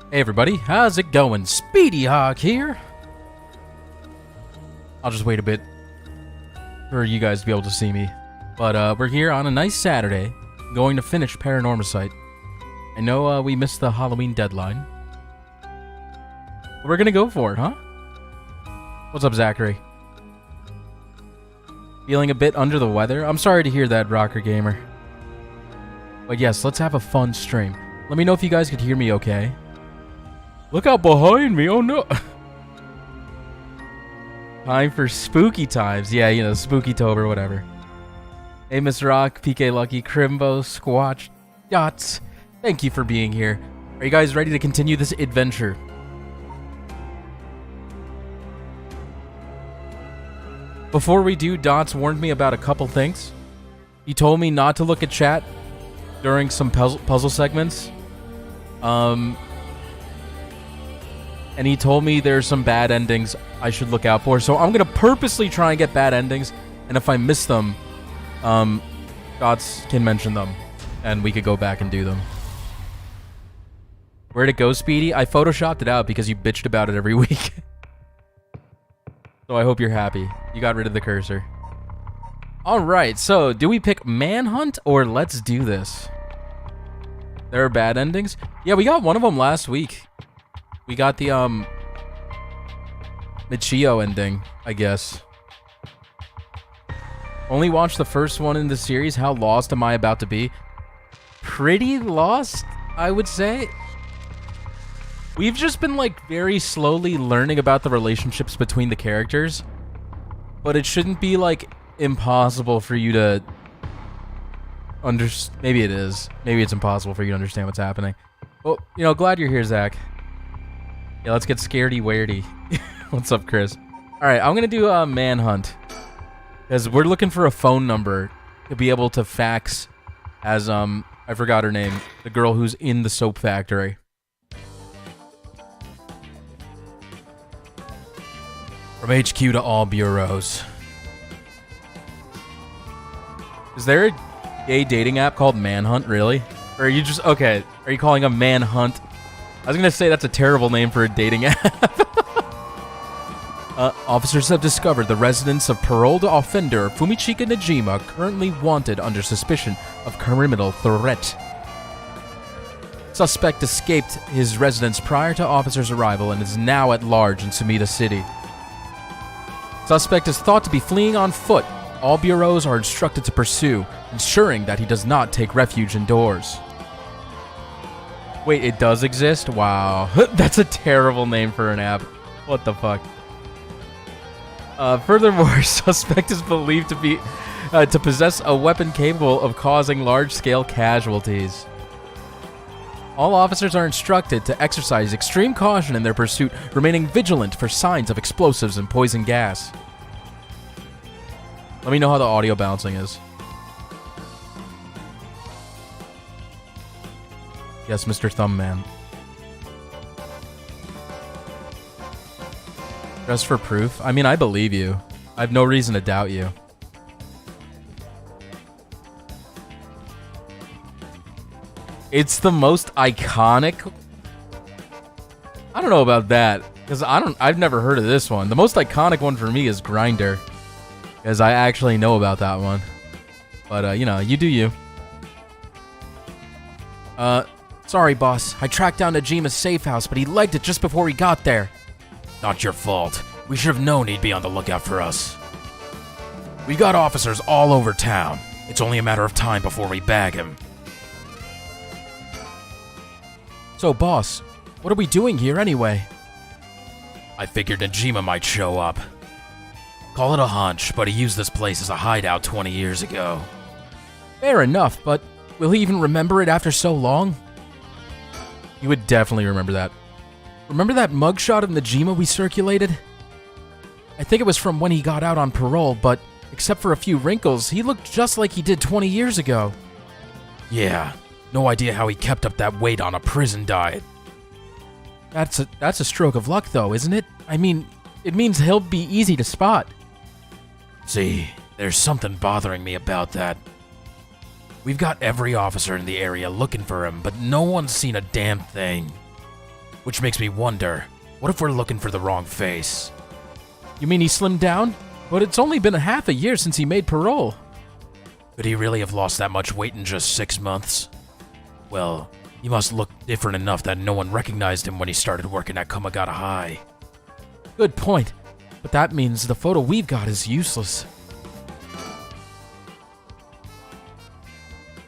Hey everybody, how's it going? SpeedyHawk here. I'll just wait a bit for you guys to be able to see me. But we're here on a nice Saturday, going to finish Paranormasight. I know we missed the Halloween deadline. But we're gonna go for it, huh? What's up, Zachary? Feeling a bit under the weather? I'm sorry to hear that, Rocker Gamer. But yes, let's have a fun stream. Let me know if you guys could hear me okay. Look out behind me, oh no! Time for spooky times. Yeah, you know, Spooky-tober, whatever. Hey, Mr. Rock, PK Lucky, Crimbo, Squatch, Dots. Thank you for being here. Are you guys ready to continue this adventure? Before we do, Dots warned me about a couple things. He told me not to look at chat during some puzzle segments. And he told me there's some bad endings I should look out for. So I'm going to purposely try and get bad endings. And if I miss them, Dots can mention them. And we could go back and do them. Where'd it go, Speedy? I photoshopped it out because you bitched about it every week. So I hope you're happy. You got rid of the cursor. Alright, so do we pick Manhunt or Let's Do This? There are bad endings? Yeah, we got one of them last week. We got the, Michio ending, I guess. Only watched the first one in the series. How lost am I about to be? Pretty lost, I would say. We've just been, like, very slowly learning about the relationships between the characters. But it shouldn't be, like, impossible for you to understand. Maybe it is. Maybe it's impossible for you to understand what's happening. Well, you know, glad you're here, Zach. Yeah, let's get scaredy-weirdy. What's up, Chris? Alright, I'm gonna do a Manhunt. Because we're looking for a phone number to be able to fax as, I forgot her name. The girl who's in the soap factory. From HQ to all bureaus. Is there a gay dating app called Manhunt, really? Or are you just... Okay, are you calling a Manhunt? I was gonna say that's a terrible name for a dating app. Officers have discovered the residence of paroled offender Fumichika Najima, currently wanted under suspicion of criminal threat. Suspect escaped his residence prior to officers' arrival and is now at large in Sumida City. Suspect is thought to be fleeing on foot. All bureaus are instructed to pursue, ensuring that he does not take refuge indoors. Wait, it does exist? Wow. That's a terrible name for an app. What the fuck? Furthermore, suspect is believed to be to possess a weapon capable of causing large-scale casualties. All officers are instructed to exercise extreme caution in their pursuit, remaining vigilant for signs of explosives and poison gas. Let me know how the audio balancing is. Yes, Mr. Thumbman. Just for proof? I mean, I believe you. I have no reason to doubt you. It's the most iconic... I don't know about that, because I've never heard of this one. The most iconic one for me is Grinder, because I actually know about that one. But, you know, you do you. Sorry, boss. I tracked down Najima's safe house, but he legged it just before he got there. Not your fault. We should have known he'd be on the lookout for us. We got officers all over town. It's only a matter of time before we bag him. So, boss, what are we doing here anyway? I figured Najima might show up. Call it a hunch, but he used this place as a hideout 20 years ago. Fair enough, but will he even remember it after so long? He would definitely remember that. Remember that mugshot of Najima we circulated? I think it was from when he got out on parole, but except for a few wrinkles, he looked just like he did 20 years ago. Yeah, no idea how he kept up that weight on a prison diet. That's a stroke of luck though, isn't it? I mean, it means he'll be easy to spot. See, there's something bothering me about that. We've got every officer in the area looking for him, but no one's seen a damn thing. Which makes me wonder, what if we're looking for the wrong face? You mean he slimmed down? But it's only been half a year since he made parole. Could he really have lost that much weight in just 6 months? Well, he must look different enough that no one recognized him when he started working at Kamagata High. Good point. But that means the photo we've got is useless.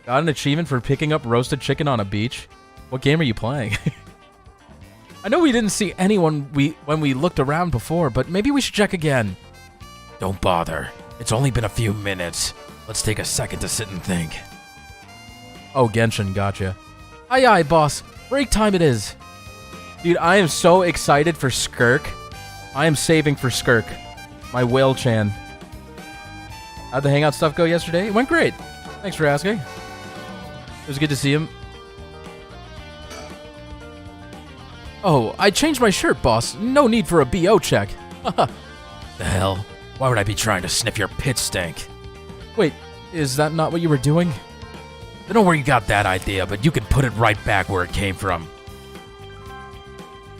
Got an achievement for picking up roasted chicken on a beach? What game are you playing? I know we didn't see anyone when we looked around before, but maybe we should check again. Don't bother. It's only been a few minutes. Let's take a second to sit and think. Oh, Genshin, gotcha. Aye aye, boss. Break time it is. Dude, I am so excited for Skirk. I am saving for Skirk. My whale-chan. How'd the hangout stuff go yesterday? It went great. Thanks for asking. It was good to see him. Oh, I changed my shirt, boss. No need for a BO check. The hell? Why would I be trying to sniff your pit stink? Wait, is that not what you were doing? I don't know where you got that idea, but you can put it right back where it came from.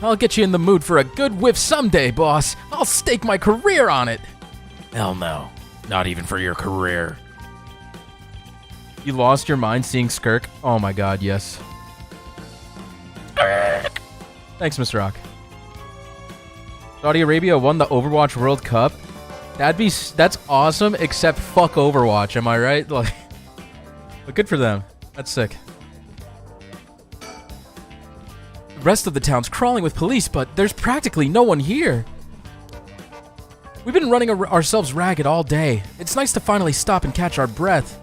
I'll get you in the mood for a good whiff someday, boss. I'll stake my career on it. Hell no. Not even for your career. You lost your mind seeing Skirk? Oh my god, yes. Thanks, Mr. Rock. Saudi Arabia won the Overwatch World Cup? That's awesome, except fuck Overwatch, am I right? Like, but good for them. That's sick. The rest of the town's crawling with police, but there's practically no one here. We've been running ourselves ragged all day. It's nice to finally stop and catch our breath.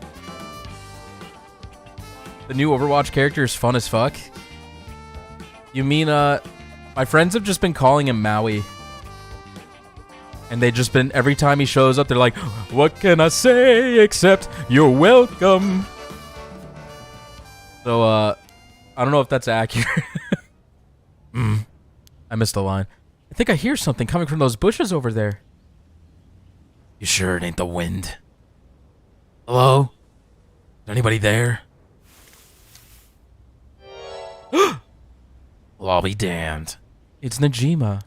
The new Overwatch character is fun as fuck. You mean, my friends have just been calling him Maui. And they just been, every time he shows up, they're like, what can I say except you're welcome? So, I don't know if that's accurate. I missed a line. I think I hear something coming from those bushes over there. You sure it ain't the wind? Hello? Is anybody there? Well, I'll be damned. It's Najima.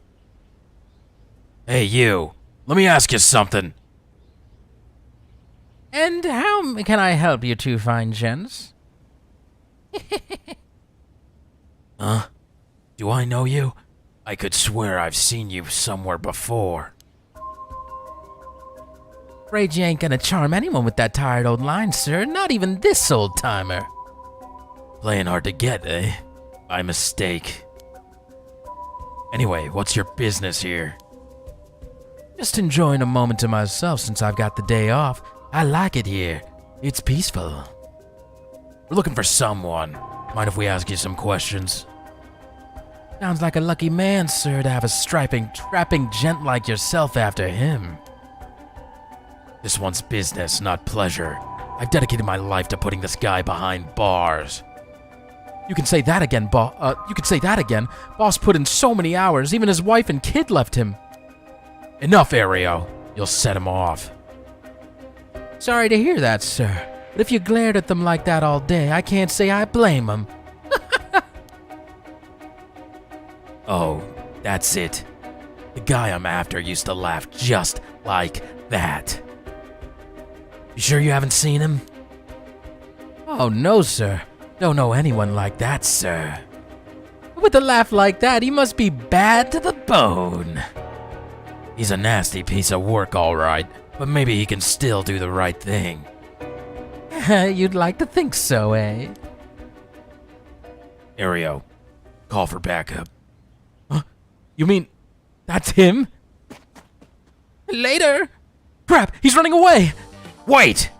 Hey, you. Let me ask you something. And how can I help you two fine gents? Huh? Do I know you? I could swear I've seen you somewhere before. Afraid you ain't gonna charm anyone with that tired old line, sir. Not even this old-timer. Playing hard to get, eh? By mistake. Anyway, what's your business here? Just enjoying a moment to myself since I've got the day off. I like it here. It's peaceful. We're looking for someone. Mind if we ask you some questions? Sounds like a lucky man, sir, to have a strapping gent like yourself after him. This one's business, not pleasure. I've dedicated my life to putting this guy behind bars. You can say that again, Boss put in so many hours, even his wife and kid left him. Enough, Aereo. You'll set him off. Sorry to hear that, sir. But if you glared at them like that all day, I can't say I blame them. Oh, that's it. The guy I'm after used to laugh just like that. You sure you haven't seen him? Oh, no, sir. Don't know anyone like that, sir. With a laugh like that, he must be bad to the bone. He's a nasty piece of work, all right, but maybe he can still do the right thing. You'd like to think so, eh? Aereo, call for backup. Huh? You mean that's him? Later. Crap, he's running away. Wait!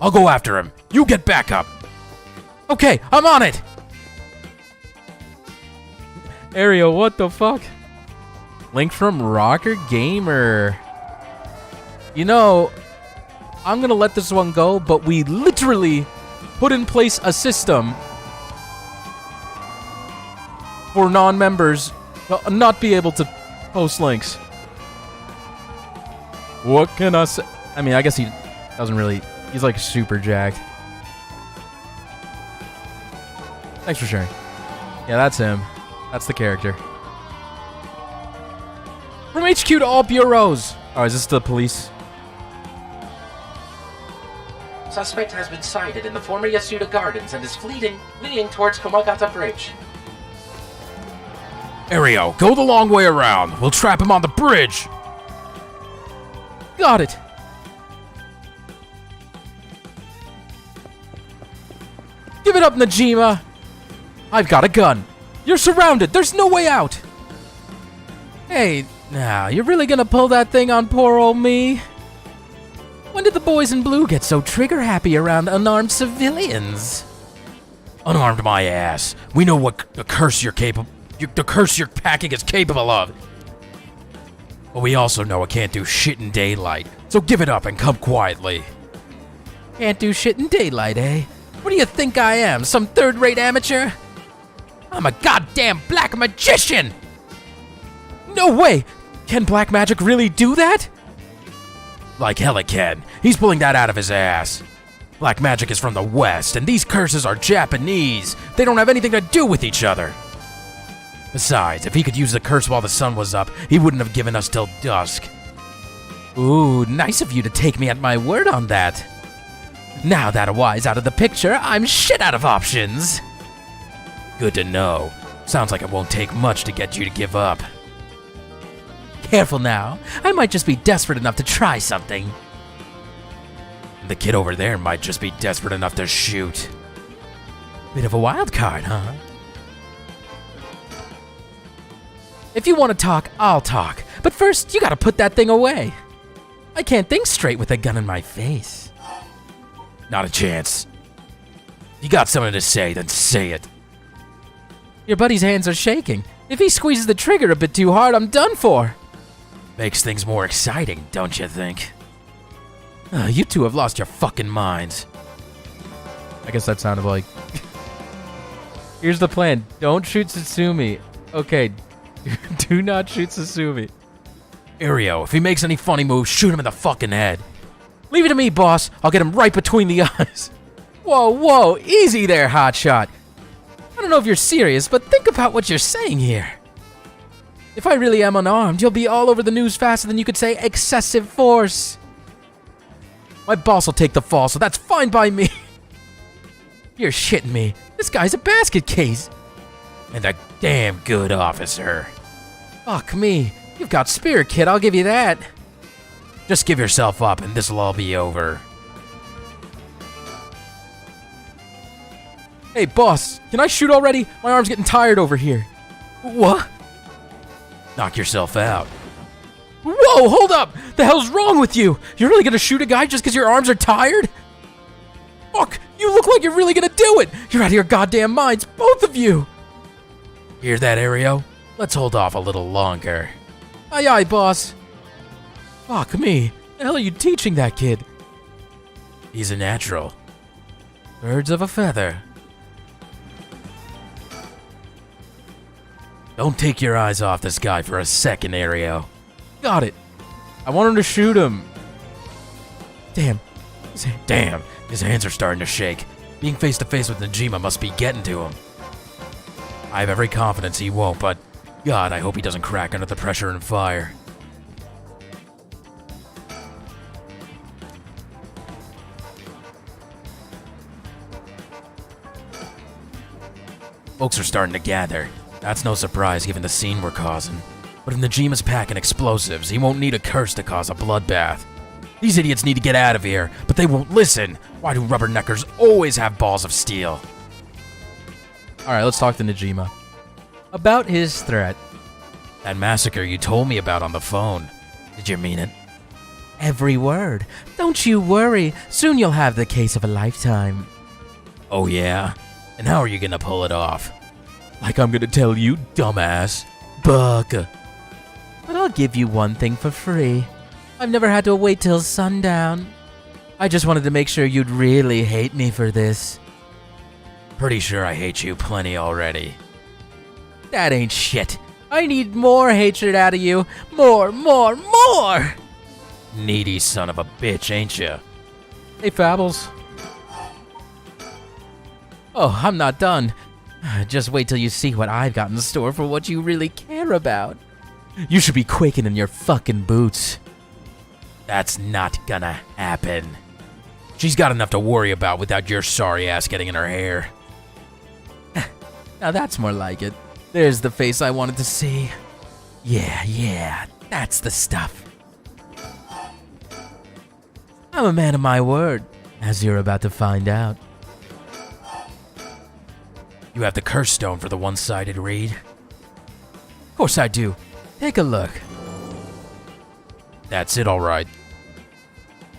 I'll go after him. You get backup. Okay, I'm on it. Aereo, what the fuck? Link from Rocker Gamer. You know, I'm gonna let this one go, but we literally put in place a system for non-members to not be able to post links. What can I say? I mean, I guess he doesn't really... He's like super jacked. Thanks for sharing. Yeah, that's him. That's the character. From HQ to all bureaus. Oh, is this the police? Suspect has been sighted in the former Yasuda Gardens and is fleeing towards Komagata Bridge. Ario, go the long way around. We'll trap him on the bridge. Got it. Give it up, Najima. I've got a gun. You're surrounded. There's no way out. Hey, now, you're really gonna pull that thing on poor old me? When did the boys in blue get so trigger-happy around unarmed civilians? Unarmed my ass. We know what the curse you're packing is capable of. But we also know it can't do shit in daylight. So give it up and come quietly. Can't do shit in daylight, eh? What do you think I am, some third-rate amateur? I'm a goddamn black magician! No way! Can black magic really do that? Like hell it can. He's pulling that out of his ass. Black magic is from the West, and these curses are Japanese. They don't have anything to do with each other. Besides, if he could use the curse while the sun was up, he wouldn't have given us till dusk. Ooh, nice of you to take me at my word on that. Now that Awai's out of the picture, I'm shit out of options. Good to know. Sounds like it won't take much to get you to give up. Careful now. I might just be desperate enough to try something. The kid over there might just be desperate enough to shoot. Bit of a wild card, huh? If you want to talk, I'll talk. But first, you gotta put that thing away. I can't think straight with a gun in my face. Not a chance. You got something to say, then say it. Your buddy's hands are shaking. If he squeezes the trigger a bit too hard, I'm done for. Makes things more exciting, don't you think? You two have lost your fucking minds. I guess that sounded like... Here's the plan. Don't shoot Tsutsumi. Okay, do not shoot Tsutsumi. Ario, if he makes any funny moves, shoot him in the fucking head. Leave it to me, boss. I'll get him right between the eyes. Whoa, easy there, hotshot. I don't know if you're serious, but think about what you're saying here. If I really am unarmed, you'll be all over the news faster than you could say excessive force. My boss will take the fall, so that's fine by me. You're shitting me. This guy's a basket case. And a damn good officer. Fuck me. You've got spirit, kid, I'll give you that. Just give yourself up and this'll all be over. Hey, boss, can I shoot already? My arm's getting tired over here. What? Knock yourself out. Whoa, hold up! The hell's wrong with you? You're really gonna shoot a guy just because your arms are tired? Fuck, you look like you're really gonna do it! You're out of your goddamn minds, both of you! Hear that, Ario? Let's hold off a little longer. Aye, aye, boss. Fuck me. The hell are you teaching that kid? He's a natural. Birds of a feather. Don't take your eyes off this guy for a second, Ario. Got it. I want him to shoot him. Damn. Damn, his hands are starting to shake. Being face to face with Najima must be getting to him. I have every confidence he won't, but God, I hope he doesn't crack under the pressure and fire. Folks are starting to gather. That's no surprise given the scene we're causing. But if Najima's packing explosives, he won't need a curse to cause a bloodbath. These idiots need to get out of here, but they won't listen. Why do rubberneckers always have balls of steel? Alright, let's talk to Najima. About his threat. That massacre you told me about on the phone. Did you mean it? Every word. Don't you worry. Soon you'll have the case of a lifetime. Oh yeah? And how are you gonna pull it off? Like I'm gonna tell you, dumbass. Bug. But I'll give you one thing for free. I've never had to wait till sundown. I just wanted to make sure you'd really hate me for this. Pretty sure I hate you plenty already. That ain't shit. I need more hatred out of you. More. Needy son of a bitch, ain't ya? Hey, Fabbles. Oh, I'm not done. Just wait till you see what I've got in store for what you really care about. You should be quaking in your fucking boots. That's not gonna happen. She's got enough to worry about without your sorry ass getting in her hair. Now that's more like it. There's the face I wanted to see. Yeah, that's the stuff. I'm a man of my word, as you're about to find out. You have the curse stone for the one-sided read? Of course I do. Take a look. That's it, alright.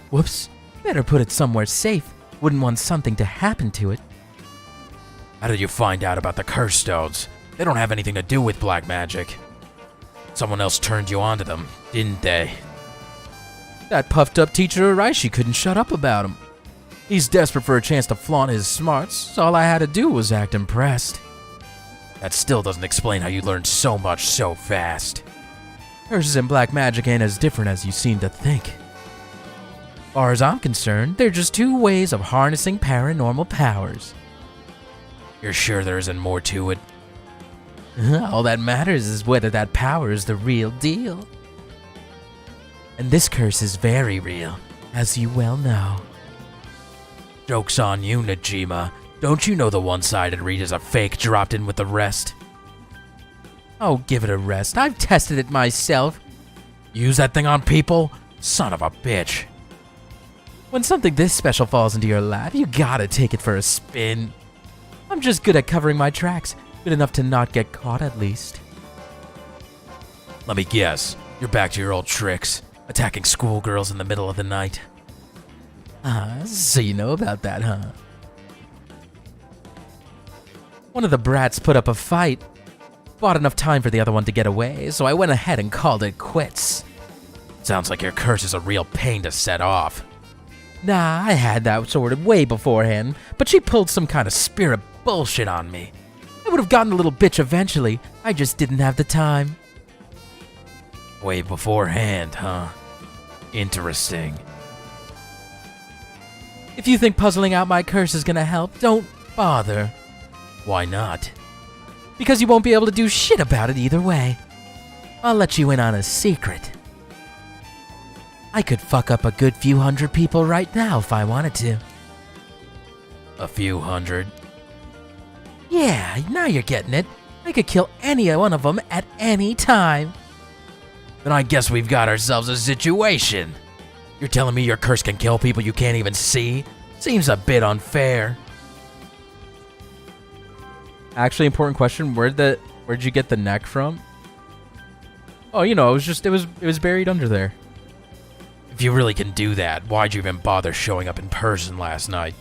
Whoops. Better put it somewhere safe. Wouldn't want something to happen to it. How did you find out about the curse stones? They don't have anything to do with black magic. Someone else turned you onto them, didn't they? That puffed up teacher Araishi couldn't shut up about him. He's desperate for a chance to flaunt his smarts, so all I had to do was act impressed. That still doesn't explain how you learned so much so fast. Curses and black magic ain't as different as you seem to think. Far as I'm concerned, they're just two ways of harnessing paranormal powers. You're sure there isn't more to it? All that matters is whether that power is the real deal. And this curse is very real, as you well know. Joke's on you, Najima. Don't you know the one-sided read is a fake dropped in with the rest? Oh, give it a rest. I've tested it myself. Use that thing on people? Son of a bitch. When something this special falls into your lap, you gotta take it for a spin. I'm just good at covering my tracks. Good enough to not get caught, at least. Let me guess. You're back to your old tricks. Attacking schoolgirls in the middle of the night. So you know about that, huh? One of the brats put up a fight. Bought enough time for the other one to get away, so I went ahead and called it quits. Sounds like your curse is a real pain to set off. Nah, I had that sorted way beforehand, but she pulled some kind of spirit bullshit on me. I would have gotten a little bitch eventually, I just didn't have the time. Way beforehand, huh? Interesting. If you think puzzling out my curse is gonna help, don't bother. Why not? Because you won't be able to do shit about it either way. I'll let you in on a secret. I could fuck up a good few hundred people right now if I wanted to. A few hundred? Yeah, now you're getting it. I could kill any one of them at any time. Then I guess we've got ourselves a situation. You're telling me your curse can kill people you can't even see? Seems a bit unfair. Actually, important question. Where'd you get the neck from? Oh, you know, it was buried under there. If you really can do that, why'd you even bother showing up in person last night?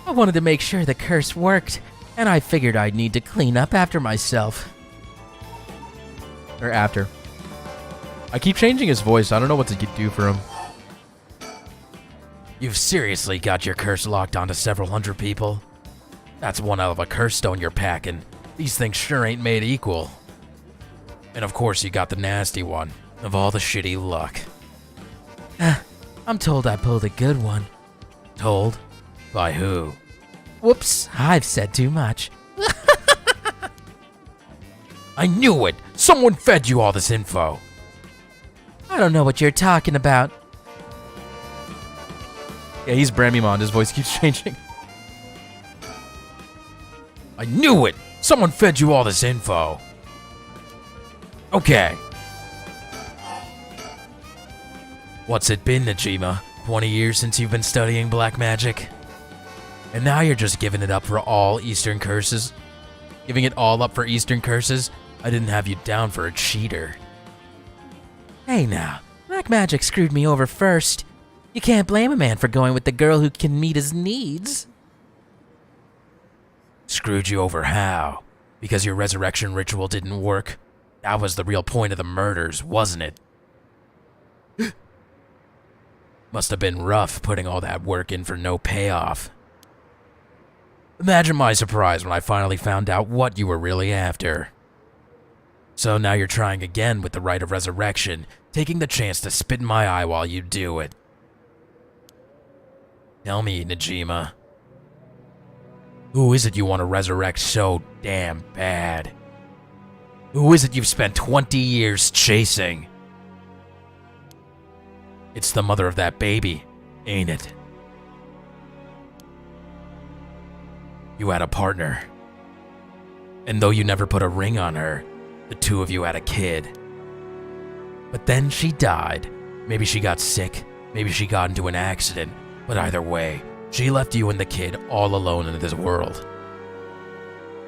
I wanted to make sure the curse worked, and I figured I'd need to clean up after myself. Or after. I keep changing his voice. I don't know what to do for him. You've seriously got your curse locked onto several hundred people? That's one hell of a curse stone you're packing. These things sure ain't made equal. And of course you got the nasty one, of all the shitty luck. I'm told I pulled a good one. Told? By who? Whoops, I've said too much. I knew it! Someone fed you all this info! I don't know what you're talking about. Yeah, he's Bramimond. His voice keeps changing. I knew it! Someone fed you all this info. Okay. What's it been, Najima? 20 years since you've been studying black magic? And now you're just giving it up for all Eastern curses? Giving it all up for Eastern curses? I didn't have you down for a cheater. Hey now, black magic screwed me over first. You can't blame a man for going with the girl who can meet his needs. Screwed you over how? Because your resurrection ritual didn't work? That was the real point of the murders, wasn't it? Must have been rough putting all that work in for no payoff. Imagine my surprise when I finally found out what you were really after. So now you're trying again with the rite of resurrection, taking the chance to spit in my eye while you do it. Tell me, Najima. Who is it you want to resurrect so damn bad? Who is it you've spent 20 years chasing? It's the mother of that baby, ain't it? You had a partner. And though you never put a ring on her, the two of you had a kid. But then she died. Maybe she got sick, maybe she got into an accident, but either way, she left you and the kid all alone in this world.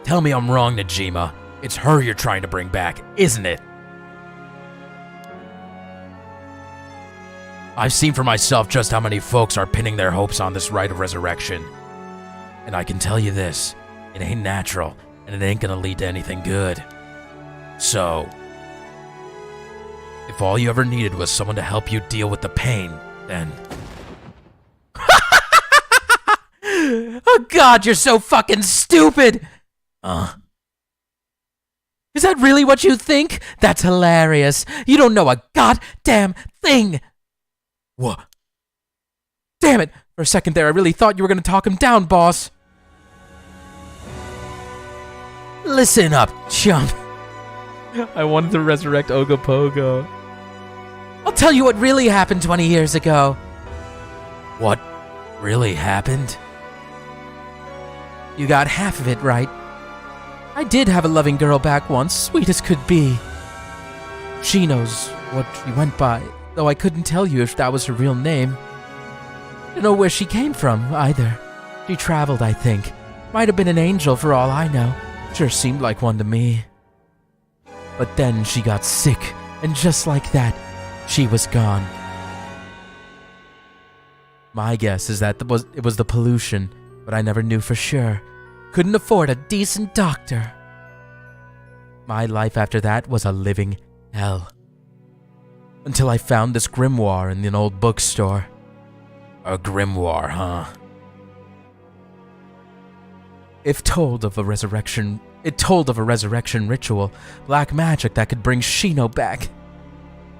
Tell me I'm wrong, Najima. It's her you're trying to bring back, isn't it? I've seen for myself just how many folks are pinning their hopes on this rite of resurrection. And I can tell you this, it ain't natural, and it ain't gonna lead to anything good. So, if all you ever needed was someone to help you deal with the pain, then... Oh God, you're so fucking stupid! Is that really what you think? That's hilarious. You don't know a goddamn thing! What? Damn it! For a second there, I really thought you were gonna talk him down, boss. Listen up, chump. I wanted to resurrect Ogopogo. I'll tell you what really happened 20 years ago. What really happened? You got half of it right. I did have a loving girl back once, sweet as could be. She knows what she went by, though I couldn't tell you if that was her real name. I don't know where she came from, either. She traveled, I think. Might have been an angel for all I know. Sure seemed like one to me. But then she got sick, and just like that, she was gone. My guess is that it was the pollution, but I never knew for sure. Couldn't afford a decent doctor. My life after that was a living hell. Until I found this grimoire in an old bookstore. A grimoire, huh? It told of a resurrection ritual, black magic that could bring Shino back.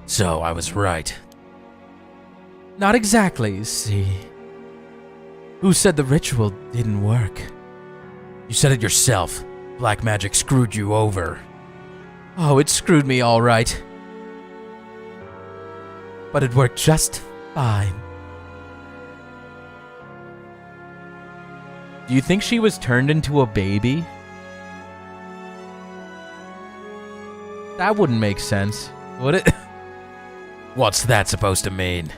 So I was right. Not exactly, you see. Who said the ritual didn't work? You said it yourself. Black magic screwed you over. Oh, it screwed me all right. But it worked just fine. Do you think she was turned into a baby? That wouldn't make sense, would it? What's that supposed to mean?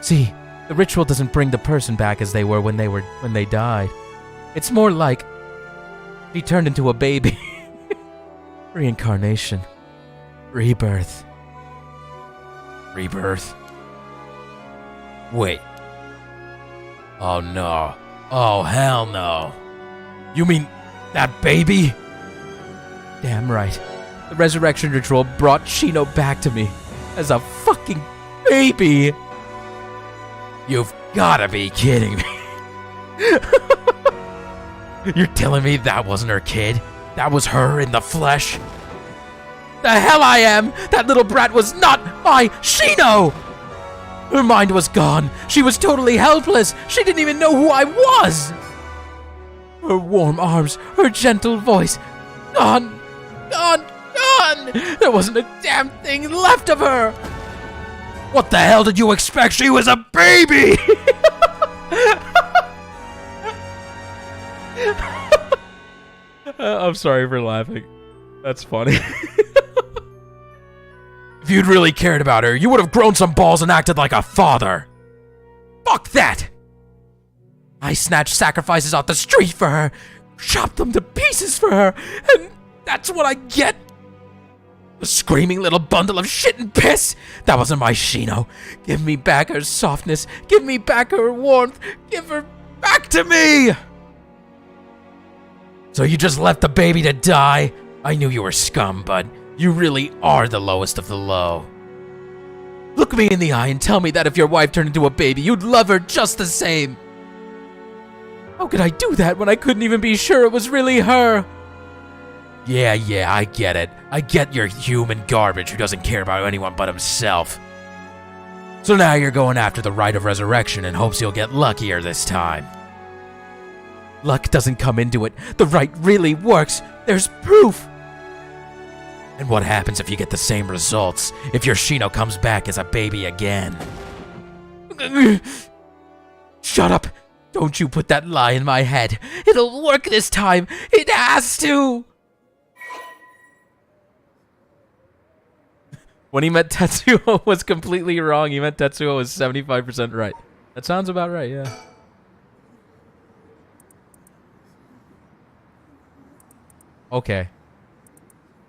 See, the ritual doesn't bring the person back as they were when they died. It's more like she turned into a baby. Reincarnation. Rebirth. Rebirth? Wait. Oh no. Oh hell no. You mean that baby? Damn right. The resurrection ritual brought Shino back to me as a fucking baby. You've gotta be kidding me. You're telling me that wasn't her kid? That was her in the flesh? The hell I am! That little brat was not my Shino! Her mind was gone. She was totally helpless. She didn't even know who I was. Her warm arms, her gentle voice. Gone. Gone. Gone. There wasn't a damn thing left of her. What the hell did you expect? She was a baby! I'm sorry for laughing. That's funny. If you'd really cared about her, you would have grown some balls and acted like a father. Fuck that! I snatched sacrifices off the street for her, chopped them to pieces for her, and that's what I get. A screaming little bundle of shit and piss. That wasn't my Shino. Give me back her softness. Give me back her warmth. Give her back to me. So you just left the baby to die? I knew you were scum, but you really are the lowest of the low. Look me in the eye and tell me that if your wife turned into a baby, you'd love her just the same. How could I do that when I couldn't even be sure it was really her? Yeah, I get it. I get you're human garbage who doesn't care about anyone but himself. So now you're going after the rite of resurrection in hopes you'll get luckier this time. Luck doesn't come into it. The rite really works. There's proof. And what happens if you get the same results? If your Shino comes back as a baby again? Shut up. Don't you put that lie in my head. It'll work this time. It has to. When he meant Tetsuo was completely wrong, he meant Tetsuo was 75% right. That sounds about right, yeah. Okay.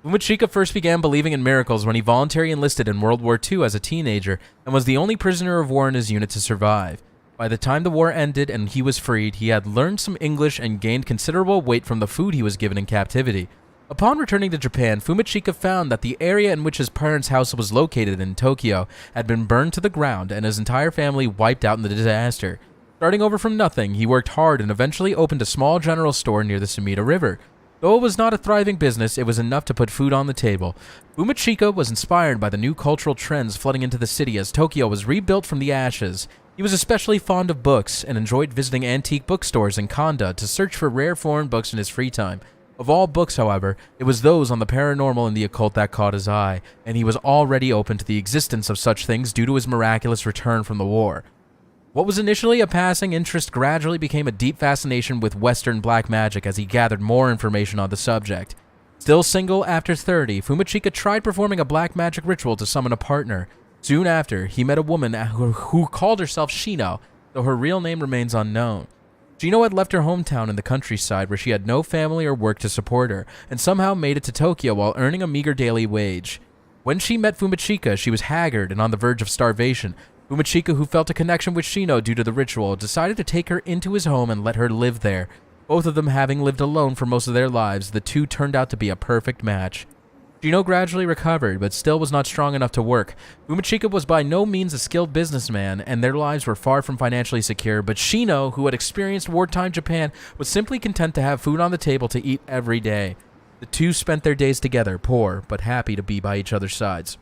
Umechika first began believing in miracles when he voluntarily enlisted in World War II as a teenager and was the only prisoner of war in his unit to survive. By the time the war ended and he was freed, he had learned some English and gained considerable weight from the food he was given in captivity. Upon returning to Japan, Fumechika found that the area in which his parents' house was located in Tokyo had been burned to the ground and his entire family wiped out in the disaster. Starting over from nothing, he worked hard and eventually opened a small general store near the Sumida River. Though it was not a thriving business, it was enough to put food on the table. Fumechika was inspired by the new cultural trends flooding into the city as Tokyo was rebuilt from the ashes. He was especially fond of books and enjoyed visiting antique bookstores in Kanda to search for rare foreign books in his free time. Of all books, however, it was those on the paranormal and the occult that caught his eye, and he was already open to the existence of such things due to his miraculous return from the war. What was initially a passing interest gradually became a deep fascination with Western black magic as he gathered more information on the subject. Still single after 30, Fumechika tried performing a black magic ritual to summon a partner. Soon after, he met a woman who called herself Shino, though her real name remains unknown. Shino had left her hometown in the countryside where she had no family or work to support her, and somehow made it to Tokyo while earning a meager daily wage. When she met Fumechika, she was haggard and on the verge of starvation. Fumechika, who felt a connection with Shino due to the ritual, decided to take her into his home and let her live there. Both of them having lived alone for most of their lives, the two turned out to be a perfect match. Shino gradually recovered, but still was not strong enough to work. Fumechika was by no means a skilled businessman, and their lives were far from financially secure, but Shino, who had experienced wartime Japan, was simply content to have food on the table to eat every day. The two spent their days together, poor, but happy to be by each other's sides.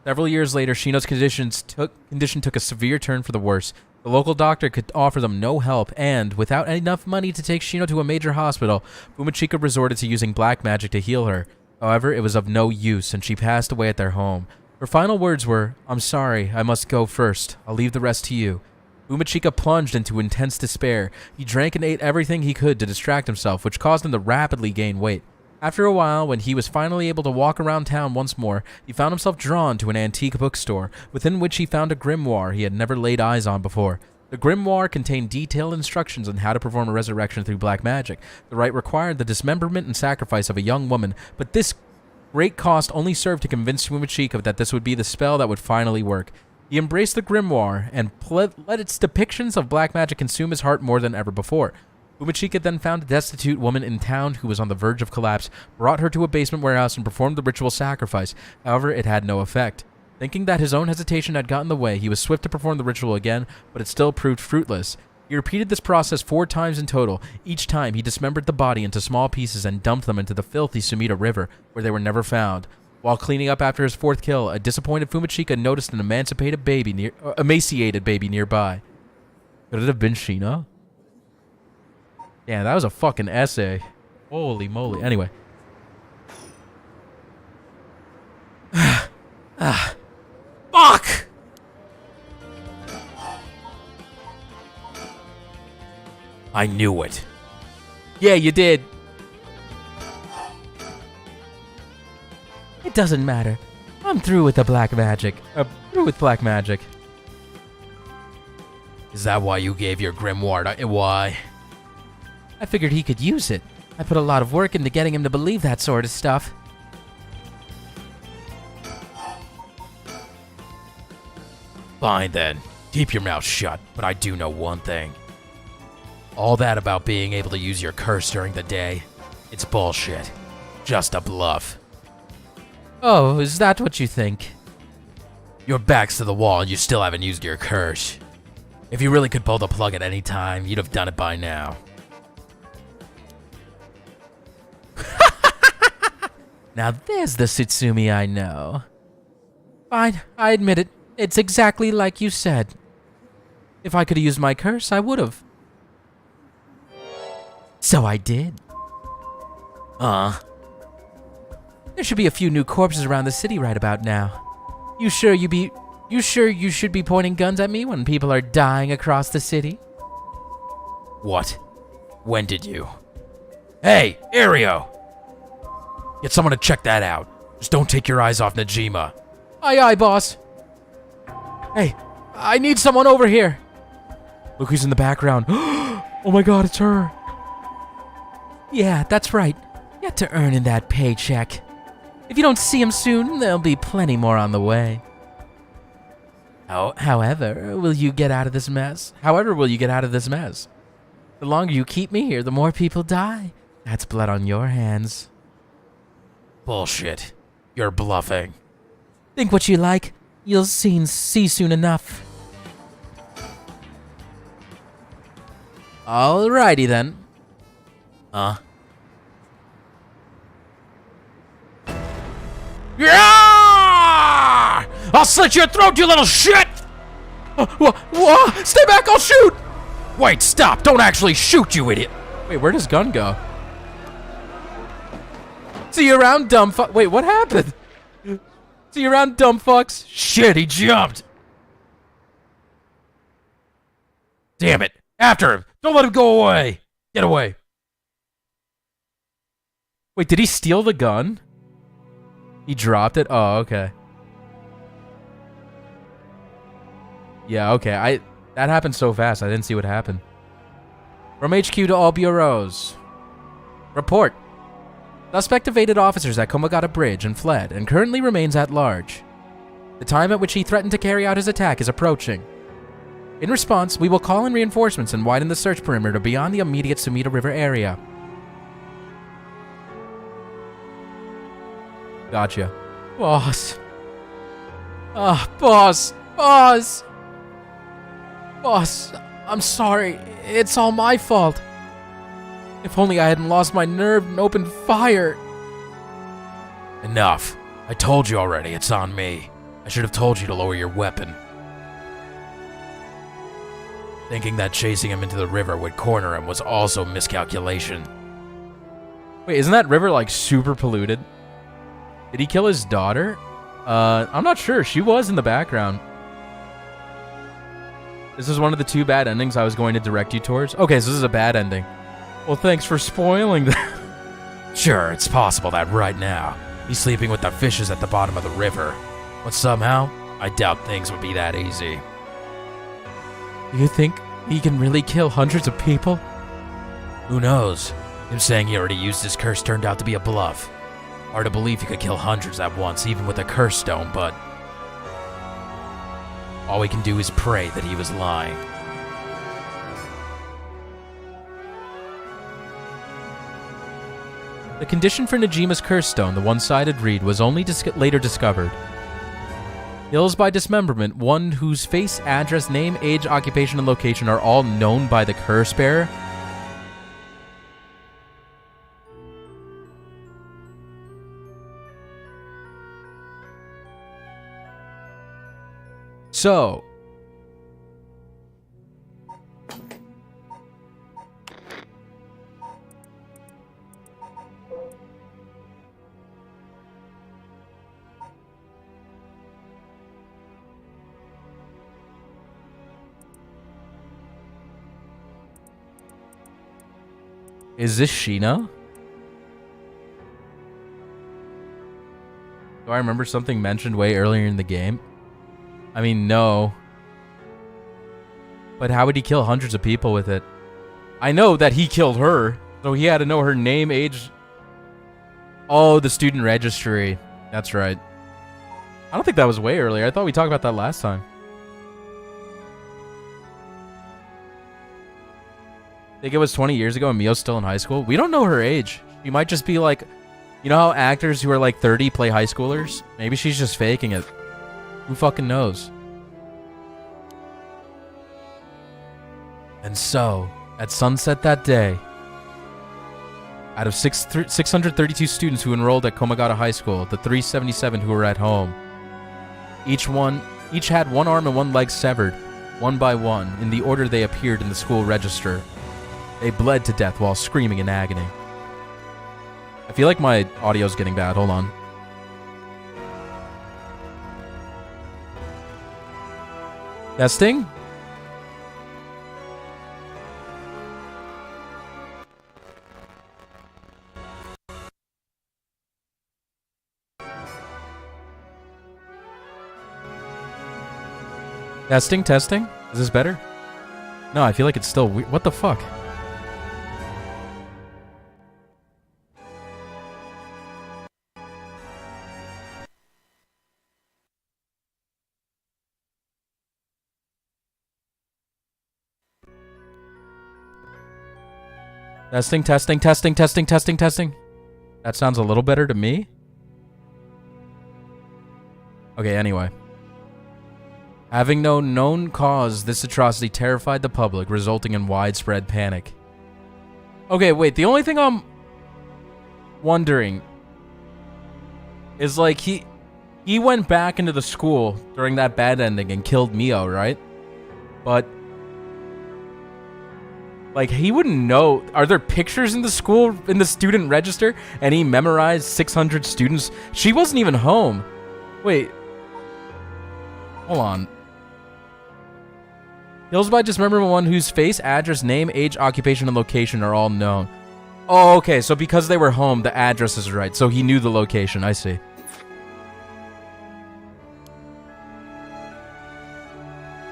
Several years later, Shino's condition took a severe turn for the worse. The local doctor could offer them no help, and, without enough money to take Shino to a major hospital, Fumechika resorted to using black magic to heal her. However, it was of no use, and she passed away at their home. Her final words were, "I'm sorry, I must go first. I'll leave the rest to you." Fumechika plunged into intense despair. He drank and ate everything he could to distract himself, which caused him to rapidly gain weight. After a while, when he was finally able to walk around town once more, he found himself drawn to an antique bookstore, within which he found a grimoire he had never laid eyes on before. The grimoire contained detailed instructions on how to perform a resurrection through black magic. The rite required the dismemberment and sacrifice of a young woman, but this great cost only served to convince Fumechika that this would be the spell that would finally work. He embraced the grimoire and let its depictions of black magic consume his heart more than ever before. Fumechika then found a destitute woman in town who was on the verge of collapse, brought her to a basement warehouse and performed the ritual sacrifice. However, it had no effect. Thinking that his own hesitation had gotten in the way, he was swift to perform the ritual again, but it still proved fruitless. He repeated this process 4 times in total. Each time, he dismembered the body into small pieces and dumped them into the filthy Sumida River, where they were never found. While cleaning up after his 4th kill, a disappointed Fumechika noticed an emaciated baby nearby. Could it have been Shino? Yeah, that was a fucking essay. Holy moly. Anyway. Fuck! I knew it. Yeah, you did. It doesn't matter. I'm through with the black magic. Through with black magic. Is that why you gave your grimoire to... Why? I figured he could use it. I put a lot of work into getting him to believe that sort of stuff. Fine then. Keep your mouth shut, but I do know one thing. All that about being able to use your curse during the day, it's bullshit. Just a bluff. Oh, is that what you think? Your back's to the wall and you still haven't used your curse. If you really could pull the plug at any time, you'd have done it by now. Now there's the Tsutsumi I know. Fine, I admit it. It's exactly like you said. If I could have used my curse, I would have. So I did. There should be a few new corpses around the city right about now. You sure you should be pointing guns at me when people are dying across the city? What? When did you? Hey, Aereo! Get someone to check that out. Just don't take your eyes off Najima. Aye, aye, boss. Hey, I need someone over here. Look who's in the background. Oh my god, it's her. Yeah, that's right. Get to earning that paycheck. If you don't see him soon, there'll be plenty more on the way. However, will you get out of this mess? The longer you keep me here, the more people die. That's blood on your hands. Bullshit. You're bluffing. Think what you like. You'll see soon enough. Alrighty then. Yeah! I'll slit your throat, you little shit! What? Stay back, I'll shoot! Wait, stop! Don't actually shoot, you idiot! Wait, where does gun go? See you around, dumb fuck. Wait, what happened? See you around, dumb fucks. Shit, he jumped! Damn it! After him! Don't let him go away! Get away! Wait, did he steal the gun? He dropped it? Oh, okay. Yeah, okay. That happened so fast, I didn't see what happened. From HQ to all bureaus. Report. Suspect evaded officers at Komagata Bridge and fled, and currently remains at large. The time at which he threatened to carry out his attack is approaching. In response, we will call in reinforcements and widen the search perimeter beyond the immediate Sumida River area. Gotcha. Boss. Boss. Boss, I'm sorry. It's all my fault. If only I hadn't lost my nerve and opened fire. Enough. I told you already, it's on me. I should have told you to lower your weapon. Thinking that chasing him into the river would corner him was also miscalculation. Wait, isn't that river like super polluted? Did he kill his daughter? I'm not sure. She was in the background. This is one of the two bad endings I was going to direct you towards. Okay, so this is a bad ending. Well, thanks for spoiling that. Sure, it's possible that right now, he's sleeping with the fishes at the bottom of the river. But somehow, I doubt things would be that easy. Do you think he can really kill hundreds of people? Who knows? Him saying he already used his curse turned out to be a bluff. Hard to believe he could kill hundreds at once, even with a curse stone, but all we can do is pray that he was lying. The condition for Najima's curse stone, the one-sided reed, was only later discovered. Kills by dismemberment, one whose face, address, name, age, occupation, and location are all known by the curse bearer. So, is this Sheena? Do I remember something mentioned way earlier in the game? I mean, no. But how would he kill hundreds of people with it? I know that he killed her, so he had to know her name, age. Oh, the student registry. That's right. I don't think that was way earlier. I thought we talked about that last time. I think it was 20 years ago and Mio's still in high school. We don't know her age. She might just be like, you know how actors who are like 30 play high schoolers? Maybe she's just faking it. Who fucking knows? And so, at sunset that day, out of 632 students who enrolled at Komagata High School, the 377 who were at home, each had one arm and one leg severed, one by one, in the order they appeared in the school register. They bled to death while screaming in agony. I feel like my audio's getting bad. Hold on. Testing? Testing, testing. Is this better? No, I feel like it's still weird. What the fuck? Testing, testing, testing, testing, testing, testing. That sounds a little better to me. Okay, anyway. Having no known cause, this atrocity terrified the public, resulting in widespread panic. Okay, wait, the only thing I'm wondering is, like, he went back into the school during that bad ending and killed Mio, right? But, like, he wouldn't know. Are there pictures in the school, in the student register? And he memorized 600 students? She wasn't even home. Wait. Hold on. Kills by dismemberment one whose face, address, name, age, occupation, and location are all known. Oh, okay. So because they were home, the address is right. So he knew the location. I see.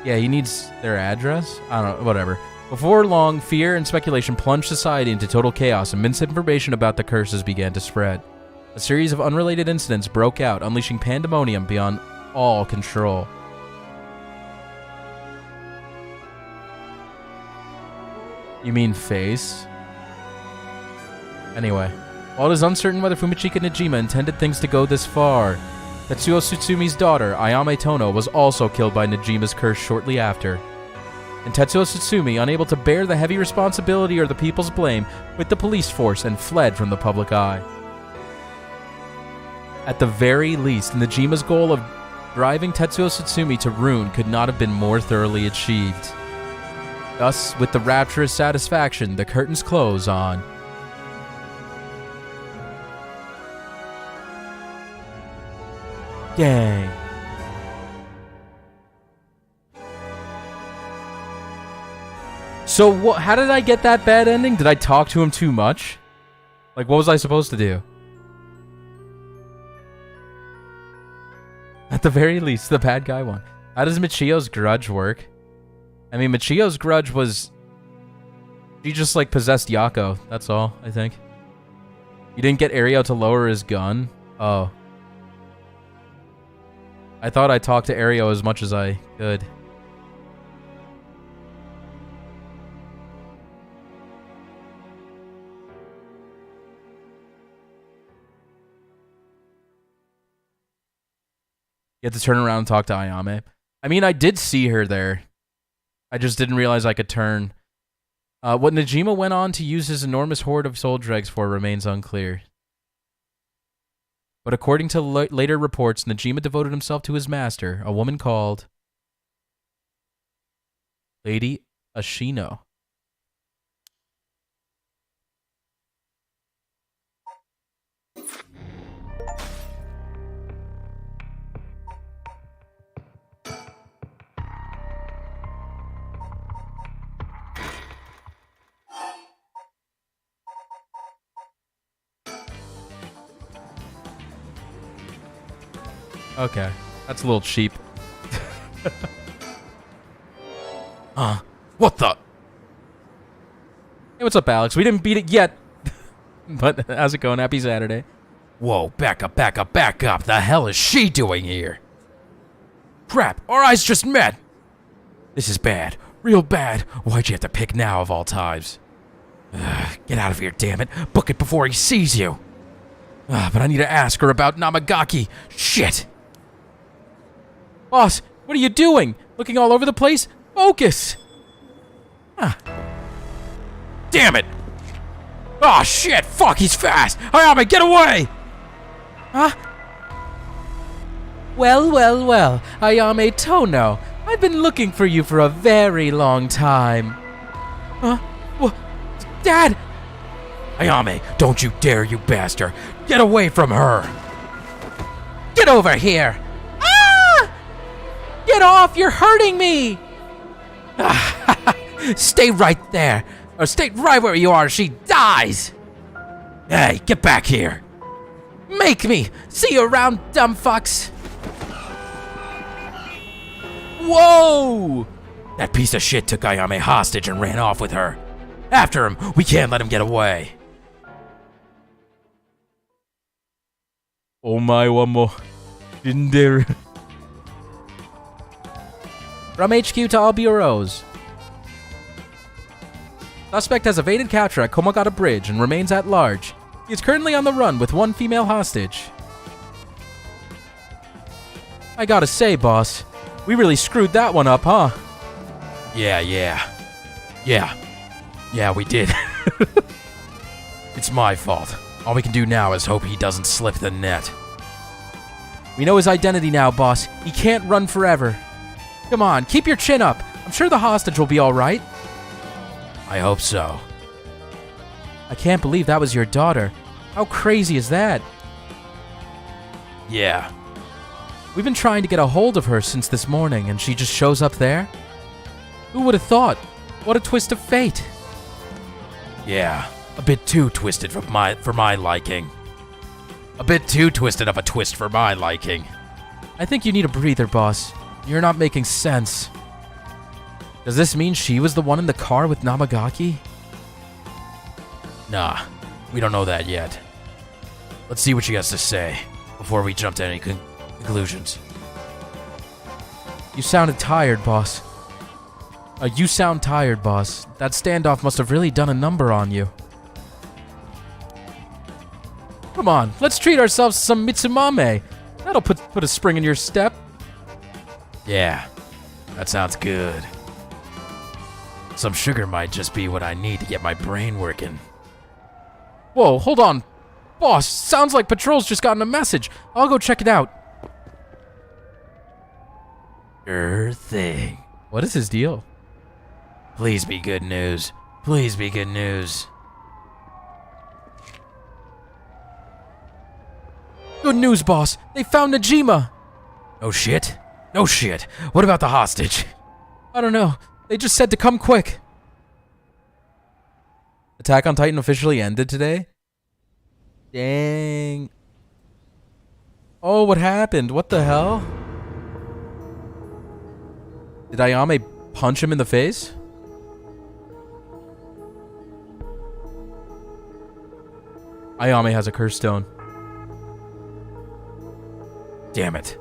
Yeah, he needs their address? I don't know. Whatever. Before long, fear and speculation plunged society into total chaos, and misinformation about the curses began to spread. A series of unrelated incidents broke out, unleashing pandemonium beyond all control. You mean face? Anyway, while it is uncertain whether Fumichika Najima intended things to go this far, Tetsuo Tsutsumi daughter, Ayame Tono, was also killed by Najima's curse shortly after. And Tetsuo Tsutsumi, unable to bear the heavy responsibility or the people's blame, quit the police force and fled from the public eye. At the very least, Najima's goal of driving Tetsuo Tsutsumi to ruin could not have been more thoroughly achieved. Thus, with the rapturous satisfaction, the curtains close on Gang. So, how did I get that bad ending? Did I talk to him too much? Like, what was I supposed to do? At the very least, the bad guy won. How does Michio's grudge work? I mean, Michio's grudge was... She just, like, possessed Yako. That's all, I think. You didn't get Ario to lower his gun? Oh. I thought I talked to Ario as much as I could. You have to turn around and talk to Ayame. I mean, I did see her there. I just didn't realize I could turn. What Najima went on to use his enormous hoard of soul dregs for remains unclear. But according to later reports, Najima devoted himself to his master, a woman called Lady Ashino. Okay, that's a little cheap. What the? Hey, what's up, Alex? We didn't beat it yet. But how's it going? Happy Saturday. Whoa, back up, back up, back up. The hell is she doing here? Crap, our eyes just met. This is bad, real bad. Why'd you have to pick now of all times? Get out of here, damn it. Book it before he sees you. But I need to ask her about Namagaki. Shit. Boss, what are you doing? Looking all over the place? Focus! Damn it! Oh shit! Fuck, he's fast! Ayame, get away! Huh? Well, well, well, Ayame Tono. I've been looking for you for a very long time. Huh? Dad! Ayame, don't you dare, you bastard! Get away from her! Get over here! Ah! Get off! You're hurting me! Stay right there, or stay right where you are. She dies. Hey, get back here. Make me see you around, dumb fucks. Whoa! That piece of shit took Ayame hostage and ran off with her. After him, we can't let him get away. Oh my, one more. Didn't dare. From HQ to all bureaus. Suspect has evaded capture at Komagata Bridge and remains at large. He is currently on the run with one female hostage. I gotta say, boss, we really screwed that one up, huh? Yeah, we did. It's my fault. All we can do now is hope he doesn't slip the net. We know his identity now, boss. He can't run forever. Come on, keep your chin up. I'm sure the hostage will be alright. I hope so. I can't believe that was your daughter. How crazy is that? Yeah. We've been trying to get a hold of her since this morning, and she just shows up there? Who would have thought? What a twist of fate. Yeah, a bit too twisted for my liking. A bit too twisted of a twist for my liking. I think you need a breather, boss. You're not making sense. Does this mean she was the one in the car with Namagaki? Nah, we don't know that yet. Let's see what she has to say before we jump to any conclusions. You sounded tired, boss. You sound tired, boss. That standoff must have really done a number on you. Come on, let's treat ourselves to some Mitsumame. That'll put a spring in your step. Yeah, that sounds good. Some sugar might just be what I need to get my brain working. Whoa, hold on. Boss, sounds like Patrol's just gotten a message. I'll go check it out. Sure thing. What is his deal? Please be good news. Please be good news. Good news, boss. They found Najima. Oh shit? No shit. What about the hostage? I don't know. They just said to come quick. Attack on Titan officially ended today? Dang. Oh, what happened? What the hell? Did Ayame punch him in the face? Ayame has a curse stone. Damn it.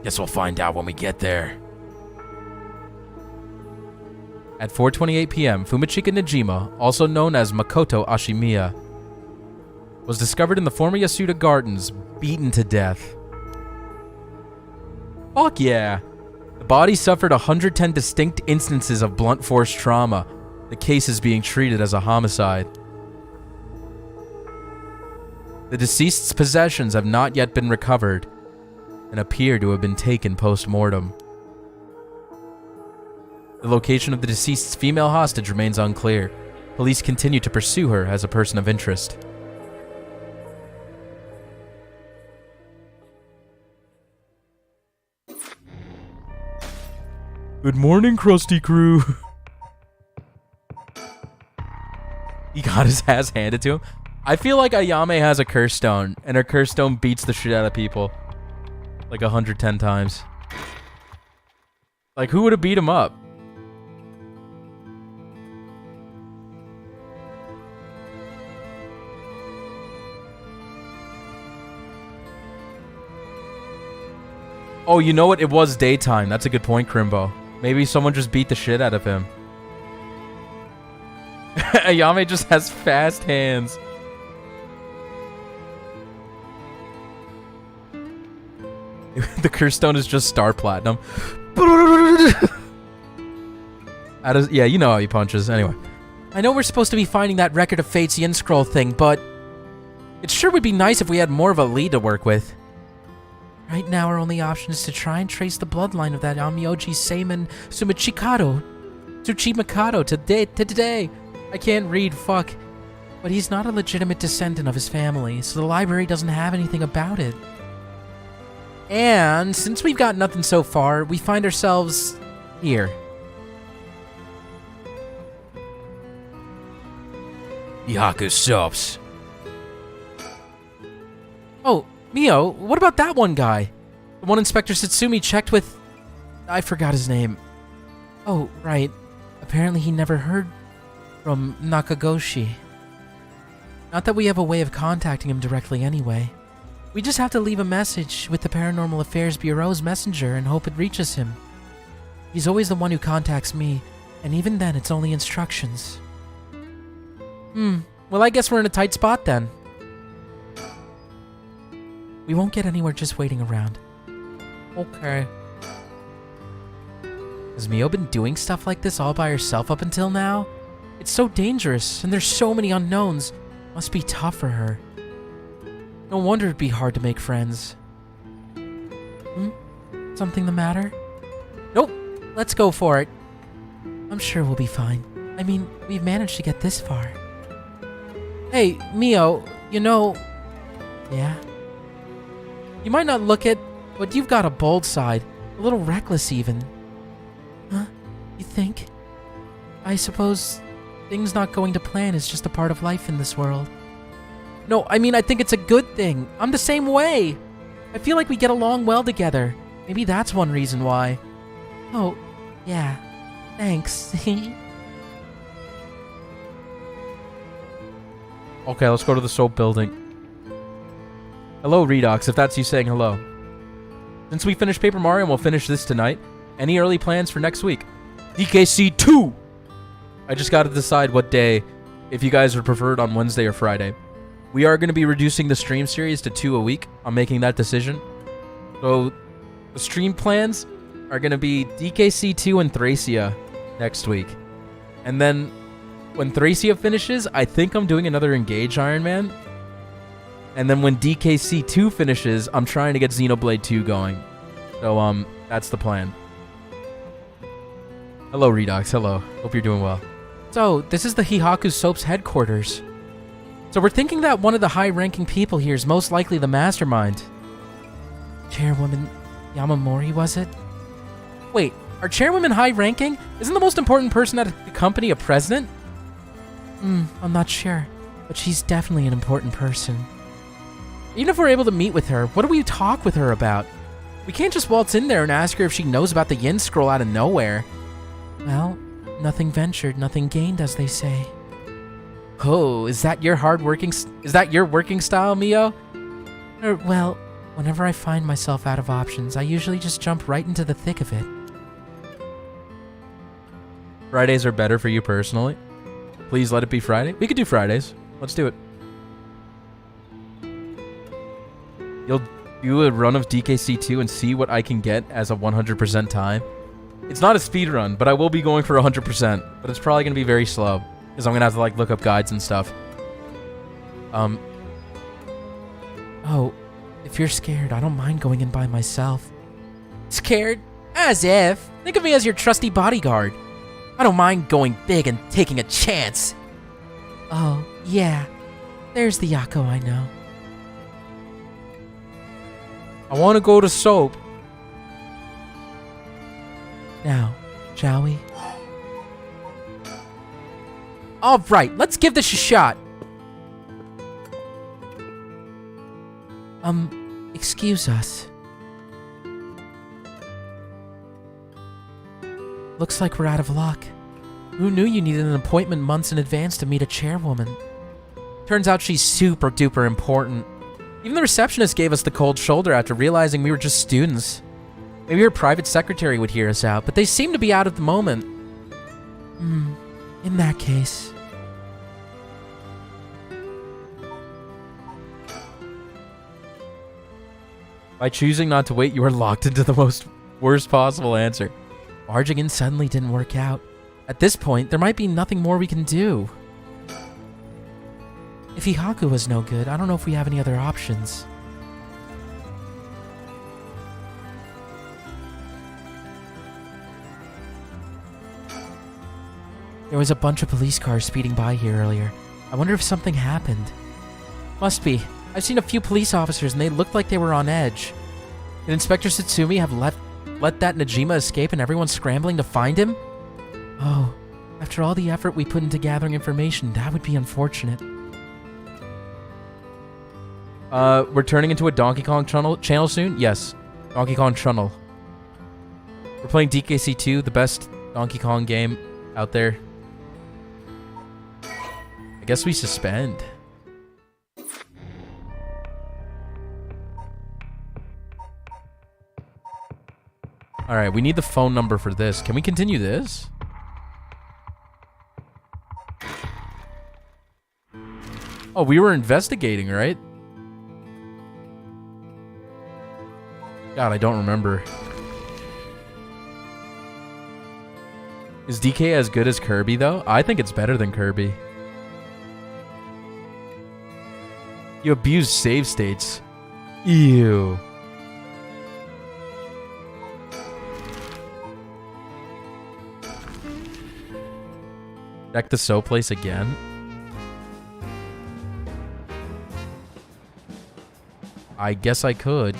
Guess we'll find out when we get there. At 4:28 p.m., Fumichika Najima, also known as Makoto Ashimiya, was discovered in the former Yasuda Gardens, beaten to death. Fuck yeah! The body suffered 110 distinct instances of blunt force trauma. The case is being treated as a homicide. The deceased's possessions have not yet been recovered and appear to have been taken post-mortem. The location of the deceased's female hostage remains unclear. Police continue to pursue her as a person of interest. Good morning, Krusty Crew. He got his ass handed to him. I feel like Ayame has a curse stone, and her curse stone beats the shit out of people. Like 110 times. Like, who would have beat him up? Oh, you know what? It was daytime. That's a good point, Crimbo. Maybe someone just beat the shit out of him. Ayame just has fast hands. The curse stone is just star platinum. Yeah, you know how he punches. Anyway. I know we're supposed to be finding that record of Fate's Yin Scroll thing, but it sure would be nice if we had more of a lead to work with. Right now, our only option is to try and trace the bloodline of that Amioji Seiman Tsuchimikado to today. I can't read, fuck. But he's not a legitimate descendant of his family, so the library doesn't have anything about it. And since we've got nothing so far, we find ourselves here. Yaku soaps. Oh, Mio, what about that one guy? The one Inspector Satsumi checked with... I forgot his name. Oh, right. Apparently he never heard from Nakagoshi. Not that we have a way of contacting him directly anyway. We just have to leave a message with the Paranormal Affairs Bureau's messenger and hope it reaches him. He's always the one who contacts me, and even then it's only instructions. Well, I guess we're in a tight spot then. We won't get anywhere just waiting around. Okay. Has Mio been doing stuff like this all by herself up until now? It's so dangerous, and there's so many unknowns. Must be tough for her. No wonder it'd be hard to make friends. Something the matter? Nope. Let's go for it. I'm sure we'll be fine. I mean, we've managed to get this far. Hey, Mio, you know... Yeah? You might not look it, but you've got a bold side. A little reckless, even. Huh? You think? I suppose things not going to plan is just a part of life in this world. No, I mean, I think it's a good thing. I'm the same way. I feel like we get along well together. Maybe that's one reason why. Oh, yeah. Thanks. Okay, let's go to the soap building. Hello, Redox, if that's you saying hello. Since we finished Paper Mario and we'll finish this tonight, any early plans for next week? DKC 2! I just gotta decide what day, if you guys would prefer it on Wednesday or Friday. We are going to be reducing the stream series to 2 a week. I'm making that decision. So, the stream plans are going to be DKC 2 and Thracia next week. And then, when Thracia finishes, I think I'm doing another Engage Iron Man. And then when DKC 2 finishes, I'm trying to get Xenoblade 2 going. So, that's the plan. Hello, Redox. Hello. Hope you're doing well. So, this is the Hihaku Soap's headquarters. So we're thinking that one of the high-ranking people here is most likely the mastermind. Chairwoman Yamamori, was it? Wait, are chairwomen high-ranking? Isn't the most important person at the company a president? I'm not sure, but she's definitely an important person. Even if we're able to meet with her, what do we talk with her about? We can't just waltz in there and ask her if she knows about the Yin Scroll out of nowhere. Well, nothing ventured, nothing gained, as they say. Oh, is that your working style, Mio? Well, whenever I find myself out of options, I usually just jump right into the thick of it. Fridays are better for you personally? Please let it be Friday. We could do Fridays. Let's do it. You'll do a run of DKC 2 and see what I can get as a 100% time. It's not a speed run, but I will be going for 100%. But it's probably going to be very slow, because I'm going to have to like look up guides and stuff. Oh, if you're scared, I don't mind going in by myself. Scared? As if. Think of me as your trusty bodyguard. I don't mind going big and taking a chance. Oh, yeah. There's the Yako I know. I want to go to soap. Now, shall we? All right, let's give this a shot. Excuse us. Looks like we're out of luck. Who knew you needed an appointment months in advance to meet a chairwoman? Turns out she's super duper important. Even the receptionist gave us the cold shoulder after realizing we were just students. Maybe her private secretary would hear us out, but they seem to be out at the moment. In that case... By choosing not to wait, you are locked into the worst possible answer. Barging in suddenly didn't work out. At this point, there might be nothing more we can do. If Hihaku was no good, I don't know if we have any other options. There was a bunch of police cars speeding by here earlier. I wonder if something happened. Must be. I've seen a few police officers and they looked like they were on edge. Did Inspector Satsumi have let that Najima escape and everyone's scrambling to find him? Oh, after all the effort we put into gathering information, that would be unfortunate. We're turning into a Donkey Kong channel soon? Yes. Donkey Kong channel. We're playing DKC 2, the best Donkey Kong game out there. I guess we suspend. Alright, we need the phone number for this. Can we continue this? Oh, we were investigating, right? God, I don't remember. Is DK as good as Kirby, though? I think it's better than Kirby. You abuse save states. Ew. Check the soap place again. I guess I could.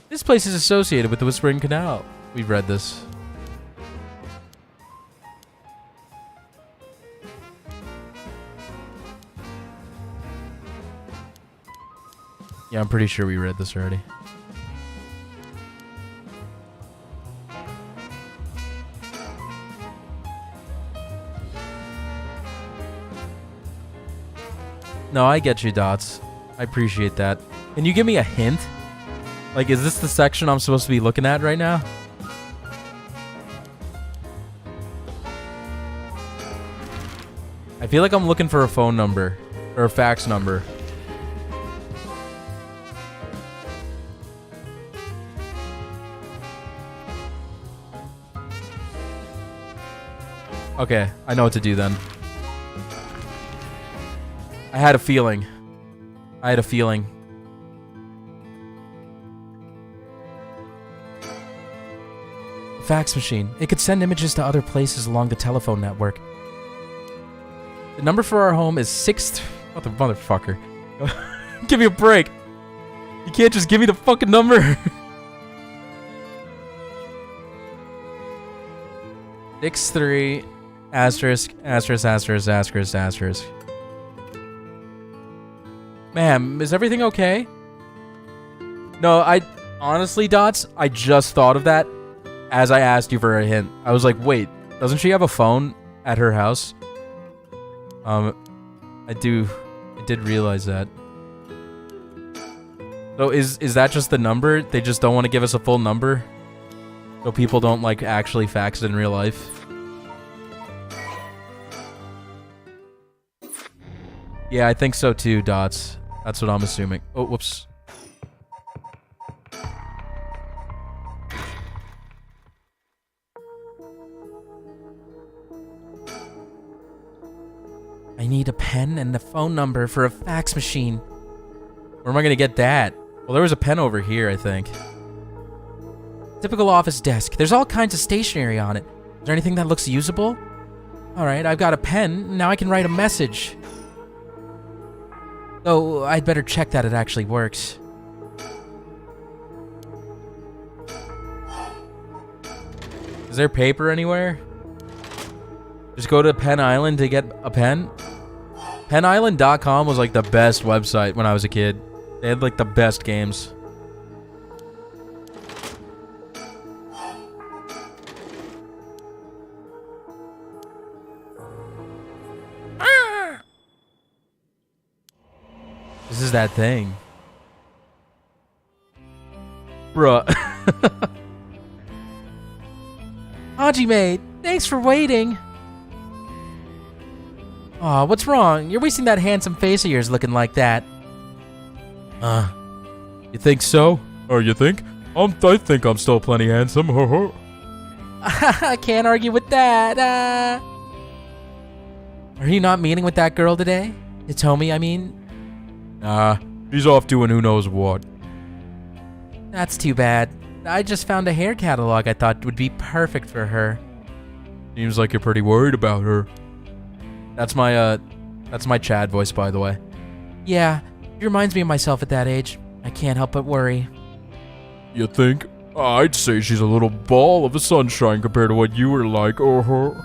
This place is associated with the Whispering Canal. We've read this. Yeah, I'm pretty sure we read this already. No, I get you, Dots. I appreciate that. Can you give me a hint? Like, is this the section I'm supposed to be looking at right now? I feel like I'm looking for a phone number. Or a fax number. Okay, I know what to do then. I had a feeling. Fax machine. It could send images to other places along the telephone network. The number for our home is 6... Motherfucker. Give me a break. You can't just give me the fucking number. 63 asterisk asterisk asterisk asterisk asterisk. Ma'am, is everything okay? No, honestly, Dots, I just thought of that as I asked you for a hint. I was like, wait, doesn't she have a phone at her house? I did realize that. So is that just the number? They just don't want to give us a full number? So people don't, like, actually fax it in real life? Yeah, I think so too, Dots. That's what I'm assuming. Oh, whoops. I need a pen and the phone number for a fax machine. Where am I gonna get that? Well, there was a pen over here, I think. Typical office desk. There's all kinds of stationery on it. Is there anything that looks usable? Alright, I've got a pen. Now I can write a message. Oh, I'd better check that it actually works. Is there paper anywhere? Just go to Pen Island to get a pen? PenIsland.com was like the best website when I was a kid. They had like the best games. This is that thing. Bruh. Hajime, thanks for waiting. Aw, what's wrong? You're wasting that handsome face of yours looking like that. You think so? Or you think? I think I'm still plenty handsome. I can't argue with that. Are you not meeting with that girl today? Hitomi, I mean? Nah, she's off doing who knows what. That's too bad. I just found a hair catalog I thought would be perfect for her. Seems like you're pretty worried about her. That's my Chad voice, by the way. Yeah, it reminds me of myself at that age. I can't help but worry. You think? I'd say she's a little ball of a sunshine compared to what you were like, or her.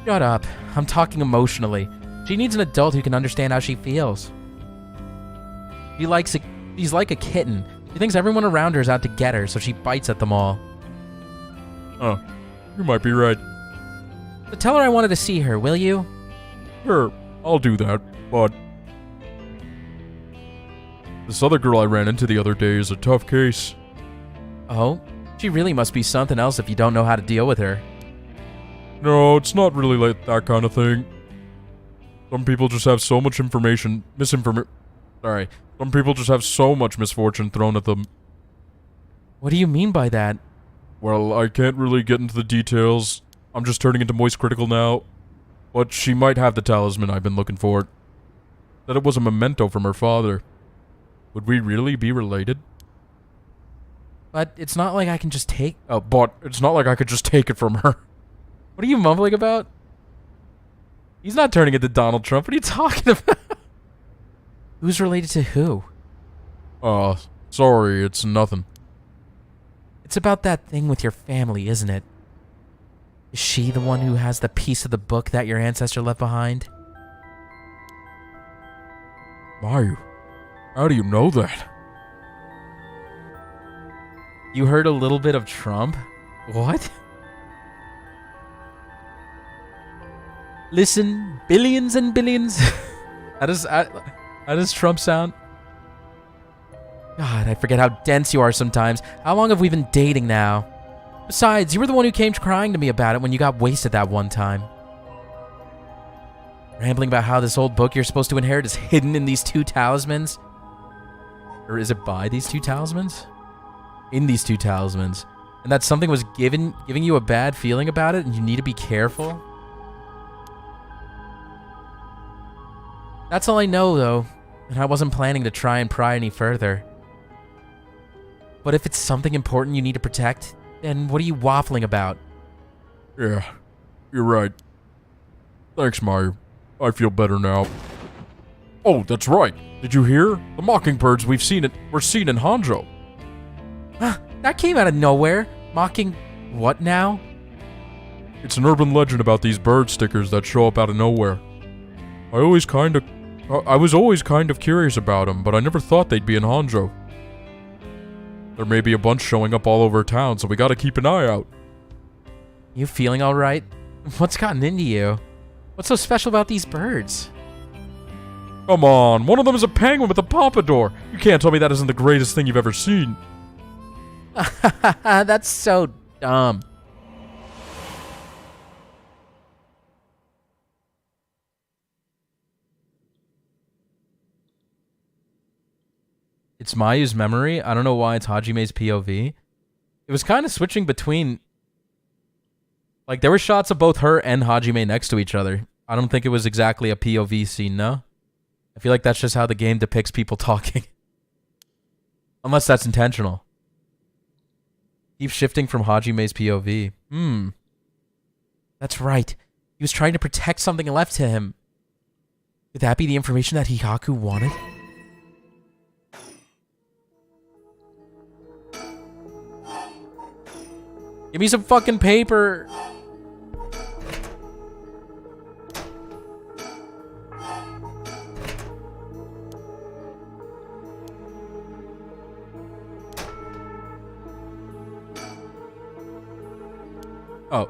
Shut up. I'm talking emotionally. She needs an adult who can understand how she feels. She's like a kitten. She thinks everyone around her is out to get her, so she bites at them all. Oh, you might be right. So tell her I wanted to see her, will you? Sure, I'll do that, but... this other girl I ran into the other day is a tough case. Oh? She really must be something else if you don't know how to deal with her. No, it's not really like that kind of thing. Some people just have so much Some people just have so much misfortune thrown at them. What do you mean by that? Well, I can't really get into the details. I'm just turning into Moist Critical now. But she might have the talisman I've been looking for. Said it was a memento from her father. Would we really be related? But it's not like I can just take... Oh, but it's not like I could just take it from her. What are you mumbling about? He's not turning into Donald Trump. What are you talking about? Who's related to who? Sorry, it's nothing. It's about that thing with your family, isn't it? Is she the one who has the piece of the book that your ancestor left behind? Mayu, how do you know that? You heard a little bit of Trump? What? Listen, billions and billions. How does Trump sound? God, I forget how dense you are sometimes. How long have we been dating now? Besides, you were the one who came crying to me about it when you got wasted that one time. Rambling about how this old book you're supposed to inherit is hidden in these 2 talismans. Or is it by these 2 talismans? In these 2 talismans. And that something was giving you a bad feeling about it and you need to be careful? That's all I know, though. And I wasn't planning to try and pry any further. But if it's something important you need to protect, then what are you waffling about? Yeah, you're right. Thanks, Mayu. I feel better now. Oh, that's right. Did you hear? The mockingbirds were seen in Hanzhou. Huh, that came out of nowhere. Mocking what now? It's an urban legend about these bird stickers that show up out of nowhere. I was always kind of curious about them, but I never thought they'd be in Hanzhou. There may be a bunch showing up all over town, so we gotta keep an eye out. You feeling alright? What's gotten into you? What's so special about these birds? Come on, one of them is a penguin with a pompadour. You can't tell me that isn't the greatest thing you've ever seen. That's so dumb. It's Mayu's memory. I don't know why it's Hajime's POV. It was kind of switching between... like, there were shots of both her and Hajime next to each other. I don't think it was exactly a POV scene, no? I feel like that's just how the game depicts people talking. Unless that's intentional. Keep shifting from Hajime's POV. That's right. He was trying to protect something left to him. Could that be the information that Hihaku wanted? Give me some fucking paper. Oh.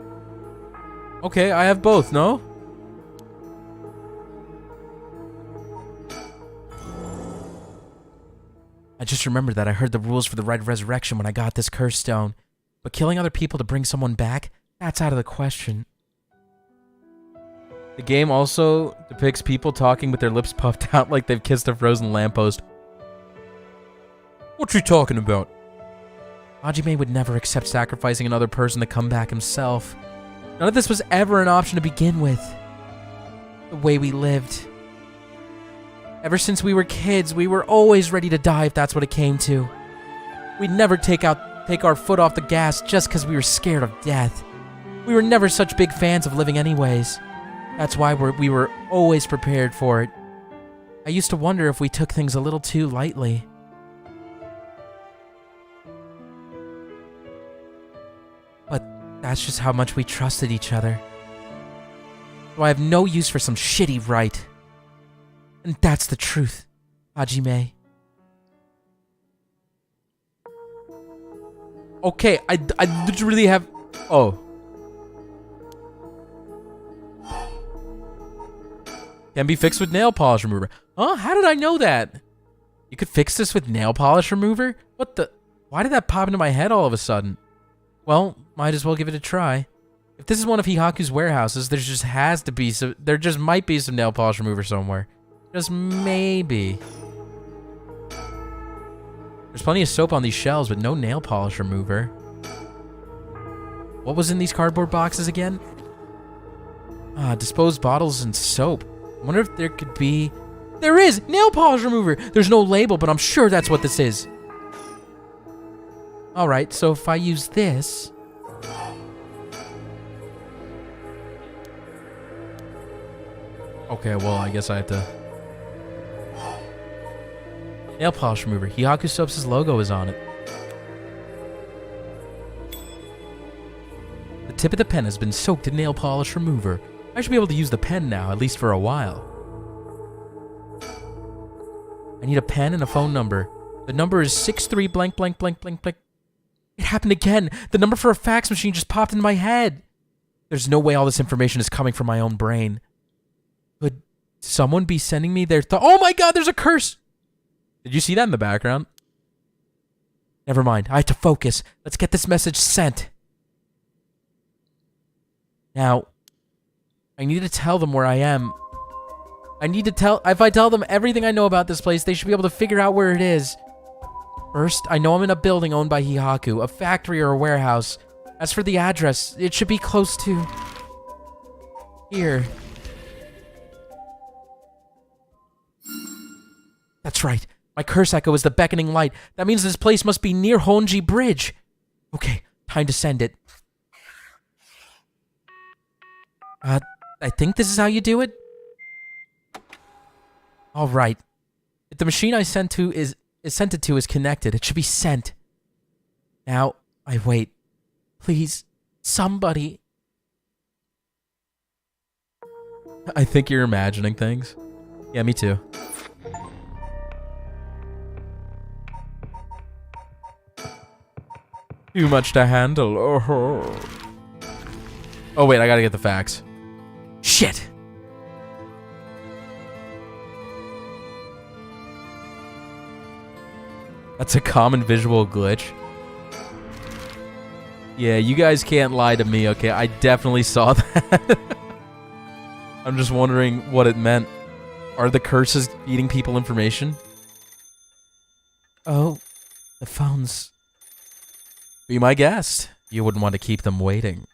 Okay, I have both, no? I just remembered that I heard the rules for the rite of resurrection when I got this curse stone. But killing other people to bring someone back? That's out of the question. The game also depicts people talking with their lips puffed out like they've kissed a frozen lamppost. What you talking about? Hajime would never accept sacrificing another person to come back himself. None of this was ever an option to begin with. The way we lived. Ever since we were kids, we were always ready to die if that's what it came to. We'd never take take our foot off the gas just because we were scared of death. We were never such big fans of living anyways. That's why we were always prepared for it. I used to wonder if we took things a little too lightly. But that's just how much we trusted each other. So I have no use for some shitty right. And that's the truth, Hajime. Okay, I literally have... Oh. Can be fixed with nail polish remover. Huh? How did I know that? You could fix this with nail polish remover? What the... Why did that pop into my head all of a sudden? Well, might as well give it a try. If this is one of Hihaku's warehouses, there just might be some nail polish remover somewhere. Just maybe. There's plenty of soap on these shelves, but no nail polish remover. What was in these cardboard boxes again? Disposed bottles and soap. I wonder if there could be... There is! Nail polish remover! There's no label, but I'm sure that's what this is. Alright, so if I use this... Okay, well, I guess I have to... Nail polish remover. Hihaku Soaps' logo is on it. The tip of the pen has been soaked in nail polish remover. I should be able to use the pen now, at least for a while. I need a pen and a phone number. The number is 63 blank blank blank blank blank. It happened again. The number for a fax machine just popped into my head. There's no way all this information is coming from my own brain. Could someone be sending me their oh my god, there's a curse! Did you see that in the background? Never mind. I have to focus. Let's get this message sent. Now, I need to tell them where I am. If I tell them everything I know about this place, they should be able to figure out where it is. First, I know I'm in a building owned by Hihaku, a factory or a warehouse. As for the address, it should be close to... here. That's right. My curse echo is the beckoning light. That means this place must be near Honji Bridge. Okay, time to send it. I think this is how you do it? Alright. If the machine I sent it to is connected, it should be sent. Now, I wait. Please, somebody. I think you're imagining things. Yeah, me too. Too much to handle. Oh wait, I gotta get the fax. Shit! That's a common visual glitch. Yeah, you guys can't lie to me, okay? I definitely saw that. I'm just wondering what it meant. Are the curses feeding people information? Oh, the phone's... Be my guest. You wouldn't want to keep them waiting.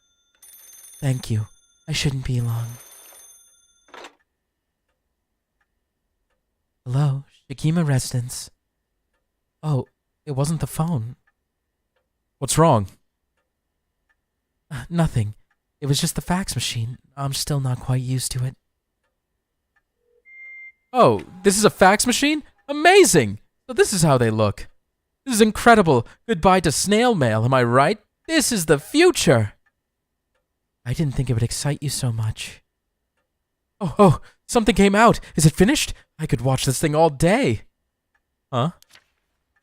Thank you. I shouldn't be long. Hello, Shikima residence. Oh, it wasn't the phone. What's wrong? Nothing. It was just the fax machine. I'm still not quite used to it. Oh, this is a fax machine? Amazing! So this is how they look. This is incredible. Goodbye to snail mail, am I right? This is the future! I didn't think it would excite you so much. Oh, something came out. Is it finished? I could watch this thing all day. Huh?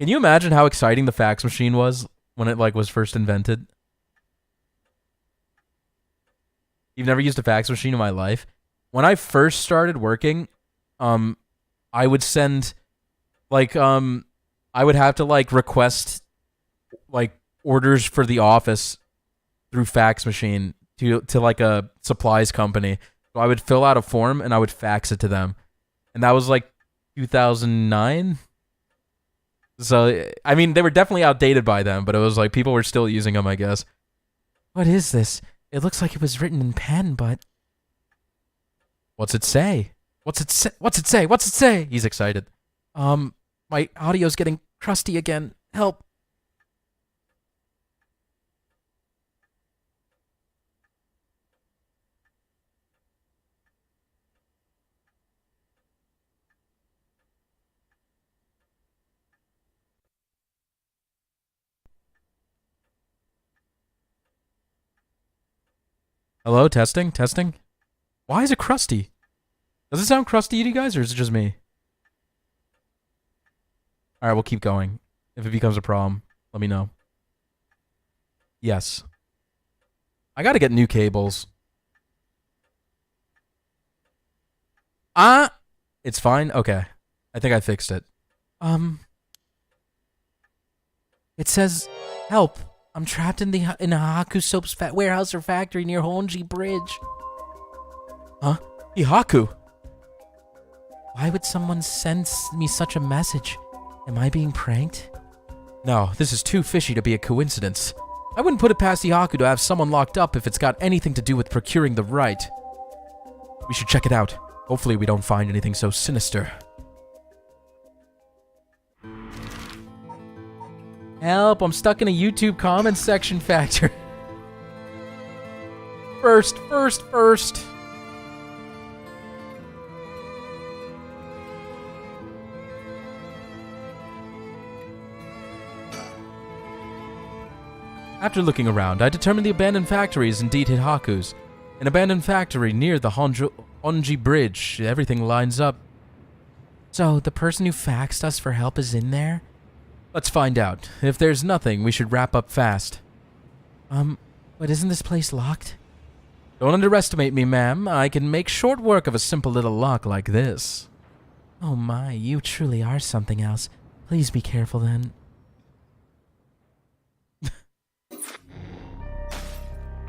Can you imagine how exciting the fax machine was when it was first invented? You've never used a fax machine in my life? When I first started working, I would send I would have to request orders for the office through fax machine to a supplies company. So I would fill out a form and I would fax it to them. And that was 2009. So I mean, they were definitely outdated by then, but it was people were still using them, I guess. What is this? It looks like it was written in pen, but what's it say? What's it say? What's it say? What's it say? He's excited. My audio's getting crusty again. Help. Hello, testing, testing. Why is it crusty? Does it sound crusty to you guys, or is it just me? All right, we'll keep going. If it becomes a problem, let me know. Yes. I gotta get new cables. It's fine? Okay. I think I fixed it. It says, help. I'm trapped in a Haku soap's warehouse or factory near Honji Bridge. Huh? Ihaku? Why would someone send me such a message? Am I being pranked? No, this is too fishy to be a coincidence. I wouldn't put it past Ihaku to have someone locked up if it's got anything to do with procuring the right. We should check it out. Hopefully we don't find anything so sinister. Help, I'm stuck in a YouTube comment section factor. First. After looking around, I determined the abandoned factory is indeed Hihaku's. An abandoned factory near the Honji Bridge. Everything lines up. So, the person who faxed us for help is in there? Let's find out. If there's nothing, we should wrap up fast. But isn't this place locked? Don't underestimate me, ma'am. I can make short work of a simple little lock like this. Oh my, you truly are something else. Please be careful then.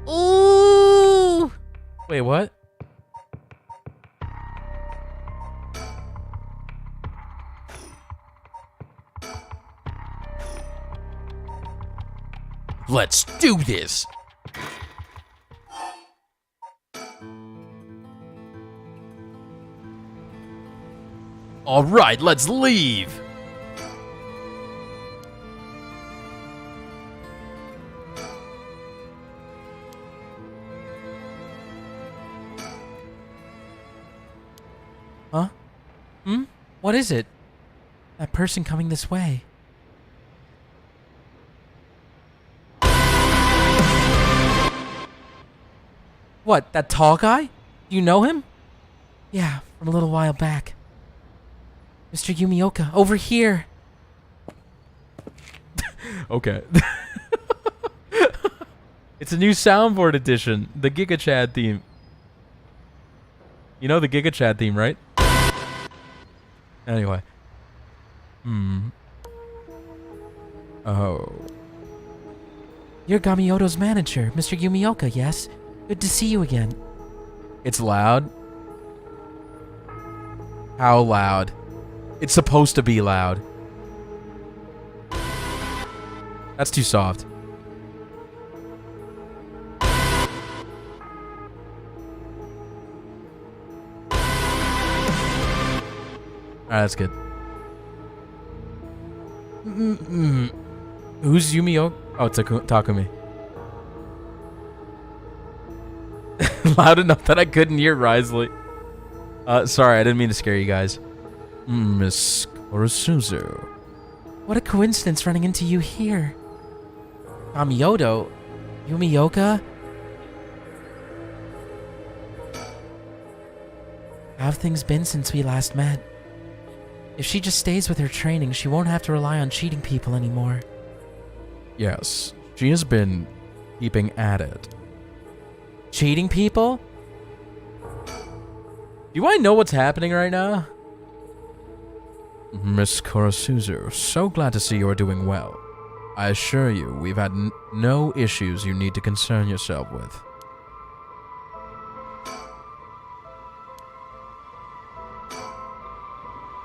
Ooh! Wait, what? Let's do this! Alright, let's leave! Huh? What is it? That person coming this way. What, that tall guy? Do you know him? Yeah, from a little while back. Mr. Yumioka, over here. Okay. It's a new soundboard edition, the Giga Chad theme. You know the Giga Chad theme, right? Anyway. Oh. You're Gamioto's manager, Mr. Yumioka, yes? Good to see you again. It's loud? How loud? It's supposed to be loud. That's too soft. Alright, that's good. Who's Yumio? Oh, it's Takumi. Loud enough that I couldn't hear Risley. Sorry, I didn't mean to scare you guys. Miss Korosuzu. What a coincidence running into you here. Gamioto? Yumioka? How have things been since we last met? If she just stays with her training, she won't have to rely on cheating people anymore. Yes, she has been keeping at it. Cheating people? Do I know what's happening right now? Miss Korosuzu, so glad to see you are doing well. I assure you, we've had no issues you need to concern yourself with.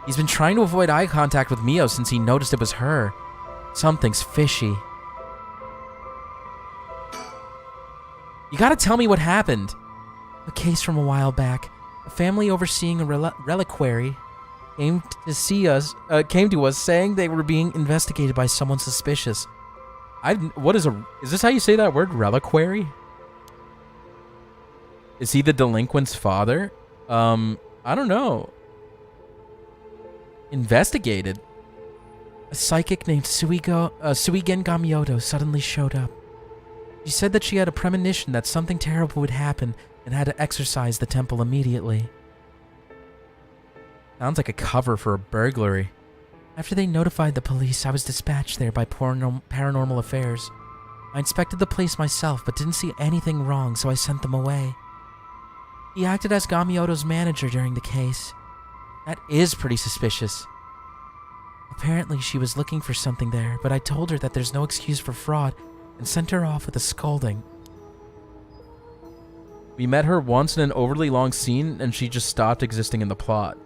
He's been trying to avoid eye contact with Mio since he noticed it was her. Something's fishy. You gotta tell me what happened. A case from a while back. A family overseeing a reliquary came to us saying they were being investigated by someone suspicious. Is this how you say that word? Reliquary? Is he the delinquent's father? I don't know. Investigated? A psychic named Suigen Gamioto suddenly showed up. She said that she had a premonition that something terrible would happen and had to exorcise the temple immediately. Sounds like a cover for a burglary. After they notified the police, I was dispatched there by Paranormal Affairs. I inspected the place myself, but didn't see anything wrong, so I sent them away. He acted as Gamioto's manager during the case. That is pretty suspicious. Apparently, she was looking for something there, but I told her that there's no excuse for fraud and sent her off with a scolding. We met her once in an overly long scene, and she just stopped existing in the plot.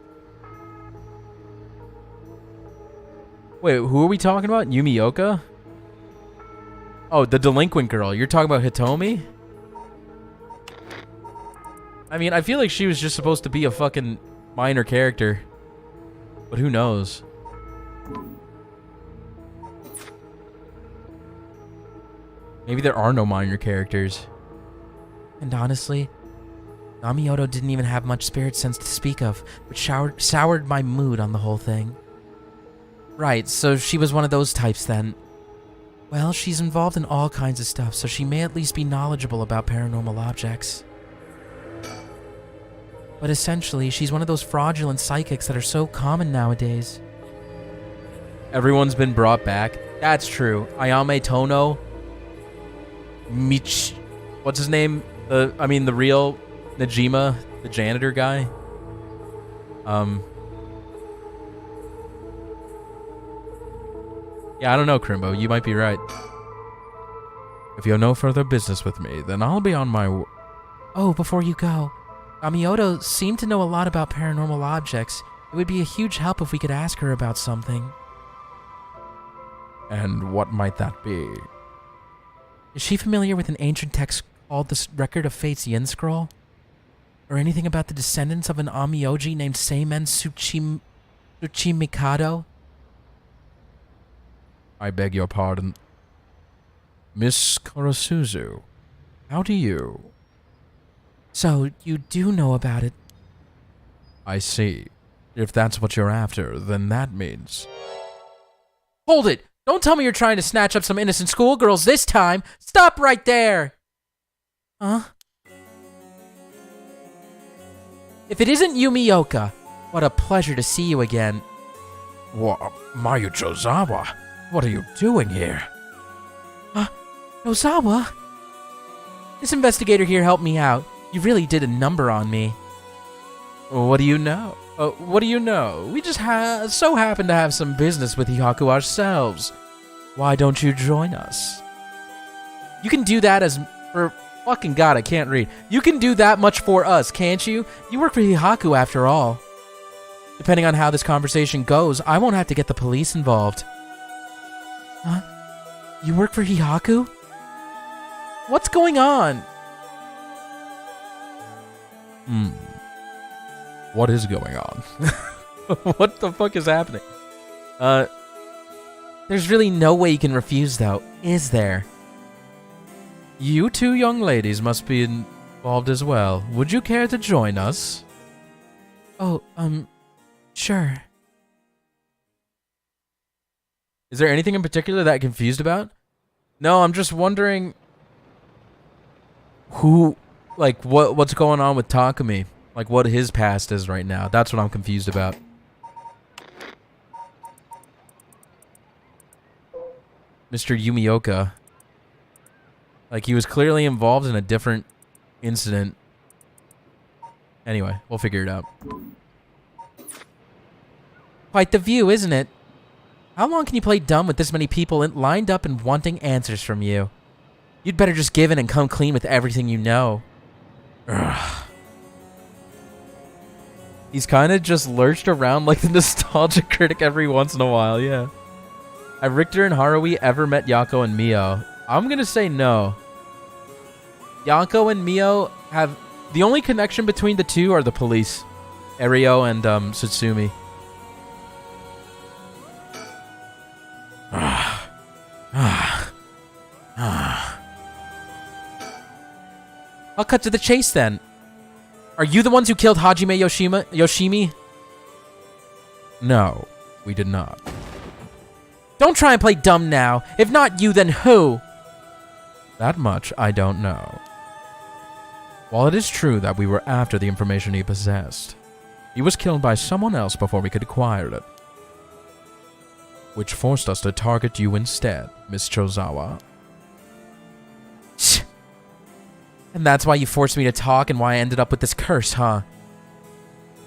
Wait, who are we talking about? Yumioka? Oh, the delinquent girl. You're talking about Hitomi? I mean, I feel like she was just supposed to be a fucking minor character. But who knows? Maybe there are no minor characters. And honestly, Gamioto didn't even have much spirit sense to speak of, which soured my mood on the whole thing. Right, so she was one of those types then. Well, she's involved in all kinds of stuff, so she may at least be knowledgeable about paranormal objects. But essentially, she's one of those fraudulent psychics that are so common nowadays. Everyone's been brought back. That's true. Ayame Tono. Mich... What's his name? The real Najima, the janitor guy. Yeah, I don't know, Crimbo. You might be right. If you have no further business with me, then I'll be on my Oh, before you go. Gamioto seemed to know a lot about paranormal objects. It would be a huge help if we could ask her about something. And what might that be? Is she familiar with an ancient text called the Record of Fate's Yin Scroll? Or anything about the descendants of an Amioji named Seimen Tsuchimikado? I beg your pardon. Miss Kurosuzu, how do you? So, you do know about it. I see. If that's what you're after, then that means... Hold it! Don't tell me you're trying to snatch up some innocent schoolgirls this time! Stop right there! Huh? If it isn't Yumioka, what a pleasure to see you again. Mayu Chozawa, what are you doing here? Nozawa? This investigator here helped me out. You really did a number on me. What do you know? What do you know? We just so happen to have some business with Hihaku ourselves. Why don't you join us? You can do that for fucking God, I can't read. You can do that much for us, can't you? You work for Hihaku after all. Depending on how this conversation goes, I won't have to get the police involved. Huh? You work for Hihaku? What's going on? What is going on? What the fuck is happening? There's really no way you can refuse, though, is there? You two young ladies must be involved as well. Would you care to join us? Oh, sure. Is there anything in particular that I'm confused about? No, I'm just wondering what's going on with Takumi? Like, what his past is right now. That's what I'm confused about. Mr. Yumioka. Like, he was clearly involved in a different incident. Anyway, we'll figure it out. Quite the view, isn't it? How long can you play dumb with this many people lined up and wanting answers from you? You'd better just give in and come clean with everything you know. Ugh. He's kind of just lurched around like the nostalgia critic every once in a while, yeah. Have Richter and Haruhi ever met Yako and Mio? I'm gonna say no. Yako and Mio have... The only connection between the two are the police. Eryo and Sutsumi. I'll cut to the chase then. Are you the ones who killed Hajime Yoshimi? No, we did not. Don't try and play dumb now. If not you, then who? That much I don't know. While it is true that we were after the information he possessed, he was killed by someone else before we could acquire it, which forced us to target you instead, Miss Chozawa. And that's why you forced me to talk and why I ended up with this curse, huh?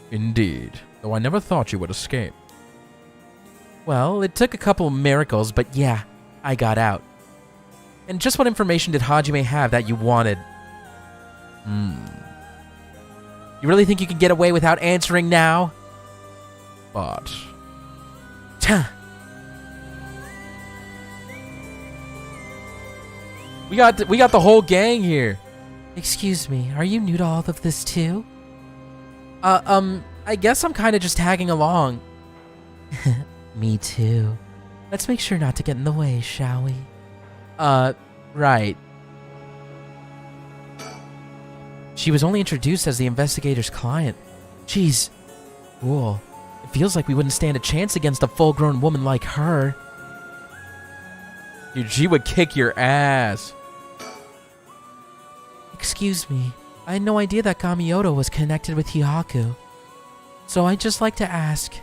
Indeed, though I never thought you would escape. Well, it took a couple miracles, but yeah, I got out. And just what information did Hajime have that you wanted? You really think you can get away without answering now? But we got the whole gang here. Excuse me, are you new to all of this too? I guess I'm kind of just tagging along. Me too. Let's make sure not to get in the way, shall we? Right. She was only introduced as the investigator's client. Jeez. Cool. It feels like we wouldn't stand a chance against a full-grown woman like her. dude, she would kick your ass. Excuse me. I had no idea that Gamioto was connected with Hihaku. So I'd just like to ask,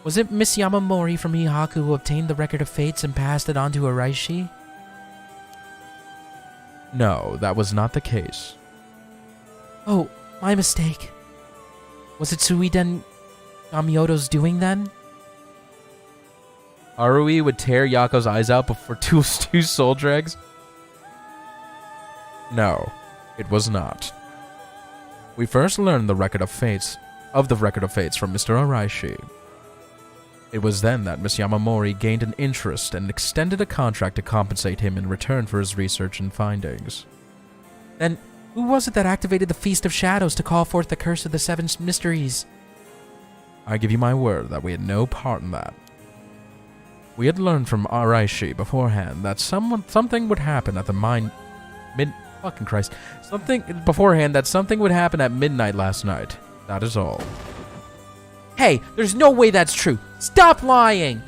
was it Miss Yamamori from Hihaku who obtained the Record of Fates and passed it on to Araishi? No, that was not the case. Oh, my mistake. Was it Suiden Gamioto's doing then? Arui would tear Yako's eyes out before two soul dregs? No, it was not. We first learned the Record of Fates from Mr. Araishi. It was then that Miss Yamamori gained an interest and extended a contract to compensate him in return for his research and findings. Then, who was it that activated the Feast of Shadows to call forth the Curse of the Seven Mysteries? I give you my word that we had no part in that. We had learned from Araishi beforehand that something would happen at the something would happen at midnight last night. That is all. Hey, there's no way that's true. Stop lying!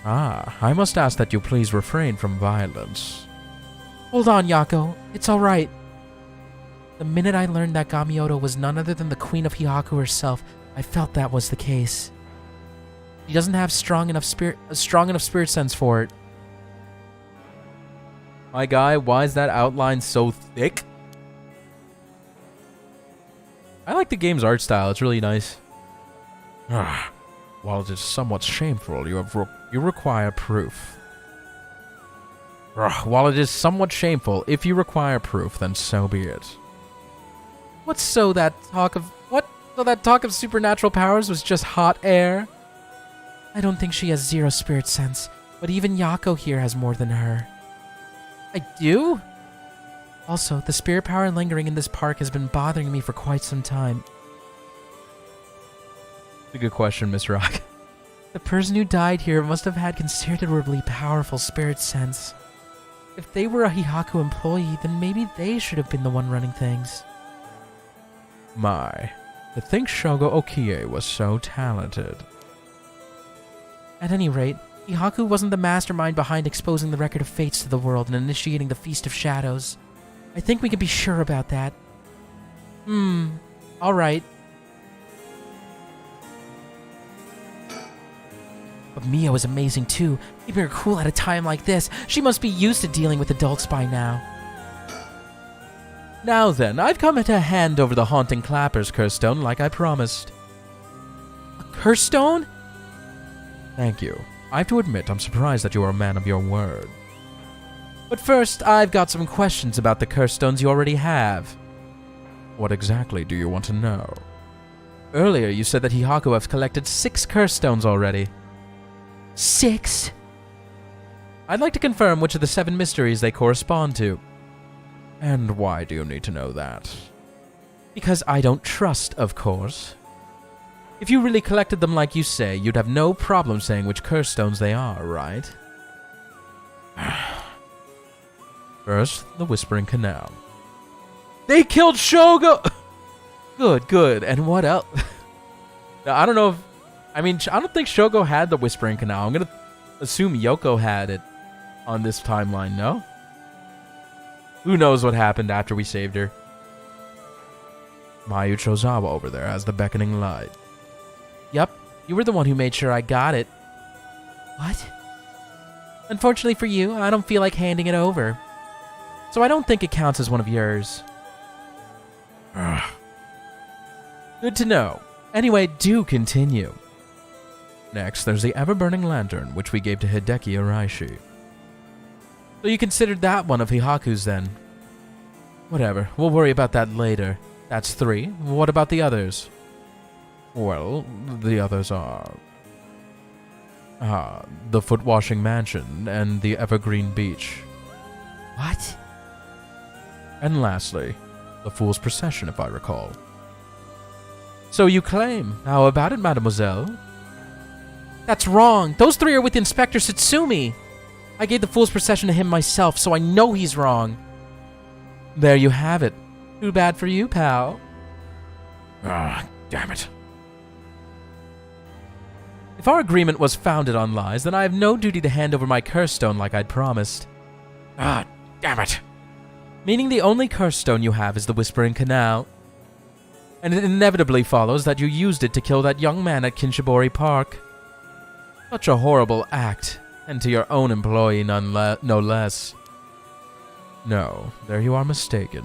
Ah, I must ask that you please refrain from violence. Hold on, Yako. It's alright. The minute I learned that Gamioto was none other than the Queen of Hihaku herself, I felt that was the case. She doesn't have a strong enough spirit sense for it. My guy, why is that outline so thick? I like the game's art style. It's really nice. While it is somewhat shameful, you require proof. While it is somewhat shameful, if you require proof, then so be it. So that talk of supernatural powers was just hot air? I don't think she has zero spirit sense, but even Yako here has more than her. I do? Also, the spirit power lingering in this park has been bothering me for quite some time. That's a good question, Miss Rock. The person who died here must have had considerably powerful spirit sense. If they were a Hihaku employee, then maybe they should have been the one running things. My, to think Shogo Okie was so talented. At any rate, Hihaku wasn't the mastermind behind exposing the Record of Fates to the world and initiating the Feast of Shadows. I think we can be sure about that. Alright. But Mia was amazing too, keeping her cool at a time like this. She must be used to dealing with adults by now. Now then, I've come to hand over the Haunting Clapper's curse stone like I promised. A curse stone? Thank you. I have to admit, I'm surprised that you are a man of your word. But first, I've got some questions about the curse stones you already have. What exactly do you want to know? Earlier, you said that Hihaku has collected 6 curse stones already. 6? I'd like to confirm which of the 7 mysteries they correspond to. And why do you need to know that? Because I don't trust, of course. If you really collected them like you say, you'd have no problem saying which curse stones they are, right? First, the Whispering Canal. They killed Shogo! Good. And what else? Now, I don't know if... I don't think Shogo had the Whispering Canal. I'm gonna assume Yoko had it on this timeline, no? Who knows what happened after we saved her? Mayu Chozawa over there has the beckoning light. Yup, you were the one who made sure I got it. What? Unfortunately for you, I don't feel like handing it over. So I don't think it counts as one of yours. Good to know. Anyway, do continue. Next, there's the ever-burning lantern, which we gave to Hideki Araishi. So you considered that one of Hihaku's then? Whatever, we'll worry about that later. That's 3. What about the others? Well, the others are... the Foot-Washing Mansion and the Evergreen Beach. What? And lastly, the Fool's Procession, if I recall. So you claim. How about it, mademoiselle? That's wrong. Those 3 are with Inspector Satsumi. I gave the Fool's Procession to him myself, so I know he's wrong. There you have it. Too bad for you, pal. Damn it. If our agreement was founded on lies, then I have no duty to hand over my curse stone like I'd promised. Damn it. Meaning the only curse stone you have is the Whispering Canal. And it inevitably follows that you used it to kill that young man at Kinshibori Park. Such a horrible act, and to your own employee no less. No, there you are mistaken.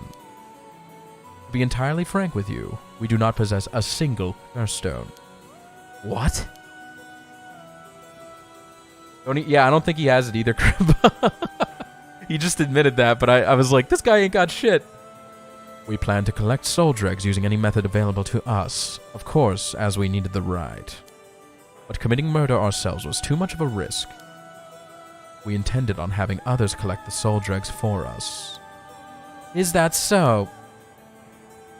To be entirely frank with you, we do not possess a single curse stone. What? Yeah, I don't think he has it either, Crib. He just admitted that, but I was like, this guy ain't got shit. We plan to collect soul dregs using any method available to us, of course, as we needed the right. But committing murder ourselves was too much of a risk. We intended on having others collect the soul dregs for us. Is that so?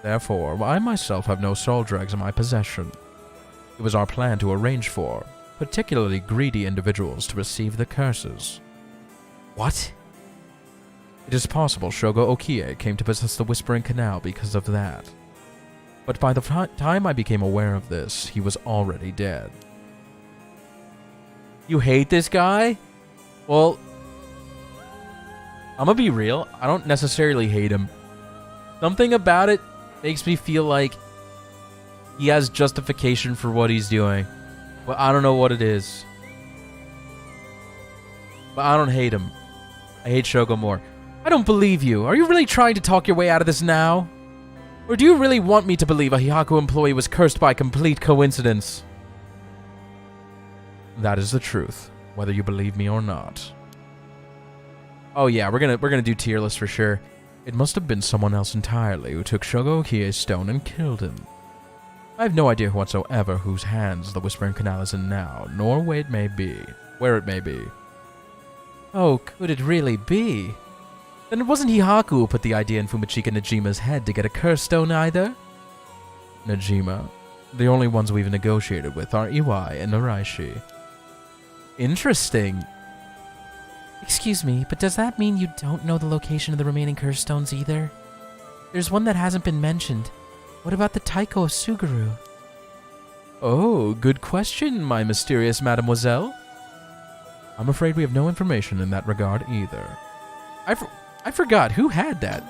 Therefore, I myself have no soul dregs in my possession. It was our plan to arrange for particularly greedy individuals to receive the curses. What? It is possible Shogo Okie came to possess the Whispering Canal because of that. But by the time I became aware of this, he was already dead. You hate this guy? Well, I'm gonna be real, I don't necessarily hate him. Something about it makes me feel like he has justification for what he's doing. Well, I don't know what it is. But I don't hate him. I hate Shogo more. I don't believe you. Are you really trying to talk your way out of this now? Or do you really want me to believe a Hihaku employee was cursed by complete coincidence? That is the truth, whether you believe me or not. Oh yeah, we're gonna do tier list for sure. It must have been someone else entirely who took Shogo Okie's stone and killed him. I have no idea whatsoever whose hands the Whispering Canal is in now, nor where it may be. Oh, could it really be? Then it wasn't Hihaku who put the idea in Fumachika Najima's head to get a curse stone either? Najima, the only ones we've negotiated with are Iwai and Araishi. Interesting. Excuse me, but does that mean you don't know the location of the remaining curse stones either? There's one that hasn't been mentioned. What about the Taiko of Suguru? Oh, good question, my mysterious mademoiselle. I'm afraid we have no information in that regard either. I forgot, who had that?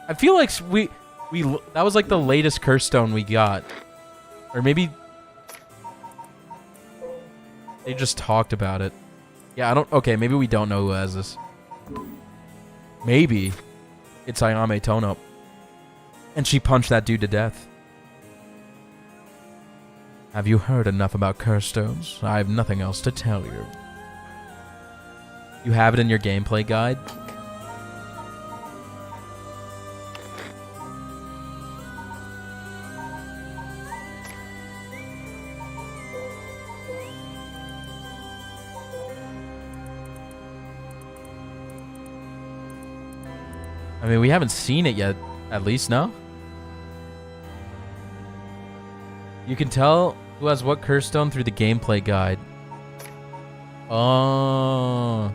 I feel like we that was like the latest curse stone we got. Or maybe they just talked about it. Yeah, okay, maybe we don't know who has this. Maybe it's Ayame Tono. And she punched that dude to death. Have you heard enough about curse stones? I have nothing else to tell you. You have it in your gameplay guide? I mean, we haven't seen it yet, at least, no? You can tell who has what curse stone through the gameplay guide. Oh.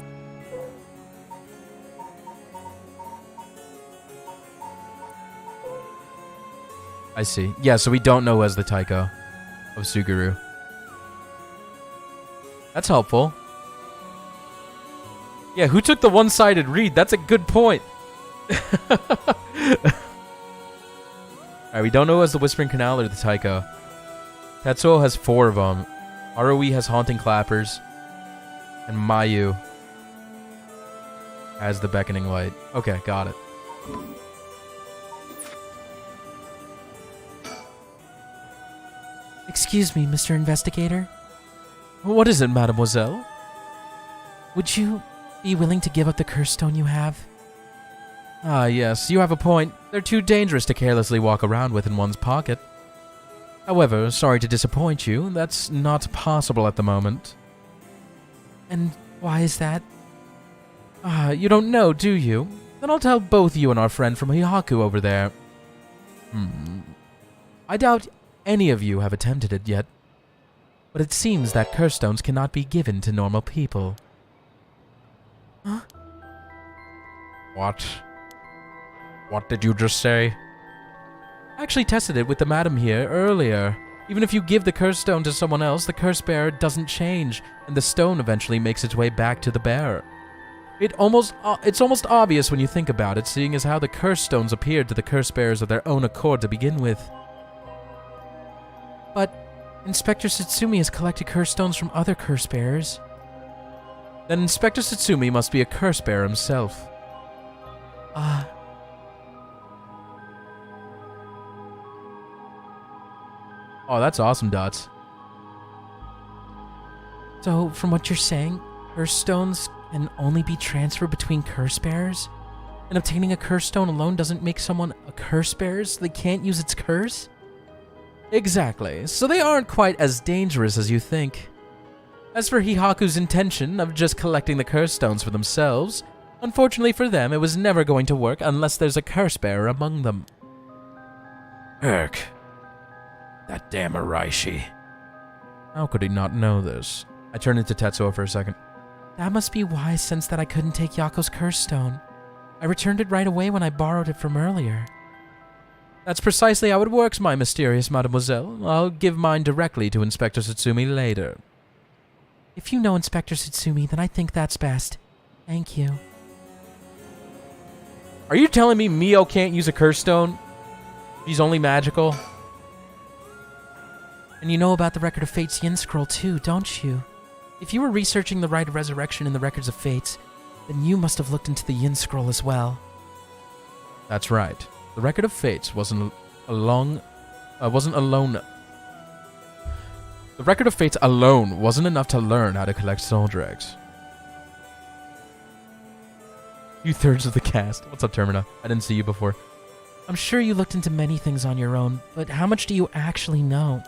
I see. Yeah, so we don't know who has the Taiko of Suguru. That's helpful. Yeah, who took the one-sided read? That's a good point. Alright, we don't know as the Whispering Canal or the Taiko. Tetsuo has 4 of them. Harui has Haunting Clappers. And Mayu has the Beckoning Light. Okay, got it. Excuse me, Mr. Investigator. What is it, mademoiselle? Would you be willing to give up the curse stone you have? Ah, yes, you have a point. They're too dangerous to carelessly walk around with in one's pocket. However, sorry to disappoint you, that's not possible at the moment. And why is that? Ah, you don't know, do you? Then I'll tell both you and our friend from Hihaku over there. I doubt any of you have attempted it yet, but it seems that curse stones cannot be given to normal people. Huh? What? What did you just say? I actually tested it with the madam here earlier. Even if you give the curse stone to someone else, the curse bearer doesn't change, and the stone eventually makes its way back to the bearer. It's almost obvious when you think about it, seeing as how the curse stones appeared to the curse bearers of their own accord to begin with. But Inspector Satsumi has collected curse stones from other curse bearers. Then Inspector Satsumi must be a curse bearer himself. Oh, that's awesome, Dots. So, from what you're saying, curse stones can only be transferred between curse bearers? And obtaining a curse stone alone doesn't make someone a curse bearer, so they can't use its curse? Exactly, so they aren't quite as dangerous as you think. As for Hihaku's intention of just collecting the curse stones for themselves, unfortunately for them, it was never going to work unless there's a curse bearer among them. Irk. That damn Araishi. How could he not know this? I turned into Tetsuo for a second. That must be why I sensed that I couldn't take Yako's curse stone. I returned it right away when I borrowed it from earlier. That's precisely how it works, my mysterious mademoiselle. I'll give mine directly to Inspector Satsumi later. If you know Inspector Satsumi, then I think that's best. Thank you. Are you telling me Mio can't use a curse stone? She's only magical? And you know about the Record of Fate's Yin Scroll too, don't you? If you were researching the Rite of Resurrection in the Records of Fates, then you must have looked into the Yin Scroll as well. That's right. The Record of Fates wasn't alone. The Record of Fates alone wasn't enough to learn how to collect soul dregs. 2/3 of the cast. What's up, Termina? I didn't see you before. I'm sure you looked into many things on your own, but how much do you actually know?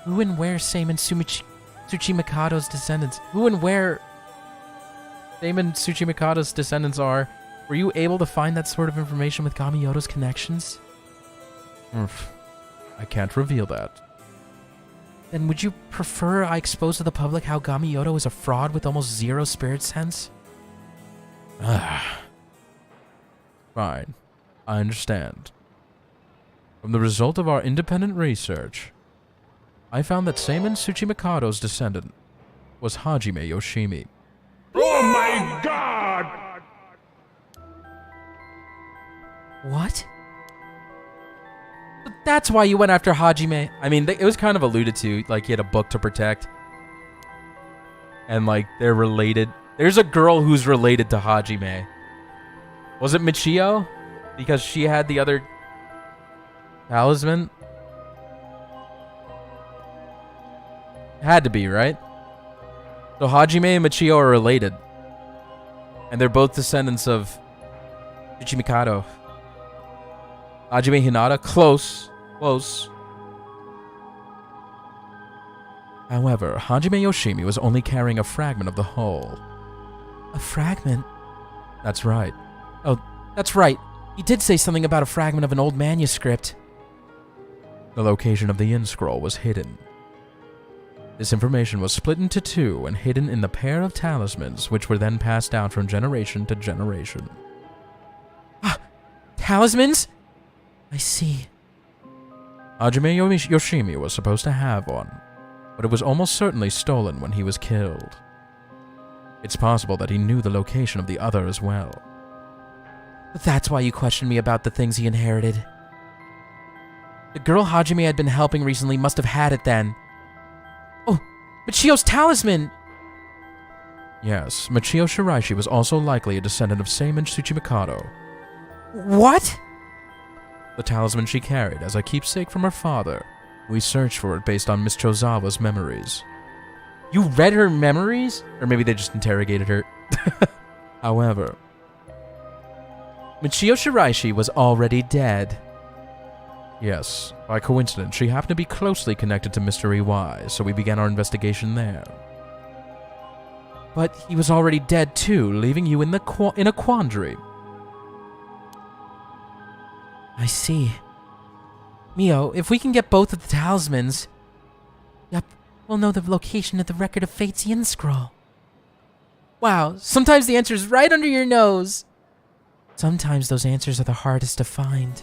Who and where Seimin Tsuchimikado's descendants? Who and where Seimin Tsuchimikado's descendants are? Were you able to find that sort of information with Kamiyoto's connections? I can't reveal that. Then would you prefer I expose to the public how Gamiyoto is a fraud with almost zero spirit sense? Fine. I understand. From the result of our independent research, I found that Seimin Tsuchimikado's descendant was Hajime Yoshimi. Oh my god! What? That's why you went after Hajime. I mean, it was kind of alluded to, like he had a book to protect. And like, they're related. There's a girl who's related to Hajime. Was it Michio? Because she had the other talisman? Had to be, right? So Hajime and Michio are related. And they're both descendants of Tsuchimikado. Hajime Hinata, close. However, Hajime Yoshimi was only carrying a fragment of the whole. A fragment? That's right. Oh, that's right. He did say something about a fragment of an old manuscript. The location of the Yin Scroll was hidden. This information was split into 2 and hidden in the pair of talismans, which were then passed down from generation to generation. Talismans? I see. Hajime Yoshimi was supposed to have one, but it was almost certainly stolen when he was killed. It's possible that he knew the location of the other as well. But that's why you questioned me about the things he inherited. The girl Hajime had been helping recently must have had it then. Oh, Michio's talisman! Yes, Michio Shiraishi was also likely a descendant of Seimin Tsuchimikado. What? The talisman she carried as a keepsake from her father. We searched for it based on Miss Chozawa's memories. You read her memories? Or maybe they just interrogated her. However, Michio Shiraishi was already dead. yes, by coincidence, she happened to be closely connected to Mr. EY, so we began our investigation there. But he was already dead too, Leaving you in a quandary. I see. Mio, if we can get both of the talismans... Yep, we'll know the location of the Record of Fate's Yin Scroll. Wow, sometimes the answer's right under your nose. Sometimes those answers are the hardest to find.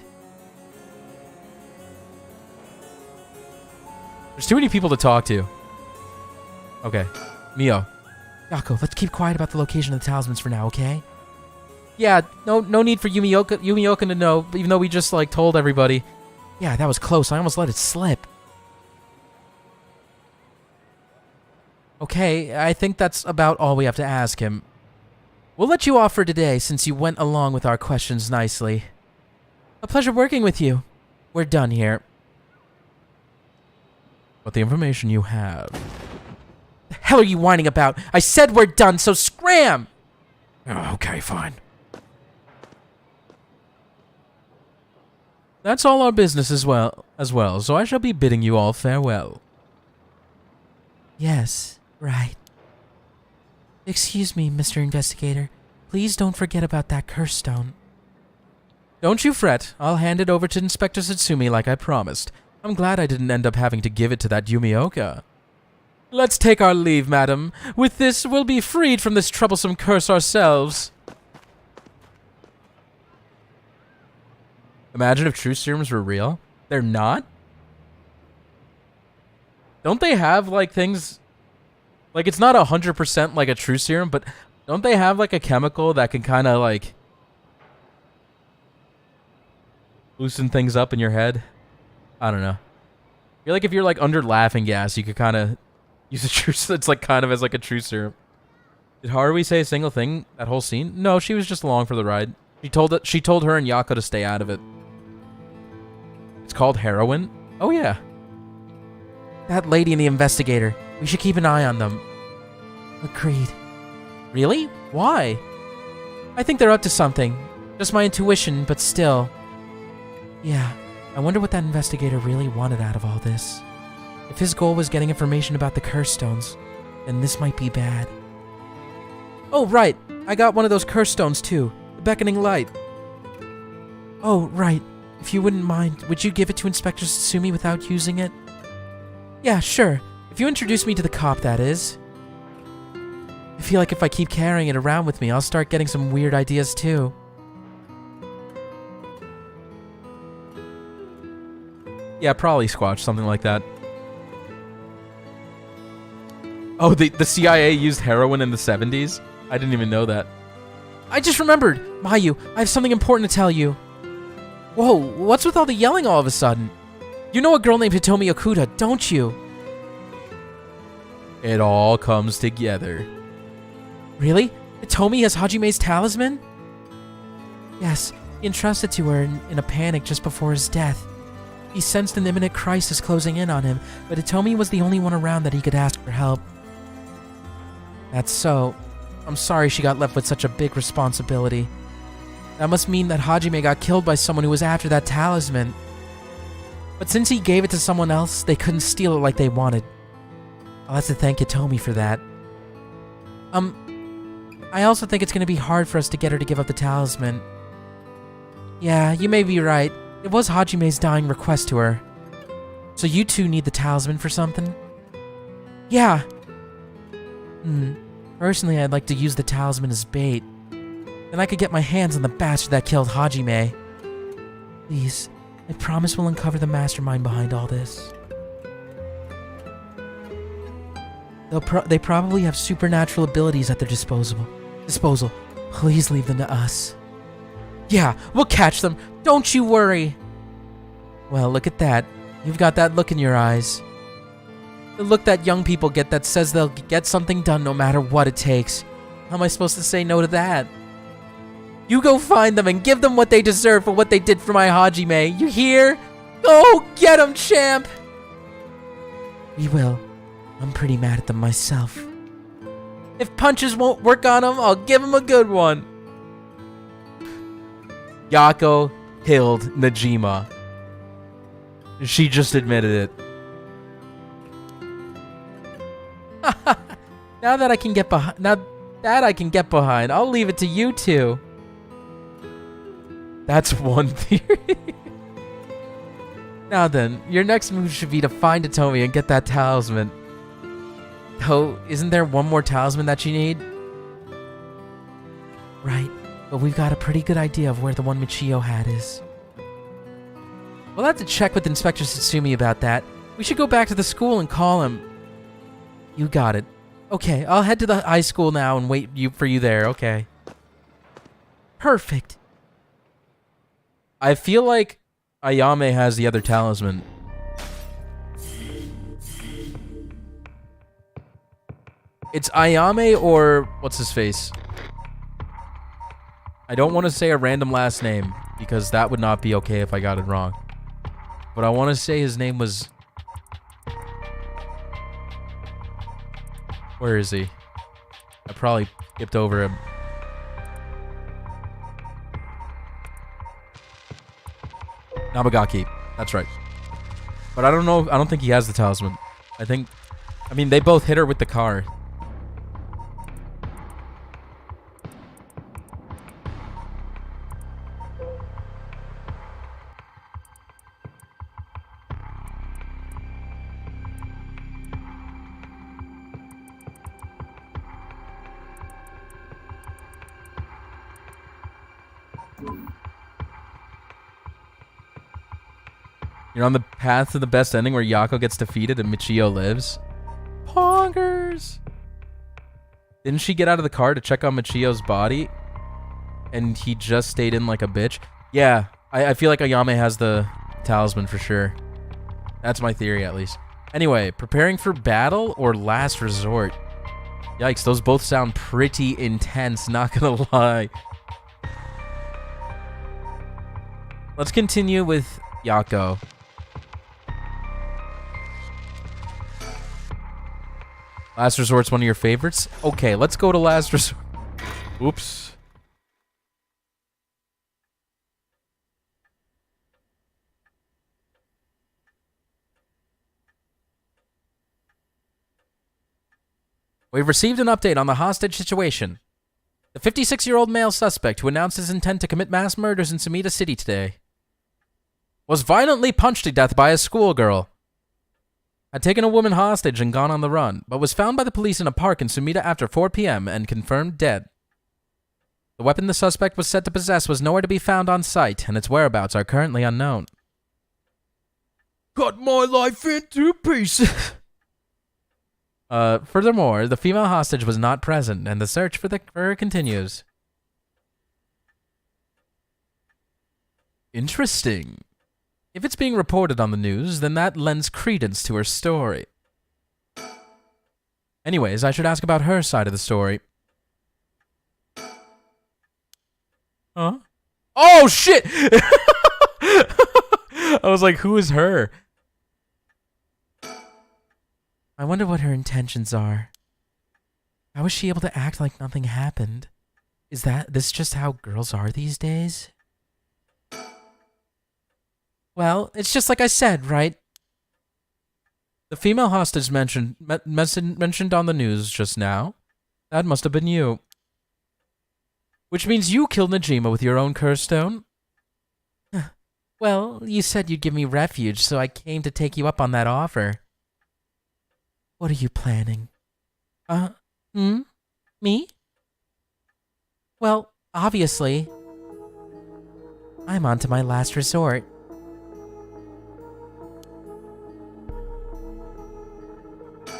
There's too many people to talk to. Okay, Mio. Yako, let's keep quiet about the location of the talismans for now, okay? Yeah, no need for Yumioka to know, even though we just, like, told everybody. Yeah, that was close. I almost let it slip. Okay, I think that's about all we have to ask him. We'll let you off for today since you went along with our questions nicely. A pleasure working with you. We're done here. But the information you have... The hell are you whining about? I said we're done, so scram! Oh, okay, fine. That's all our business as well, so I shall be bidding you all farewell. Yes, right. Excuse me, Mr. Investigator. Please don't forget about that curse stone. Don't you fret. I'll hand it over to Inspector Satsumi like I promised. I'm glad I didn't end up having to give it to that Yumioka. Let's take our leave, madam. With this, we'll be freed from this troublesome curse ourselves. Imagine if true serums were real. They're not? Don't they have, like, things... Like, it's not 100% like a true serum, but don't they have, like, a chemical that can kind of, like... loosen things up in your head? I don't know. I feel like if you're, like, under laughing gas, you could kind of use a true... It's, like, kind of as, like, a true serum. Did Haruhi say a single thing that whole scene? No, she was just along for the ride. She told her and Yako to stay out of it. It's called heroin? Oh, yeah. That lady and the investigator. We should keep an eye on them. Agreed. Really? Why? I think they're up to something. Just my intuition, but still. Yeah, I wonder what that investigator really wanted out of all this. If his goal was getting information about the curse stones, then this might be bad. Oh, right. I got one of those curse stones, too. The beckoning light. Oh, right. If you wouldn't mind, would you give it to Inspector Satsumi without using it? Yeah, sure. If you introduce me to the cop, that is. I feel like if I keep carrying it around with me, I'll start getting some weird ideas, too. Yeah, probably Squatch, something like that. Oh, the CIA used heroin in the 70s? I didn't even know that. I just remembered! Mayu, I have something important to tell you. Whoa, what's with all the yelling all of a sudden? You know a girl named Hitomi Okuda, don't you? It all comes together. Really? Hitomi has Hajime's talisman? Yes, he entrusted to her in a panic just before his death. He sensed an imminent crisis closing in on him, but Hitomi was the only one around that he could ask for help. That's so. I'm sorry she got left with such a big responsibility. That must mean that Hajime got killed by someone who was after that talisman. But since he gave it to someone else, they couldn't steal it like they wanted. I'll have to thank Hitomi for that. I also think it's gonna be hard for us to get her to give up the talisman. Yeah, you may be right. It was Hajime's dying request to her. So you two need the talisman for something? Yeah. Personally, I'd like to use the talisman as bait. Then I could get my hands on the bastard that killed Hajime. Please, I promise we'll uncover the mastermind behind all this. They probably have supernatural abilities at their disposal. Please leave them to us. Yeah, we'll catch them. Don't you worry. Well, look at that. You've got that look in your eyes. The look that young people get that says they'll get something done no matter what it takes. How am I supposed to say no to that? You go find them and give them what they deserve for what they did for my Hajime. You hear? Go get them, champ! We will. I'm pretty mad at them myself. If punches won't work on them, I'll give them a good one. Yako killed Najima. She just admitted it. Now that I can get behind, I'll leave it to you two. That's one theory. Now then, your next move should be to find Atomi and get that talisman. Oh, isn't there one more talisman that you need? Right, but we've got a pretty good idea of where the one Michio had is. We'll have to check with Inspector Satsumi about that. We should go back to the school and call him. You got it. Okay, I'll head to the high school now and wait for you there, okay. Perfect. I feel like Ayame has the other talisman. It's Ayame or what's his face? I don't want to say a random last name because that would not be okay if I got it wrong. But I want to say his name was... Where is he? I probably skipped over him. Nabagaki. That's right. But I don't know. I don't think he has the talisman. I mean, they both hit her with the car. You're on the path to the best ending where Yako gets defeated and Michio lives. Pongers! Didn't she get out of the car to check on Michio's body? And he just stayed in like a bitch? Yeah, I feel like Ayame has the talisman for sure. That's my theory, at least. Anyway, preparing for battle or last resort? Yikes, those both sound pretty intense, not gonna lie. Let's continue with Yako. Last Resort's one of your favorites? Okay, let's go to Last Resort. Oops. We've received an update on the hostage situation. The 56-year-old male suspect who announced his intent to commit mass murders in Sumida City today was violently punched to death by a schoolgirl. Had taken a woman hostage and gone on the run, but was found by the police in a park in Sumida after 4 p.m. and confirmed dead. The weapon the suspect was said to possess was nowhere to be found on site, and its whereabouts are currently unknown. Cut my life into pieces. Furthermore, the female hostage was not present, and the search for her continues. Interesting. If it's being reported on the news, then that lends credence to her story. Anyways, I should ask about her side of the story. Huh? Oh, shit! I was like, who is her? I wonder what her intentions are. How is she able to act like nothing happened? Is this just how girls are these days? Well, it's just like I said, right? The female hostage mentioned on the news just now. That must have been you. Which means you killed Najima with your own curse stone? Well, you said you'd give me refuge, so I came to take you up on that offer. What are you planning? Me? Well, obviously. I'm on to my last resort.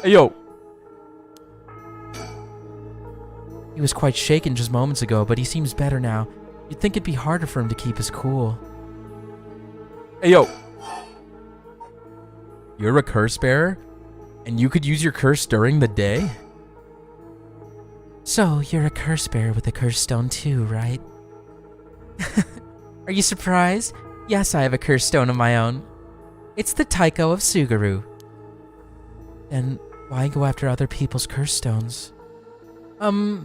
Hey, yo. He was quite shaken just moments ago, but he seems better now. You'd think it'd be harder for him to keep his cool. Hey, yo. You're a curse bearer? And you could use your curse during the day? So, you're a curse bearer with a curse stone too, right? Are you surprised? Yes, I have a curse stone of my own. It's the Taiko of Sugaru. Then why go after other people's curse stones?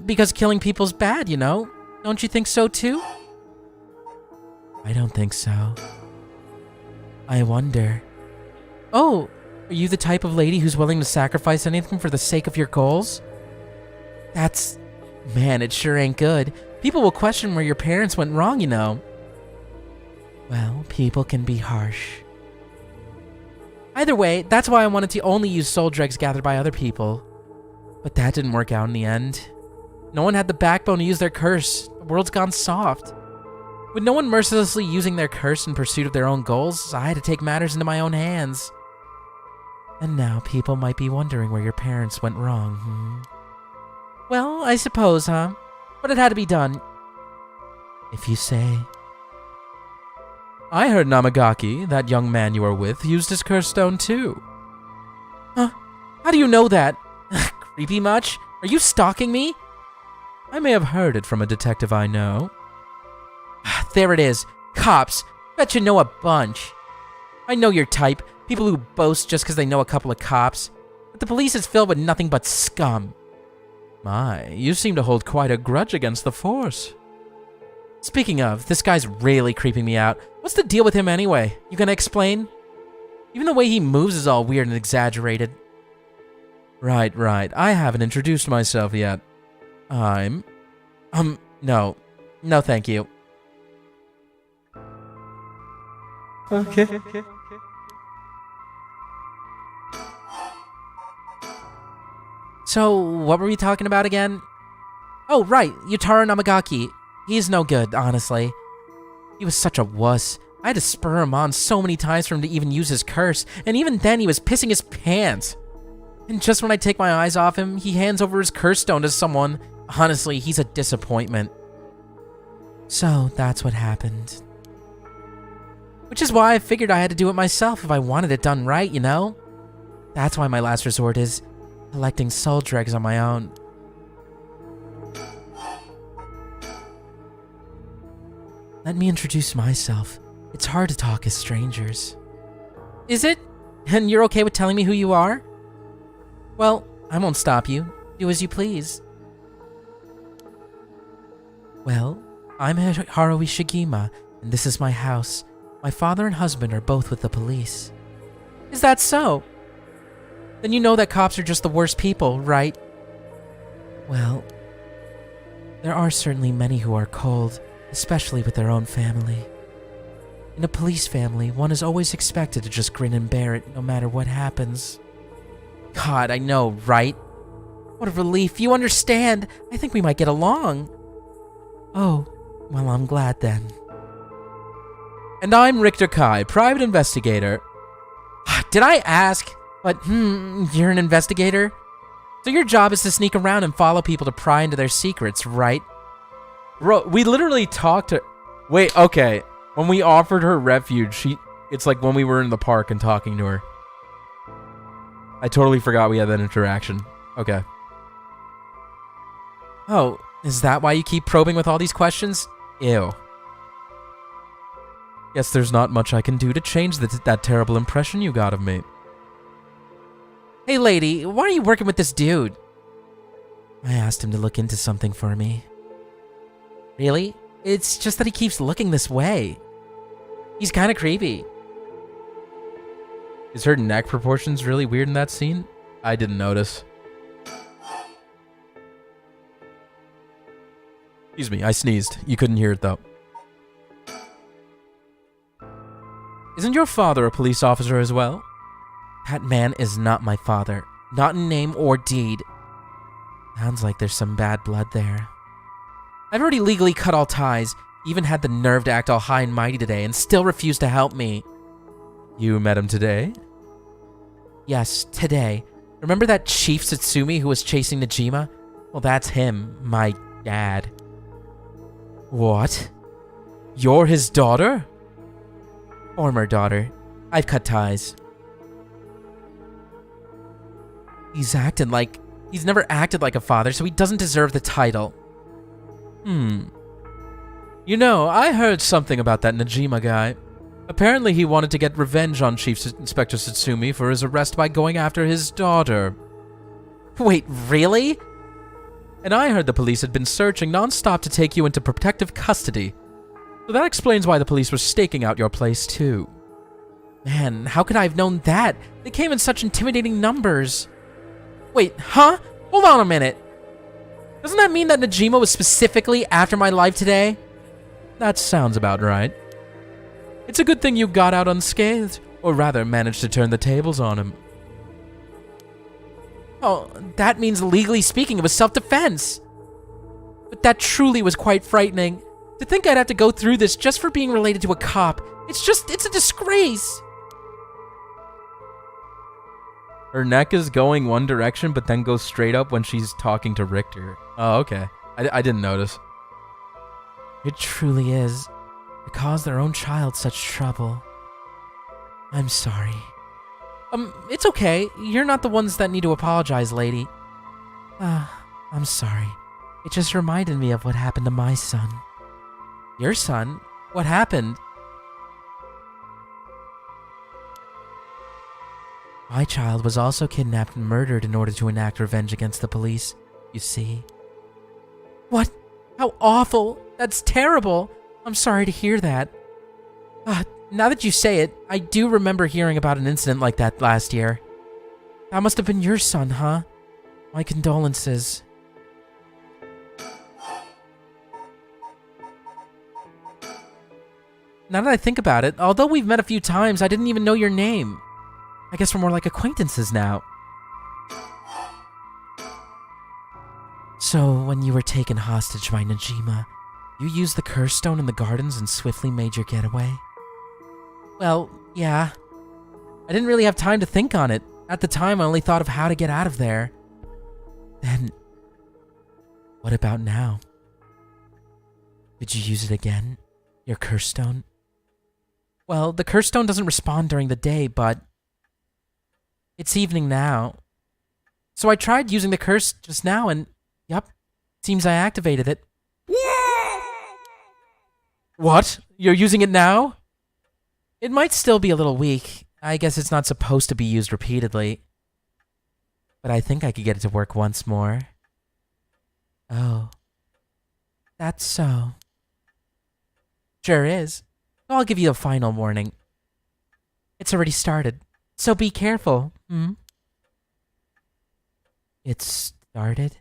Because killing people's bad, you know? Don't you think so too? I don't think so. I wonder. Oh, are you the type of lady who's willing to sacrifice anything for the sake of your goals? That's... Man, it sure ain't good. People will question where your parents went wrong, you know. Well, people can be harsh. Either way, that's why I wanted to only use soul dregs gathered by other people. But that didn't work out in the end. No one had the backbone to use their curse. The world's gone soft. With no one mercilessly using their curse in pursuit of their own goals, I had to take matters into my own hands. And now people might be wondering where your parents went wrong, Well, I suppose, huh? But it had to be done. If you say. I heard Namagaki, that young man you were with, used his curse stone too. Huh? How do you know that? Creepy much? Are you stalking me? I may have heard it from a detective I know. There it is. Cops. Bet you know a bunch. I know your type. People who boast just because they know a couple of cops. But the police is filled with nothing but scum. My, you seem to hold quite a grudge against the force. Speaking of, this guy's really creeping me out. What's the deal with him anyway? You gonna explain? Even the way he moves is all weird and exaggerated. Right. I haven't introduced myself yet. I'm... No. No, thank you. Okay. So, what were we talking about again? Oh, right, Yutaro Namagaki. He's no good, honestly. He was such a wuss. I had to spur him on so many times for him to even use his curse, and even then he was pissing his pants. And just when I take my eyes off him, he hands over his curse stone to someone. Honestly, he's a disappointment. So, that's what happened. Which is why I figured I had to do it myself if I wanted it done right, you know? That's why my last resort is collecting soul dregs on my own. Let me introduce myself. It's hard to talk as strangers. Is it? And you're okay with telling me who you are? Well, I won't stop you. Do as you please. Well, I'm Haruhi Shigima, and this is my house. My father and husband are both with the police. Is that so? Then you know that cops are just the worst people, right? Well, there are certainly many who are cold, especially with their own family. In a police family, one is always expected to just grin and bear it, no matter what happens. God, I know, right? What a relief, you understand! I think we might get along. Oh, well, I'm glad then. And I'm Richter Kai, private investigator. Did I ask? But, you're an investigator? So your job is to sneak around and follow people to pry into their secrets, right? Bro, we literally talked to... Wait, okay. When we offered her refuge, it's like when we were in the park and talking to her. I totally forgot we had that interaction. Okay. Oh, is that why you keep probing with all these questions? Ew. Guess there's not much I can do to change that terrible impression you got of me. Hey lady, why are you working with this dude? I asked him to look into something for me. Really? It's just that he keeps looking this way. He's kind of creepy. Is her neck proportions really weird in that scene? I didn't notice. Excuse me, I sneezed. You couldn't hear it though. Isn't your father a police officer as well? That man is not my father. Not in name or deed. Sounds like there's some bad blood there. I've already legally cut all ties. Even had the nerve to act all high and mighty today and still refused to help me. You met him today? Yes, today. Remember that Chief Satsumi who was chasing Najima? Well, that's him, my dad. What? You're his daughter? Former daughter. I've cut ties. He's never acted like a father, so he doesn't deserve the title. You know, I heard something about that Najima guy. Apparently he wanted to get revenge on Chief Inspector Satsumi for his arrest by going after his daughter. Wait, really? And I heard the police had been searching non-stop to take you into protective custody. So that explains why the police were staking out your place, too. Man, how could I have known that? They came in such intimidating numbers. Wait, huh? Hold on a minute. Doesn't that mean that Najima was specifically after my life today? That sounds about right. It's a good thing you got out unscathed, or rather managed to turn the tables on him. Oh, that means legally speaking it was self-defense. But that truly was quite frightening. To think I'd have to go through this just for being related to a cop. It's a disgrace. Her neck is going one direction, but then goes straight up when she's talking to Richter. Oh, okay. I didn't notice. It truly is. To cause their own child such trouble. I'm sorry. It's okay. You're not the ones that need to apologize, lady. I'm sorry. It just reminded me of what happened to my son. Your son? What happened? My child was also kidnapped and murdered in order to enact revenge against the police, you see. What? How awful! That's terrible! I'm sorry to hear that. Now that you say it, I do remember hearing about an incident like that last year. That must have been your son, huh? My condolences. Now that I think about it, although we've met a few times, I didn't even know your name. I guess we're more like acquaintances now. So, when you were taken hostage by Najima, you used the curse stone in the gardens and swiftly made your getaway? Well, yeah. I didn't really have time to think on it. At the time, I only thought of how to get out of there. Then, what about now? Did you use it again? Your curse stone? Well, the curse stone doesn't respond during the day, but it's evening now. So I tried using the curse just now and, yep, seems I activated it. What? You're using it now? It might still be a little weak. I guess it's not supposed to be used repeatedly. But I think I could get it to work once more. Oh. That's so. Sure is. I'll give you a final warning. It's already started, so be careful, It started?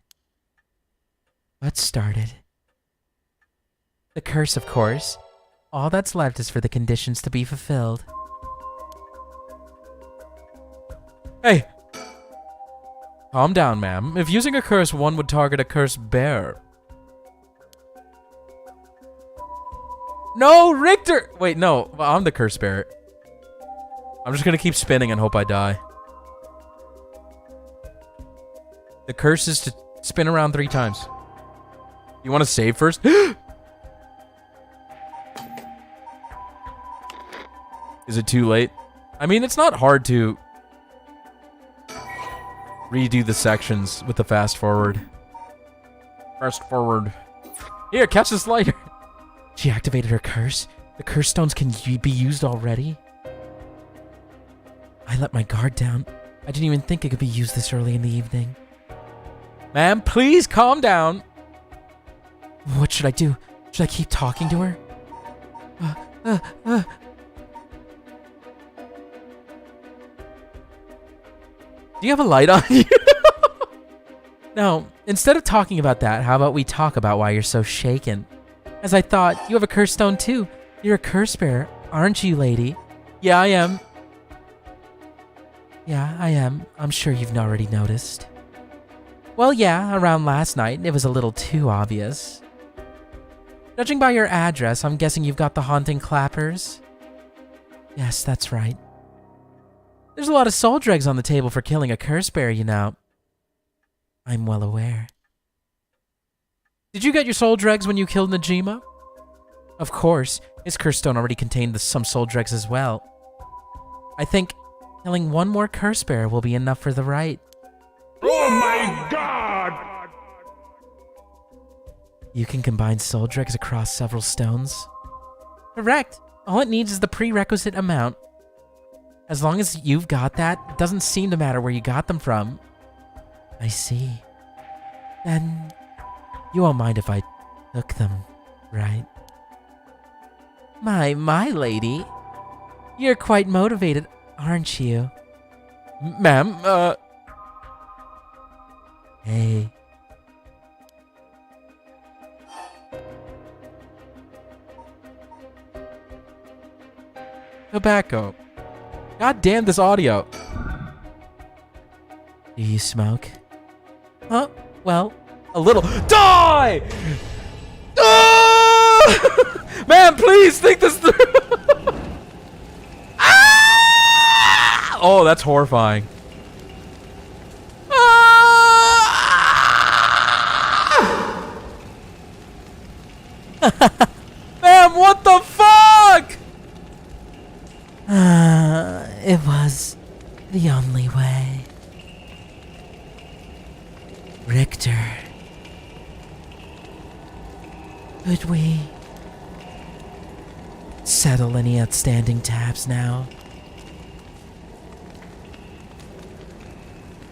What started? The curse, of course. All that's left is for the conditions to be fulfilled. Hey! Calm down, ma'am. If using a curse, one would target a cursed bear. No, Richter! Wait, no. I'm the curse bear. I'm just gonna keep spinning and hope I die. The curse is to spin around 3 times. You want to save first? Is it too late? I mean, it's not hard to redo the sections with the fast forward. Fast forward. Here, catch this lighter. She activated her curse? The curse stones can be used already? I let my guard down. I didn't even think it could be used this early in the evening. Ma'am, please calm down. What should I do? Should I keep talking to her? Do you have a light on you? No, instead of talking about that, how about we talk about why you're so shaken? As I thought, you have a curse stone too. You're a curse bearer, aren't you, lady? Yeah, I am. Yeah, I am. I'm sure you've already noticed. Well, yeah, around last night, it was a little too obvious. Judging by your address, I'm guessing you've got the haunting clappers? Yes, that's right. There's a lot of soul dregs on the table for killing a curse bearer, you know. I'm well aware. Did you get your soul dregs when you killed Najima? Of course. His curse stone already contained some soul dregs as well. I think killing one more curse bearer will be enough for the rite. Oh my god! You can combine soul dregs across several stones? Correct. All it needs is the prerequisite amount. As long as you've got that, it doesn't seem to matter where you got them from. I see. Then you won't mind if I took them, right? My lady. You're quite motivated, aren't you? Ma'am, Hey. tobacco. God damn this audio. Do you smoke? Huh? Well, a little. Die! Ah! Man, please think this through. Ah! Oh, that's horrifying. Ah! Man, what the fuck? It was the only way. Richter. Could we settle any outstanding tabs now?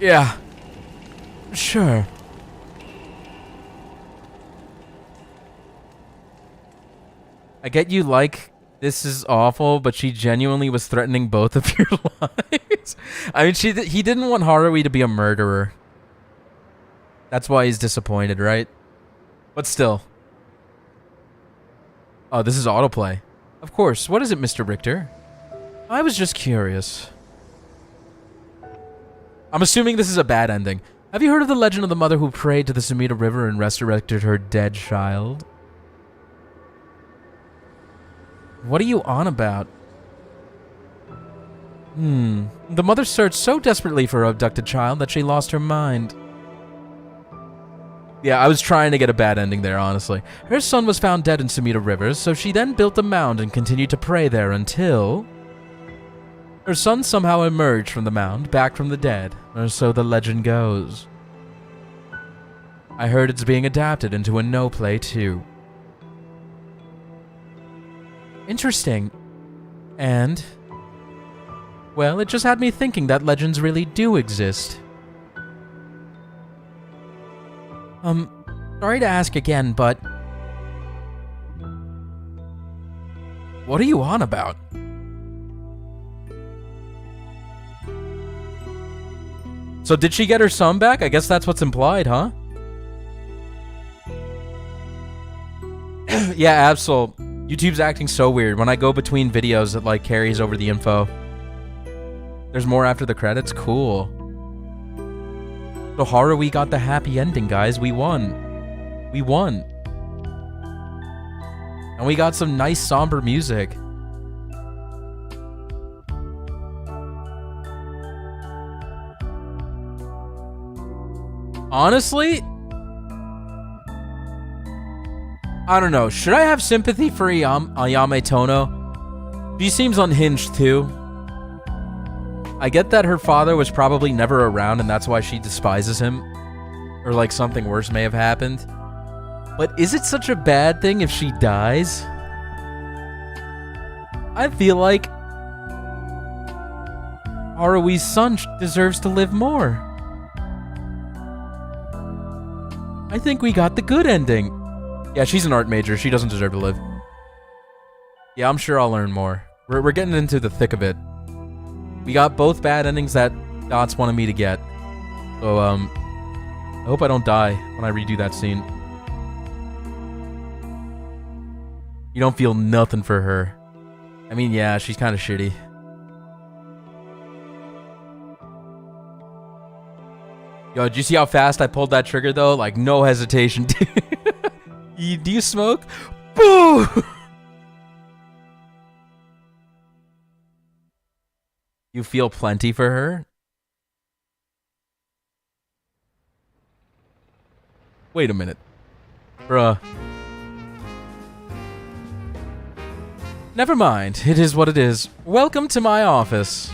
Yeah. Sure. I get you like this is awful, but she genuinely was threatening both of your lives. I mean, he didn't want Haruhi to be a murderer. That's why he's disappointed, right? But still. Oh, this is autoplay. Of course. What is it, Mr. Richter? I was just curious. I'm assuming this is a bad ending. Have you heard of the legend of the mother who prayed to the Sumida River and resurrected her dead child? What are you on about? The mother searched so desperately for her abducted child that she lost her mind. Yeah, I was trying to get a bad ending there, honestly. Her son was found dead in Sumida River, so she then built a mound and continued to pray there until her son somehow emerged from the mound, back from the dead, or so the legend goes. I heard it's being adapted into a no play too. Interesting. And, well, it just had me thinking that legends really do exist. Sorry to ask again, but what are you on about? So did she get her son back? I guess that's what's implied, huh? Yeah, Absol. YouTube's acting so weird. When I go between videos, it like carries over the info. There's more after the credits? Cool. So Haruhi got the happy ending, guys. We won. We won. And we got some nice somber music. Honestly, I don't know. Should I have sympathy for Ayame Tono? She seems unhinged too. I get that her father was probably never around and that's why she despises him. Or like something worse may have happened. But is it such a bad thing if she dies? I feel like Haruhi's son deserves to live more. I think we got the good ending. Yeah, she's an art major. She doesn't deserve to live. Yeah, I'm sure I'll learn more. We're getting into the thick of it. We got both bad endings that Dots wanted me to get. So, I hope I don't die when I redo that scene. You don't feel nothing for her. I mean, yeah, she's kind of shitty. Yo, did you see how fast I pulled that trigger, though? Like, no hesitation. Do you smoke? Boo! You feel plenty for her? Wait a minute. Bruh. Never mind, it is what it is. Welcome to my office.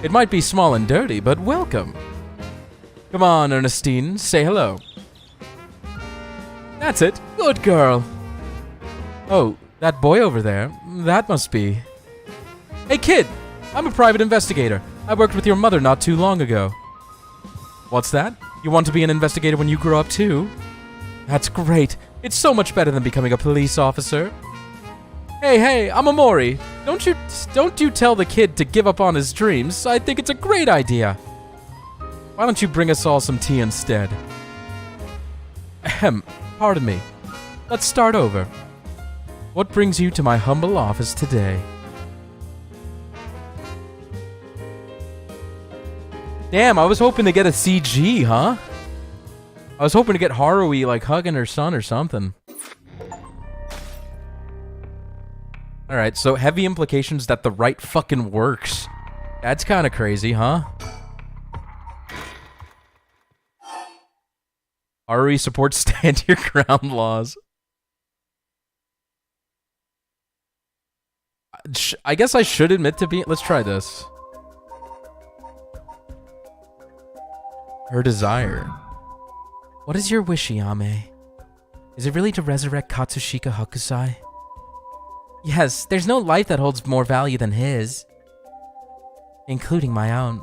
It might be small and dirty, but welcome. Come on, Ernestine, say hello. That's it. Good girl. Oh, that boy over there, that must be... Hey kid, I'm a private investigator. I worked with your mother not too long ago. What's that? You want to be an investigator when you grow up too? That's great. It's so much better than becoming a police officer. Hey, I'm Amori. Don't you tell the kid to give up on his dreams. I think it's a great idea. Why don't you bring us all some tea instead? Ahem, pardon me. Let's start over. What brings you to my humble office today? Damn, I was hoping to get a CG, huh? I was hoping to get Haruhi, like, hugging her son or something. Alright, so heavy implications that the right fucking works. That's kind of crazy, huh? Haruhi supports stand your ground laws. I guess I should admit to being... Let's try this. Her desire. What is your wish, Ayame? Is it really to resurrect Katsushika Hokusai? Yes, there's no life that holds more value than his. Including my own.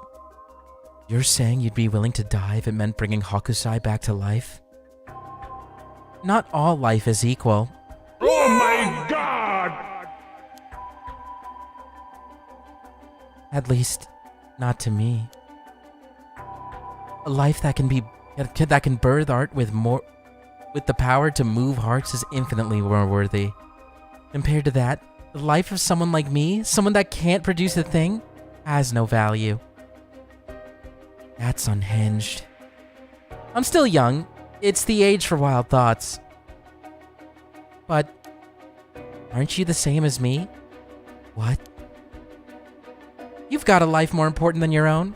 You're saying you'd be willing to die if it meant bringing Hokusai back to life? Not all life is equal. Oh my god! At least, not to me. A life that can birth art with the power to move hearts is infinitely more worthy. Compared to that, the life of someone like me, someone that can't produce a thing, has no value. That's unhinged. I'm still young. It's the age for wild thoughts. But aren't you the same as me? What? You've got a life more important than your own?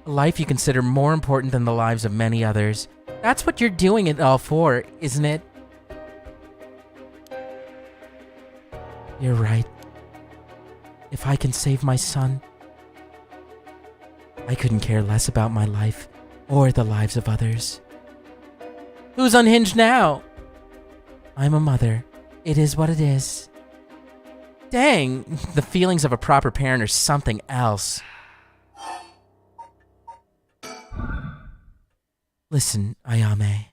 A life you consider more important than the lives of many others. That's what you're doing it all for, isn't it? You're right. If I can save my son, I couldn't care less about my life or the lives of others. Who's unhinged now? I'm a mother. It is what it is. Dang, the feelings of a proper parent are something else. Listen, Ayame.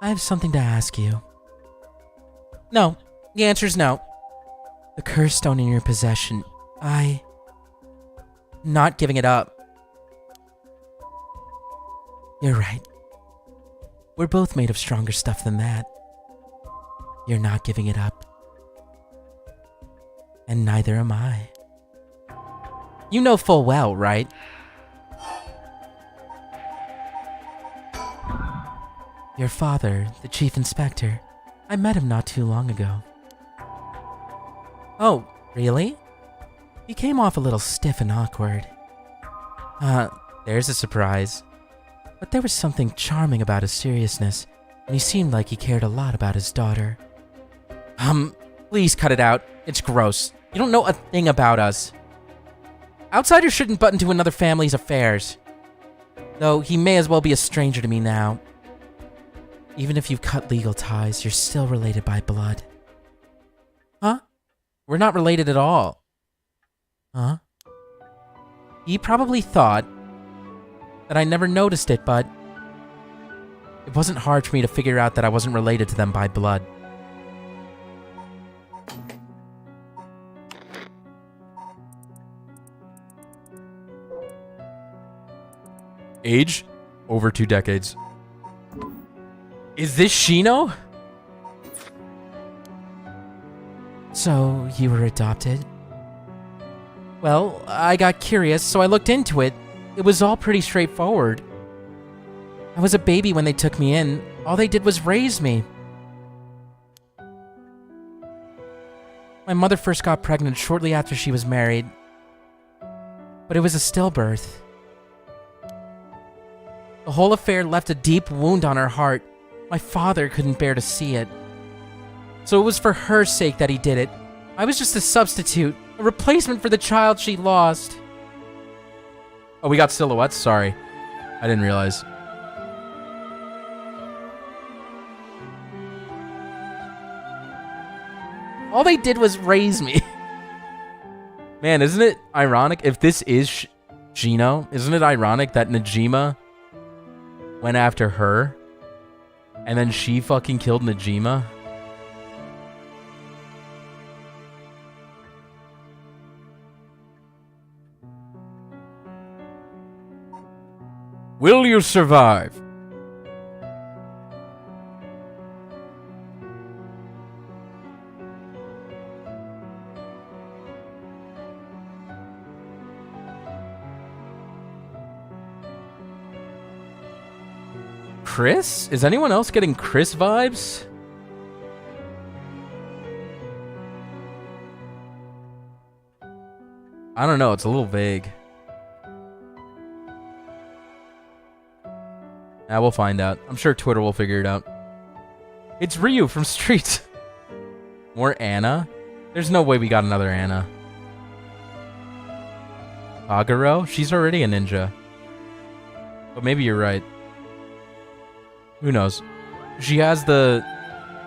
I have something to ask you. No. The answer's no. The curse stone in your possession, not giving it up. You're right. We're both made of stronger stuff than that. You're not giving it up. And neither am I. You know full well, right? Your father, the chief inspector, I met him not too long ago. Oh, really? He came off a little stiff and awkward. There's a surprise. But there was something charming about his seriousness, and he seemed like he cared a lot about his daughter. Please cut it out. It's gross. You don't know a thing about us. Outsiders shouldn't butt into another family's affairs. Though he may as well be a stranger to me now. Even if you've cut legal ties, you're still related by blood. Huh? We're not related at all. Huh? He probably thought that I never noticed it, but it wasn't hard for me to figure out that I wasn't related to them by blood. Age? Over 2 decades. Is this Shino? So, you were adopted? Well, I got curious, so I looked into it. It was all pretty straightforward. I was a baby when they took me in. All they did was raise me. My mother first got pregnant shortly after she was married. But it was a stillbirth. The whole affair left a deep wound on her heart. My father couldn't bear to see it. So it was for her sake that he did it. I was just a substitute, a replacement for the child she lost. Oh, we got silhouettes? Sorry. I didn't realize. All they did was raise me. Man, isn't it ironic? If this is Gino, isn't it ironic that Najima went after her and then she fucking killed Najima? Will you survive? Chris? Is anyone else getting Chris vibes? I don't know, it's a little vague. We'll find out. I'm sure Twitter will figure it out. It's Ryu from Streets. More Anna? There's no way we got another Anna. Kagero? She's already a ninja. But maybe you're right. Who knows? She has the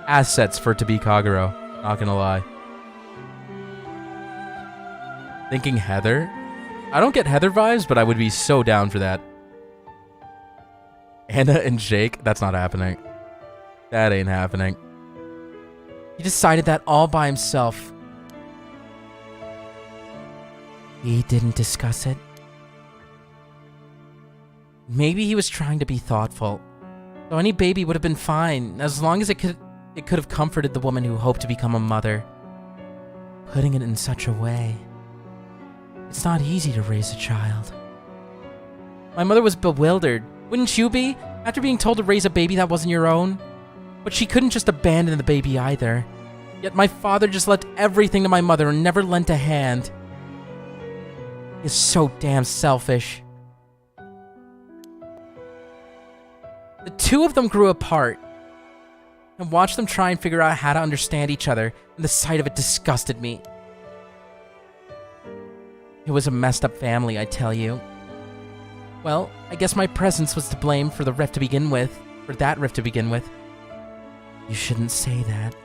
assets for it to be Kagero. Not gonna lie. Thinking Heather? I don't get Heather vibes, but I would be so down for that. Anna and Jake? That's not happening. That ain't happening. He decided that all by himself. He didn't discuss it. Maybe he was trying to be thoughtful. So any baby would have been fine, as long as it could have comforted the woman who hoped to become a mother. Putting it in such a way. It's not easy to raise a child. My mother was bewildered. Wouldn't you be? After being told to raise a baby that wasn't your own? But she couldn't just abandon the baby either. Yet my father just left everything to my mother and never lent a hand. He's so damn selfish. The two of them grew apart. And watched them try and figure out how to understand each other, and the sight of it disgusted me. It was a messed up family, I tell you. Well, I guess my presence was to blame for the rift to begin with. For that rift to begin with. You shouldn't say that.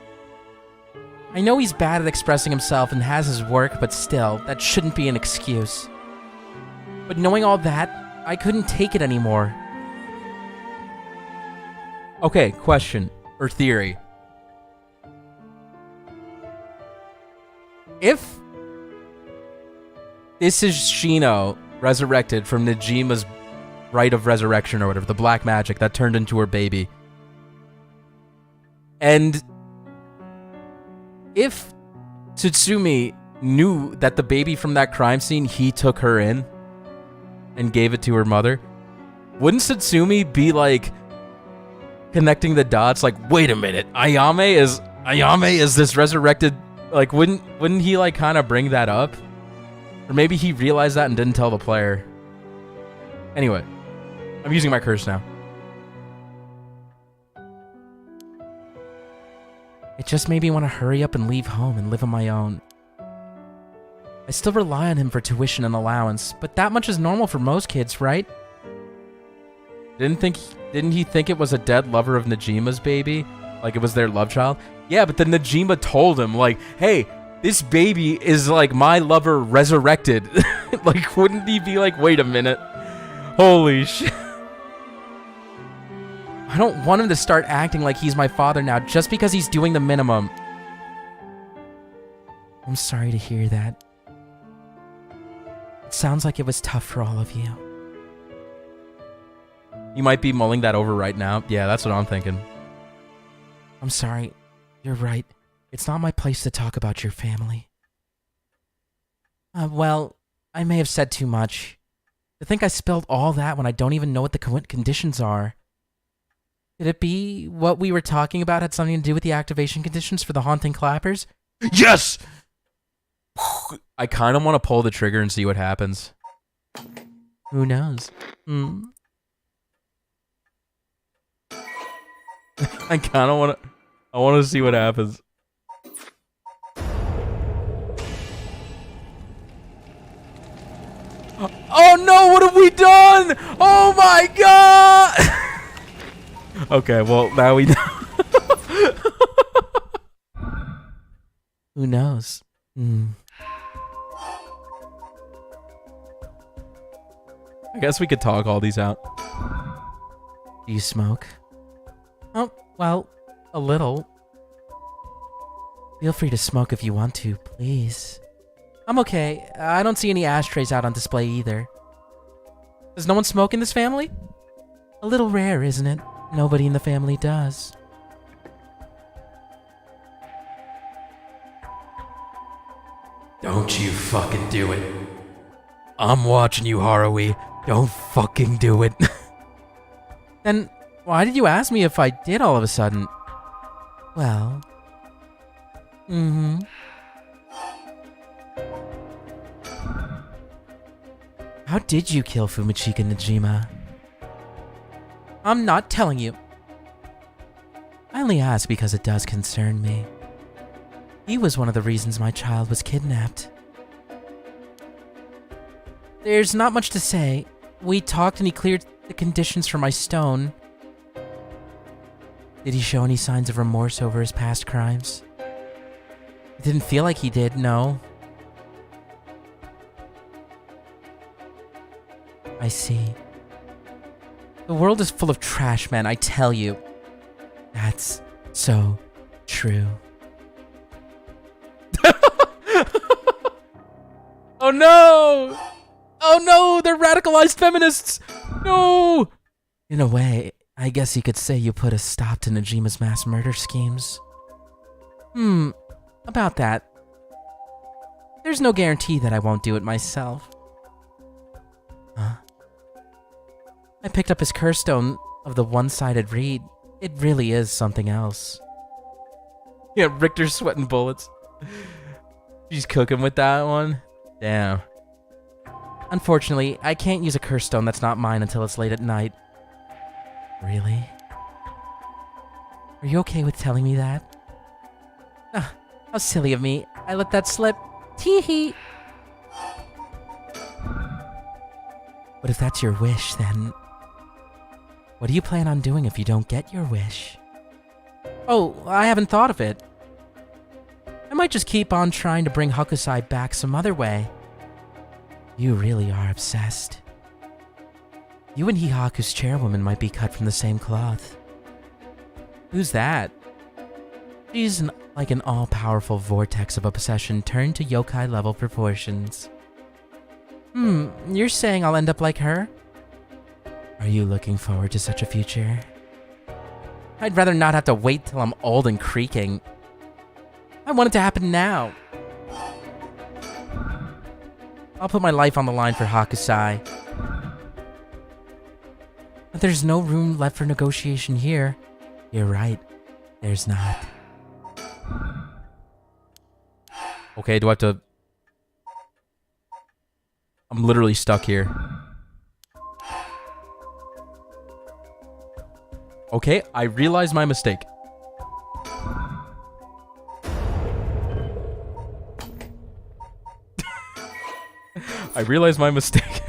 I know he's bad at expressing himself and has his work, but still, that shouldn't be an excuse. But knowing all that, I couldn't take it anymore. Okay, question. Or theory. If this is Shino resurrected from Najima's rite of resurrection or whatever, the black magic that turned into her baby. And if Tsutsumi knew that the baby from that crime scene, he took her in and gave it to her mother, wouldn't Tsutsumi be like connecting the dots like, wait a minute, Ayame is this resurrected, like wouldn't he like kind of bring that up? Or maybe he realized that and didn't tell the player. Anyway, I'm using my curse now. It just made me want to hurry up and leave home and live on my own. I still rely on him for tuition and allowance, but that much is normal for most kids, right? Didn't he think it was a dead lover of Najima's baby? Like it was their love child? Yeah, but then Najima told him, like, hey, this baby is like my lover resurrected. Like, wouldn't he be like, wait a minute. Holy shit. I don't want him to start acting like he's my father now just because he's doing the minimum. I'm sorry to hear that. It sounds like it was tough for all of you. You might be mulling that over right now. Yeah, that's what I'm thinking. I'm sorry. You're right. It's not my place to talk about your family. Well, I may have said too much. To think I spilled all that when I don't even know what the conditions are. Could it be what we were talking about had something to do with the activation conditions for the haunting clappers? Yes! I kind of want to pull the trigger and see what happens. Who knows? I kind of want to... I want to see what happens. Oh no, what have we done? Oh my god! Okay, well, now we know. Who knows? I guess we could talk all these out. Do you smoke? Oh, well, a little. Feel free to smoke if you want to, please. I'm okay. I don't see any ashtrays out on display either. Does no one smoke in this family? A little rare, isn't it? Nobody in the family does. Don't you fucking do it. I'm watching you, Haruhi. Don't fucking do it. Then why did you ask me if I did all of a sudden? Well... How did you kill Fumichika Najima? I'm not telling you. I only ask because it does concern me. He was one of the reasons my child was kidnapped. There's not much to say. We talked and he cleared the conditions for my stone. Did he show any signs of remorse over his past crimes? It didn't feel like he did, no. I see. The world is full of trash, man, I tell you. That's so true. Oh no! Oh no, they're radicalized feminists! No! In a way, I guess you could say you put a stop to Najima's mass murder schemes. About that. There's no guarantee that I won't do it myself. Huh? I picked up his curse stone of the one-sided reed. It really is something else. Yeah, Richter's sweating bullets. She's cooking with that one. Damn. Unfortunately, I can't use a curse stone that's not mine until it's late at night. Really? Are you okay with telling me that? Ah, how silly of me. I let that slip. Tee-hee. But if that's your wish, then... what do you plan on doing if you don't get your wish? Oh, I haven't thought of it. I might just keep on trying to bring Hokusai back some other way. You really are obsessed. You and Hihaku's chairwoman might be cut from the same cloth. Who's that? She's like an all-powerful vortex of obsession turned to yokai-level proportions. You're saying I'll end up like her? Are you looking forward to such a future? I'd rather not have to wait till I'm old and creaking. I want it to happen now. I'll put my life on the line for Hokusai. But there's no room left for negotiation here. You're right. There's not. Okay, do I have to... I'm literally stuck here. Okay, I realized my mistake. I realized my mistake.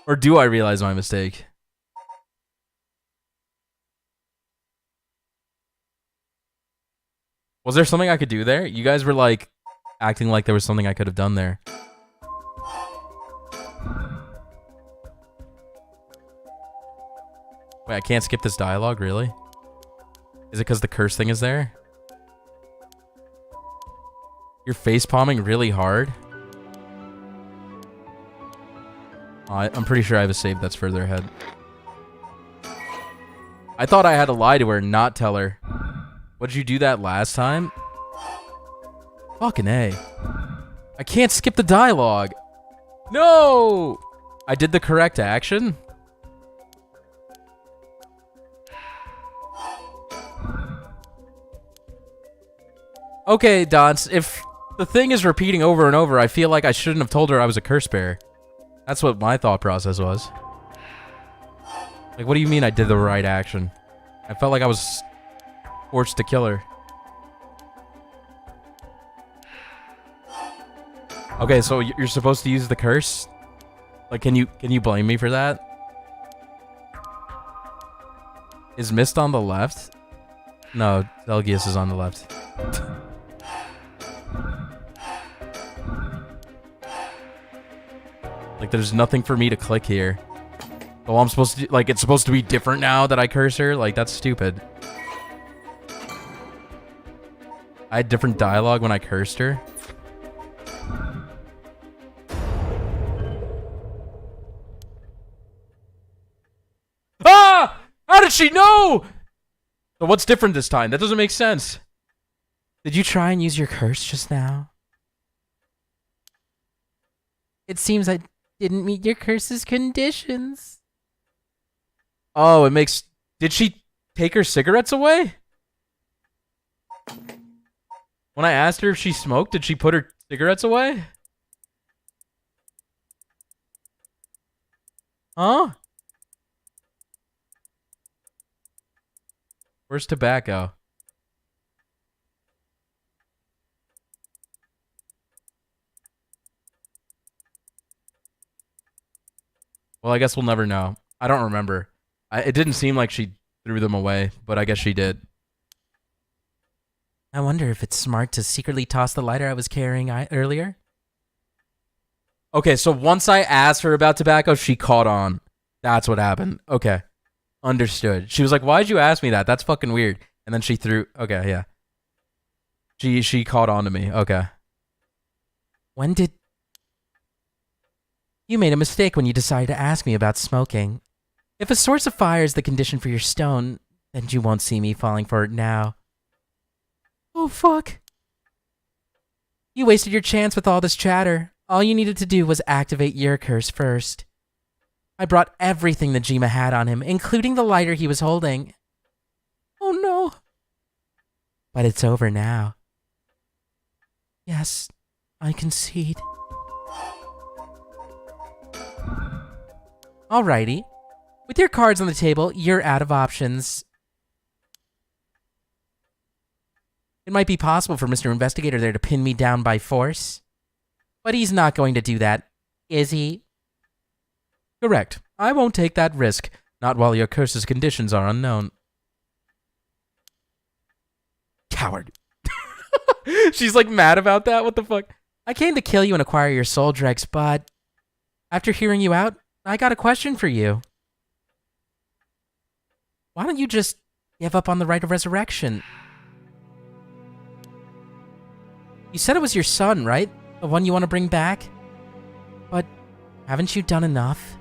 Or do I realize my mistake? Was there something I could do there? You guys were like acting like there was something I could have done there. Wait, I can't skip this dialogue, really? Is it because the curse thing is there? You're face palming really hard? I'm pretty sure I have a save that's further ahead. I thought I had to lie to her and not tell her. What, did you do that last time? Fucking A. I can't skip the dialogue. No! I did the correct action? Okay, Dons, if the thing is repeating over and over, I feel like I shouldn't have told her I was a curse bearer. That's what my thought process was. Like, what do you mean I did the right action? I felt like I was forced to kill her. Okay, so you're supposed to use the curse? Like, can you blame me for that? Is Mist on the left? No, Zelgius is on the left. Like, there's nothing for me to click here. Oh, I'm supposed to, like, it's supposed to be different now that I curse her? Like, that's stupid. I had different dialogue when I cursed her. Ah! How did she know? So what's different this time? That doesn't make sense. Did you try and use your curse just now? It seems I didn't meet your curse's conditions. Oh, it makes... Did she take her cigarettes away? When I asked her if she smoked, did she put her cigarettes away? Huh? Where's tobacco? Well, I guess we'll never know. I don't remember. It didn't seem like she threw them away, but I guess she did. I wonder if it's smart to secretly toss the lighter I was carrying earlier. Okay, so once I asked her about tobacco, she caught on. That's what happened. Okay. Understood. She was like, why'd you ask me that? That's fucking weird. And then she threw... Okay, yeah. She caught on to me. Okay. When did... You made a mistake when you decided to ask me about smoking. If a source of fire is the condition for your stone, then you won't see me falling for it now. Oh, fuck. You wasted your chance with all this chatter. All you needed to do was activate your curse first. I brought everything Najima had on him, including the lighter he was holding. Oh no. But it's over now. Yes, I concede. Alrighty. With your cards on the table, you're out of options. It might be possible for Mr. Investigator there to pin me down by force. But he's not going to do that, is he? Correct. I won't take that risk. Not while your curse's conditions are unknown. Coward. She's like mad about that? What the fuck? I came to kill you and acquire your soul dregs, but... After hearing you out, I got a question for you. Why don't you just give up on the right of resurrection? You said it was your son, right? The one you want to bring back? But haven't you done enough?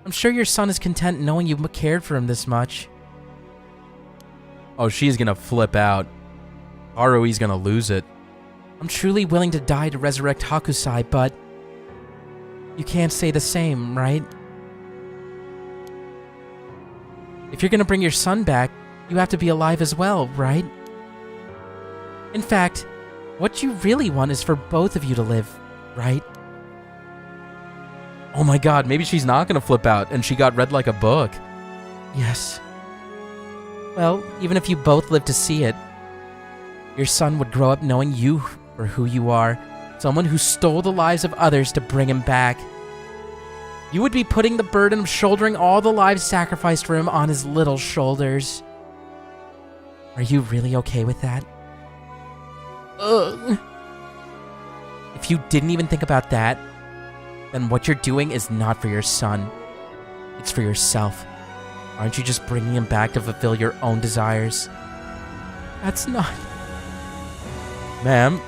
I'm sure your son is content knowing you cared for him this much. Oh, she's gonna flip out. Harui's gonna lose it. I'm truly willing to die to resurrect Hakusai, but... You can't say the same, right? If you're gonna bring your son back, you have to be alive as well, right? In fact, what you really want is for both of you to live, right? Oh my god, maybe she's not gonna flip out and she got read like a book. Yes. Well, even if you both live to see it, your son would grow up knowing you for who you are, someone who stole the lives of others to bring him back. You would be putting the burden of shouldering all the lives sacrificed for him on his little shoulders. Are you really okay with that? Ugh. If you didn't even think about that, then what you're doing is not for your son. It's for yourself. Aren't you just bringing him back to fulfill your own desires? That's not... Ma'am,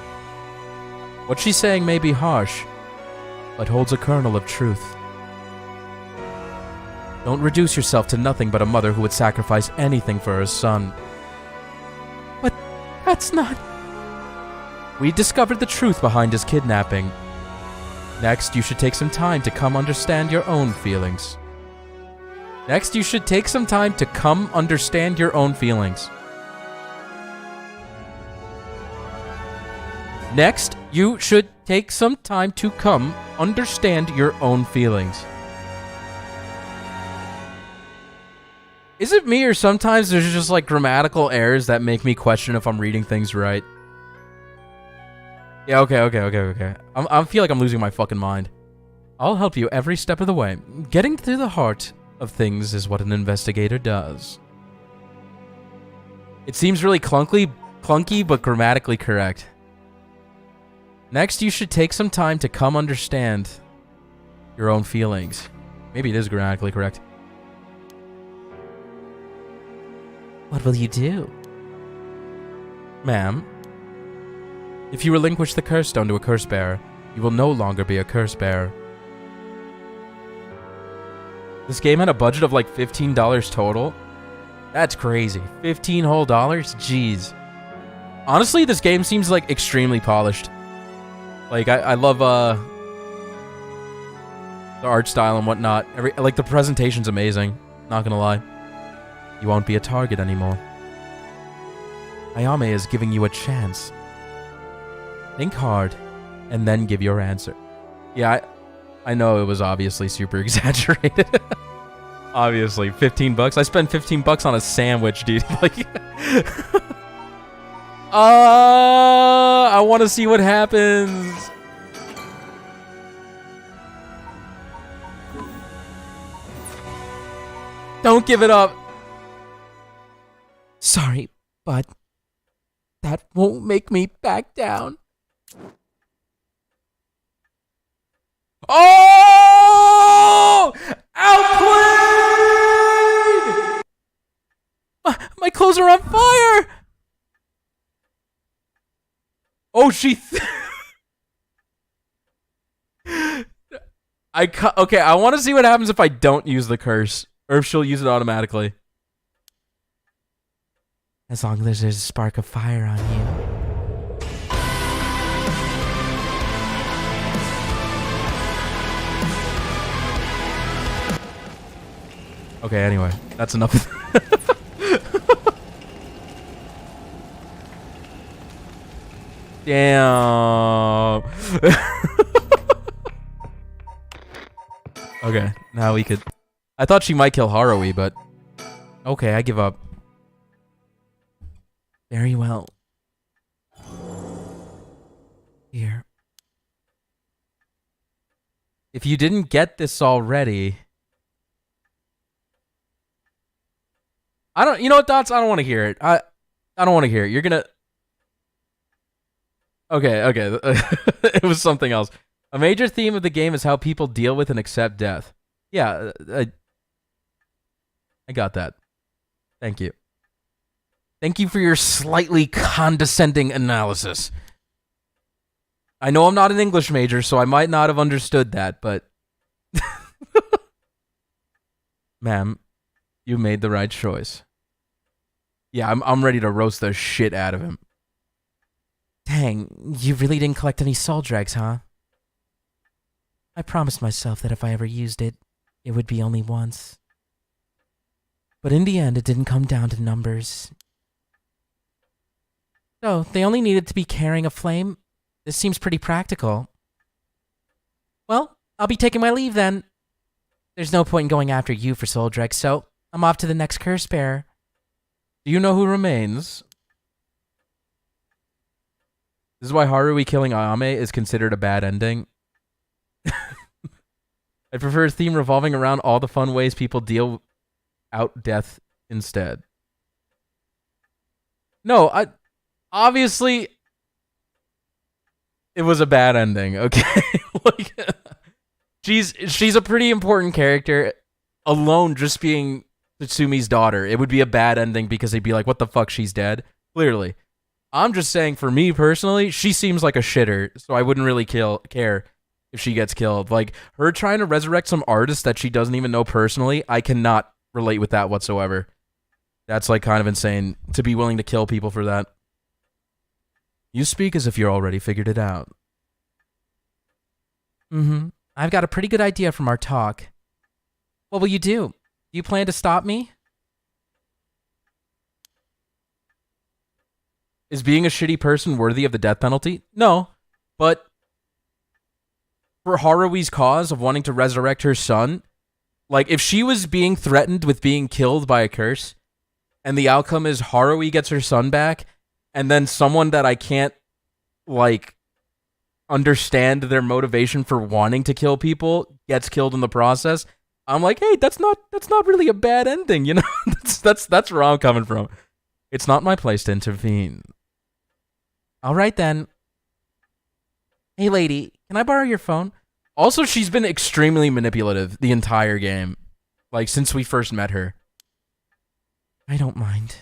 what she's saying may be harsh, but holds a kernel of truth. Don't reduce yourself to nothing but a mother who would sacrifice anything for her son. But that's not... We discovered the truth behind his kidnapping. Next, you should take some time to come understand your own feelings. Next, you should take some time to come understand your own feelings. Next, you should take some time to come understand your own feelings. Is it me or sometimes there's just like grammatical errors that make me question if I'm reading things right? Yeah, okay. I feel like I'm losing my fucking mind. I'll help you every step of the way. Getting to the heart of things is what an investigator does. It seems really clunky, but grammatically correct. Next, you should take some time to come understand your own feelings. Maybe it is grammatically correct. What will you do? Ma'am, if you relinquish the curse stone to a curse bearer, you will no longer be a curse bearer. This game had a budget of like $15 total. That's crazy. $15 whole dollars? Jeez. Honestly, this game seems like extremely polished. Like, I love the art style and whatnot. Like, the presentation's amazing. Not gonna lie. You won't be a target anymore. Ayame is giving you a chance. Think hard, and then give your answer. Yeah, I know it was obviously super exaggerated. Obviously, 15 bucks. I spent 15 bucks on a sandwich, dude. Like, I want to see what happens. Don't give it up. Sorry, but that won't make me back down. Oh! Outplayed! My clothes are on fire! Oh, okay, I want to see what happens if I don't use the curse. Or if she'll use it automatically. As long as there's a spark of fire on you. Okay, anyway, that's enough. Damn. Okay, now we could... I thought she might kill Haruhi, but... Okay, I give up. Very well. Here. If you didn't get this already... You know what, Dots? I don't want to hear it. I don't want to hear it. You're gonna... Okay. It was something else. A major theme of the game is how people deal with and accept death. Yeah, I got that. Thank you. Thank you for your slightly condescending analysis. I know I'm not an English major, so I might not have understood that, but... Ma'am, you made the right choice. Yeah, I'm ready to roast the shit out of him. Dang, you really didn't collect any soul dregs, huh? I promised myself that if I ever used it, it would be only once. But in the end, it didn't come down to numbers. So, they only needed to be carrying a flame? This seems pretty practical. Well, I'll be taking my leave then. There's no point in going after you for soul dregs, so I'm off to the next curse bearer. Do you know who remains? This is why Haruhi killing Ayame is considered a bad ending. I prefer a theme revolving around all the fun ways people deal out death instead. No, obviously it was a bad ending, okay? Like, she's a pretty important character. Alone just being Tsumi's daughter, it would be a bad ending because they'd be like, what the fuck, she's dead? Clearly. I'm just saying, for me personally, she seems like a shitter, so I wouldn't really care if she gets killed. Like, her trying to resurrect some artist that she doesn't even know personally, I cannot relate with that whatsoever. That's, like, kind of insane to be willing to kill people for that. You speak as if you already figured it out. Mm-hmm. I've got a pretty good idea from our talk. What will you do? Do you plan to stop me? Is being a shitty person worthy of the death penalty? No, but for Haruhi's cause of wanting to resurrect her son, Like, if she was being threatened with being killed by a curse, and the outcome is Haruhi gets her son back, and then someone that I can't, like, understand their motivation for wanting to kill people gets killed in the process, I'm like, hey, that's not really a bad ending, you know? that's where I'm coming from. It's not my place to intervene. All right, then. Hey, lady, can I borrow your phone? Also, she's been extremely manipulative the entire game. Like, since we first met her. I don't mind.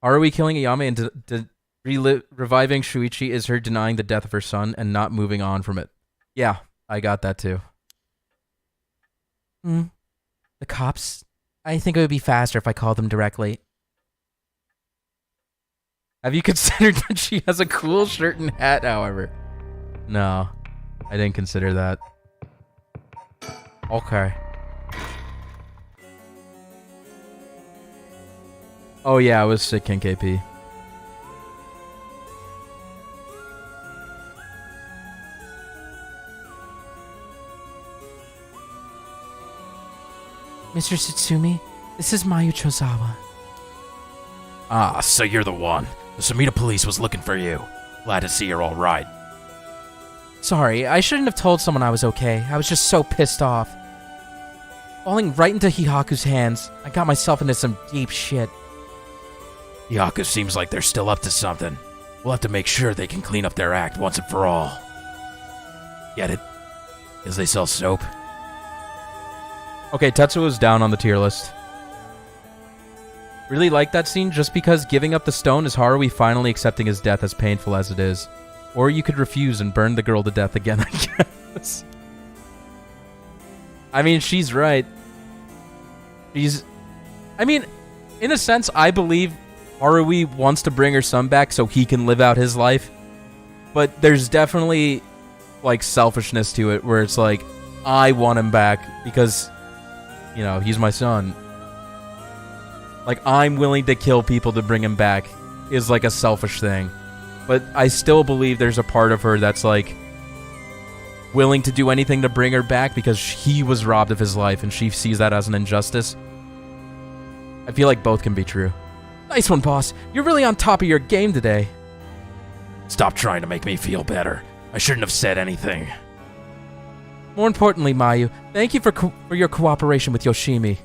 Are we killing Ayame and reviving Shuichi is her denying the death of her son and not moving on from it? Yeah, I got that too. The cops? I think it would be faster if I called them directly. Have you considered that she has a cool shirt and hat, however? No, I didn't consider that. Okay. Oh yeah, I was sick, King KP. Mr. Satsumi, this is Mayu Chozawa. Ah, so you're the one. The Sumida police was looking for you. Glad to see you're all right. Sorry, I shouldn't have told someone I was okay. I was just so pissed off. Falling right into Hihaku's hands, I got myself into some deep shit. Yaku seems like they're still up to something. We'll have to make sure they can clean up their act once and for all. Get it? Because they sell soap. Okay, Tetsuo's down on the tier list. Really like that scene just because giving up the stone is Haruhi finally accepting his death as painful as it is. Or you could refuse and burn the girl to death again, I guess. I mean, she's right. I mean, in a sense, I believe Haruhi wants to bring her son back so he can live out his life. But there's definitely, like, selfishness to it where it's like, I want him back because, you know, he's my son. Like, I'm willing to kill people to bring him back is, like, a selfish thing. But I still believe there's a part of her that's, like, willing to do anything to bring her back because he was robbed of his life and she sees that as an injustice. I feel like both can be true. Nice one, boss. You're really on top of your game today. Stop trying to make me feel better. I shouldn't have said anything. More importantly, Mayu, thank you for your cooperation with Yoshimi.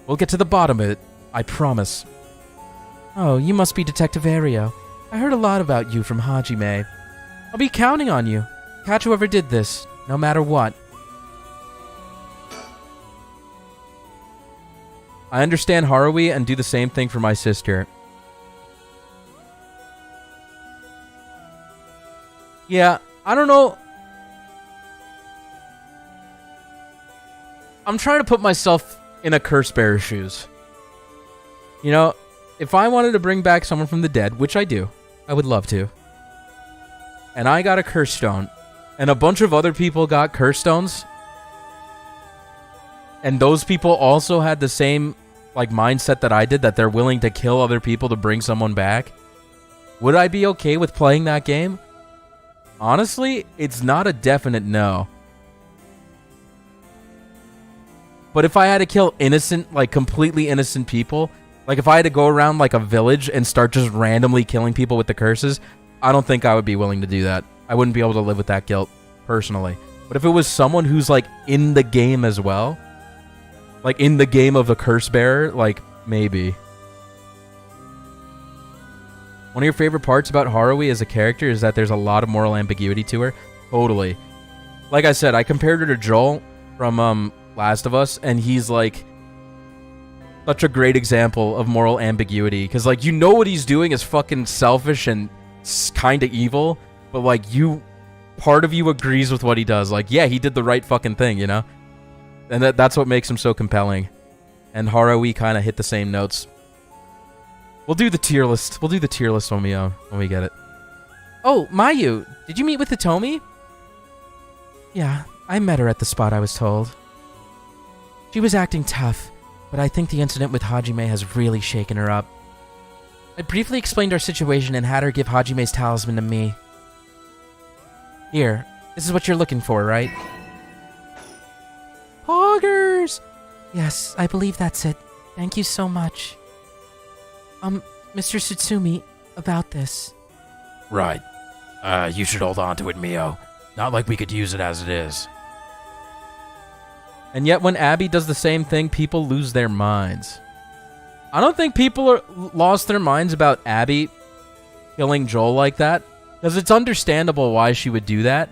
We'll get to the bottom of it, I promise. Oh, you must be Detective Ario. I heard a lot about you from Hajime. I'll be counting on you. Catch whoever did this, no matter what. I understand Haruhi and do the same thing for my sister. Yeah, I don't know. I'm trying to put myself in a curse bearer's shoes. You know, if I wanted to bring back someone from the dead, which I do, I would love to, and I got a curse stone, and a bunch of other people got curse stones, and those people also had the same, like, mindset that I did, that they're willing to kill other people to bring someone back, would I be okay with playing that game? Honestly, it's not a definite no. But if I had to kill innocent, like, completely innocent people, like, if I had to go around, like, a village and start just randomly killing people with the curses, I don't think I would be willing to do that. I wouldn't be able to live with that guilt, personally. But if it was someone who's, like, in the game as well, like, in the game of a curse bearer, like, maybe. One of your favorite parts about Haruhi as a character is that there's a lot of moral ambiguity to her. Totally. Like I said, I compared her to Joel from, Last of Us, and he's, like, such a great example of moral ambiguity. Because, like, you know what he's doing is fucking selfish and kind of evil, but, like, part of you agrees with what he does. Like, yeah, he did the right fucking thing, you know? And that's what makes him so compelling. And Haruhi kind of hit the same notes. We'll do the tier list. We'll do the tier list when we get it. Oh, Mayu, did you meet with Hitomi? Yeah, I met her at the spot I was told. She was acting tough, but I think the incident with Hajime has really shaken her up. I briefly explained our situation and had her give Hajime's talisman to me. Here, This is what you're looking for, right? Poggers! Yes, I believe that's it. Thank you so much. Mr. Tsutsumi, about this. Right. You should hold on to it, Mio. Not like we could use it as it is. And yet when Abby does the same thing, people lose their minds. I don't think people are lost their minds about Abby killing Joel like that, because it's understandable why she would do that.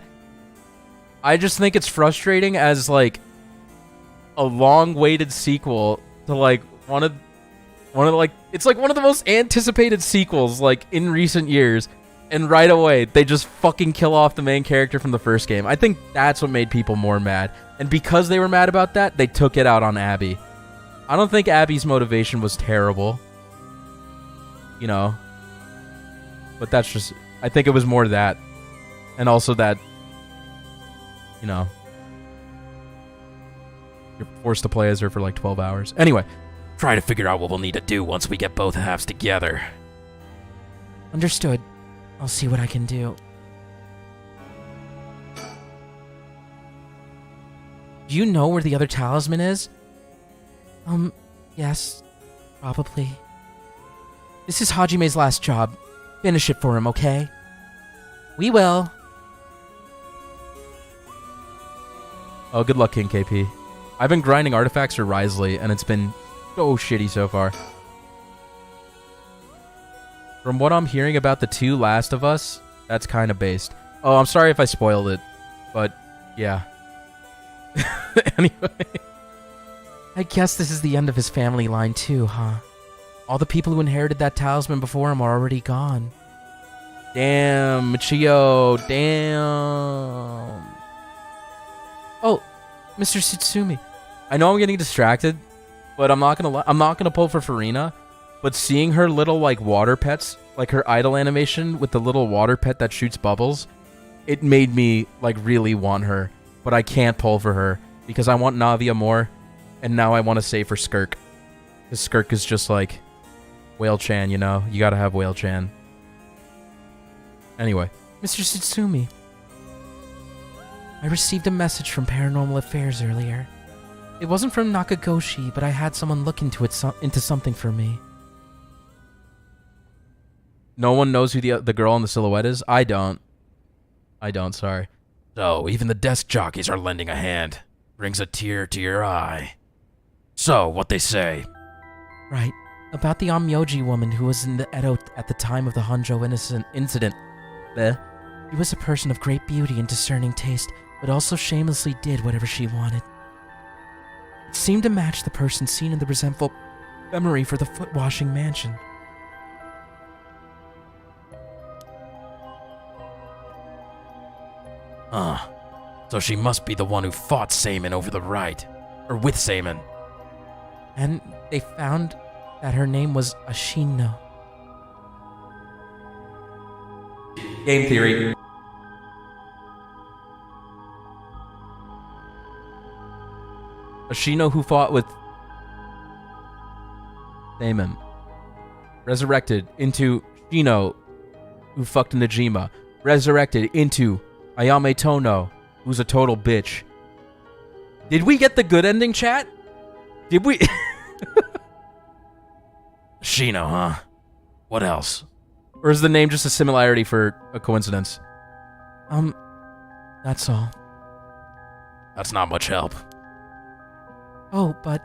I just think it's frustrating as, like, a long-awaited sequel to, like, one of it's like one of the most anticipated sequels, like, in recent years, and right away they just fucking kill off the main character from the first game. I think that's what made people more mad, and because they were mad about that, they took it out on Abby. I don't think Abby's motivation was terrible, you know, but that's just, I think it was more that, and also that, you know, you're forced to play as her for like 12 hours. Anyway. Try to figure out what we'll need to do once we get both halves together. Understood. I'll see what I can do. Do you know where the other talisman is? Yes. Probably. This is Hajime's last job. Finish it for him, okay? We will. Oh, good luck, King KP. I've been grinding artifacts for Risley, and it's been so shitty so far. From what I'm hearing about the 2 Last of Us, that's kind of based. Oh, I'm sorry if I spoiled it, but yeah. Anyway. I guess this is the end of his family line too, huh? All the people who inherited that talisman before him are already gone. Damn, Michio, damn. Oh, Mr. Tsutsumi. I know I'm getting distracted, but I'm not gonna pull for Farina. But seeing her little like water pets, like her idle animation with the little water pet that shoots bubbles, it made me like really want her. But I can't pull for her because I want Navia more, and now I want to save for Skirk. Because Skirk is just like Whale-chan, you know? You gotta have Whale-chan. Anyway. Mr. Tsutsumi. I received a message from Paranormal Affairs earlier. It wasn't from Nakagoshi, but I had someone look into something for me. No one knows who the girl in the silhouette is? I don't, sorry. So, even the desk jockeys are lending a hand. Brings a tear to your eye. So, what they say? Right. About the Onmyoji woman who was in the Edo at the time of the Honjo incident. She was a person of great beauty and discerning taste, but also shamelessly did whatever she wanted. It seemed to match the person seen in the resentful memory for the foot-washing mansion. So she must be the one who fought Seimin over the right. Or with Seimin. And they found that her name was Ashino. Game theory. Ashino who fought with Seimin. Resurrected into Shino who fucked Najima. Resurrected into Ayame Tono, who's a total bitch. Did we get the good ending, chat? Did we? Shino, huh? What else? Or is the name just a similarity for a coincidence? That's all. That's not much help. Oh, but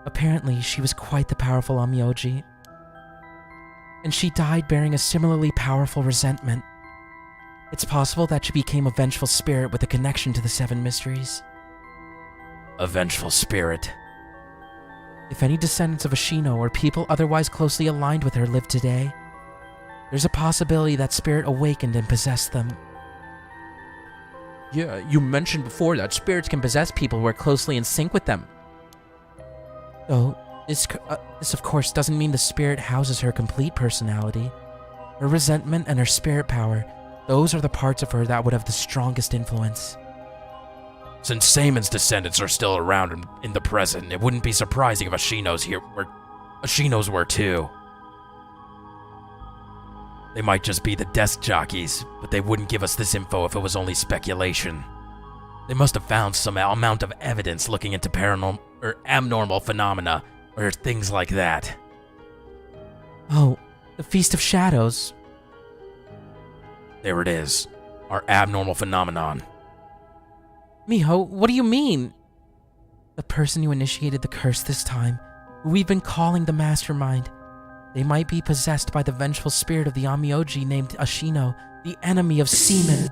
apparently she was quite the powerful Onmyoji. And she died bearing a similarly powerful resentment. It's possible that she became a vengeful spirit with a connection to the 7 mysteries. A vengeful spirit. If any descendants of Ashino or people otherwise closely aligned with her live today, there's a possibility that spirit awakened and possessed them. Yeah, you mentioned before that spirits can possess people who are closely in sync with them. Though, this of course doesn't mean the spirit houses her complete personality. Her resentment and her spirit power, those are the parts of her that would have the strongest influence. Since Seimin's descendants are still around in the present, it wouldn't be surprising if Ashino's were too. They might just be the desk jockeys, but they wouldn't give us this info if it was only speculation. They must have found some amount of evidence looking into paranormal or abnormal phenomena or things like that. Oh, the Feast of Shadows. There it is. Our abnormal phenomenon. Miho, what do you mean? The person who initiated the curse this time, who we've been calling the Mastermind. They might be possessed by the vengeful spirit of the Amioji named Ashino, the enemy of seamen.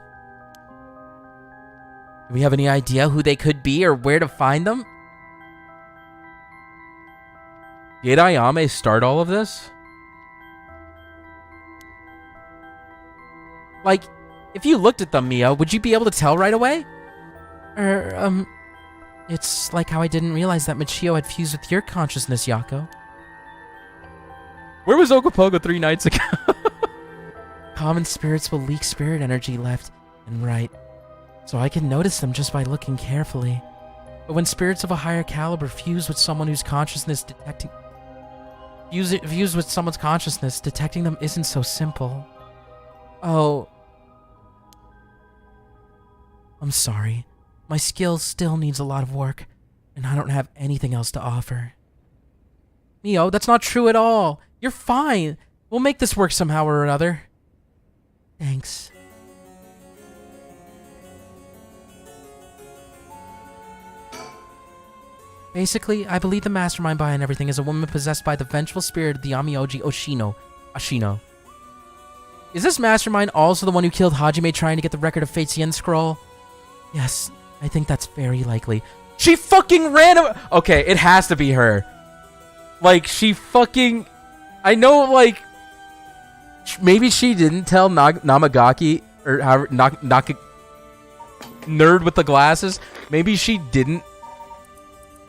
Do we have any idea who they could be or where to find them? Did Ayame start all of this? Like, if you looked at them, Mio, would you be able to tell right away? It's like how I didn't realize that Michio had fused with your consciousness, Yako. Where was Ogopogo 3 nights ago? Common spirits will leak spirit energy left and right, so I can notice them just by looking carefully. But when spirits of a higher caliber fuse with someone whose consciousness fuse with someone's consciousness, detecting them isn't so simple. Oh. I'm sorry. My skill still needs a lot of work, and I don't have anything else to offer. Mio, that's not true at all. You're fine. We'll make this work somehow or another. Thanks. Basically, I believe the mastermind behind everything is a woman possessed by the vengeful spirit of the Amioji Ashino. Is this mastermind also the one who killed Hajime trying to get the record of Fate's Yen scroll? Yes, I think that's very likely. She fucking ran away. Okay, it has to be her. Like, she fucking... I know, like... Maybe she didn't tell Namagaki, or however, nerd with the glasses. Maybe she didn't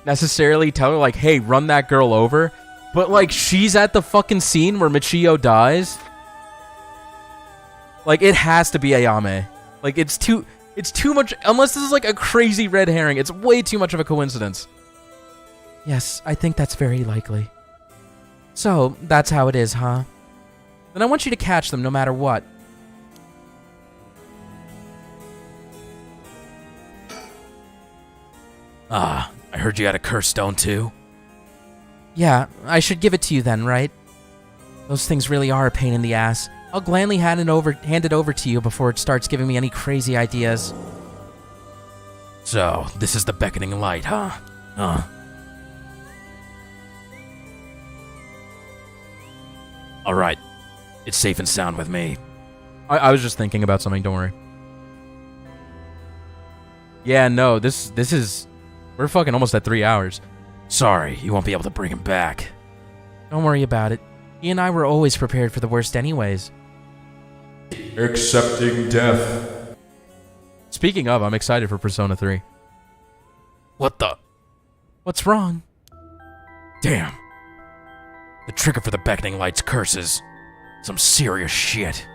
necessarily tell her, like, hey, run that girl over. But, like, she's at the fucking scene where Michio dies. Like, it has to be Ayame. Like, it's too much, unless this is, like, a crazy red herring. It's way too much of a coincidence. Yes, I think that's very likely. So, that's how it is, huh? Then I want you to catch them no matter what. Ah, I heard you had a curse stone too? Yeah, I should give it to you then, right? Those things really are a pain in the ass. I'll gladly hand it over to you before it starts giving me any crazy ideas. So, this is the beckoning light, huh? Alright. It's safe and sound with me. I was just thinking about something, don't worry. Yeah, no, this is... We're fucking almost at 3 hours. Sorry, you won't be able to bring him back. Don't worry about it. He and I were always prepared for the worst anyways. Accepting death. Speaking of, I'm excited for Persona 3. What the? What's wrong? Damn. The trigger for the beckoning light's curses. Some serious shit.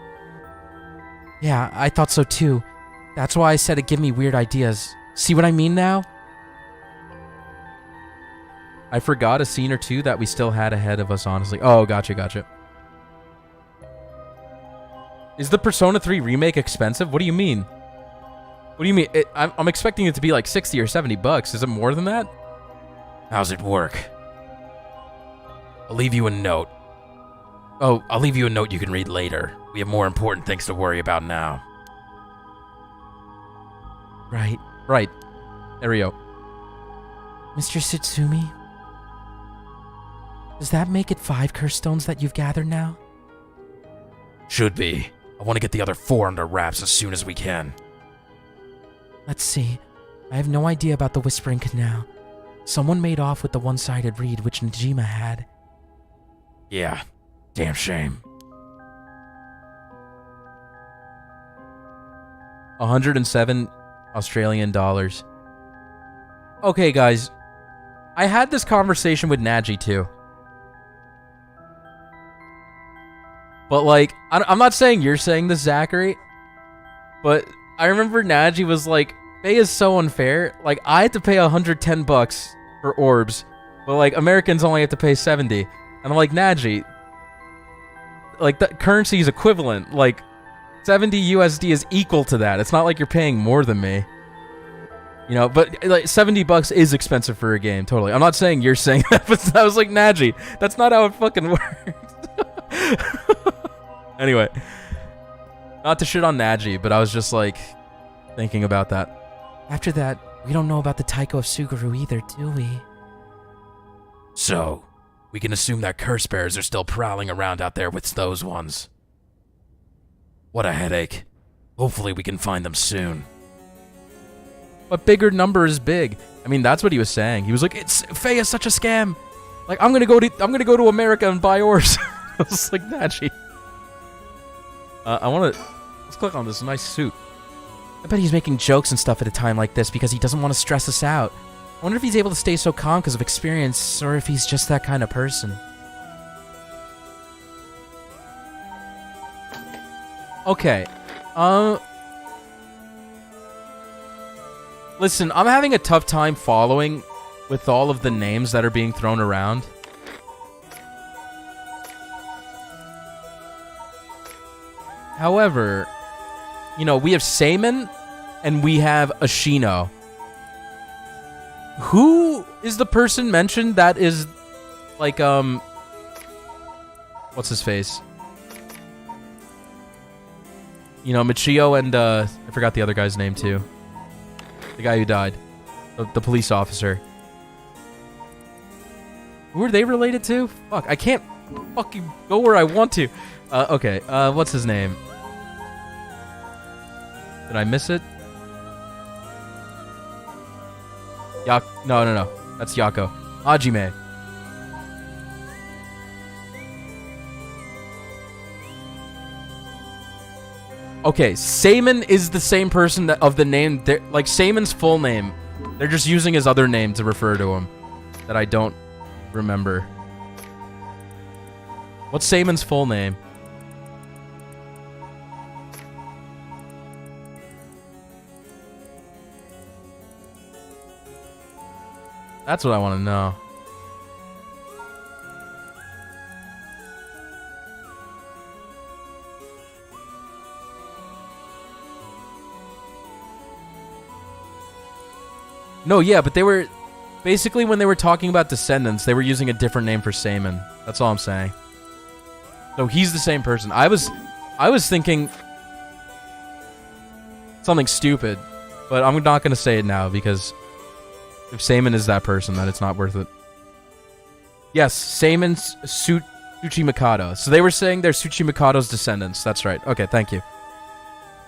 Yeah, I thought so too. That's why I said it'd give me weird ideas. See what I mean now? I forgot a scene or two that we still had ahead of us, honestly. Oh, gotcha. Is the Persona 3 remake expensive? What do you mean? What do you mean? I'm expecting it to be like 60 or 70 bucks. Is it more than that? How's it work? I'll leave you a note. Oh, I'll leave you a note you can read later. We have more important things to worry about now. Right. There we go. Mr. Sutsumi? Does that make it 5 curse stones that you've gathered now? Should be. I want to get the other 4 under wraps as soon as we can. Let's see. I have no idea about the Whispering Canal. Someone made off with the one-sided reed which Najima had. Yeah. Damn shame. 107 Australian dollars. Okay, guys. I had this conversation with Naji, too. But, like, I'm not saying you're saying this, Zachary. But I remember Naji was like, Faye is so unfair. Like, I had to pay 110 bucks for orbs. But, like, Americans only have to pay 70. And I'm like, Naji, like, the currency is equivalent. Like, 70 USD is equal to that. It's not like you're paying more than me. You know, but like $70 is expensive for a game, totally. I'm not saying you're saying that, but I was like, Naji, that's not how it fucking works. Anyway, not to shit on Naji, but I was just like thinking about that. After that, we don't know about the Taiko of Suguru either, do we? So, we can assume that curse bears are still prowling around out there with those ones. What a headache. Hopefully we can find them soon. But bigger number is big. I mean, that's what he was saying. He was like, Faye is such a scam. Like, I'm gonna go to America and buy ores. I was like, Naji. Let's click on this nice suit. I bet he's making jokes and stuff at a time like this because he doesn't want to stress us out. I wonder if he's able to stay so calm because of experience, or if he's just that kind of person. Okay. Listen, I'm having a tough time following with all of the names that are being thrown around. However, you know, we have Seimin and we have Ashino. Who is the person mentioned that is like, what's his face? You know, Michio and, I forgot the other guy's name too. The guy who died. The police officer. Who are they related to? Fuck, I can't fucking go where I want to. Okay, what's his name? Did I miss it? No. That's Yako. Hajime. Okay, Seimin is the same person that of the name. Like, Seimin's full name. They're just using his other name to refer to him. That I don't remember. What's Seimin's full name? That's what I want to know. No, yeah, but they were... Basically, when they were talking about descendants, they were using a different name for Seimin. That's all I'm saying. So he's the same person. I was thinking... something stupid. But I'm not going to say it now, because... if Seimin is that person, then it's not worth it. Yes, Seimin's Tsuchimikado. So they were saying they're Tsuchimikado's descendants. That's right. Okay, thank you.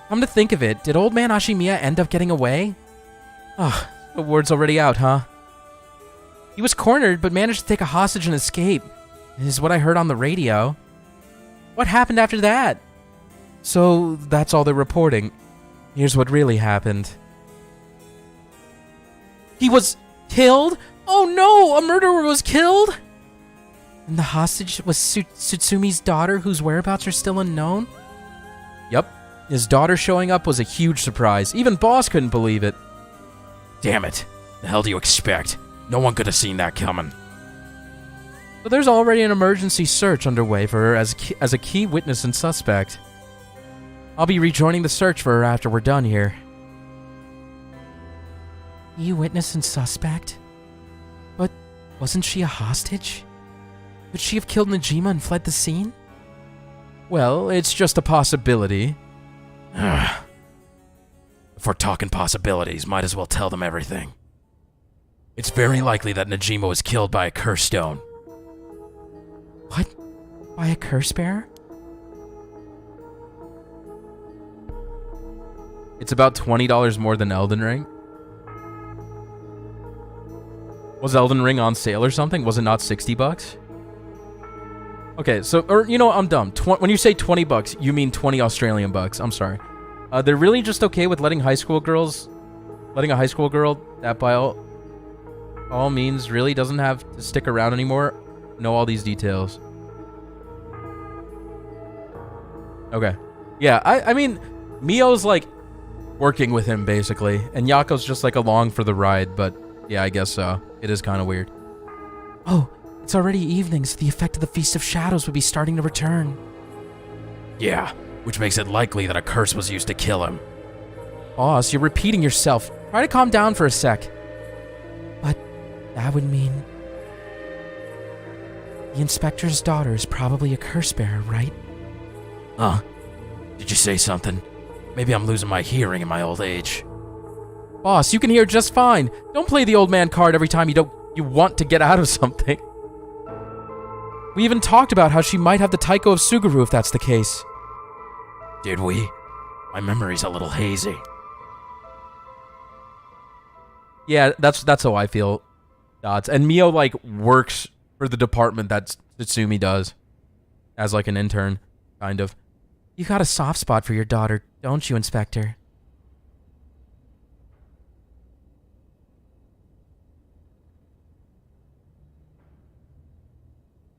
Come to think of it, did old man Ashimiya end up getting away? Ah, the word's already out, huh? He was cornered, but managed to take a hostage and escape, is what I heard on the radio. What happened after that? So, that's all they're reporting. Here's what really happened. He was killed? Oh no, a murderer was killed? And the hostage was Tsutsumi's daughter, whose whereabouts are still unknown? Yep. His daughter showing up was a huge surprise. Even Boss couldn't believe it. Damn it. The hell do you expect? No one could have seen that coming. But there's already an emergency search underway for her as a key witness and suspect. I'll be rejoining the search for her after we're done here. You witness and suspect? But wasn't she a hostage? Could she have killed Najima and fled the scene? Well, it's just a possibility. If we're talking possibilities, might as well tell them everything. It's very likely that Najima was killed by a curse stone. What? By a curse bearer? It's about $20 more than Elden Ring. Was Elden Ring on sale or something? Was it not $60? Okay, so, or, you know, I'm dumb. When you say $20, you mean 20 Australian bucks. I'm sorry. They're really just okay with letting a high school girl that by all means really doesn't have to stick around anymore know all these details. Okay. Yeah, I mean, Mio's like working with him basically, and Yako's just like along for the ride, but yeah, I guess so. It is kind of weird. Oh, it's already evening, so the effect of the Feast of Shadows would be starting to return. Yeah, which makes it likely that a curse was used to kill him. Boss, you're repeating yourself. Try to calm down for a sec. But that would mean the inspector's daughter is probably a curse bearer, right? Huh? Did you say something? Maybe I'm losing my hearing in my old age. Boss, you can hear just fine. Don't play the old man card every time you want to get out of something. We even talked about how she might have the Taiko of Suguru if that's the case. Did we? My memory's a little hazy. Yeah, that's how I feel, Dots. And Mio, like, works for the department that Tsutsumi does. As, like, an intern, kind of. You got a soft spot for your daughter, don't you, Inspector?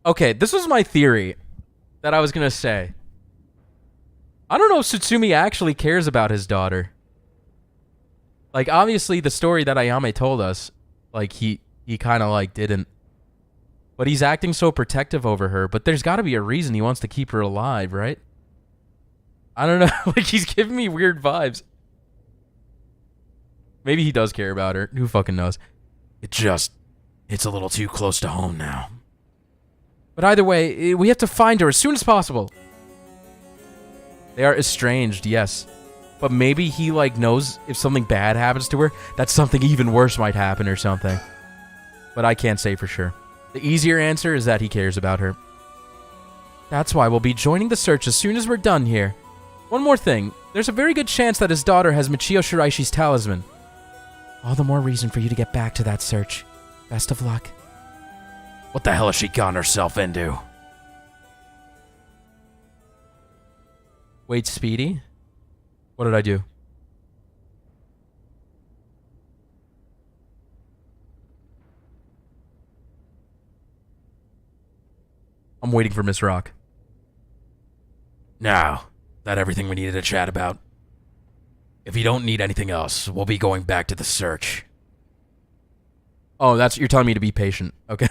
Okay, this was my theory that I was gonna say. I don't know if Tsutsumi actually cares about his daughter. Like, obviously, the story that Ayame told us, like, he kind of, like, didn't. But he's acting so protective over her, but there's got to be a reason he wants to keep her alive, right? I don't know. Like, he's giving me weird vibes. Maybe he does care about her. Who fucking knows? It's a little too close to home now. But either way, we have to find her as soon as possible. They are estranged, yes. But maybe he, like, knows if something bad happens to her, that something even worse might happen or something. But I can't say for sure. The easier answer is that he cares about her. That's why we'll be joining the search as soon as we're done here. One more thing. There's a very good chance that his daughter has Michio Shiraishi's talisman. All the more reason for you to get back to that search. Best of luck. What the hell has she gotten herself into? Wait, Speedy? What did I do? I'm waiting for Miss Rock. Now, that everything we needed to chat about? If you don't need anything else, we'll be going back to the search. Oh, you're telling me to be patient. Okay.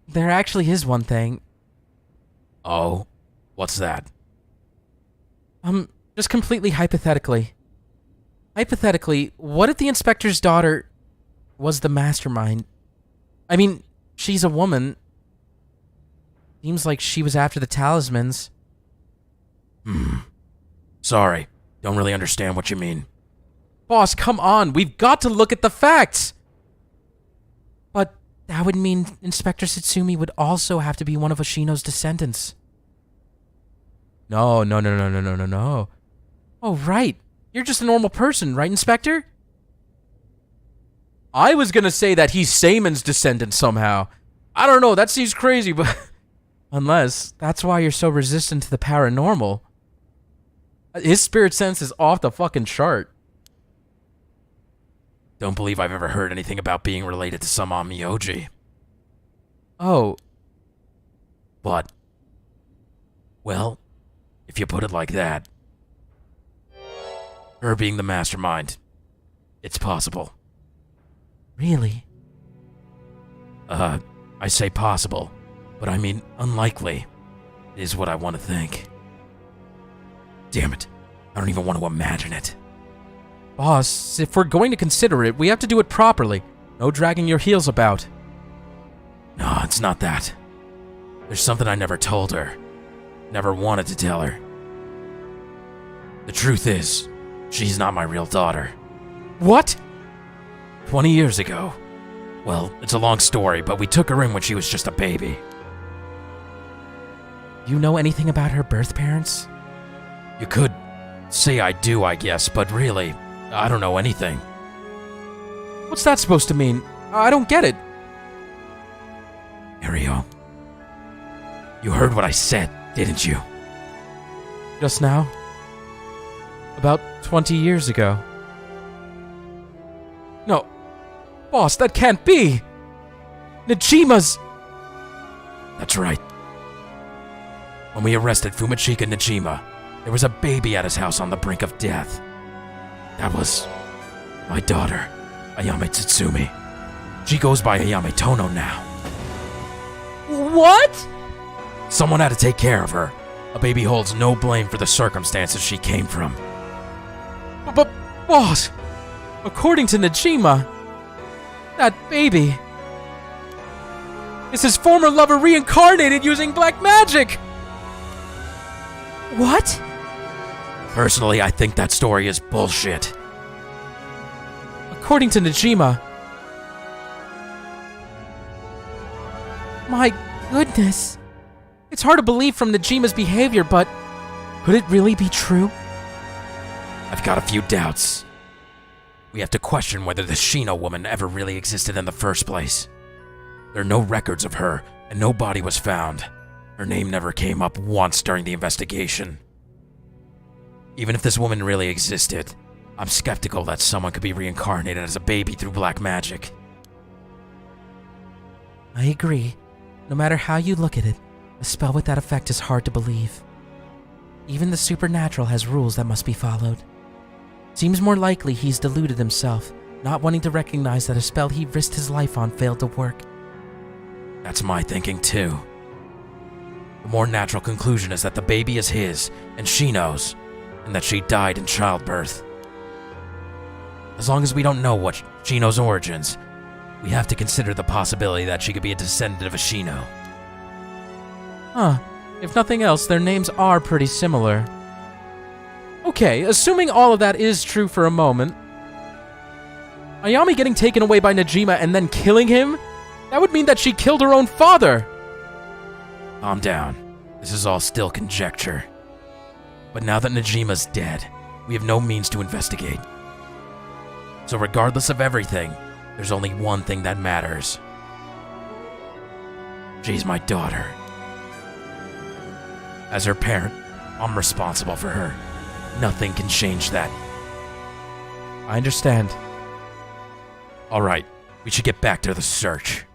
There actually is one thing. Oh? What's that? Just completely hypothetically. Hypothetically, what if the inspector's daughter was the mastermind? I mean, she's a woman. Seems like she was after the talismans. Sorry. Don't really understand what you mean. Boss, come on. We've got to look at the facts. But that would mean Inspector Tsutsumi would also have to be one of Oshino's descendants. No. Oh, right. You're just a normal person, right, Inspector? I was gonna say that he's Seimon's descendant somehow. I don't know, that seems crazy, but... Unless... That's why you're so resistant to the paranormal. His spirit sense is off the fucking chart. Don't believe I've ever heard anything about being related to some Myoji. Oh. But... Well, if you put it like that... Her being the mastermind, it's possible. Really? I say possible, but I mean unlikely, is what I want to think. Damn it, I don't even want to imagine it. Boss, if we're going to consider it, we have to do it properly. No dragging your heels about. No, it's not that. There's something I never told her. Never wanted to tell her. The truth is, she's not my real daughter. What? 20 years ago. Well, it's a long story, but we took her in when she was just a baby. You know anything about her birth parents? You could say I do, I guess, but really, I don't know anything. What's that supposed to mean? I don't get it. Ario, you heard what I said, didn't you? Just now? About 20 years ago. No. Boss, that can't be! Nijima's... That's right. When we arrested Fumachika Nijima, there was a baby at his house on the brink of death. That was my daughter, Ayame Tsutsumi. She goes by Ayame Tono now. What? Someone had to take care of her. A baby holds no blame for the circumstances she came from. But, boss, according to Najima, that baby is his former lover reincarnated using black magic! What? Personally, I think that story is bullshit. According to Najima... My goodness. It's hard to believe from Najima's behavior, but could it really be true? I've got a few doubts. We have to question whether the Shino woman ever really existed in the first place. There are no records of her, and no body was found. Her name never came up once during the investigation. Even if this woman really existed, I'm skeptical that someone could be reincarnated as a baby through black magic. I agree. No matter how you look at it, a spell with that effect is hard to believe. Even the supernatural has rules that must be followed. Seems more likely he's deluded himself, not wanting to recognize that a spell he risked his life on failed to work. That's my thinking too. The more natural conclusion is that the baby is his, and she knows, and that she died in childbirth. As long as we don't know what Shino's origins, we have to consider the possibility that she could be a descendant of a Shino. Huh. If nothing else, their names are pretty similar. Okay, assuming all of that is true for a moment, Ayami getting taken away by Najima and then killing him? That would mean that she killed her own father! Calm down. This is all still conjecture. But now that Najima's dead, we have no means to investigate. So regardless of everything, there's only one thing that matters. She's my daughter. As her parent, I'm responsible for her. Nothing can change that. I understand. All right, we should get back to the search.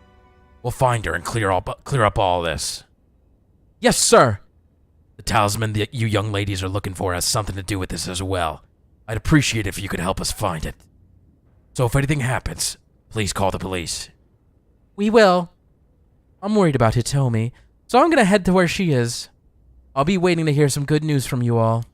We'll find her and clear up all this. Yes, sir! The talisman that you young ladies are looking for has something to do with this as well. I'd appreciate it if you could help us find it. So if anything happens, please call the police. We will. I'm worried about Hitomi, so I'm gonna head to where she is. I'll be waiting to hear some good news from you all.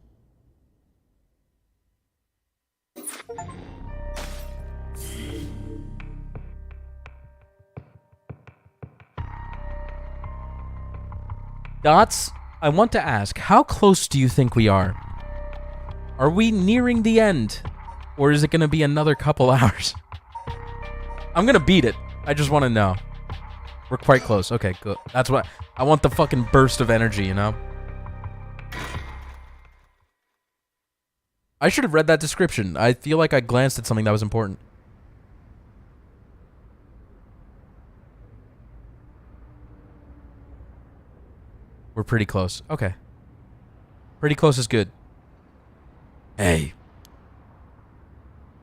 Dots, I want to ask, how close do you think we are? Are we nearing the end? Or is it going to be another couple hours? I'm going to beat it. I just want to know. We're quite close. Okay, good. That's what... I want the fucking burst of energy, you know? I should have read that description. I feel like I glanced at something that was important. We're pretty close. Okay. Pretty close is good. Hey.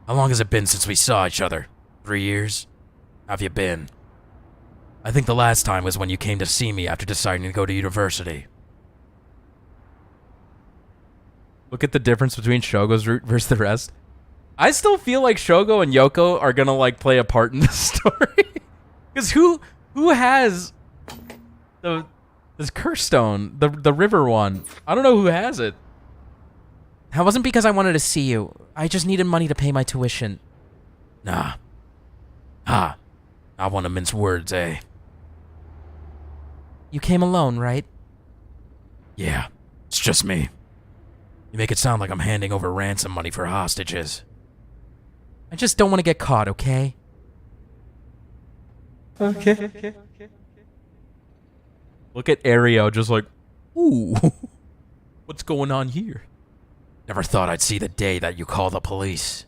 How long has it been since we saw each other? 3 years? How have you been? I think the last time was when you came to see me after deciding to go to university. Look at the difference between Shogo's route versus the rest. I still feel like Shogo and Yoko are gonna like play a part in this story. Because who has this curse stone, the river one? I don't know who has it. That wasn't because I wanted to see you. I just needed money to pay my tuition. Nah. Ah. I want to mince words, eh? You came alone, right? Yeah. It's just me. You make it sound like I'm handing over ransom money for hostages. I just don't want to get caught, okay? Okay. Look at Ario just like, ooh, what's going on here? Never thought I'd see the day that you call the police.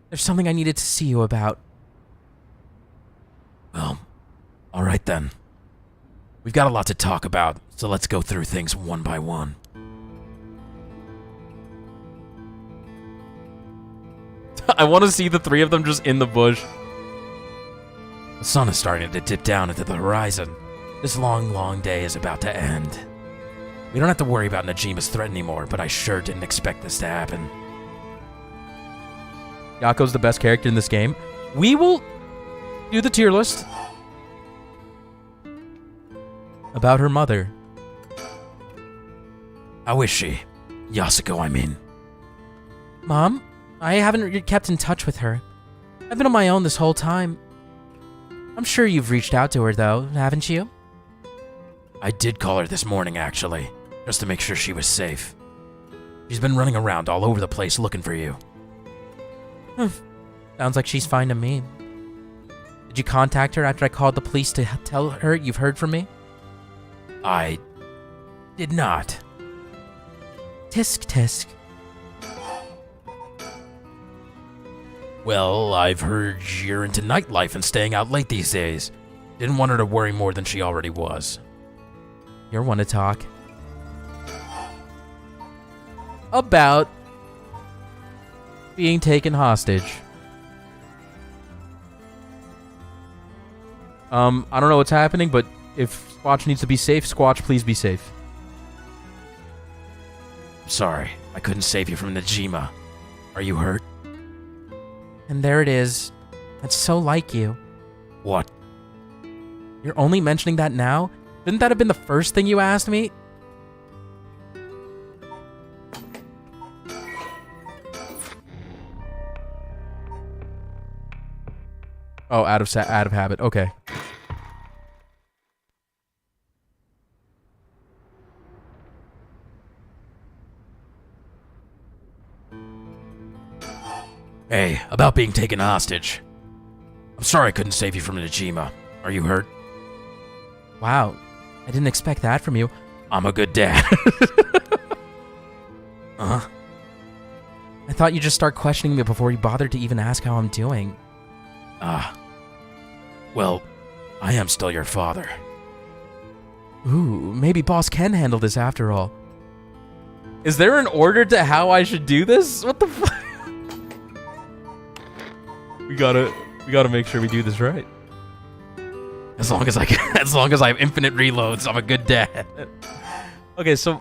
There's something I needed to see you about. Well, alright then. We've got a lot to talk about, so let's go through things one by one. I want to see the three of them just in the bush. The sun is starting to dip down into the horizon. This long, long day is about to end. We don't have to worry about Najima's threat anymore, but I sure didn't expect this to happen. Yako's the best character in this game. We will do the tier list about her mother. How is she? Yasuko, I mean. Mom, I haven't kept in touch with her. I've been on my own this whole time. I'm sure you've reached out to her, though, haven't you? I did call her this morning, actually, just to make sure she was safe. She's been running around all over the place looking for you. Sounds like she's fine to me. Did you contact her after I called the police to tell her you've heard from me? I did not. Tisk tisk. Well, I've heard you're into nightlife and staying out late these days. Didn't want her to worry more than she already was. You're one to talk. About being taken hostage. I don't know what's happening, but if Squatch needs to be safe, Squatch, please be safe. Sorry, I couldn't save you from Najima. Are you hurt? And there it is. That's so like you. What? You're only mentioning that now? Didn't that have been the first thing you asked me? Oh, out of habit. Okay. Hey, about being taken hostage. I'm sorry I couldn't save you from Najima. Are you hurt? Wow, I didn't expect that from you. I'm a good dad. I thought you'd just start questioning me before you bothered to even ask how I'm doing. Well, I am still your father. Ooh, maybe Boss can handle this after all. Is there an order to how I should do this? What the fuck? We gotta make sure we do this right. As long as I have infinite reloads, I'm a good dad. Okay, so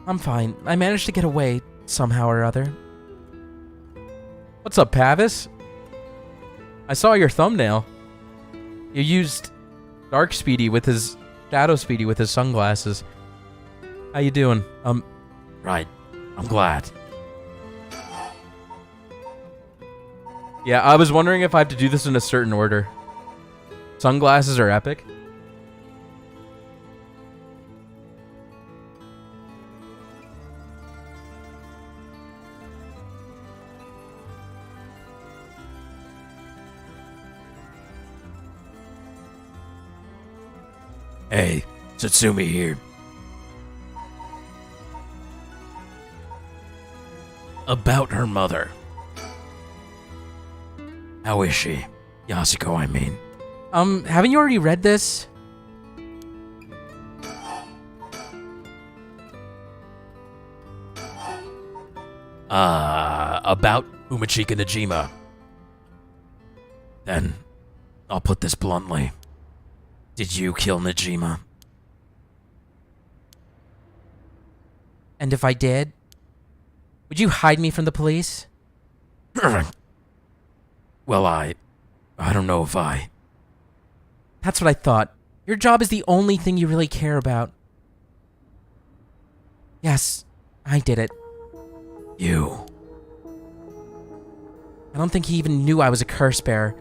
I'm fine. I managed to get away somehow or other. what's up, Pavis? I saw your thumbnail. You used Dark Speedy with his Shadow Speedy with his sunglasses. How you doing? Right. I'm glad. Yeah, I was wondering if I have to do this in a certain order. Sunglasses are epic. Hey, Satsumi here. About her mother. How is she? Yasuko, I mean. Haven't you already read this? About Umechika Najima. Then, I'll put this bluntly. Did you kill Najima? And if I did, would you hide me from the police? Well, I don't know if I... That's what I thought. Your job is the only thing you really care about. Yes, I did it. You... I don't think he even knew I was a curse bearer.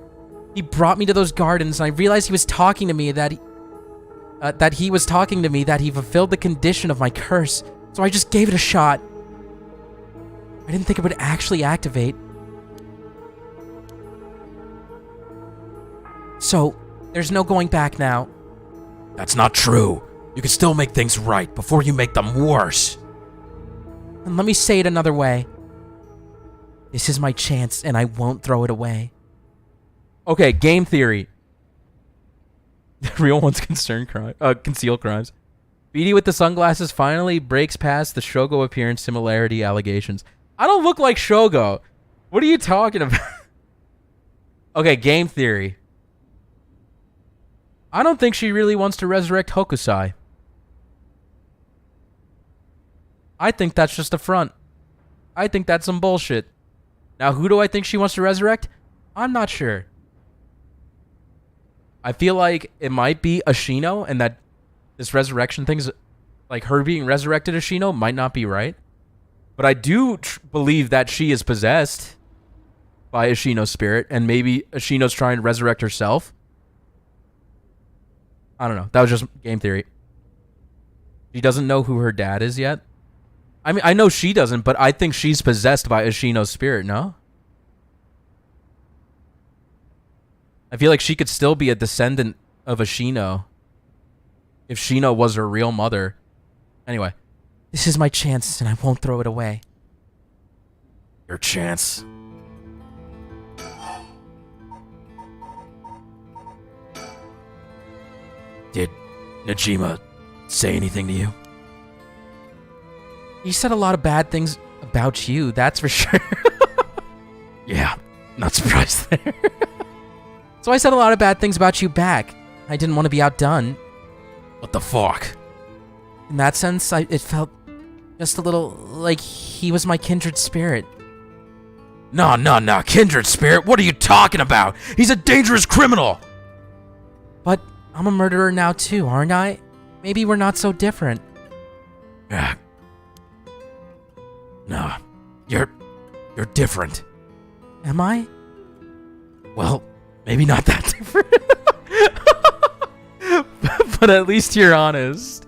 He brought me to those gardens, and I realized he was talking to me that he fulfilled the condition of my curse. So I just gave it a shot. I didn't think it would actually activate. So, there's no going back now. That's not true. You can still make things right before you make them worse. And let me say it another way. This is my chance, and I won't throw it away. Okay, game theory. The real one's concealed crimes. Speedy with the sunglasses finally breaks past the Shogo appearance similarity allegations. I don't look like Shogo. What are you talking about? Okay, game theory. I don't think she really wants to resurrect Hokusai. I think that's just a front. I think that's some bullshit. Now, who do I think she wants to resurrect? I'm not sure. I feel like it might be Ashino, and that this resurrection thing's like her being resurrected Ashino might not be right. But I do believe that she is possessed by Ashino's spirit, and maybe Ashino's trying to resurrect herself. I don't know. That was just game theory. She doesn't know who her dad is yet. I mean, I know she doesn't, but I think she's possessed by Ashino's spirit, no? I feel like she could still be a descendant of Ashino if Shino was her real mother. Anyway. This is my chance, and I won't throw it away. Your chance. Did Najima say anything to you? He said a lot of bad things about you, that's for sure. Yeah, not surprised there. So I said a lot of bad things about you back. I didn't want to be outdone. What the fuck? In that sense, it felt just a little like he was my kindred spirit. No, kindred spirit, what are you talking about? He's a dangerous criminal! But I'm a murderer now too, aren't I? Maybe we're not so different. Yeah. No, you're different. Am I? Well, maybe not that different. But at least you're honest.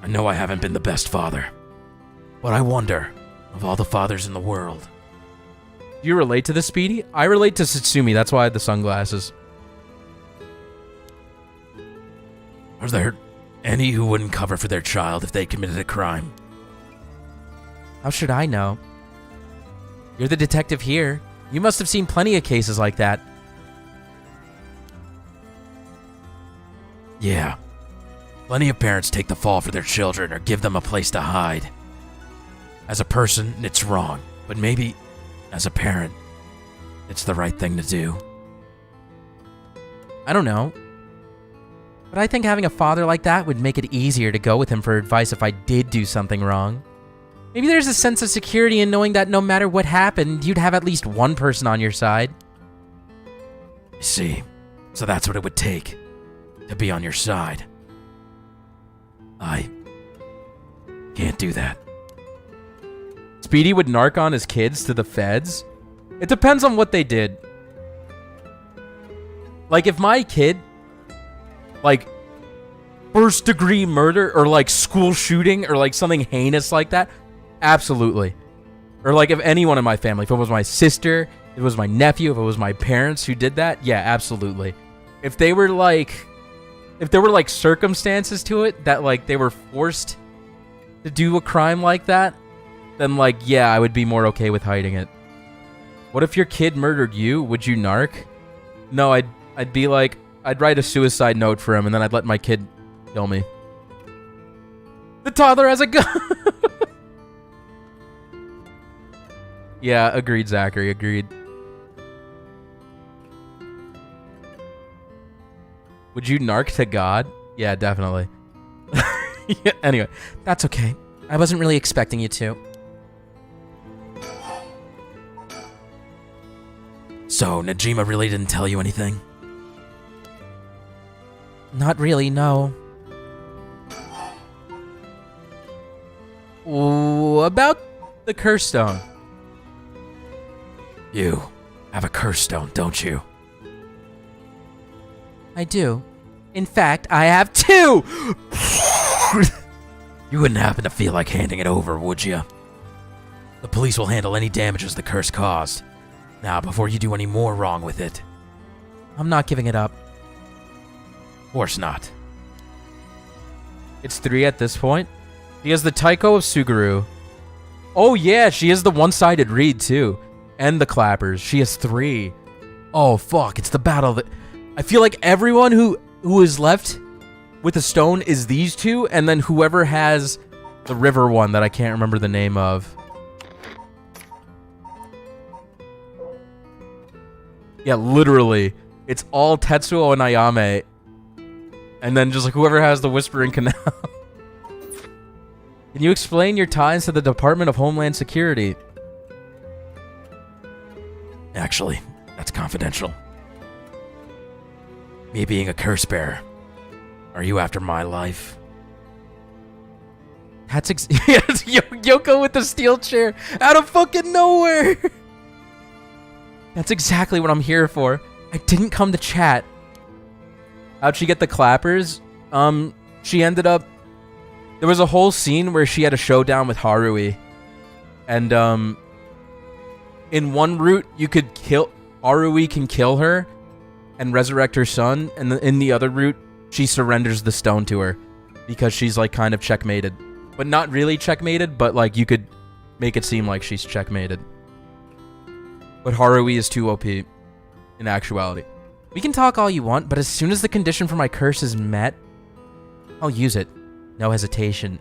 I know I haven't been the best father, but I wonder, of all the fathers in the world. Do you relate to the Speedy? I relate to Satsumi, that's why I had the sunglasses. Are there any who wouldn't cover for their child if they committed a crime? How should I know? You're the detective here. You must have seen plenty of cases like that. Yeah. Plenty of parents take the fall for their children or give them a place to hide. As a person, it's wrong, but maybe, as a parent, it's the right thing to do. I don't know. But I think having a father like that would make it easier to go with him for advice if I did do something wrong. Maybe there's a sense of security in knowing that no matter what happened, you'd have at least one person on your side. I see. So that's what it would take to be on your side. I can't do that. Speedy would narc on his kids to the feds? It depends on what they did. Like, if my kid, like, first degree murder or, like, school shooting or, like, something heinous like that, absolutely. Or, like, if anyone in my family, if it was my sister, if it was my nephew, if it was my parents who did that, yeah, absolutely. If they were, like, if there were, like, circumstances to it that, like, they were forced to do a crime like that, then, like, yeah, I would be more okay with hiding it. What if your kid murdered you? Would you narc? No, I'd be like, I'd write a suicide note for him, and then I'd let my kid kill me. The toddler has a gun! Yeah, agreed, Zachary, agreed. Would you narc to God? Yeah, definitely. Yeah, anyway, That's okay. I wasn't really expecting you to. So, Najima really didn't tell you anything? Not really, no. About the curse stone. You have a curse stone, don't you? I do. In fact, I have two! You wouldn't happen to feel like handing it over, would you? The police will handle any damages the curse caused. Now, before you do any more wrong with it. I'm not giving it up. Of course not. It's 3 at this point. She has the Taiko of Suguru. Oh yeah, she has the one-sided reed too. And the clappers. She has 3. Oh fuck, it's the battle that... I feel like everyone who is left with a stone is these two, and then whoever has the river one that I can't remember the name of. Yeah, literally. It's all Tetsuo and Ayame. And then just like whoever has the Whispering Canal. Can you explain your ties to the Department of Homeland Security? Actually, that's confidential. Me being a curse bearer Are you after my life? That's Yoko with the steel chair out of fucking nowhere. That's exactly what I'm here for. I didn't come to chat. How'd she get the clappers? She ended up... There was a whole scene where she had a showdown with Harui. And, in one route, you could kill... Harui can kill her and resurrect her son. And in the other route, she surrenders the stone to her. Because she's, like, kind of checkmated. But not really checkmated, but, like, you could make it seem like she's checkmated. But Harui is too OP, in actuality. We can talk all you want, but as soon as the condition for my curse is met, I'll use it. No hesitation.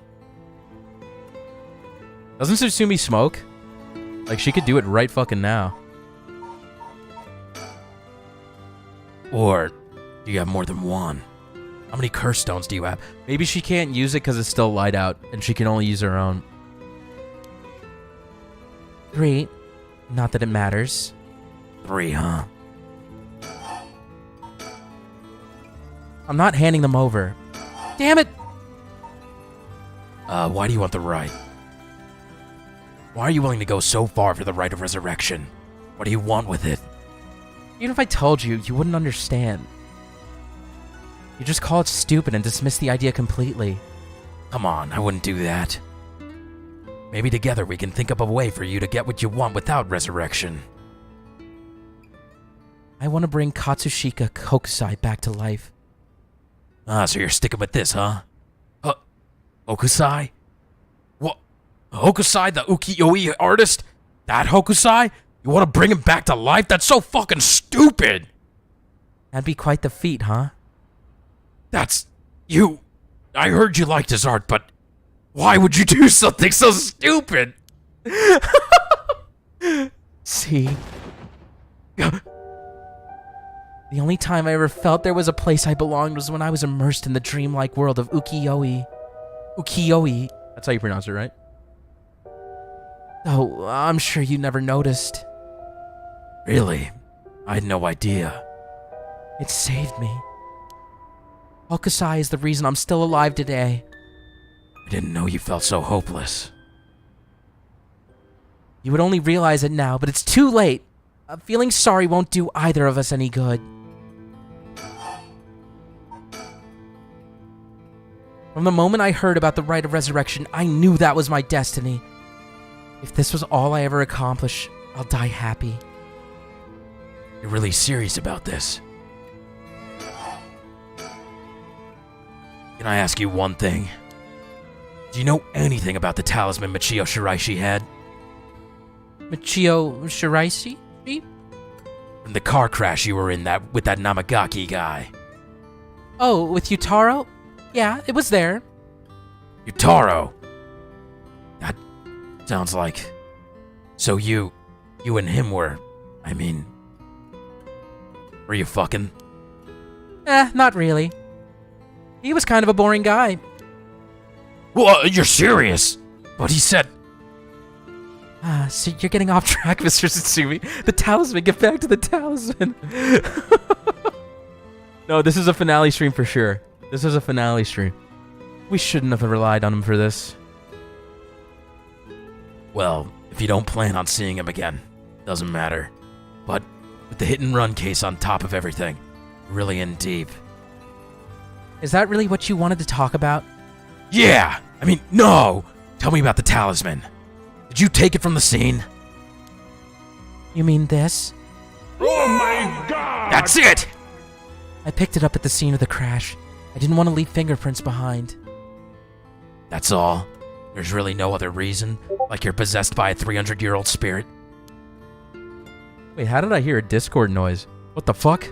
Doesn't Sutsumi smoke? Like, she could do it right fucking now. Or do you have more than one? How many curse stones do you have? Maybe she can't use it because it's still light out, and she can only use her own. 3. Not that it matters. 3, huh? I'm not handing them over. Damn it! Why do you want the right? Why are you willing to go so far for the right of resurrection? What do you want with it? Even if I told you, you wouldn't understand. You just call it stupid and dismiss the idea completely. Come on, I wouldn't do that. Maybe together we can think up a way for you to get what you want without resurrection. I want to bring Katsushika Hokusai back to life. Ah, so you're sticking with this, huh? Hokusai? What? Hokusai, the ukiyo-e artist? That Hokusai? You want to bring him back to life? That's so fucking stupid! That'd be quite the feat, huh? That's... you... I heard you liked his art, but... why would you do something so stupid? See? The only time I ever felt there was a place I belonged was when I was immersed in the dreamlike world of ukiyo-e. Ukiyo-e. That's how you pronounce it, right? Oh, I'm sure you never noticed. Really? I had no idea. It saved me. Hokusai is the reason I'm still alive today. I didn't know you felt so hopeless. You would only realize it now, but it's too late. Feeling sorry won't do either of us any good. From the moment I heard about the rite of resurrection, I knew that was my destiny. If this was all I ever accomplish, I'll die happy. You're really serious about this? Can I ask you one thing? Do you know anything about the talisman Michio Shiraishi had? Michio Shiraishi? From the car crash you were in with that Namagaki guy. Oh, with Yutaro? Yeah, it was there. Yutaro! That sounds like... So you and him were... I mean... were you fucking? Not really. He was kind of a boring guy. Well, you're serious? But he said... So you're getting off track, Mr. Tsutsumi. The talisman, get back to the talisman. No, this is a finale stream for sure. This is a finale stream. We shouldn't have relied on him for this. Well, if you don't plan on seeing him again, doesn't matter. But with the hit and run case on top of everything, really in deep. Is that really what you wanted to talk about? Yeah! I mean, no! Tell me about the talisman. Did you take it from the scene? You mean this? Oh my god! That's it! I picked it up at the scene of the crash. I didn't want to leave fingerprints behind. That's all? There's really no other reason? Like you're possessed by a 300-year-old spirit? Wait, how did I hear a Discord noise? What the fuck?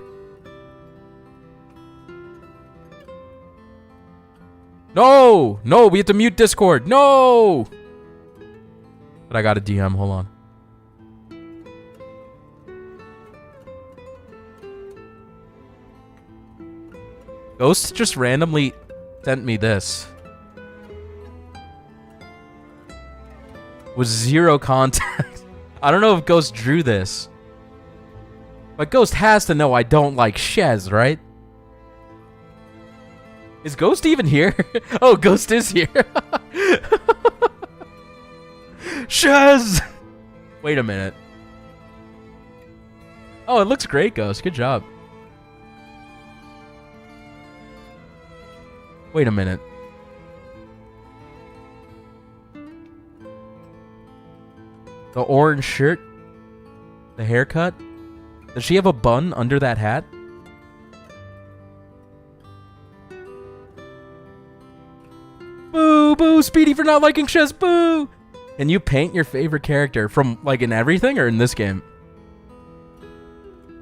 No! No, we have to mute Discord. No! But I got a DM, hold on. Ghost just randomly sent me this. With zero context. I don't know if Ghost drew this. But Ghost has to know I don't like Shez, right? Is Ghost even here? Oh, Ghost is here. Shaz! Wait a minute. Oh, it looks great, Ghost. Good job. Wait a minute. The orange shirt? The haircut? Does she have a bun under that hat? Boo! Boo! Speedy for not liking Shaz! Boo! Can you paint your favorite character from, like, in everything or in this game?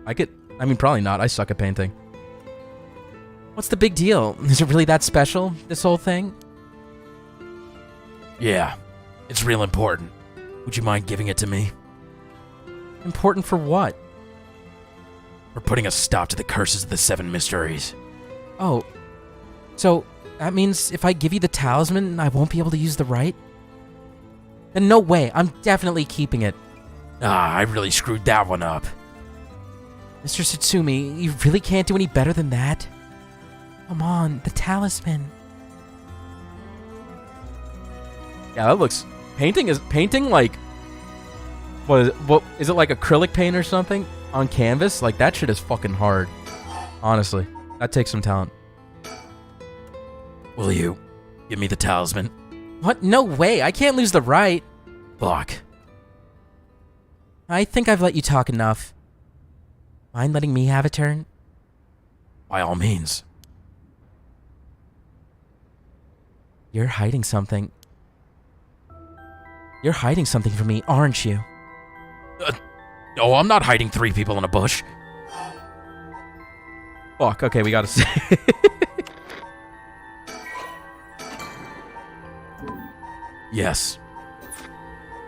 I mean, probably not. I suck at painting. What's the big deal? Is it really that special, this whole thing? Yeah, it's real important. Would you mind giving it to me? Important for what? For putting a stop to the curses of the 7 mysteries. Oh, so that means if I give you the talisman, I won't be able to use the right? Then no way. I'm definitely keeping it. Ah, I really screwed that one up. Mr. Satsumi, you really can't do any better than that? Come on, the talisman. Yeah, that looks... Painting like... What is it, like acrylic paint or something? On canvas? Like, that shit is fucking hard. Honestly. That takes some talent. Will you give me the talisman? What? No way. I can't lose the right. Fuck. I think I've let you talk enough. Mind letting me have a turn? By all means. You're hiding something. You're hiding something from me, aren't you? No, I'm not hiding 3 people in a bush. Fuck, okay, we gotta say. Yes.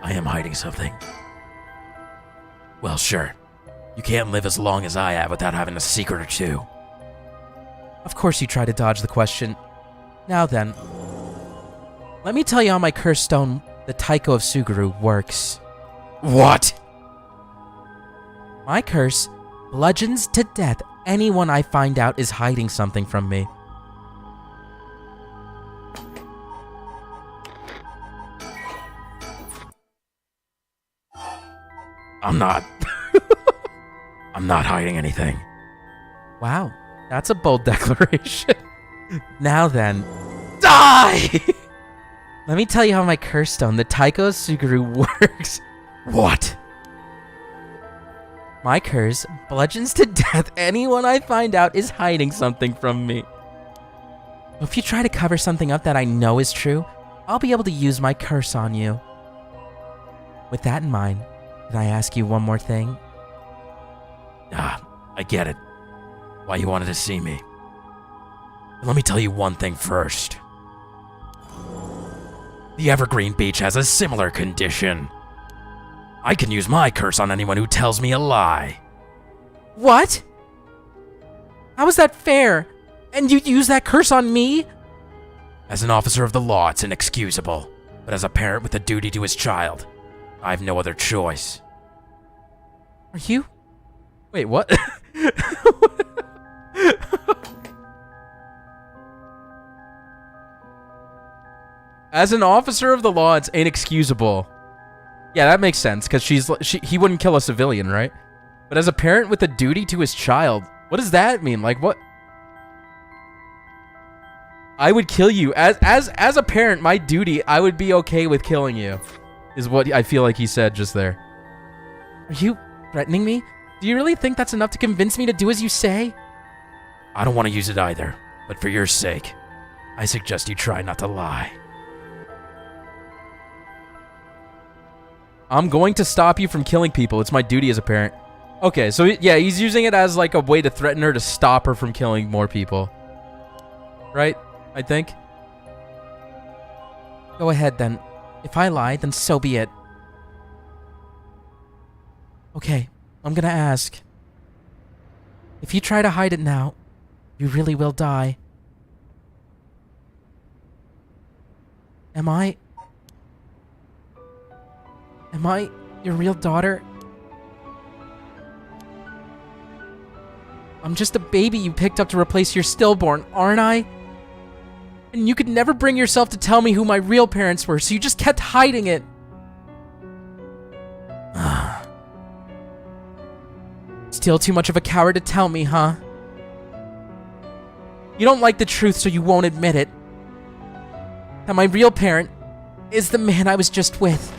I am hiding something. Well, sure. You can't live as long as I have without having a secret or 2. Of course you try to dodge the question. Now then, let me tell you how my curse stone, the Taiko of Suguru, works. What? My curse bludgeons to death anyone I find out is hiding something from me. I'm not hiding anything. Wow, that's a bold declaration. Now then, die! Let me tell you how my curse stone, the Taiko of Suguru, works. What? My curse bludgeons to death anyone I find out is hiding something from me. If you try to cover something up that I know is true, I'll be able to use my curse on you. With that in mind, can I ask you one more thing? Ah, I get it. Why you wanted to see me. But let me tell you one thing first. The Evergreen Beach has a similar condition. I can use my curse on anyone who tells me a lie. What? How is that fair? And you use that curse on me? As an officer of the law, it's inexcusable. But as a parent with a duty to his child, I have no other choice. Are you? Wait, what? As an officer of the law, it's inexcusable. Yeah, that makes sense, because he wouldn't kill a civilian, right? But as a parent with a duty to his child, what does that mean? Like, what? I would kill you. As a parent, my duty, I would be okay with killing you, is what I feel like he said just there. Are you threatening me? Do you really think that's enough to convince me to do as you say? I don't want to use it either, but for your sake, I suggest you try not to lie. I'm going to stop you from killing people. It's my duty as a parent. Okay, so yeah, he's using it as like a way to threaten her to stop her from killing more people. Right? I think. Go ahead then. If I lie, then so be it. Okay, I'm gonna ask. If you try to hide it now, you really will die. Am I your real daughter? I'm just a baby you picked up to replace your stillborn, aren't I? And you could never bring yourself to tell me who my real parents were, so you just kept hiding it. Still too much of a coward to tell me, huh? You don't like the truth, so you won't admit it. That my real parent is the man I was just with.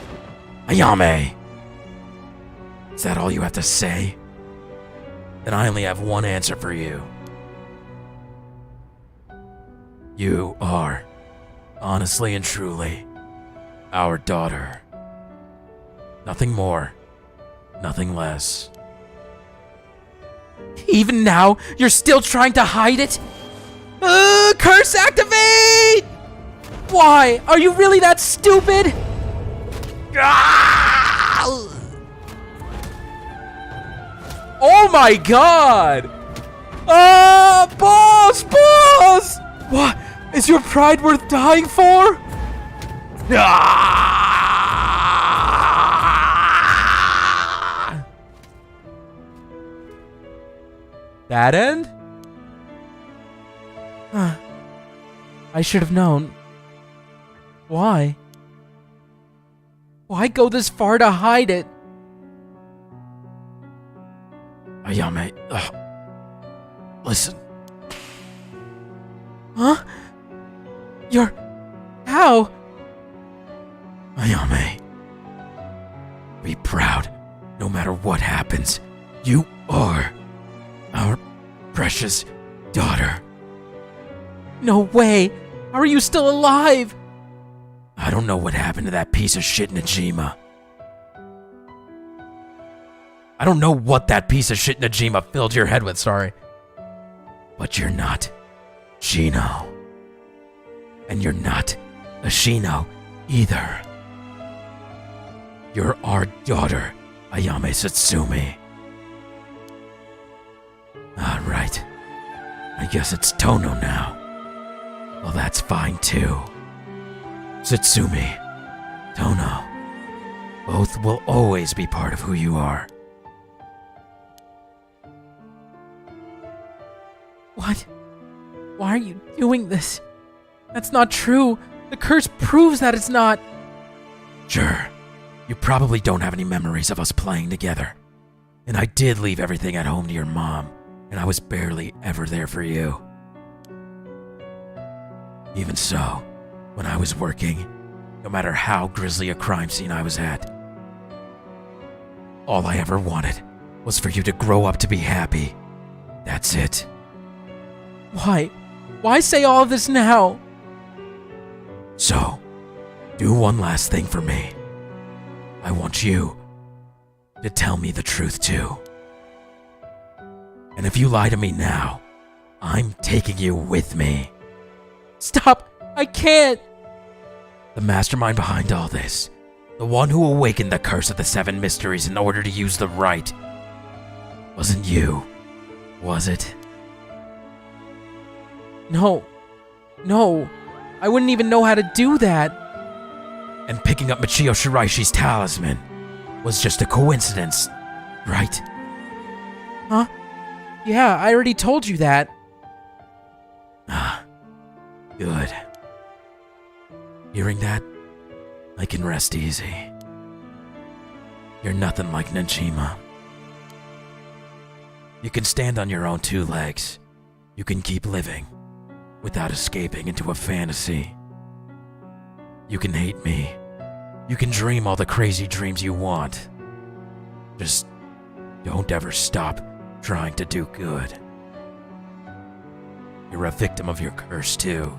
Ayame! Is that all you have to say? Then I only have one answer for you. You are, honestly and truly, our daughter. Nothing more, nothing less. Even now, you're still trying to hide it? Curse activate! Why? Are you really that stupid? Oh my god! Boss! Boss! What? Is your pride worth dying for? That end? I should have known. Why? Why go this far to hide it? Ayame, listen. Huh? You're... How? Ayame, be proud. No matter what happens, you are our precious daughter. No way! How are you still alive? I don't know what happened to that piece of shit Najima. I don't know what that piece of shit Najima filled your head with, sorry. But you're not Shino. And you're not a Shino either. You're our daughter, Ayame Satsumi. Alright. I guess it's Tono now. Well, that's fine too. Satsumi, Tono, both will always be part of who you are. What? Why are you doing this? That's not true. The curse proves that it's not. Sure, you probably don't have any memories of us playing together. And I did leave everything at home to your mom, and I was barely ever there for you. Even so, when I was working, no matter how grisly a crime scene I was at, all I ever wanted was for you to grow up to be happy. That's it. Why? Why say all of this now? So, do one last thing for me. I want you to tell me the truth too. And if you lie to me now, I'm taking you with me. Stop! I can't! The mastermind behind all this, the one who awakened the curse of the 7 mysteries in order to use the right, wasn't you, was it? No. No. I wouldn't even know how to do that. And picking up Michio Shiraishi's talisman was just a coincidence, right? Huh? Yeah, I already told you that. Ah, good. Hearing that, I can rest easy. You're nothing like Najima. You can stand on your own 2 legs. You can keep living without escaping into a fantasy. You can hate me. You can dream all the crazy dreams you want. Just don't ever stop trying to do good. You're a victim of your curse too.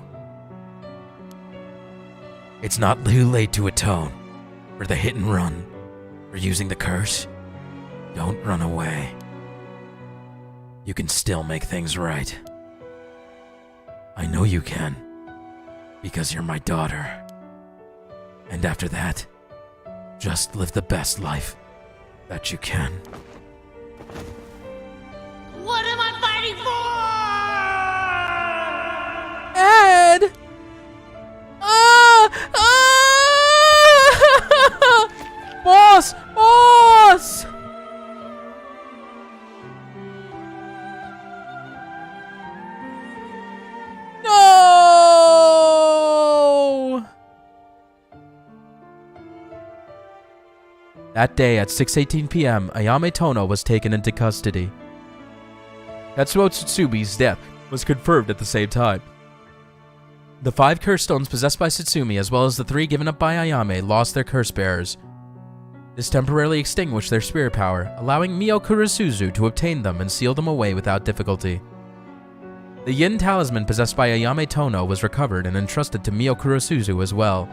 It's not too late to atone for the hit and run, for using the curse. Don't run away. You can still make things right. I know you can, because you're my daughter. And after that, just live the best life that you can. What am I fighting for? Ed! Boss! Boss! No! That day at 6:18 p.m., Ayame Tono was taken into custody. Tetsuo Tsutsumi's death was confirmed at the same time. The 5 curse stones possessed by Tsutsumi, as well as the 3 given up by Ayame, lost their curse bearers. This temporarily extinguished their spirit power, allowing Mio Kurosuzu to obtain them and seal them away without difficulty. The Yin talisman possessed by Ayame Tono was recovered and entrusted to Mio Kurosuzu as well.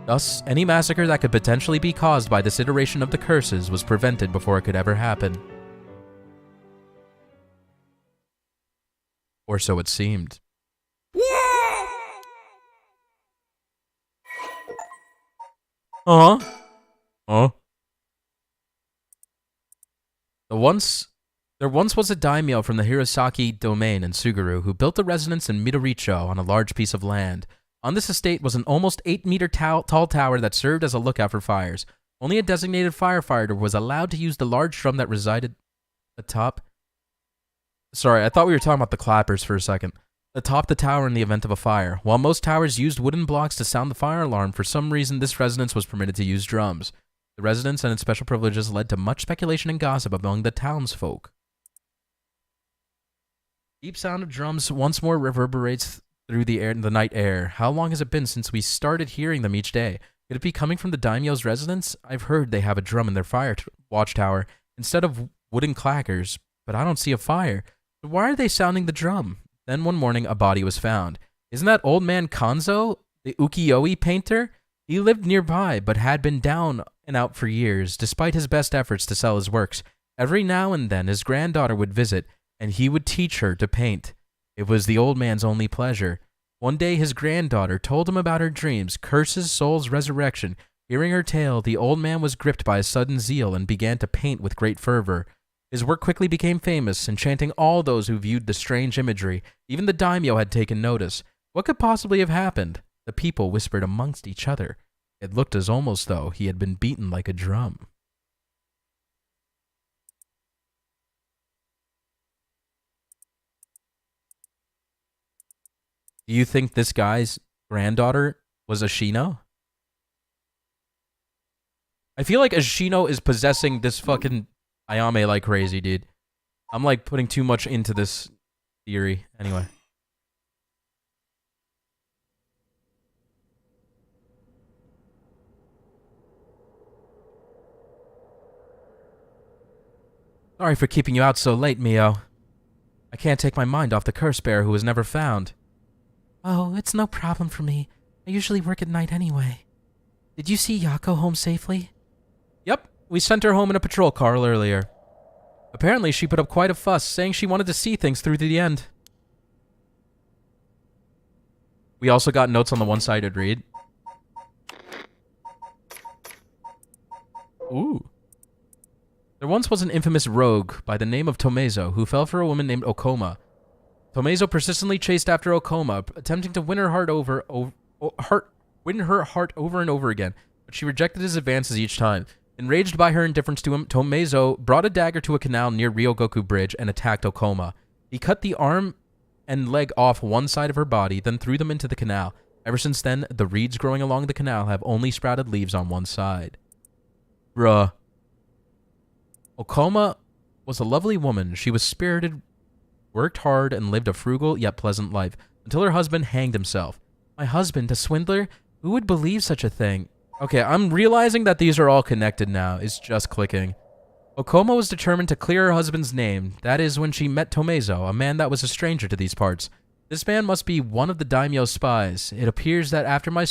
Thus, any massacre that could potentially be caused by this iteration of the curses was prevented before it could ever happen. Or so it seemed. Huh? There once was a daimyo from the Hirosaki domain in Suguru who built a residence in Midoricho on a large piece of land. On this estate was an almost 8-meter tall tower that served as a lookout for fires. Only a designated firefighter was allowed to use the large drum that resided atop. Sorry, I thought we were talking about the clappers for a second. Atop the tower in the event of a fire. While most towers used wooden blocks to sound the fire alarm, for some reason this residence was permitted to use drums. The residence and its special privileges led to much speculation and gossip among the townsfolk. Deep sound of drums once more reverberates through the night air. How long has it been since we started hearing them each day? Could it be coming from the daimyo's residence? I've heard they have a drum in their watchtower instead of wooden clackers, but I don't see a fire. So why are they sounding the drum? Then one morning, a body was found. Isn't that old man Kanzo, the ukiyo-e painter? He lived nearby, but had been down and out for years, despite his best efforts to sell his works. Every now and then, his granddaughter would visit, and he would teach her to paint. It was the old man's only pleasure. One day, his granddaughter told him about her dreams, curses, souls, resurrection. Hearing her tale, the old man was gripped by a sudden zeal and began to paint with great fervor. His work quickly became famous, enchanting all those who viewed the strange imagery. Even the daimyo had taken notice. What could possibly have happened? The people whispered amongst each other. It looked as almost though he had been beaten like a drum. Do you think this guy's granddaughter was Ashino? I feel like Ashino is possessing this fucking Ayame like crazy, dude. I'm like putting too much into this theory. Anyway. Sorry for keeping you out so late, Mio. I can't take my mind off the curse bearer who was never found. Oh, it's no problem for me. I usually work at night anyway. Did you see Yako home safely? Yep, we sent her home in a patrol car earlier. Apparently, she put up quite a fuss, saying she wanted to see things through to the end. We also got notes on the one-sided read. Ooh. There once was an infamous rogue by the name of Tomezo who fell for a woman named Okoma. Tomezo persistently chased after Okoma, attempting to win her heart over and over again, but she rejected his advances each time. Enraged by her indifference to him, Tomezo brought a dagger to a canal near Ryogoku Bridge and attacked Okoma. He cut the arm and leg off one side of her body, then threw them into the canal. Ever since then, the reeds growing along the canal have only sprouted leaves on one side. Bruh. Okoma was a lovely woman. She was spirited, worked hard, and lived a frugal yet pleasant life, until her husband hanged himself. My husband, a swindler? Who would believe such a thing? Okay, I'm realizing that these are all connected now. It's just clicking. Okoma was determined to clear her husband's name. That is when she met Tomezo, a man that was a stranger to these parts. This man must be one of the daimyo's spies. It appears that after my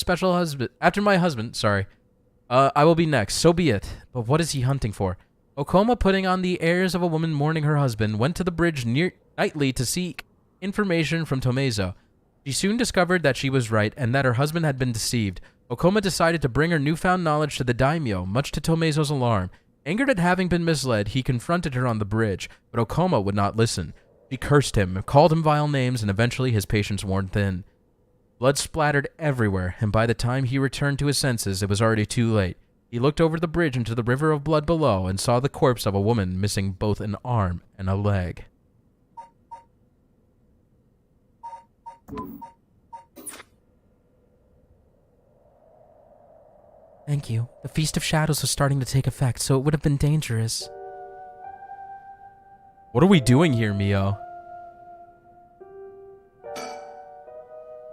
husband, I will be next. So be it. But what is he hunting for? Okoma, putting on the airs of a woman mourning her husband, went to the bridge nightly to seek information from Tomezo. She soon discovered that she was right and that her husband had been deceived. Okoma decided to bring her newfound knowledge to the daimyo, much to Tomezo's alarm. Angered at having been misled, he confronted her on the bridge, but Okoma would not listen. She cursed him, called him vile names, and eventually his patience worn thin. Blood splattered everywhere, and by the time he returned to his senses, it was already too late. He looked over the bridge into the river of blood below and saw the corpse of a woman missing both an arm and a leg. Thank you. The Feast of Shadows was starting to take effect, so it would have been dangerous. What are we doing here, Mio?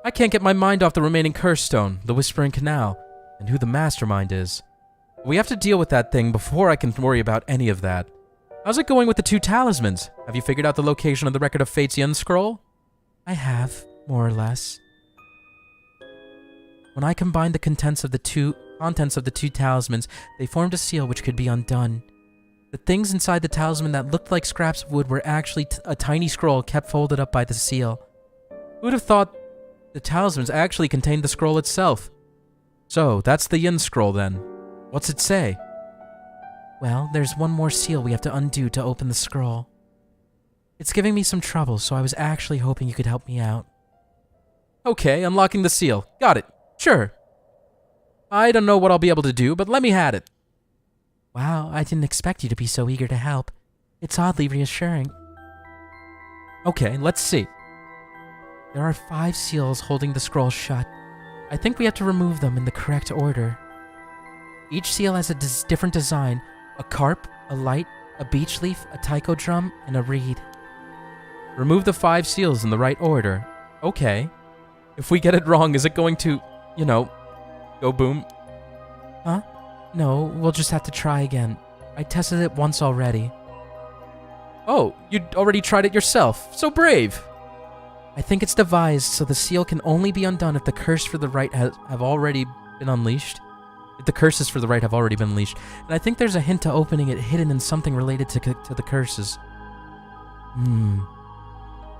I can't get my mind off the remaining curse stone, the Whispering Canal, and who the mastermind is. We have to deal with that thing before I can worry about any of that. How's it going with the 2 talismans? Have you figured out the location of the Record of Fate's Yen scroll? I have, more or less. When I combined the contents of the two talismans, they formed a seal which could be undone. The things inside the talisman that looked like scraps of wood were actually a tiny scroll kept folded up by the seal. Who would have thought the talismans actually contained the scroll itself? So, that's the Yin scroll then. What's it say? Well, there's one more seal we have to undo to open the scroll. It's giving me some trouble, so I was actually hoping you could help me out. Okay, unlocking the seal. Got it. Sure. I don't know what I'll be able to do, but let me have it. Wow, I didn't expect you to be so eager to help. It's oddly reassuring. Okay, let's see. There are 5 seals holding the scroll shut. I think we have to remove them in the correct order. Each seal has a different design: a carp, a light, a beech leaf, a taiko drum, and a reed. Remove the 5 seals in the right order. Okay. If we get it wrong, is it going to, go boom? Huh? No, we'll just have to try again. I tested it once already. Oh, you'd already tried it yourself. So brave. I think it's devised so the seal can only be undone if the curse for the right have already been unleashed. If the curses for the right have already been unleashed. And I think there's a hint to opening it hidden in something related to the curses.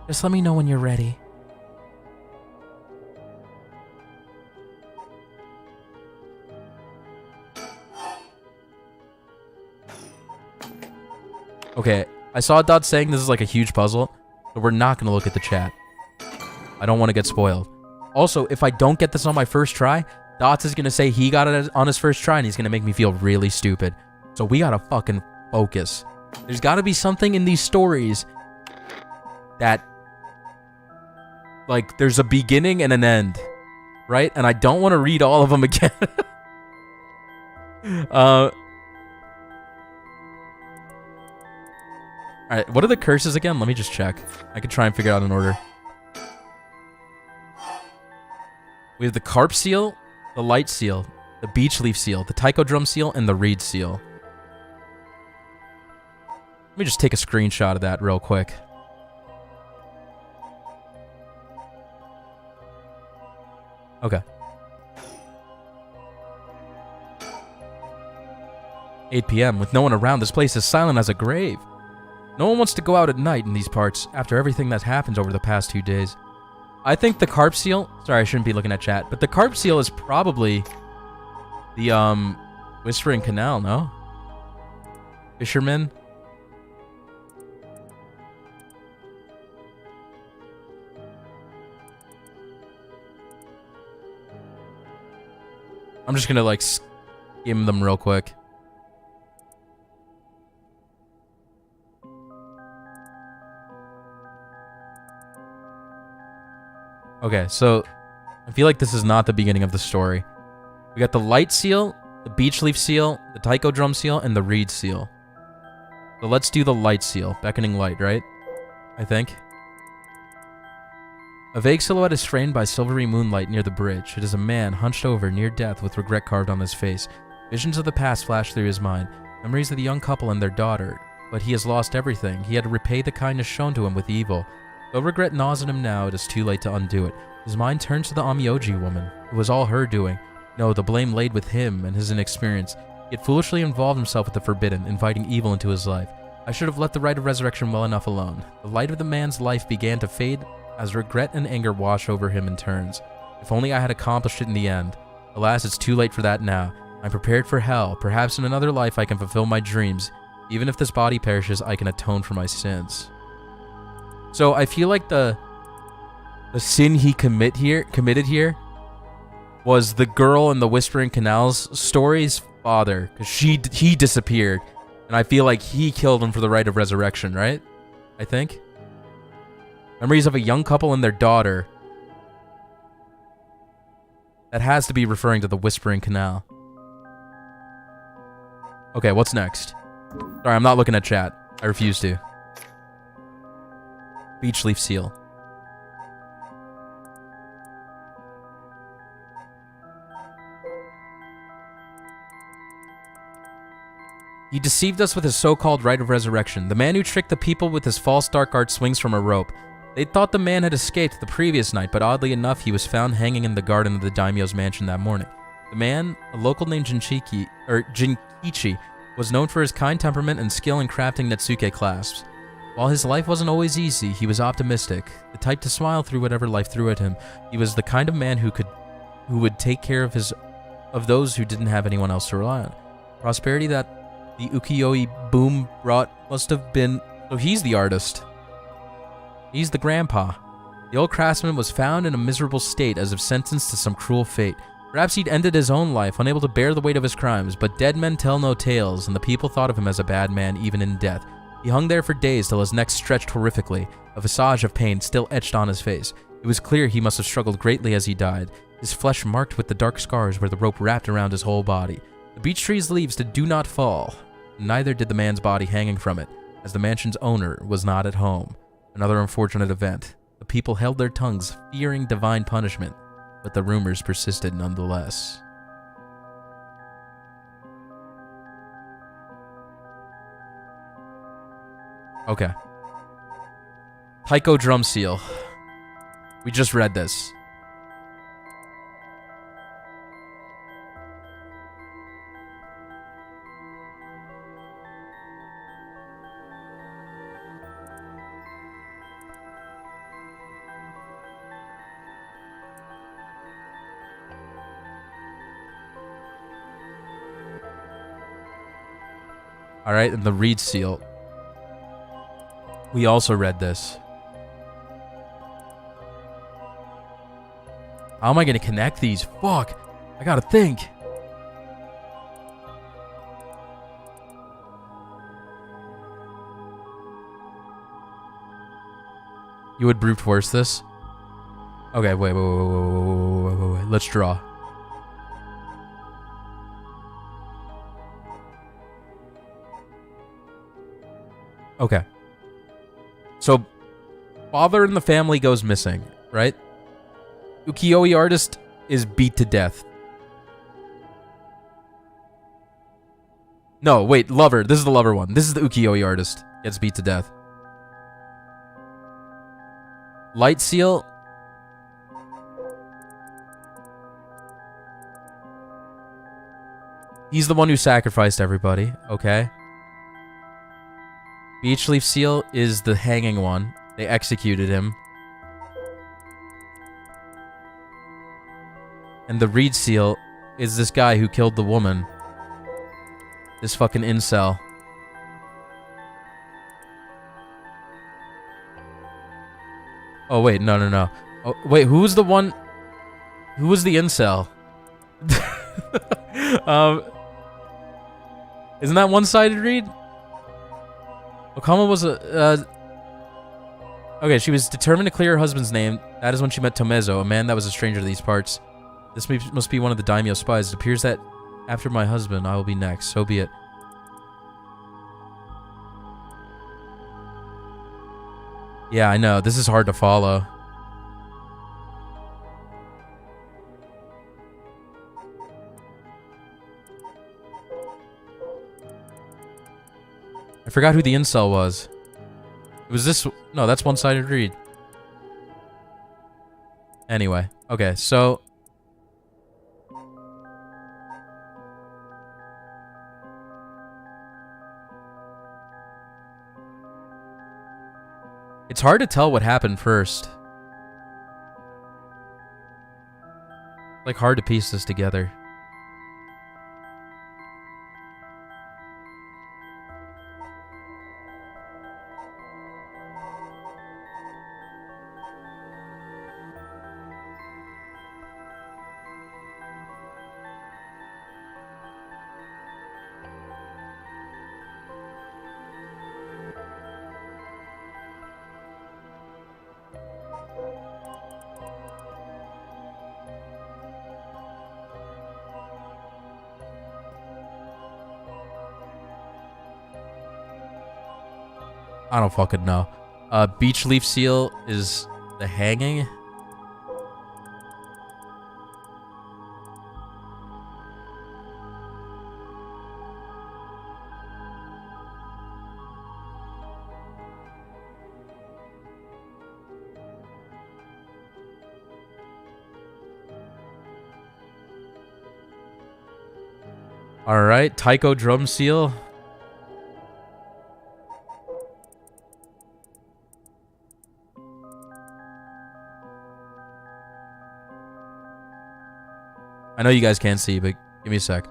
Just let me know when you're ready. Okay, I saw Dot saying this is like a huge puzzle, but we're not going to look at the chat. I don't want to get spoiled. Also, if I don't get this on my first try, Dots is going to say he got it on his first try, and he's going to make me feel really stupid. So we got to fucking focus. There's got to be something in these stories that, like, there's a beginning and an end, right? And I don't want to read all of them again. Alright, what are the curses again? Let me just check. I could try and figure out an order. We have the carp seal, the light seal, the beech leaf seal, the taiko drum seal, and the reed seal. Let me just take a screenshot of that real quick. Okay. 8 p.m. With no one around, this place is silent as a grave. No one wants to go out at night in these parts after everything that's happened over the past 2 days. I think the carp seal... Sorry, I shouldn't be looking at chat. But the carp seal is probably the, Whispering Canal, no? Fisherman? I'm just gonna, like, skim them real quick. Okay, so I feel like this is not the beginning of the story. We got the light seal, the beech leaf seal, the taiko drum seal, and the reed seal. So let's do the light seal. Beckoning light, right? I think. A vague silhouette is framed by silvery moonlight near the bridge. It is a man hunched over near death with regret carved on his face. Visions of the past flash through his mind. Memories of the young couple and their daughter. But he has lost everything. He had to repay the kindness shown to him with evil. Though regret gnaws at him now, it is too late to undo it. His mind turns to the Amioji woman. It was all her doing. No, the blame laid with him and his inexperience. He had foolishly involved himself with the forbidden, inviting evil into his life. I should have let the rite of resurrection well enough alone. The light of the man's life began to fade as regret and anger wash over him in turns. If only I had accomplished it in the end. Alas, it's too late for that now. I'm prepared for hell. Perhaps in another life I can fulfill my dreams. Even if this body perishes, I can atone for my sins. So I feel like the sin he committed here was the girl in the Whispering Canal's story's father, because he disappeared, and I feel like he killed him for the rite of resurrection, right? I think. Memories of a young couple and their daughter. That has to be referring to the Whispering Canal. Okay, what's next? Sorry, I'm not looking at chat. I refuse to. Beach leaf seal. He deceived us with his so-called rite of resurrection. The man who tricked the people with his false dark art swings from a rope. They thought the man had escaped the previous night, but oddly enough, he was found hanging in the garden of the daimyo's mansion that morning. The man, a local named Jinkichi, was known for his kind temperament and skill in crafting Netsuke clasps. While his life wasn't always easy, he was optimistic, the type to smile through whatever life threw at him. He was the kind of man who would take care of those who didn't have anyone else to rely on. Prosperity that the ukiyo-e boom brought must have been... So he's the artist. He's the grandpa. The old craftsman was found in a miserable state as if sentenced to some cruel fate. Perhaps he'd ended his own life, unable to bear the weight of his crimes, but dead men tell no tales, and the people thought of him as a bad man even in death. He hung there for days till his neck stretched horrifically, a visage of pain still etched on his face. It was clear he must have struggled greatly as he died, his flesh marked with the dark scars where the rope wrapped around his whole body. The beech tree's leaves do not fall. Neither did the man's body hanging from it, as the mansion's owner was not at home. Another unfortunate event. The people held their tongues, fearing divine punishment, but the rumors persisted nonetheless. Okay. Taiko drum seal. We just read this. Alright, and the reed seal. We also read this. How am I going to connect these? Fuck. I gotta think. You would brute force this? Okay, wait. Let's draw. Okay. So, father in the family goes missing, right? Ukiyo-e artist is beat to death. No, wait, lover. This is the lover one. This is the ukiyo-e artist. Gets beat to death. Light seal. He's the one who sacrificed everybody, okay? Beech leaf seal is the hanging one. They executed him. And the reed seal is this guy who killed the woman. This fucking incel. Oh, wait, no. Oh, wait, who was the one... Who was the incel? Isn't that one-sided read? Okama was a... Okay, she was determined to clear her husband's name. That is when she met Tomezo, a man that was a stranger to these parts. This must be one of the daimyo spies. It appears that after my husband, I will be next. So be it. Yeah, I know. This is hard to follow. I forgot who the incel was. It was this... No, that's one-sided read. Anyway. Okay, so... It's hard to tell what happened first. Like, hard to piece this together. I don't fucking know. Beach leaf seal is the hanging. All right, Tycho drum seal. I know you guys can't see, but give me a sec.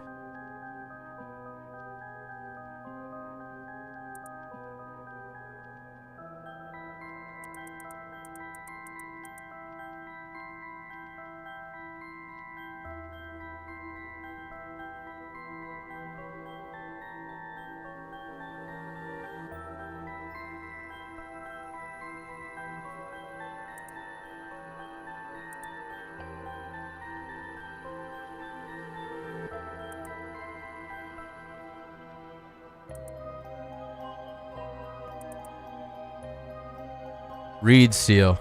Reed seal.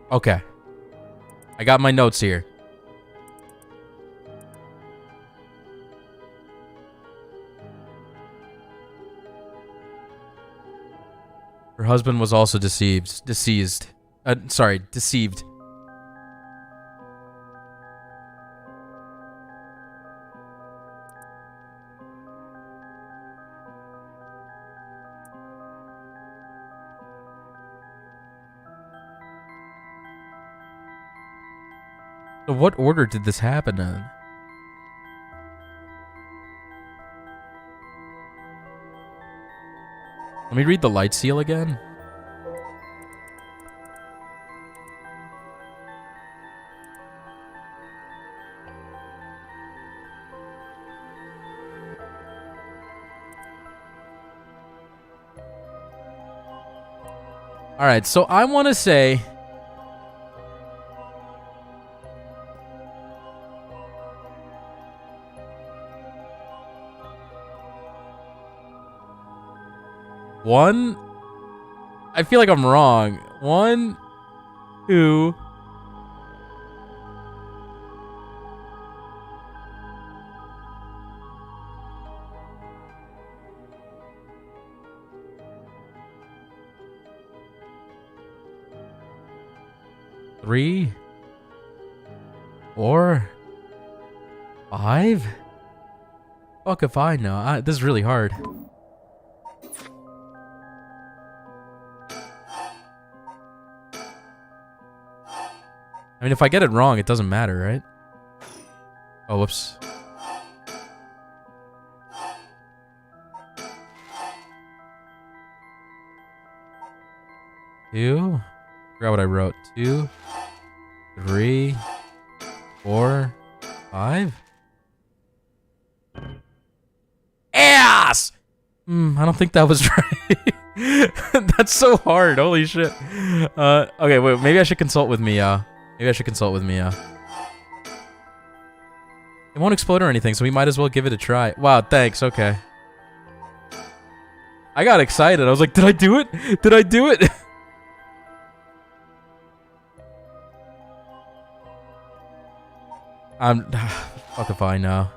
Okay. I got my notes here. Her husband was also deceived. Deceived. Deceived. So what order did this happen in? Let me read the light seal again. All right, so I want to say one. I feel like I'm wrong. 1, 2. Three, 4, 5. Fuck if I know. This is really hard. I mean, if I get it wrong, it doesn't matter, right? Oh, whoops. Two. Forgot what I wrote. 2, 3, 4, 5. Ass! I don't think that was right. That's so hard. Holy shit. Okay, wait. Maybe I should consult with Mia. Maybe I should consult with Mia. It won't explode or anything, so we might as well give it a try. Wow, thanks. Okay. I got excited. I was like, did I do it? Did I do it? Fuck if I know.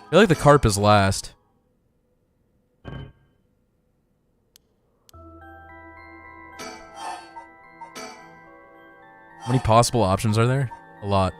I feel like the carp is last. How many possible options are there? A lot.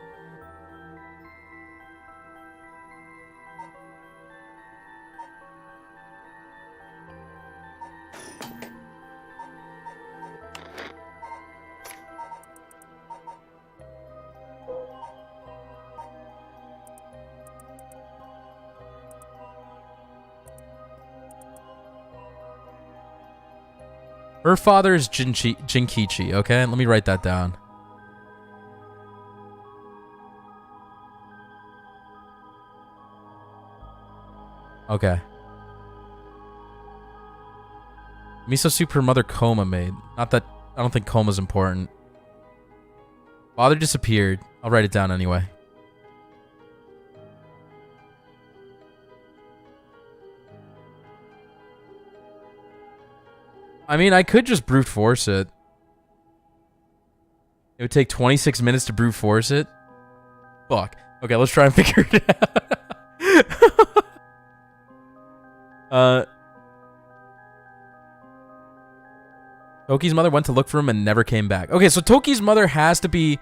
Her father is Jinkichi, okay? Let me write that down. Okay. Miso soup her mother Koma made. Not that... I don't think Koma's important. Father disappeared. I'll write it down anyway. I mean, I could just brute force it. It would take 26 minutes to brute force it. Fuck. Okay, let's try and figure it out. Toki's mother went to look for him and never came back. Okay, so Toki's mother has to be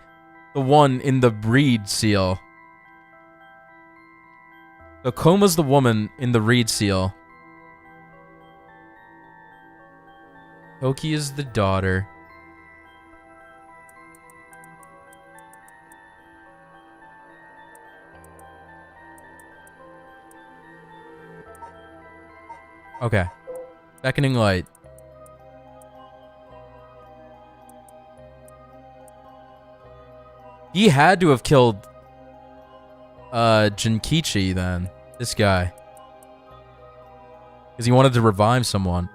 the one in the reed seal. So Koma's the woman in the reed seal. Toki is the daughter. Okay. Beckoning light. He had to have killed Jinkichi then. This guy. Because he wanted to revive someone.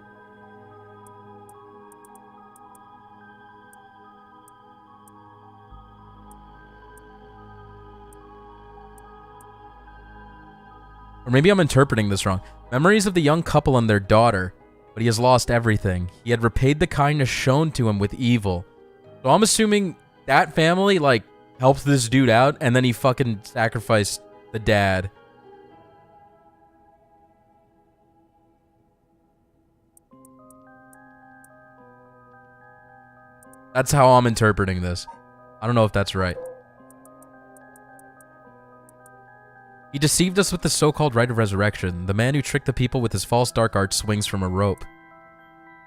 Or maybe I'm interpreting this wrong. Memories of the young couple and their daughter, but he has lost everything. He had repaid the kindness shown to him with evil. So I'm assuming that family, like, helped this dude out, and then he fucking sacrificed the dad. That's how I'm interpreting this. I don't know if that's right. He deceived us with the so-called rite of resurrection. The man who tricked the people with his false dark art swings from a rope.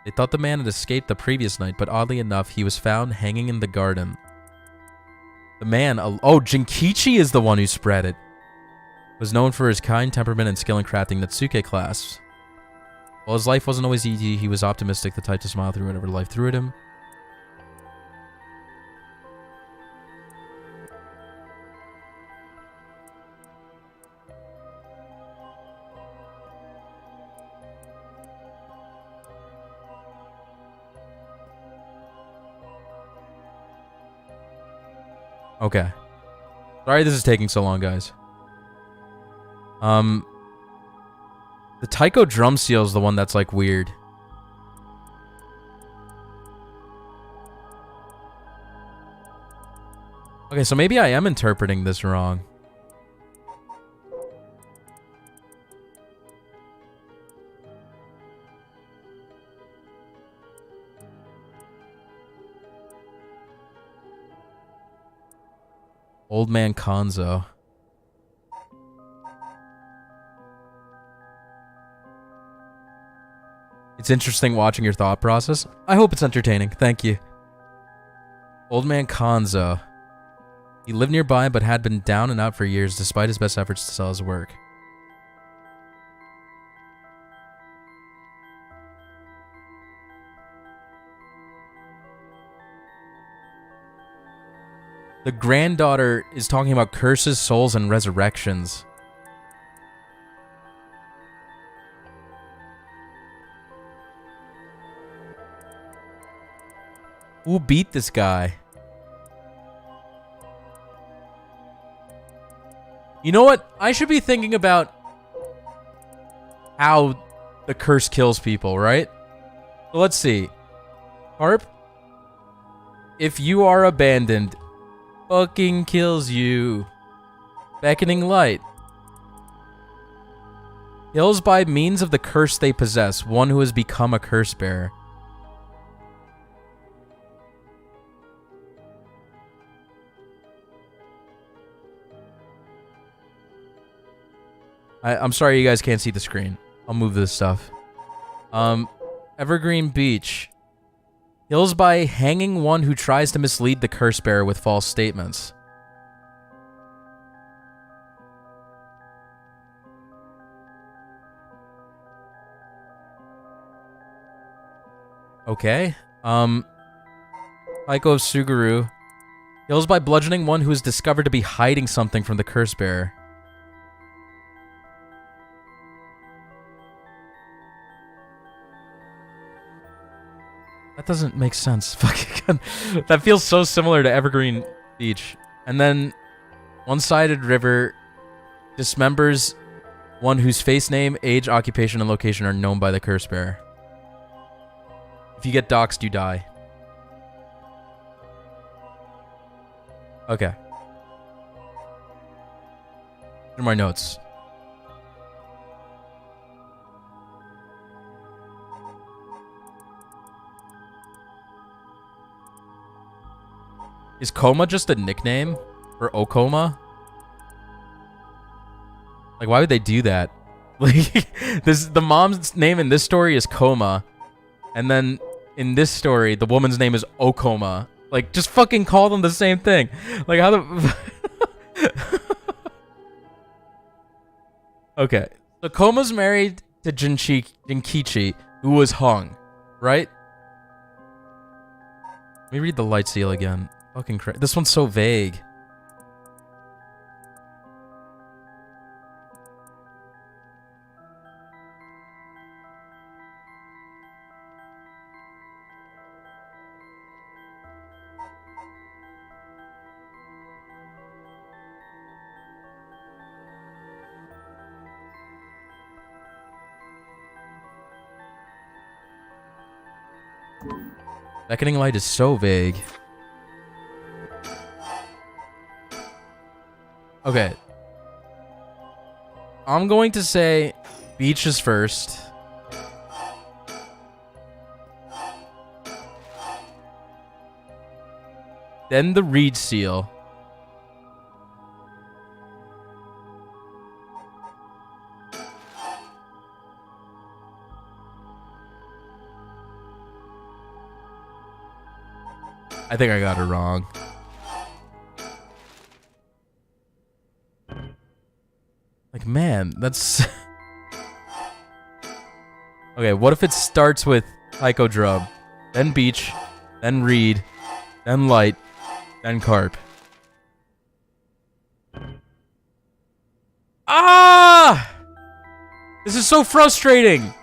They thought the man had escaped the previous night, but oddly enough, he was found hanging in the garden. The man... Oh, Jinkichi is the one who spread it. Was known for his kind temperament and skill in crafting Natsuke class. While his life wasn't always easy, he was optimistic, the type to smile through whatever life threw at him. Okay. Sorry this is taking so long, guys. The Taiko drum seal is the one that's, like, weird. Okay, so maybe I am interpreting this wrong. Old man Konzo. It's interesting watching your thought process. I hope it's entertaining. Thank you. Old man Konzo. He lived nearby but had been down and out for years despite his best efforts to sell his work. The granddaughter is talking about curses, souls, and resurrections. Who beat this guy? You know what? I should be thinking about how the curse kills people, right? So let's see. Harp, if you are abandoned, fucking kills you. Beckoning light. Kills by means of the curse they possess, one who has become a curse bearer. I'm sorry you guys can't see the screen. I'll move this stuff. Evergreen Beach. Kills by hanging one who tries to mislead the curse bearer with false statements. Okay. Taiko of Suguru kills by bludgeoning one who is discovered to be hiding something from the curse bearer. That doesn't make sense. Fucking, that feels so similar to Evergreen Beach. And then one-sided river dismembers one whose face name, age, occupation, and location are known by the curse bearer. If you get doxxed, you die. Okay. Here are my notes. Is Coma just a nickname for Okoma? Like, why would they do that? Like, the mom's name in this story is Coma, and then in this story, the woman's name is Okoma. Like, just fucking call them the same thing. Like, how the... Okay. So, Koma's married to Jinkichi, who was hung, right? Let me read the light seal again. Fucking crap. This one's so vague. Beckoning light is so vague. Okay. I'm going to say beach is first. Then the reed seal. I think I got it wrong. Like, man, that's... Okay, what if it starts with Taiko Drum, then beach, then reed, then light, then carp? Ah! This is so frustrating!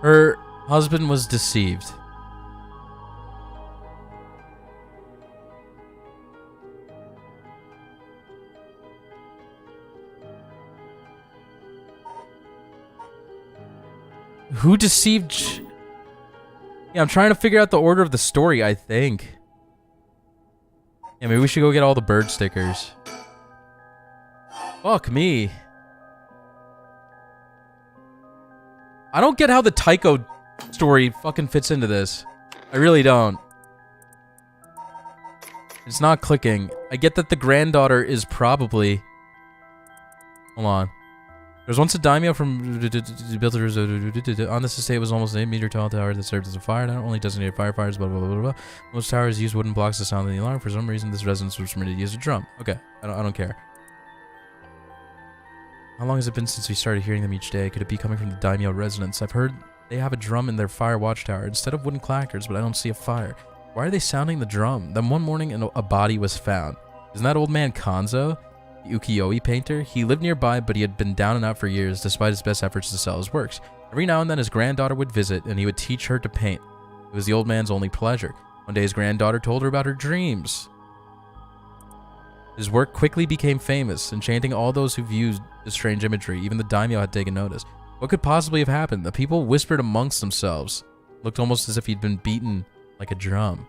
Her husband was deceived. Who deceived? Yeah, I'm trying to figure out the order of the story, I think. Yeah, maybe we should go get all the bird stickers. Fuck me. I don't get how the Taiko story fucking fits into this. I really don't. It's not clicking. I get that the granddaughter is probably... Hold on. There was once a daimyo from... On this estate was almost an 8-meter tall tower that served as a fire. Not only designated firefighters, blah, blah, blah, blah, blah. Most towers use wooden blocks to sound the alarm. For some reason, this residence was permitted to use a drum. Okay, I don't care. How long has it been since we started hearing them each day? Could it be coming from the daimyo residence? I've heard they have a drum in their fire watchtower instead of wooden clackers, but I don't see a fire. Why are they sounding the drum? Then one morning, a body was found. Isn't that old man Kanzo, the ukiyo-e painter? He lived nearby, but he had been down and out for years, despite his best efforts to sell his works. Every now and then, his granddaughter would visit, and he would teach her to paint. It was the old man's only pleasure. One day, his granddaughter told her about her dreams. His work quickly became famous, enchanting all those who viewed the strange imagery. Even the daimyo had taken notice. What could possibly have happened? The people whispered amongst themselves. It looked almost as if he'd been beaten like a drum.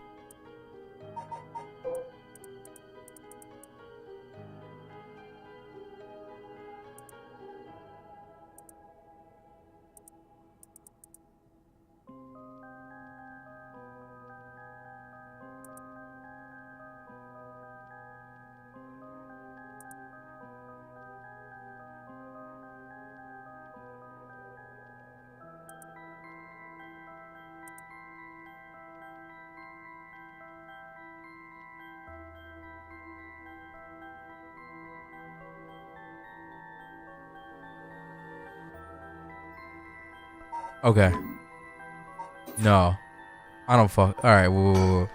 Okay. No. I don't fuck. Alright, whoa.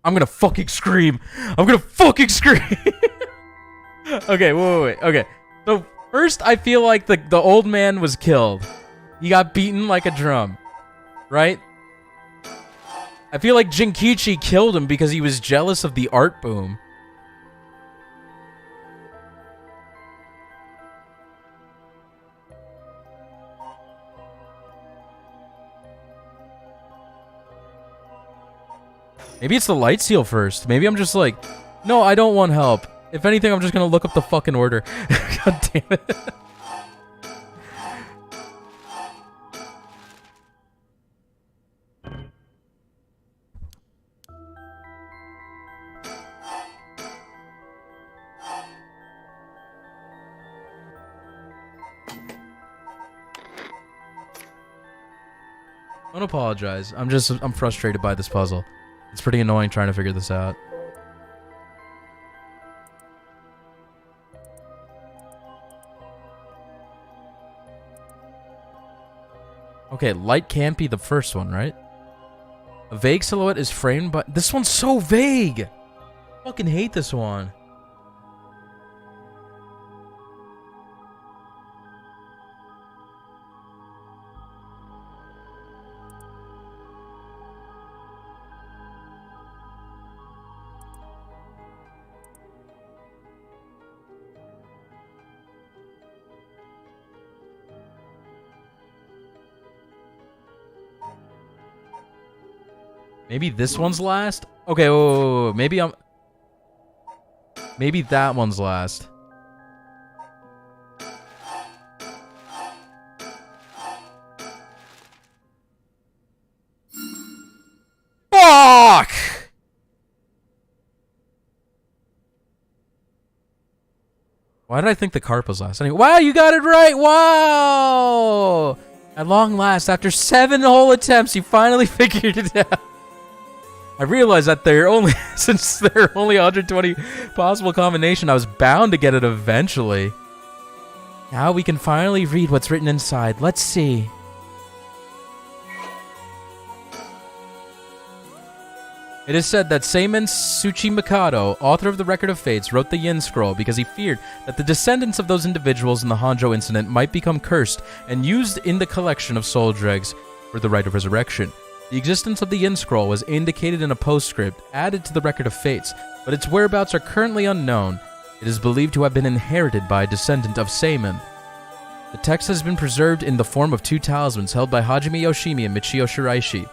I'm gonna fucking scream. I'm gonna fucking scream. Okay, wait. Okay. So, first, I feel like the old man was killed. He got beaten like a drum. Right? I feel like Jinkichi killed him because he was jealous of the art boom. Maybe it's the light seal first. Maybe I'm just like, no, I don't want help. If anything, I'm just gonna look up the fucking order. God damn it. Don't apologize. I'm frustrated by this puzzle. It's pretty annoying trying to figure this out. Okay, light can't be the first one, right? A vague silhouette is framed by... This one's so vague! I fucking hate this one. Maybe this one's last? Okay, whoa. Maybe that one's last. Fuck! Why did I think the carp was last? Anyway, wow, you got it right! Wow! At long last, after 7 whole attempts, you finally figured it out. I realized that since there are only 120 possible combinations, I was bound to get it eventually. Now we can finally read what's written inside. Let's see. It is said that Seimen Tsuchimikado, author of the Record of Fates, wrote the Yin Scroll because he feared that the descendants of those individuals in the Hanjo incident might become cursed and used in the collection of soul dregs for the rite of resurrection. The existence of the Yin Scroll was indicated in a postscript added to the Record of Fates, but its whereabouts are currently unknown. It is believed to have been inherited by a descendant of Seimen. The text has been preserved in the form of 2 talismans held by Hajime Yoshimi and Michio Shiraishi.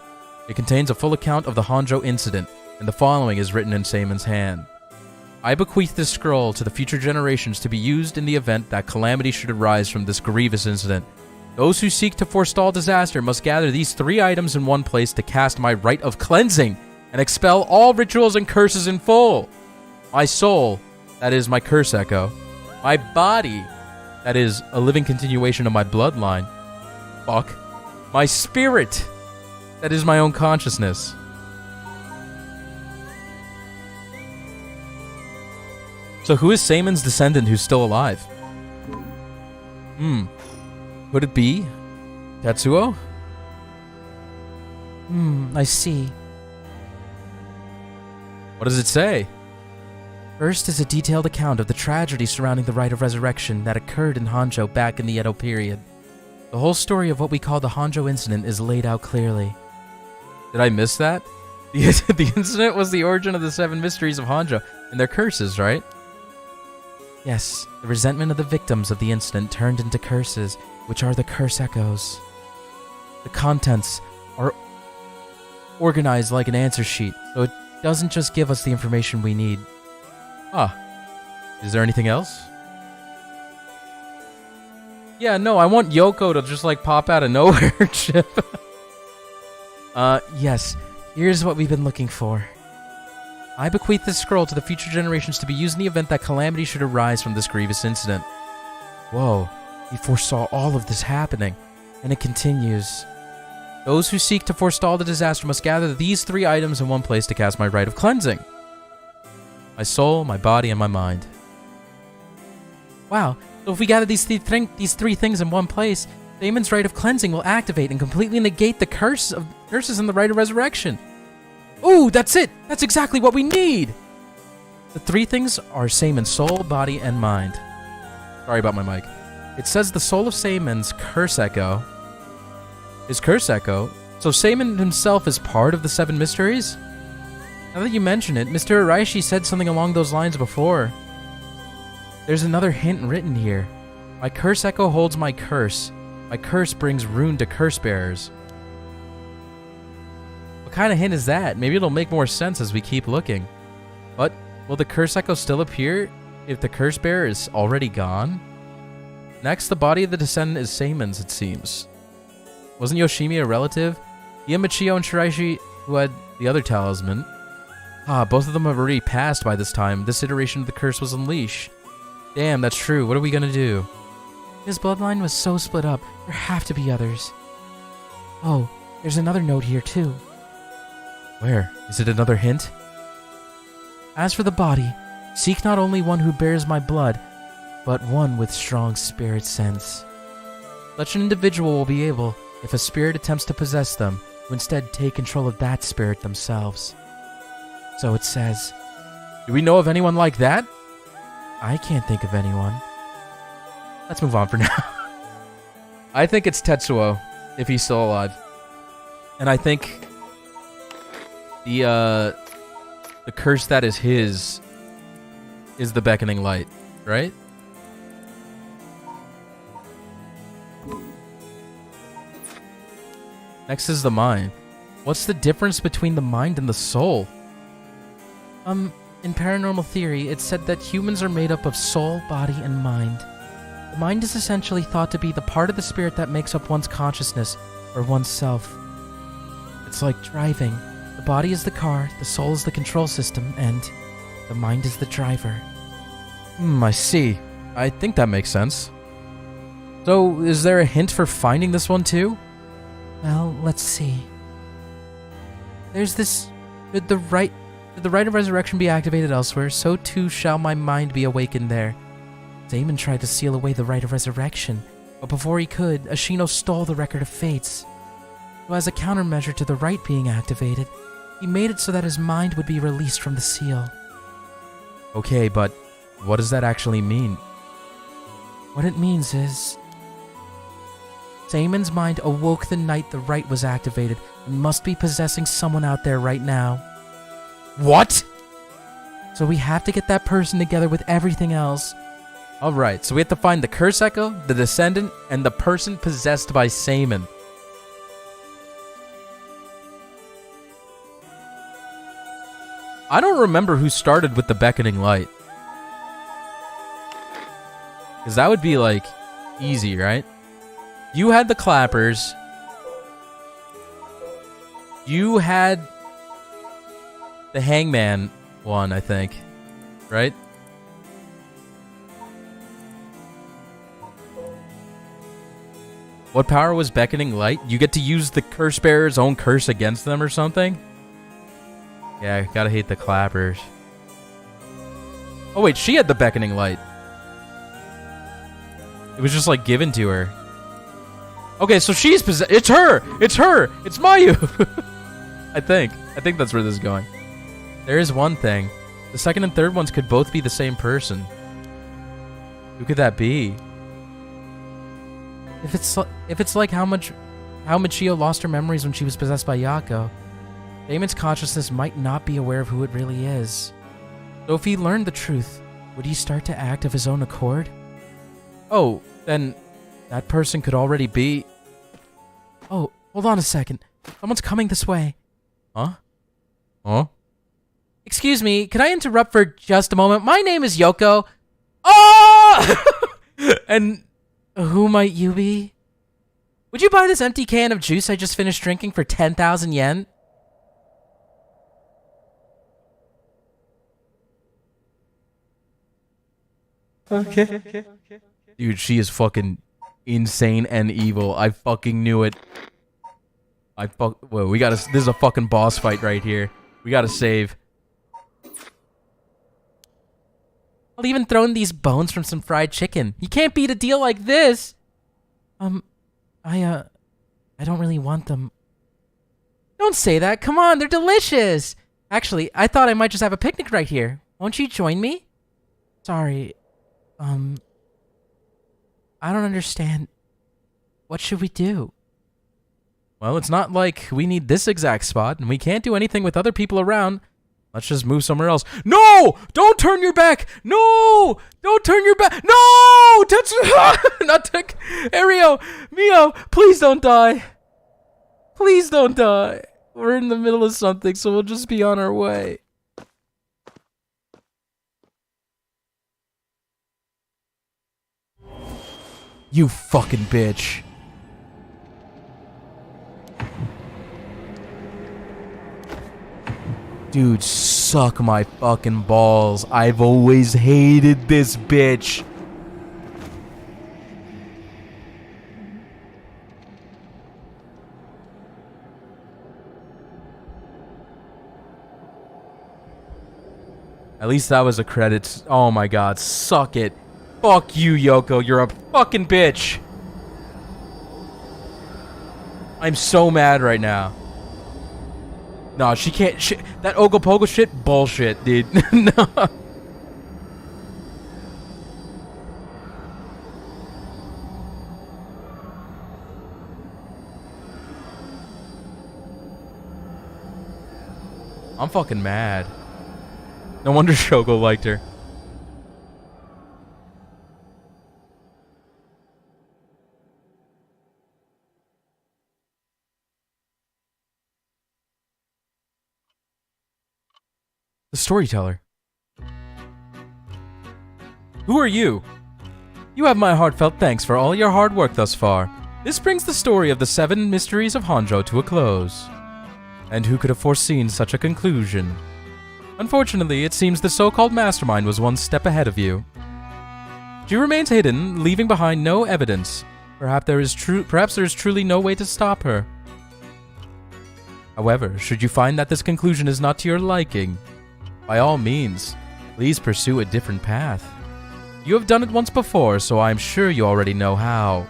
It contains a full account of the Hanjo incident, and the following is written in Seimen's hand. I bequeath this scroll to the future generations to be used in the event that calamity should arise from this grievous incident. Those who seek to forestall disaster must gather these 3 items in one place to cast my rite of cleansing and expel all rituals and curses in full. My soul, that is my curse echo. My body, that is a living continuation of my bloodline. Fuck. My spirit, that is my own consciousness. So who is Seimen's descendant who's still alive? Could it be Tetsuo? I see. What does it say? First is a detailed account of the tragedy surrounding the Rite of Resurrection that occurred in Hanjo back in the Edo period. The whole story of what we call the Hanjo incident is laid out clearly. Did I miss that? The incident was the origin of the 7 mysteries of Hanjo and their curses, right? Yes, the resentment of the victims of the incident turned into curses, which are the curse echoes. The contents are organized like an answer sheet, so it doesn't just give us the information we need. Is there anything else? Yeah, no, I want Yoko to just like pop out of nowhere, Chip. Yes, here's what we've been looking for. I bequeath this scroll to the future generations to be used in the event that calamity should arise from this grievous incident. Whoa, he foresaw all of this happening, and it continues. Those who seek to forestall the disaster must gather these 3 items in one place to cast my rite of cleansing. My soul, my body, and my mind. Wow, so if we gather these three things in one place, Damon's rite of cleansing will activate and completely negate the curses in the rite of resurrection. Ooh, that's it! That's exactly what we need! The three things are Sayman's soul, body, and mind. Sorry about my mic. It says the soul of Sayman's curse echo. His curse echo? So Sayman himself is part of the Seven Mysteries? Now that you mention it, Mr. Araishi said something along those lines before. There's another hint written here. My curse echo holds my curse. My curse brings ruin to curse bearers. What kind of hint is that? Maybe it'll make more sense as we keep looking. But will the curse echo still appear if the curse bearer is already gone? Next, the body of the descendant is Sayman's, it seems. Wasn't Yoshimi a relative? He and Michio and Shiraishi, who had the other talisman. Both of them have already passed by this time. This iteration of the curse was unleashed. Damn, that's true. What are we gonna do? His bloodline was so split up, there have to be others. Oh, there's another note here too. Where? Is it another hint? As for the body, seek not only one who bears my blood, but one with strong spirit sense. Such an individual will be able, if a spirit attempts to possess them, to instead take control of that spirit themselves. So it says. Do we know of anyone like that? I can't think of anyone. Let's move on for now. I think it's Tetsuo, if he's still alive. And I think the curse that is his is the beckoning light, right? Next is the mind. What's the difference between the mind and the soul? In paranormal theory, it's said that humans are made up of soul, body, and mind. The mind is essentially thought to be the part of the spirit that makes up one's consciousness, or one's self. It's like driving. The body is the car, the soul is the control system, and the mind is the driver. I see. I think that makes sense. So, is there a hint for finding this one too? Well, let's see. There's this... Should the rite of resurrection be activated elsewhere, so too shall my mind be awakened there. Damon tried to seal away the rite of resurrection, but before he could, Ashino stole the record of fates. So as a countermeasure to the rite being activated, he made it so that his mind would be released from the seal. Okay, but what does that actually mean? What it means is... Damon's mind awoke the night the rite was activated and must be possessing someone out there right now. What? So we have to get that person together with everything else. Alright, so we have to find the curse echo, the descendant, and the person possessed by Sayman. I don't remember who started with the beckoning light. Because that would be, like, easy, right? You had the clappers. You had the hangman one, I think. Right? What power was beckoning light? You get to use the curse bearer's own curse against them or something? Yeah, gotta hate the clappers. Oh wait, she had the beckoning light. It was just like given to her. Okay, so she's possessed. It's her! It's her! It's Mayu! I think that's where this is going. There is one thing. The second and third ones could both be the same person. Who could that be? If it's like how Michio lost her memories when she was possessed by Yako, Damon's consciousness might not be aware of who it really is. So if he learned the truth, would he start to act of his own accord? Oh, then that person could already be... Oh, hold on a second. Someone's coming this way. Huh? Huh? Excuse me, can I interrupt for just a moment? My name is Yoko. Oh! And who might you be? Would you buy this empty can of juice I just finished drinking for 10,000 yen? Okay. Dude, she is fucking insane and evil. I fucking knew it. Whoa, this is a fucking boss fight right here. We gotta save. I'll even throw in these bones from some fried chicken. You can't beat a deal like this. I don't really want them. Don't say that. Come on, they're delicious. Actually, I thought I might just have a picnic right here. Won't you join me? Sorry. I don't understand. What should we do? Well, it's not like we need this exact spot, and we can't do anything with other people around. Let's just move somewhere else. No! Don't turn your back! No! Don't turn your back! No! Not Tech. Ario! Mio! Please don't die. Please don't die. We're in the middle of something, so we'll just be on our way. You fucking bitch. Dude, suck my fucking balls. I've always hated this bitch. At least that was a credit. Oh my god, suck it. Fuck you, Yoko. You're a fucking bitch. I'm so mad right now. No, she can't. That Ogopogo shit, bullshit, dude. No. I'm fucking mad. No wonder Shogo liked her. The storyteller. Who are you? You have my heartfelt thanks for all your hard work thus far. This brings the story of the 7 mysteries of Honjo to a close. And who could have foreseen such a conclusion? Unfortunately, it seems the so-called mastermind was one step ahead of you. She remains hidden, leaving behind no evidence. Perhaps there is truly no way to stop her. However, should you find that this conclusion is not to your liking, by all means, please pursue a different path. You have done it once before, so I am sure you already know how.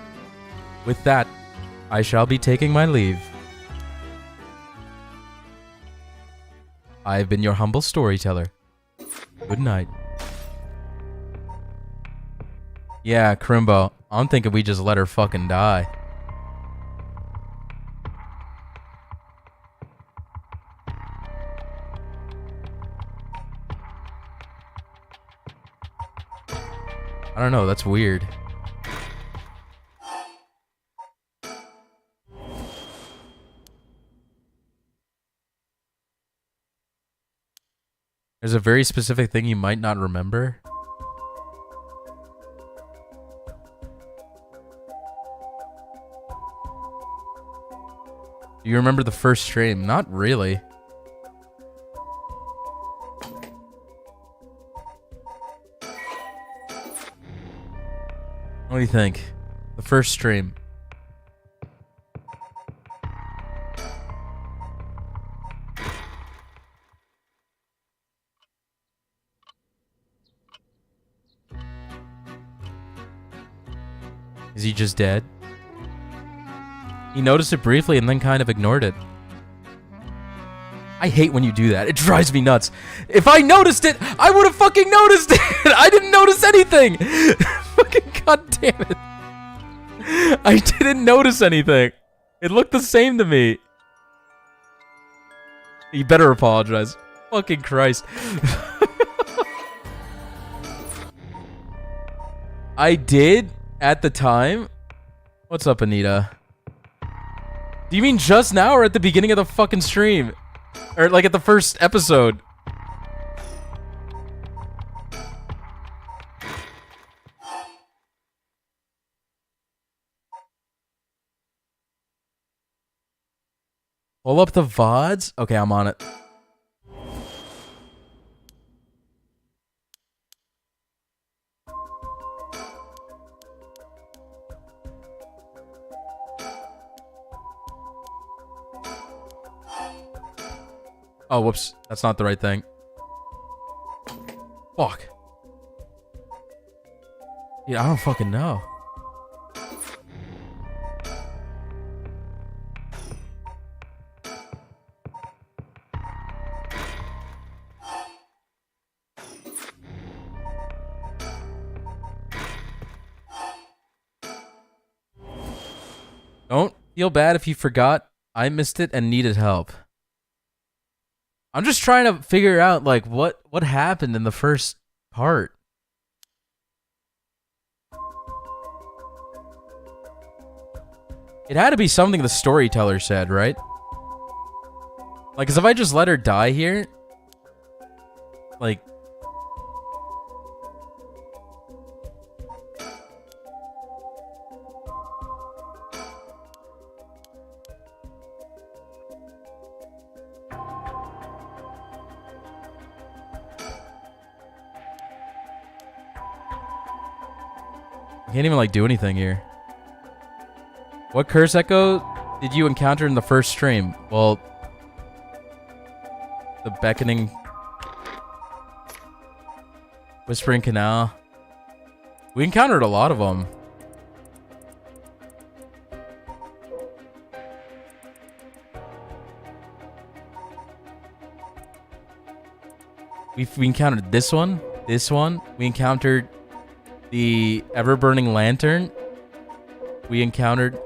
With that, I shall be taking my leave. I have been your humble storyteller. Good night. Yeah, Crimbo, I'm thinking we just let her fucking die. I don't know, that's weird. There's a very specific thing you might not remember. Do you remember the first stream? Not really. What do you think? The first stream. Is he just dead? He noticed it briefly and then kind of ignored it. I hate when you do that. It drives me nuts. If I noticed it, I would have fucking noticed it. I didn't notice anything. Fucking goddamn it. I didn't notice anything. It looked the same to me. You better apologize. Fucking Christ. I did at the time. What's up, Anita? Do you mean just now or at the beginning of the fucking stream? Or like at the first episode? Pull up the VODs? Okay, I'm on it. Oh, whoops. That's not the right thing. Fuck. Yeah, I don't fucking know. Don't feel bad if you forgot. I missed it and needed help. I'm just trying to figure out like what happened in the first part. It had to be something the storyteller said, right? Like, 'cause if I just let her die here, like, I can't even like do anything here. What curse echo did you encounter in the first stream? Well, the beckoning, whispering canal. We encountered a lot of them. We encountered this one. We encountered the ever-burning lantern. We encountered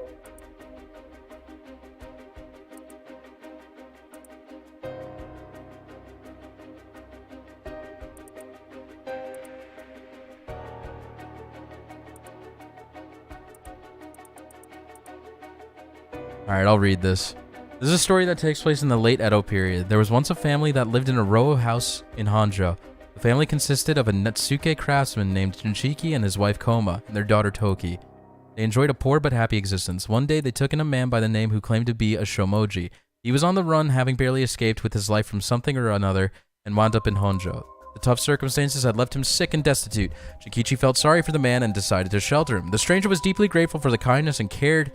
Alright, I'll read this. This is a story that takes place in the late Edo period. There was once a family that lived in a row house in Honjo. The family consisted of a Netsuke craftsman named Jinchiki and his wife Koma, and their daughter Toki. They enjoyed a poor but happy existence. One day, they took in a man by the name who claimed to be a shomoji. He was on the run, having barely escaped with his life from something or another, and wound up in Honjo. The tough circumstances had left him sick and destitute. Jinkichi felt sorry for the man and decided to shelter him. The stranger was deeply grateful for the kindness and care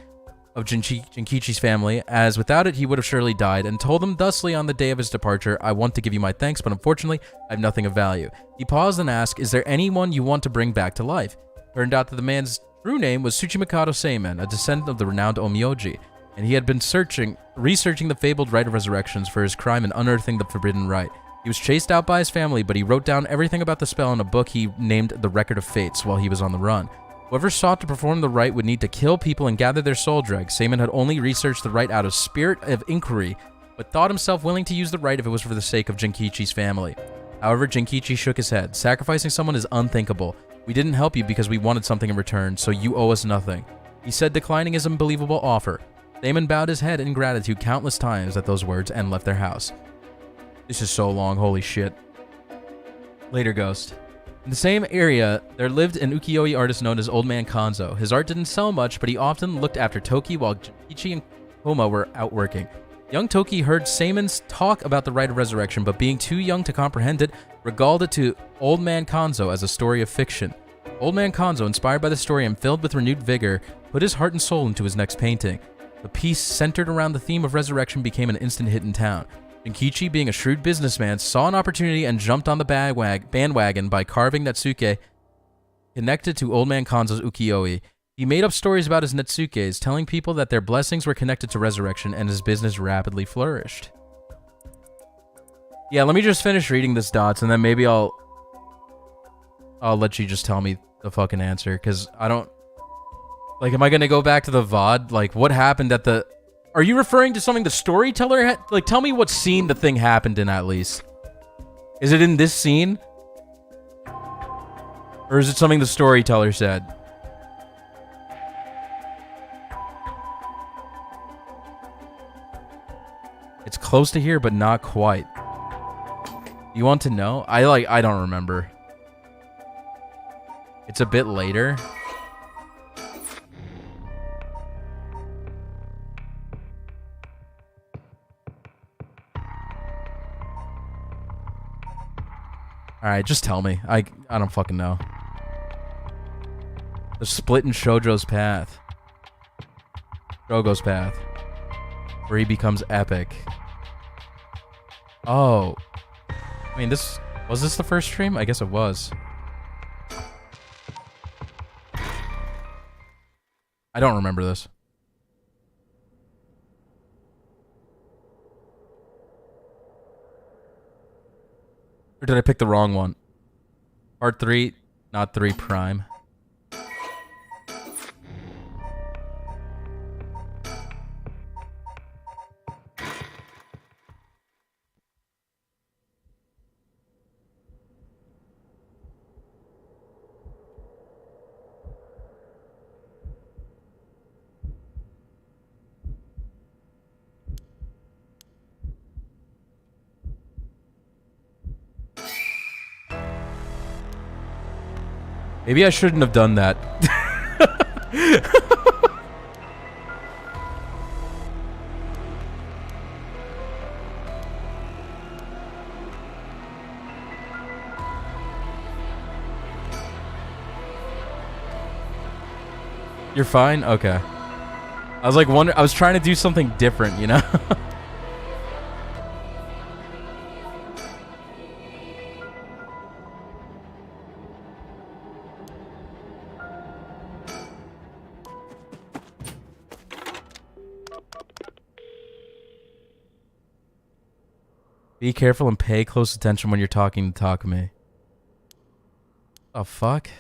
of Jinkichi's family, as without it he would have surely died, and told them thusly on the day of his departure, "I want to give you my thanks, but unfortunately, I have nothing of value." He paused and asked, "Is there anyone you want to bring back to life?" Turned out that the man's true name was Tsuchimikado Seimen, a descendant of the renowned Omyoji, and he had been researching the fabled rite of resurrections for his crime in unearthing the forbidden rite. He was chased out by his family, but he wrote down everything about the spell in a book he named The Record of Fates while he was on the run. Whoever sought to perform the rite would need to kill people and gather their soul dregs. Seimen had only researched the rite out of spirit of inquiry, but thought himself willing to use the rite if it was for the sake of Jinkichi's family. However, Jinkichi shook his head. "Sacrificing someone is unthinkable. We didn't help you because we wanted something in return, so you owe us nothing," he said, declining his unbelievable offer. Seimen bowed his head in gratitude countless times at those words and left their house. This is so long, holy shit. Later Ghost. In the same area, there lived an ukiyo-e artist known as Old Man Kanzo. His art didn't sell much, but he often looked after Toki while Jinkichi and Koma were out working. Young Toki heard Seimen's talk about the rite of resurrection, but being too young to comprehend it, regaled it to Old Man Kanzo as a story of fiction. Old Man Kanzo, inspired by the story and filled with renewed vigor, put his heart and soul into his next painting. The piece, centered around the theme of resurrection, became an instant hit in town. Jinkichi, being a shrewd businessman, saw an opportunity and jumped on the bandwagon by carving Netsuke connected to Old Man Kanzo's ukiyo-e. He made up stories about his Netsukes, telling people that their blessings were connected to resurrection, and his business rapidly flourished. Yeah, let me just finish reading this, Dots, and then maybe I'll let you just tell me the fucking answer, because I don't... Like, am I going to go back to the VOD? Like, what happened at the... Are you referring to something the storyteller had? Like, tell me what scene the thing happened in, at least. Is it in this scene? Or is it something the storyteller said? It's close to here, but not quite. You want to know? I don't remember. It's a bit later. Alright, just tell me. I don't fucking know. The split in Shoujo's path. Shogo's path. Where he becomes epic. Oh. I mean, was this the first stream? I guess it was. I don't remember this. Or did I pick the wrong one? Part 3, not 3 prime. Maybe I shouldn't have done that. You're fine? Okay. I was like I was trying to do something different, you know? Be careful and pay close attention when you're talking to Takumi. Oh, fuck?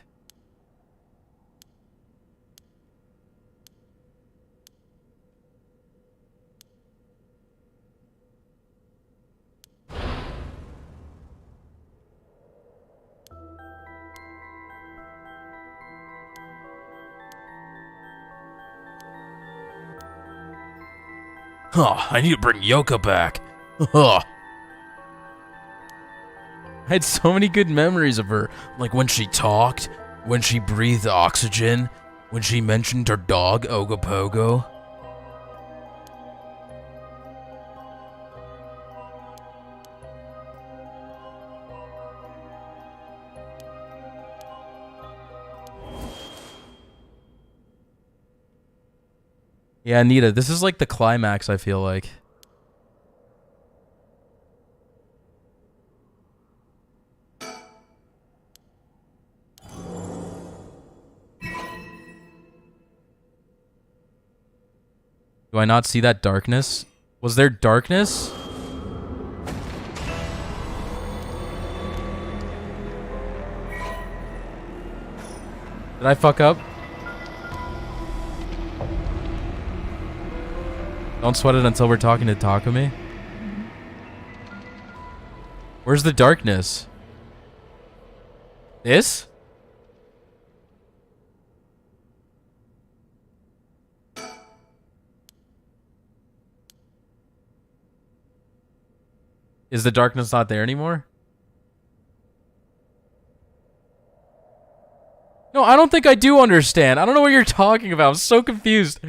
Huh, I need to bring Yoka back. Huh. I had so many good memories of her. Like when she talked, when she breathed oxygen, when she mentioned her dog, Ogopogo. Yeah, Anita, this is like the climax, I feel like. Do I not see that darkness? Was there darkness? Did I fuck up? Don't sweat it until we're talking to Takumi. Where's the darkness? This? Is the darkness not there anymore? No, I don't think I do understand. I don't know what you're talking about. I'm so confused.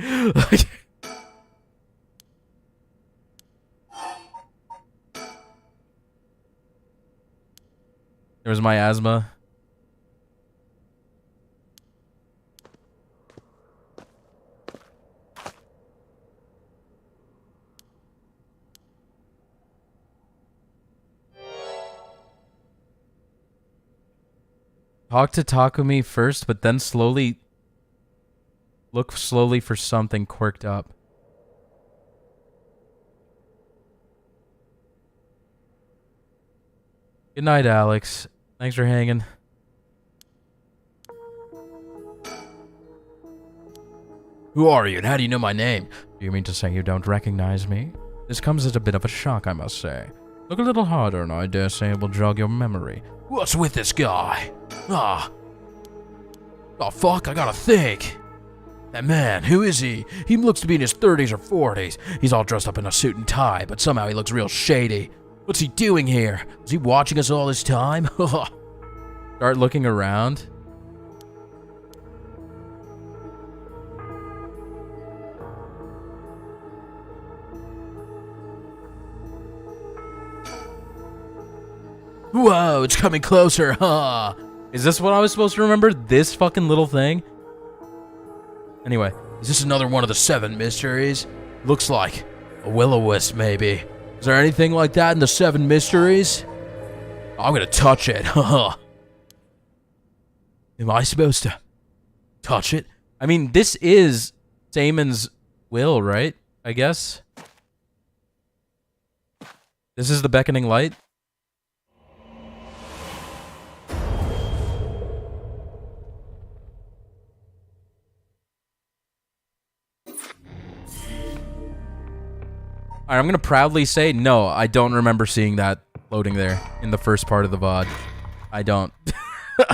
There's my asthma. Talk to Takumi first, but then look slowly for something quirked up. Good night, Alex. Thanks for hanging. Who are you and how do you know my name? Do you mean to say you don't recognize me? This comes as a bit of a shock, I must say. Look a little harder and I dare say it will jog your memory. What's with this guy? Oh, fuck, I gotta think. That man, who is he? He looks to be in his 30s or 40s. He's all dressed up in a suit and tie, but somehow he looks real shady. What's he doing here? Is he watching us all this time? Start looking around. Whoa, it's coming closer, huh? Is this what I was supposed to remember? This fucking little thing? Anyway. Is this another one of the 7 mysteries? Looks like a will-o-wisp, maybe. Is there anything like that in the 7 mysteries? I'm gonna touch it, haha. Am I supposed to touch it? I mean, this is Damon's will, right? I guess. This is the beckoning light. Alright, I'm gonna proudly say, no, I don't remember seeing that loading there in the first part of the VOD. I don't.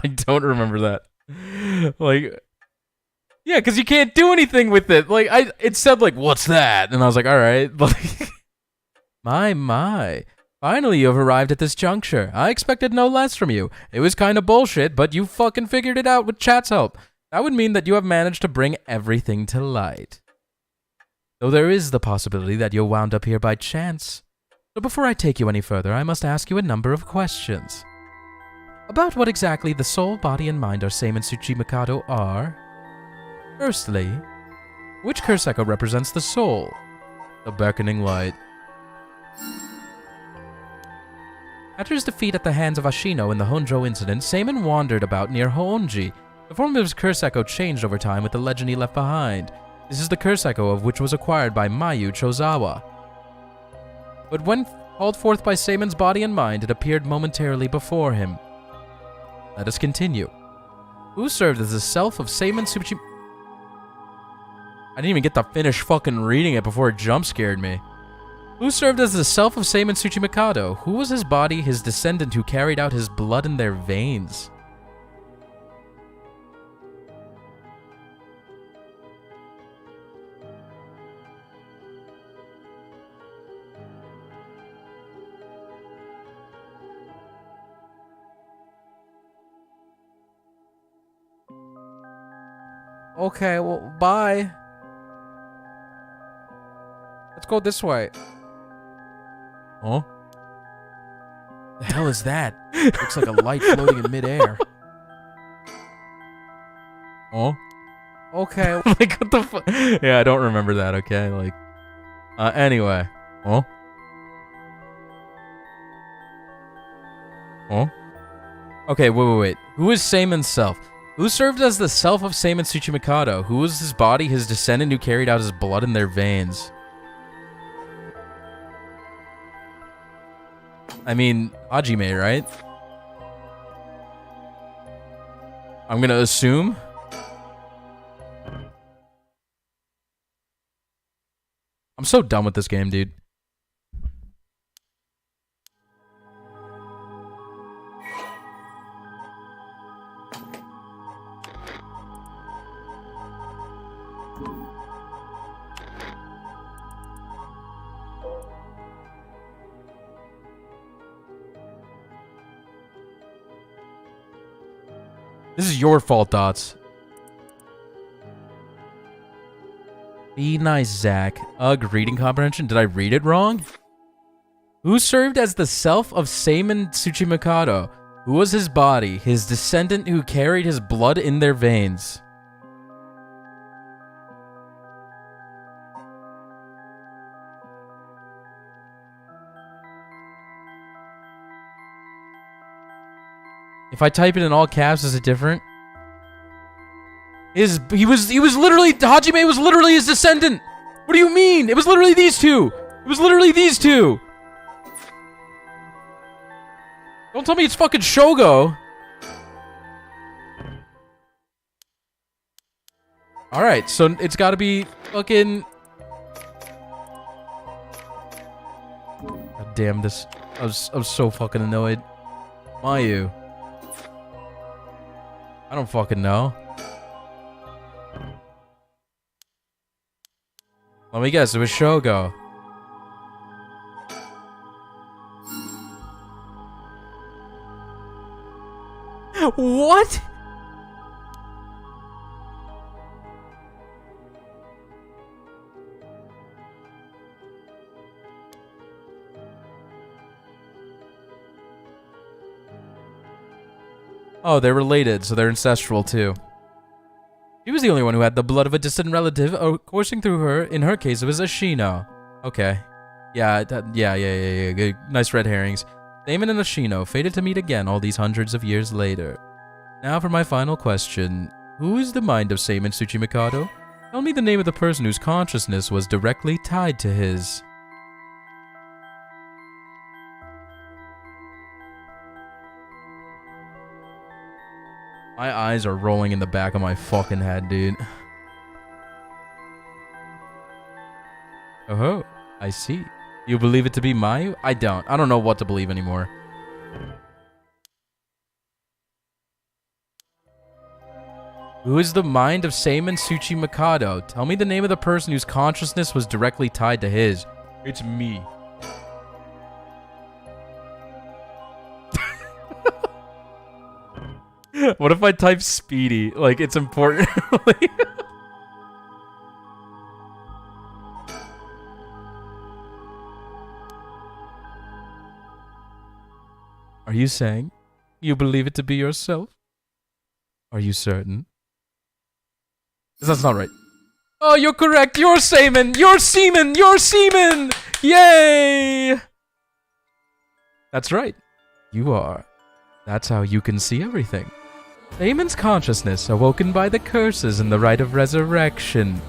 I don't remember that. Like, yeah, because you can't do anything with it. Like, it said, like, what's that? And I was like, alright. Like, my. Finally, you've arrived at this juncture. I expected no less from you. It was kind of bullshit, but you fucking figured it out with chat's help. That would mean that you have managed to bring everything to light. Though there is the possibility that you're wound up here by chance. So before I take you any further, I must ask you a number of questions. About what exactly the soul, body, and mind of Seimin Tsuchimikado are. Firstly, which curse echo represents the soul? The beckoning light. After his defeat at the hands of Ashino in the Honjo incident, Seimin wandered about near Hoonji. The form of his curse echo changed over time with the legend he left behind. This is the curse echo of which was acquired by Mayu Chozawa. But when called forth by Seimin's body and mind, it appeared momentarily before him. Let us continue. Who served as the self of Seimin Tsuchimikado? I didn't even get to finish fucking reading it before it jump scared me. Who served as the self of Seimin Tsuchimikado? Who was his body, his descendant who carried out his blood in their veins? Okay, well, bye. Let's go this way. Huh? The hell is that? Looks like a light floating in midair. Huh? Okay. Like, what the fuck? Yeah, I don't remember that, okay? Like, anyway. Huh? Huh? Okay, wait. Who is Seimin's self? Who served as the self of Seimin Tsuchimikado? Who was his body, his descendant who carried out his blood in their veins? I mean, Hajime, right? I'm gonna assume. I'm so done with this game, dude. This is your fault, Dots. Be nice, Zach. Ugh, reading comprehension? Did I read it wrong? Who served as the self of Seimin Tsuchimikado? Who was his body, his descendant who carried his blood in their veins? If I type it in all caps, is it different? He was literally, Hajime was literally his descendant. What do you mean? It was literally these two. It was literally these two. Don't tell me it's fucking Shogo. Alright, so it's gotta be fucking... God damn this. I was so fucking annoyed. Mayu. I don't fucking know. Let me guess, it was Shogo. What? Oh, they're related, so they're ancestral too. She was the only one who had the blood of a distant relative coursing through her. In her case, it was Ashino. Okay. Yeah. Good. Nice red herrings. Seimin and Ashino fated to meet again all these hundreds of years later. Now for my final question. Who is the mind of Seimin Tsuchimikado? Tell me the name of the person whose consciousness was directly tied to his. My eyes are rolling in the back of my fucking head, dude. Oh, I see. You believe it to be Mayu? I don't. I don't know what to believe anymore. Who is the mind of Seimin Tsuchimikado? Tell me the name of the person whose consciousness was directly tied to his. It's me. What if I type Speedy? Like, it's important. Are you saying you believe it to be yourself? Are you certain? That's not right. Oh, you're correct. You're Seimin. You're Seaman. You're Seaman. Yay! That's right. You are. That's how you can see everything. Seimin's consciousness awoken by the curses and the rite of resurrection.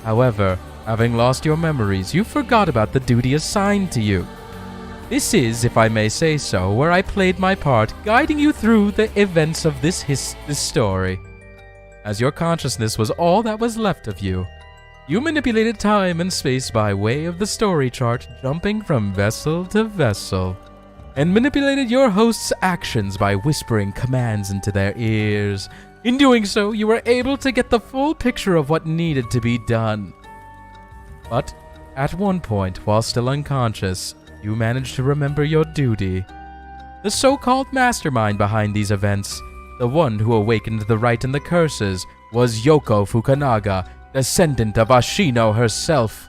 However, having lost your memories, you forgot about the duty assigned to you. This is, if I may say so, where I played my part, guiding you through the events of this story. As your consciousness was all that was left of you, you manipulated time and space by way of the story chart, jumping from vessel to vessel, and manipulated your host's actions by whispering commands into their ears. In doing so, you were able to get the full picture of what needed to be done. But, at one point, while still unconscious, you managed to remember your duty. The so-called mastermind behind these events, the one who awakened the rite and the curses, was Yoko Fukunaga, descendant of Ashino herself.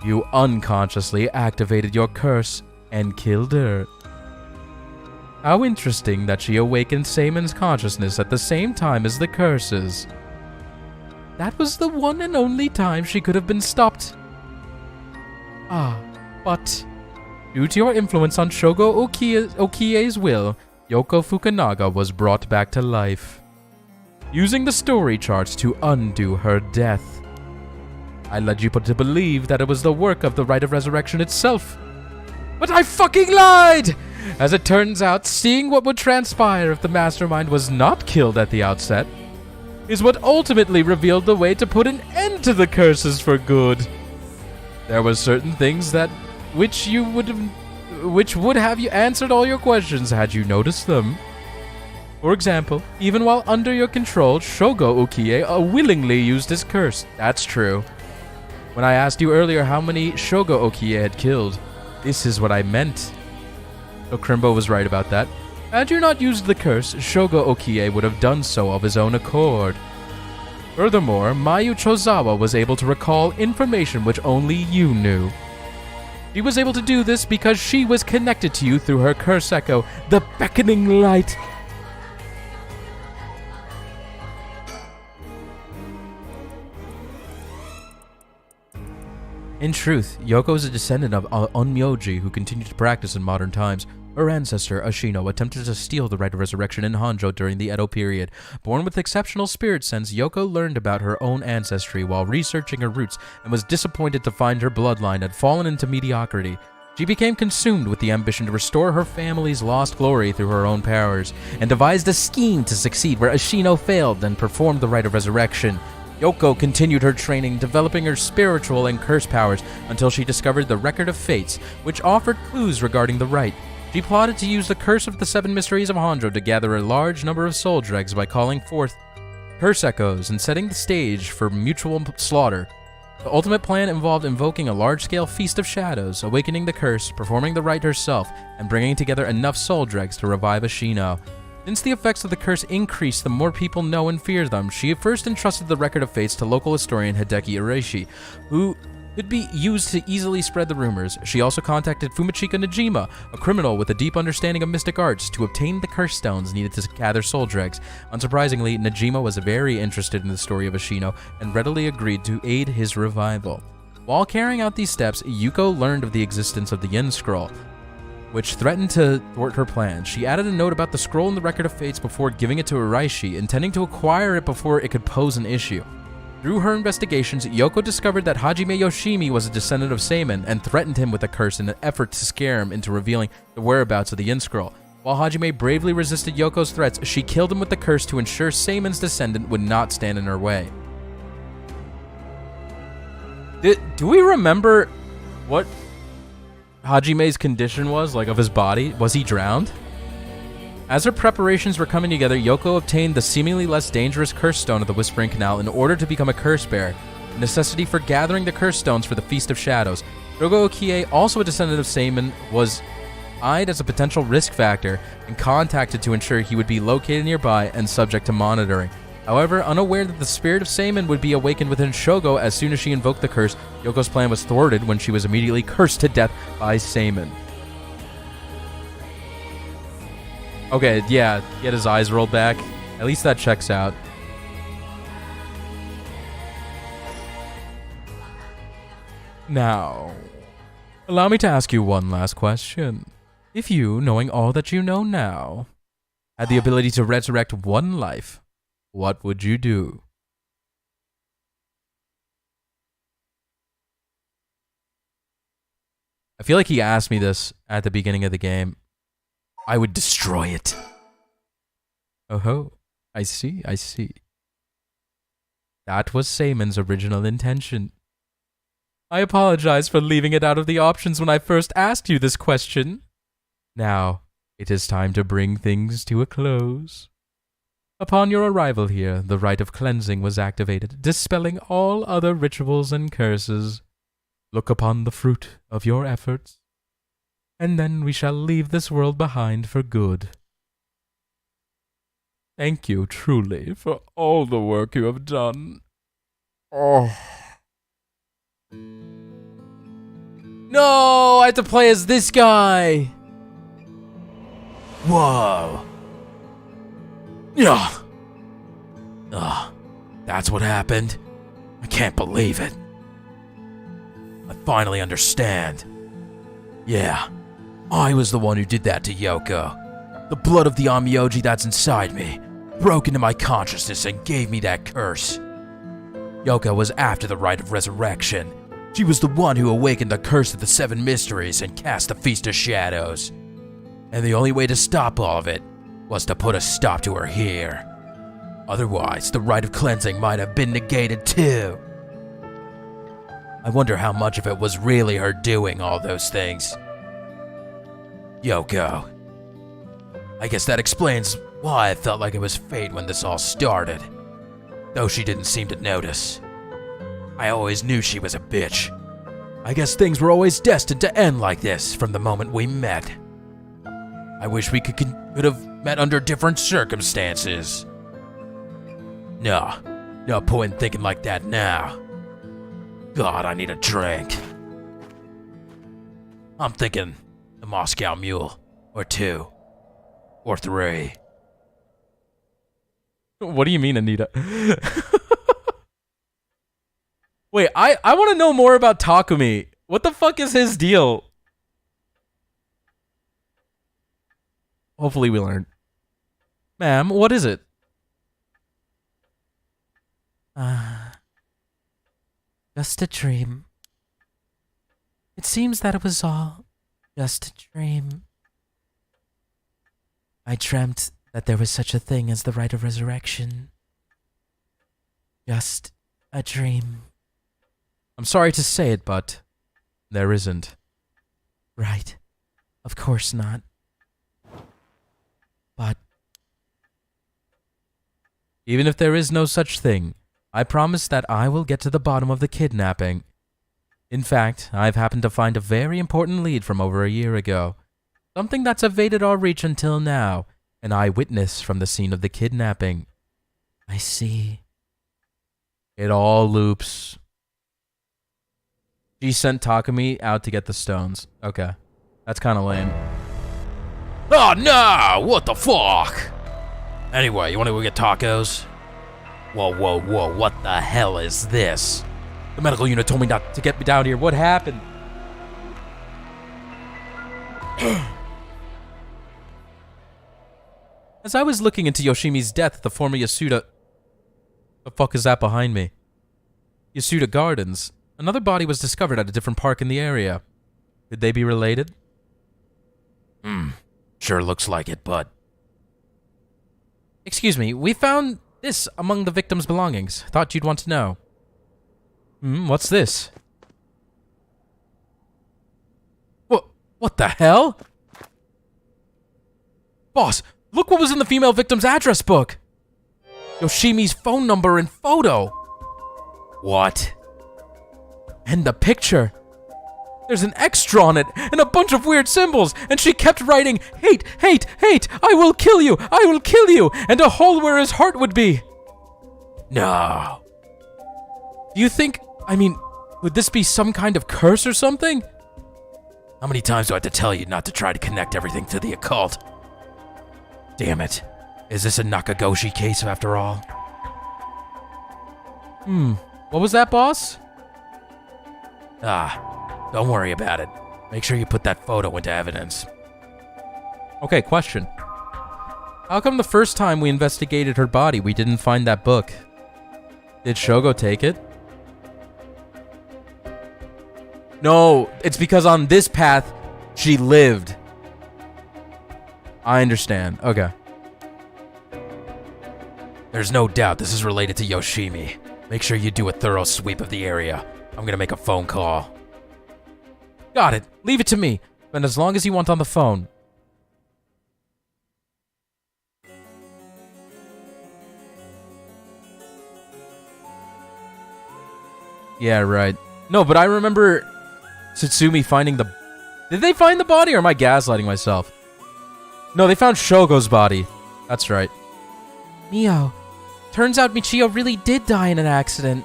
You unconsciously activated your curse and killed her. How interesting that she awakened Seimin's consciousness at the same time as the curses. That was the one and only time she could have been stopped. But due to your influence on Shogo Okie's will, Yoko Fukunaga was brought back to life, using the story charts to undo her death. I led you to believe that it was the work of the Rite of Resurrection itself. But I fucking lied! As it turns out, seeing what would transpire if the mastermind was not killed at the outset is what ultimately revealed the way to put an end to the curses for good. There were certain things which would have you answered all your questions had you noticed them. For example, even while under your control, Shogo Okie willingly used his curse. That's true. When I asked you earlier how many Shogo Okie had killed, this is what I meant. So Crimbo was right about that. Had you not used the curse, Shogo Okie would have done so of his own accord. Furthermore, Mayu Chozawa was able to recall information which only you knew. She was able to do this because she was connected to you through her curse echo, the beckoning light. In truth, Yoko is a descendant of Onmyoji who continued to practice in modern times. Her ancestor, Ashino, attempted to steal the Rite of Resurrection in Honjo during the Edo period. Born with exceptional spirit sense, Yoko learned about her own ancestry while researching her roots and was disappointed to find her bloodline had fallen into mediocrity. She became consumed with the ambition to restore her family's lost glory through her own powers, and devised a scheme to succeed where Ashino failed and performed the Rite of Resurrection. Yoko continued her training, developing her spiritual and curse powers until she discovered the Record of Fates, which offered clues regarding the rite. She plotted to use the Curse of the Seven Mysteries of Honjo to gather a large number of soul dregs by calling forth curse echoes and setting the stage for mutual slaughter. The ultimate plan involved invoking a large-scale feast of shadows, awakening the curse, performing the rite herself, and bringing together enough soul dregs to revive Ashino. Since the effects of the curse increase the more people know and fear them, she first entrusted the Record of Fates to local historian Hideki Ireishi, who could be used to easily spread the rumors. She also contacted Fumachika Najima, a criminal with a deep understanding of mystic arts, to obtain the curse stones needed to gather soul dregs. Unsurprisingly, Najima was very interested in the story of Ashino and readily agreed to aid his revival. While carrying out these steps, Yuko learned of the existence of the Yen Scroll. which threatened to thwart her plans. She added a note about the scroll in the Record of Fates before giving it to Araishi, intending to acquire it before it could pose an issue. Through her investigations, Yoko discovered that Hajime Yoshimi was a descendant of Seimin and threatened him with a curse in an effort to scare him into revealing the whereabouts of the Yin-Scroll. While Hajime bravely resisted Yoko's threats, she killed him with the curse to ensure Seimin's descendant would not stand in her way. Do we remember what Hajime's condition was, like, of his body? Was he drowned? As her preparations were coming together, Yoko obtained the seemingly less dangerous curse stone of the Whispering Canal in order to become a curse bearer, a necessity for gathering the curse stones for the Feast of Shadows. Dogo Okie, also a descendant of Seimin, was eyed as a potential risk factor and contacted to ensure he would be located nearby and subject to monitoring. However, unaware that the spirit of Seimin would be awakened within Shogo as soon as she invoked the curse, Yoko's plan was thwarted when she was immediately cursed to death by Seimin. Okay, yeah, he had his eyes rolled back. At least that checks out. Now, allow me to ask you one last question. If you, knowing all that you know now, had the ability to resurrect one life, what would you do? I feel like he asked me this at the beginning of the game. I would destroy it. Oh ho, I see. That was Seimin's original intention. I apologize for leaving it out of the options when I first asked you this question. Now, it is time to bring things to a close. Upon your arrival here, the rite of cleansing was activated, dispelling all other rituals and curses. Look upon the fruit of your efforts, and then we shall leave this world behind for good. Thank you, truly, for all the work you have done. Oh. No, I have to play as this guy. Whoa. Yeah. That's what happened. I can't believe it. I finally understand. Yeah, I was the one who did that to Yoko. The blood of the Onmyoji that's inside me broke into my consciousness and gave me that curse. Yoko was after the rite of resurrection. She was the one who awakened the curse of the Seven Mysteries and cast the Feast of Shadows. And the only way to stop all of it was to put a stop to her here. Otherwise, the rite of cleansing might have been negated too. I wonder how much of it was really her doing all those things. Yoko. I guess that explains why I felt like it was fate when this all started. Though she didn't seem to notice. I always knew she was a bitch. I guess things were always destined to end like this from the moment we met. I wish we could have met under different circumstances. No point in thinking like that now. God, I need a drink. I'm thinking the Moscow Mule, or 2, or 3. What do you mean, Anita? Wait, I want to know more about Takumi. What the fuck is his deal? Hopefully we learn. Ma'am, what is it? Just a dream. It seems that it was all just a dream. I dreamt that there was such a thing as the rite of resurrection. Just a dream. I'm sorry to say it, but there isn't. Right. Of course not. But even if there is no such thing, I promise that I will get to the bottom of the kidnapping. In fact, I've happened to find a very important lead from over a year ago. Something that's evaded our reach until now. An eyewitness from the scene of the kidnapping. I see. It all loops. She sent Takumi out to get the stones. Okay. That's kind of lame. Oh no! What the fuck? Anyway, you wanna go get tacos? Whoa, what the hell is this? The medical unit told me not to get me down here. What happened? As I was looking into Yoshimi's death at the former Yasuda... The fuck is that behind me? Yasuda Gardens. Another body was discovered at a different park in the area. Could they be related? Sure looks like it, but Excuse me, we found this among the victim's belongings. Thought you'd want to know. What's this? What the hell? Boss, look what was in the female victim's address book! Yoshimi's phone number and photo! what? And the picture. There's an X drawn it, and a bunch of weird symbols, and she kept writing, hate, hate, hate, I will kill you, and a hole where his heart would be. No. Do you think, would this be some kind of curse or something? How many times do I have to tell you not to try to connect everything to the occult? Damn it. Is this a Nakagoshi case after all? What was that, boss? Don't worry about it. Make sure you put that photo into evidence. Okay, question. How come the first time we investigated her body, we didn't find that book? Did Shogo take it? No, it's because on this path, she lived. I understand. Okay. There's no doubt this is related to Yoshimi. Make sure you do a thorough sweep of the area. I'm gonna make a phone call. Got it. Leave it to me. And as long as you want on the phone. Yeah, right. No, but I remember Tsutsumi finding the... Did they find the body, or am I gaslighting myself? No, they found Shogo's body. That's right. Mio, turns out Michio really did die in an accident.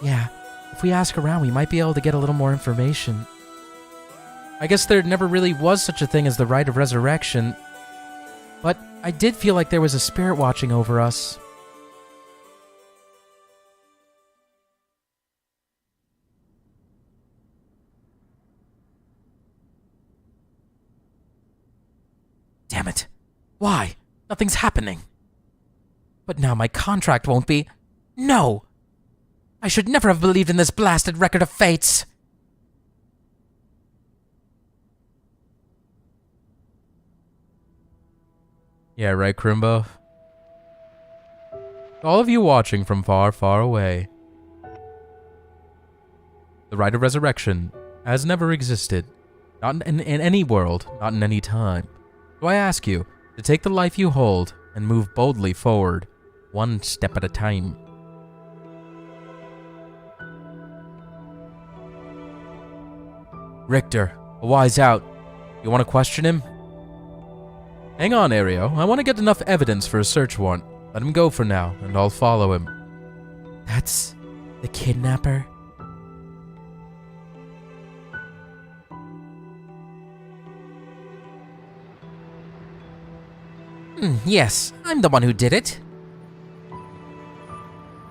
Yeah, if we ask around, we might be able to get a little more information. I guess there never really was such a thing as the rite of resurrection. But I did feel like there was a spirit watching over us. Damn it. Why? Nothing's happening. But now my contract won't be... No! I should never have believed in this blasted record of fates. Yeah, right, Krimbo? All of you watching from far, far away. The rite of resurrection has never existed. Not in any world, not in any time. So I ask you to take the life you hold and move boldly forward, one step at a time. Richter, a wise out. You want to question him? Hang on, Ario. I want to get enough evidence for a search warrant. Let him go for now, and I'll follow him. That's the kidnapper? Yes, I'm the one who did it.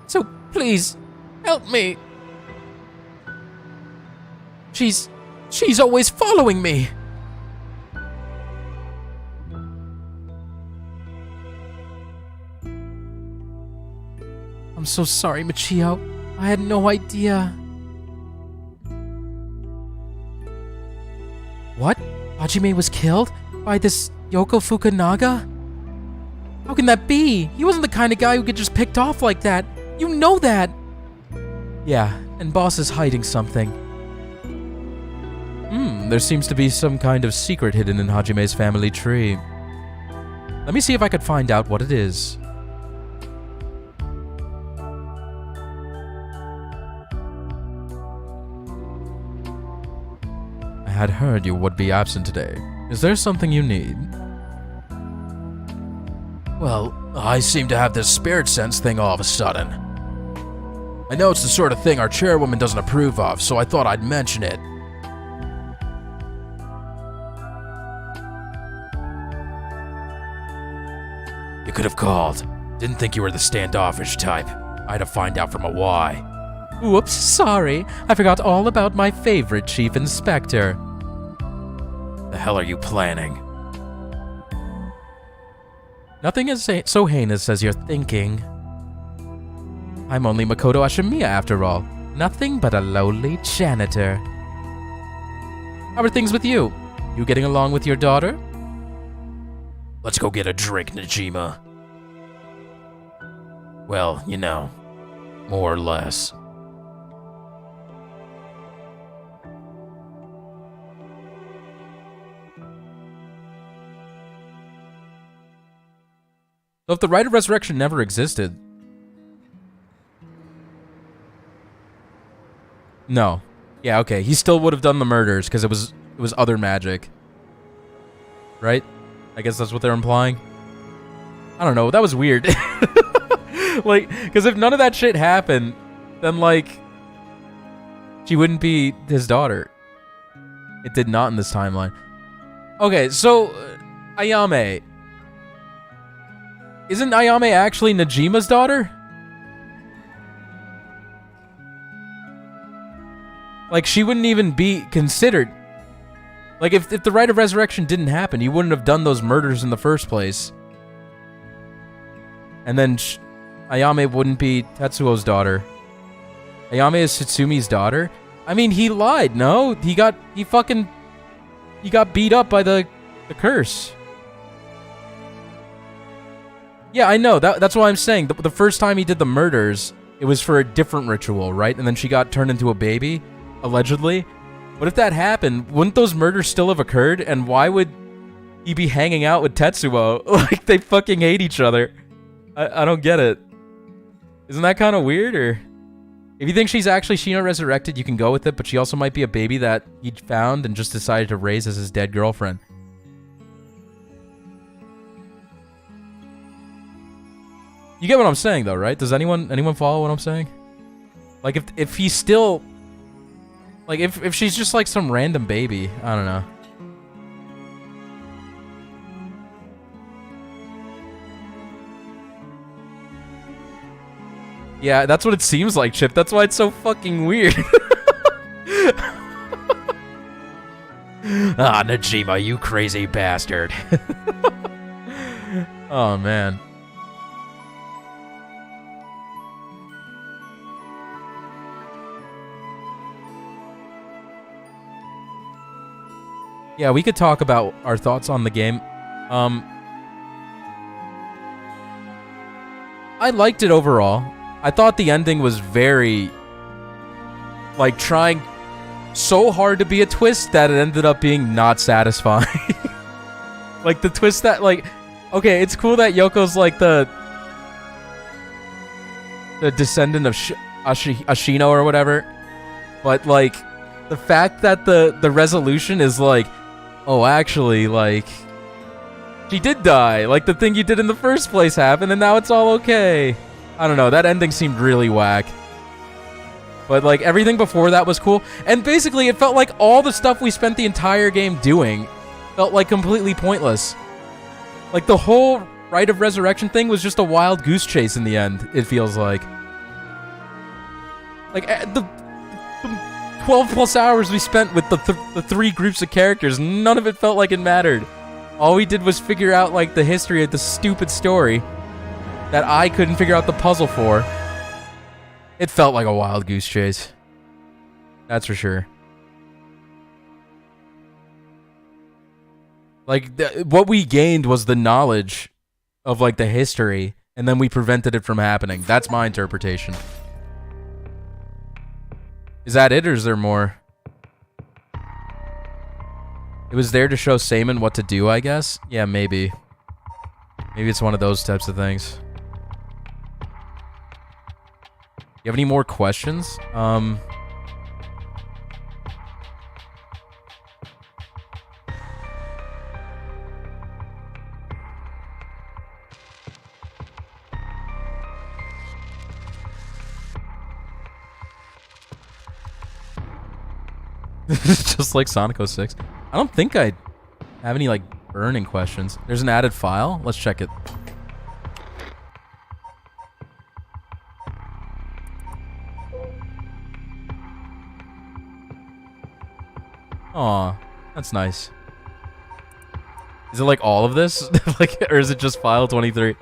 So please, help me. She's always following me. I'm so sorry, Michio. I had no idea. What? Hajime was killed? By this Yoko Fukunaga? How can that be? He wasn't the kind of guy who could just picked off like that. You know that. Yeah, and Boss is hiding something. There seems to be some kind of secret hidden in Hajime's family tree. Let me see if I could find out what it is. I had heard you would be absent today. Is there something you need? Well, I seem to have this spirit sense thing all of a sudden. I know it's the sort of thing our chairwoman doesn't approve of, so I thought I'd mention it. You could have called. Didn't think you were the standoffish type. I had to find out from a why. Whoops, sorry. I forgot all about my favorite chief inspector. The hell are you planning? Nothing is so heinous as you're thinking. I'm only Makoto Ashimiya after all. Nothing but a lowly janitor. How are things with you? You getting along with your daughter? Let's go get a drink, Najima. Well, you know, more or less. So if the Rite of Resurrection never existed... No. Yeah, okay. He still would have done the murders because it was other magic. Right? I guess that's what they're implying. I don't know. That was weird. Like, because if none of that shit happened, then, like, she wouldn't be his daughter. It did not in this timeline. Okay, so, Ayame. Isn't Ayame actually Najima's daughter? Like, she wouldn't even be considered. Like, if the Rite of Resurrection didn't happen, he wouldn't have done those murders in the first place. And then Ayame wouldn't be Tetsuo's daughter. Ayame is Tsumi's daughter? I mean, he lied, no? He got beat up by the curse. Yeah, I know. That's why I'm saying. The first time he did the murders, it was for a different ritual, right? And then she got turned into a baby, allegedly. But if that happened, wouldn't those murders still have occurred? And why would he be hanging out with Tetsuo? Like, they fucking hate each other. I don't get it. Isn't that kind of weird? Or if you think she's actually Shino resurrected, you can go with it. But she also might be a baby that he found and just decided to raise as his dead girlfriend. You get what I'm saying, though, right? Does anyone follow what I'm saying? Like, if he's still... Like, if she's just, like, some random baby, I don't know. Yeah, that's what it seems like, Chip. That's why it's so fucking weird. Ah, Najima, you crazy bastard. Oh, man. Yeah, we could talk about our thoughts on the game. I liked it overall. I thought the ending was very... like, trying so hard to be a twist that it ended up being not satisfying. Like, the twist that, like... Okay, it's cool that Yoko's, like, the descendant of Ashino or whatever. But, like, the fact that the resolution is, like... Oh, actually, like... She did die. Like, the thing you did in the first place happened, and now it's all okay. I don't know. That ending seemed really whack. But, like, everything before that was cool. And basically, it felt like all the stuff we spent the entire game doing felt, like, completely pointless. Like, the whole Rite of Resurrection thing was just a wild goose chase in the end, it feels like. Like, the 12 plus hours we spent with the three groups of characters, none of it felt like it mattered. All we did was figure out, like, the history of the stupid story that I couldn't figure out the puzzle for. It felt like a wild goose chase. That's for sure. Like, what we gained was the knowledge of, like, the history, and then we prevented it from happening. That's my interpretation. Is that it, or is there more? It was there to show Seimon what to do, I guess? Yeah, maybe. Maybe it's one of those types of things. You have any more questions? Just like Sonic 06. I don't think I have any, like, burning questions. There's an added file. Let's check it. Aw, that's nice. Is it like all of this? Like, or is it just file 23?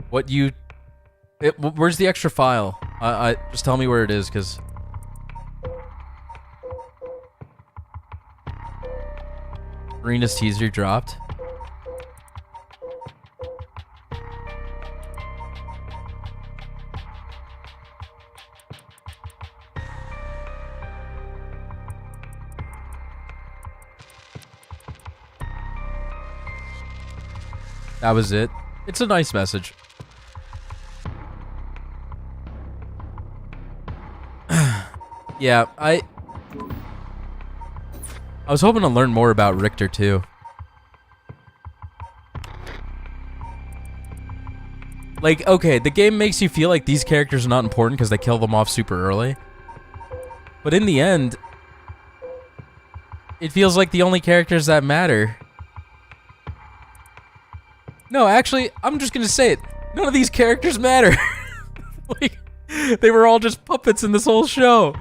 What you... where's the extra file? I just tell me where it is, because... Arena's teaser dropped. That was it. It's a nice message. Yeah, I was hoping to learn more about Richter too. Like, okay, the game makes you feel like these characters are not important because they kill them off super early. But in the end, it feels like the only characters that matter. No, actually, I'm just gonna say it. None of these characters matter. Like, they were all just puppets in this whole show.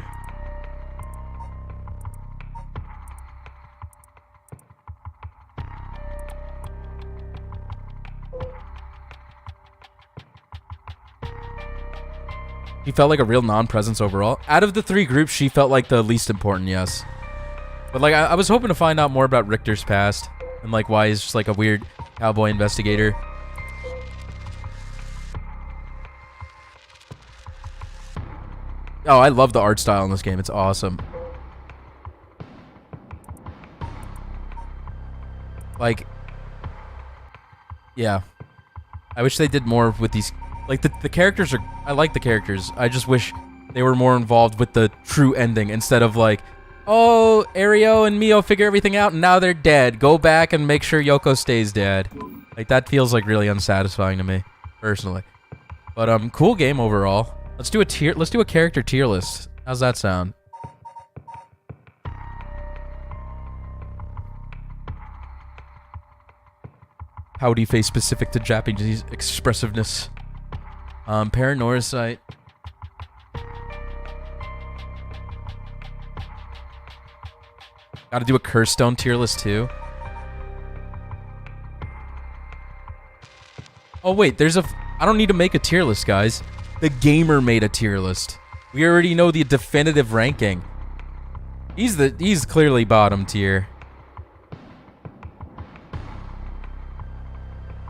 He felt like a real non-presence overall. Out of the three groups, she felt like the least important, yes. But like, I was hoping to find out more about Richter's past and like why he's just like a weird cowboy investigator. Oh, I love the art style in this game. It's awesome. Like, yeah. I wish they did more with these. Like, the characters are... I like the characters. I just wish they were more involved with the true ending instead of like, oh, Ario and Mio figure everything out and now they're dead. Go back and make sure Yoko stays dead. Like, that feels like really unsatisfying to me, personally. But, cool game overall. Let's do a character tier list. How's that sound? Howdy face specific to Japanese expressiveness. Paranormasight. Gotta do a Curse Stone tier list too. Oh wait, I don't need to make a tier list, guys. The gamer made a tier list. We already know the definitive ranking. He's clearly bottom tier.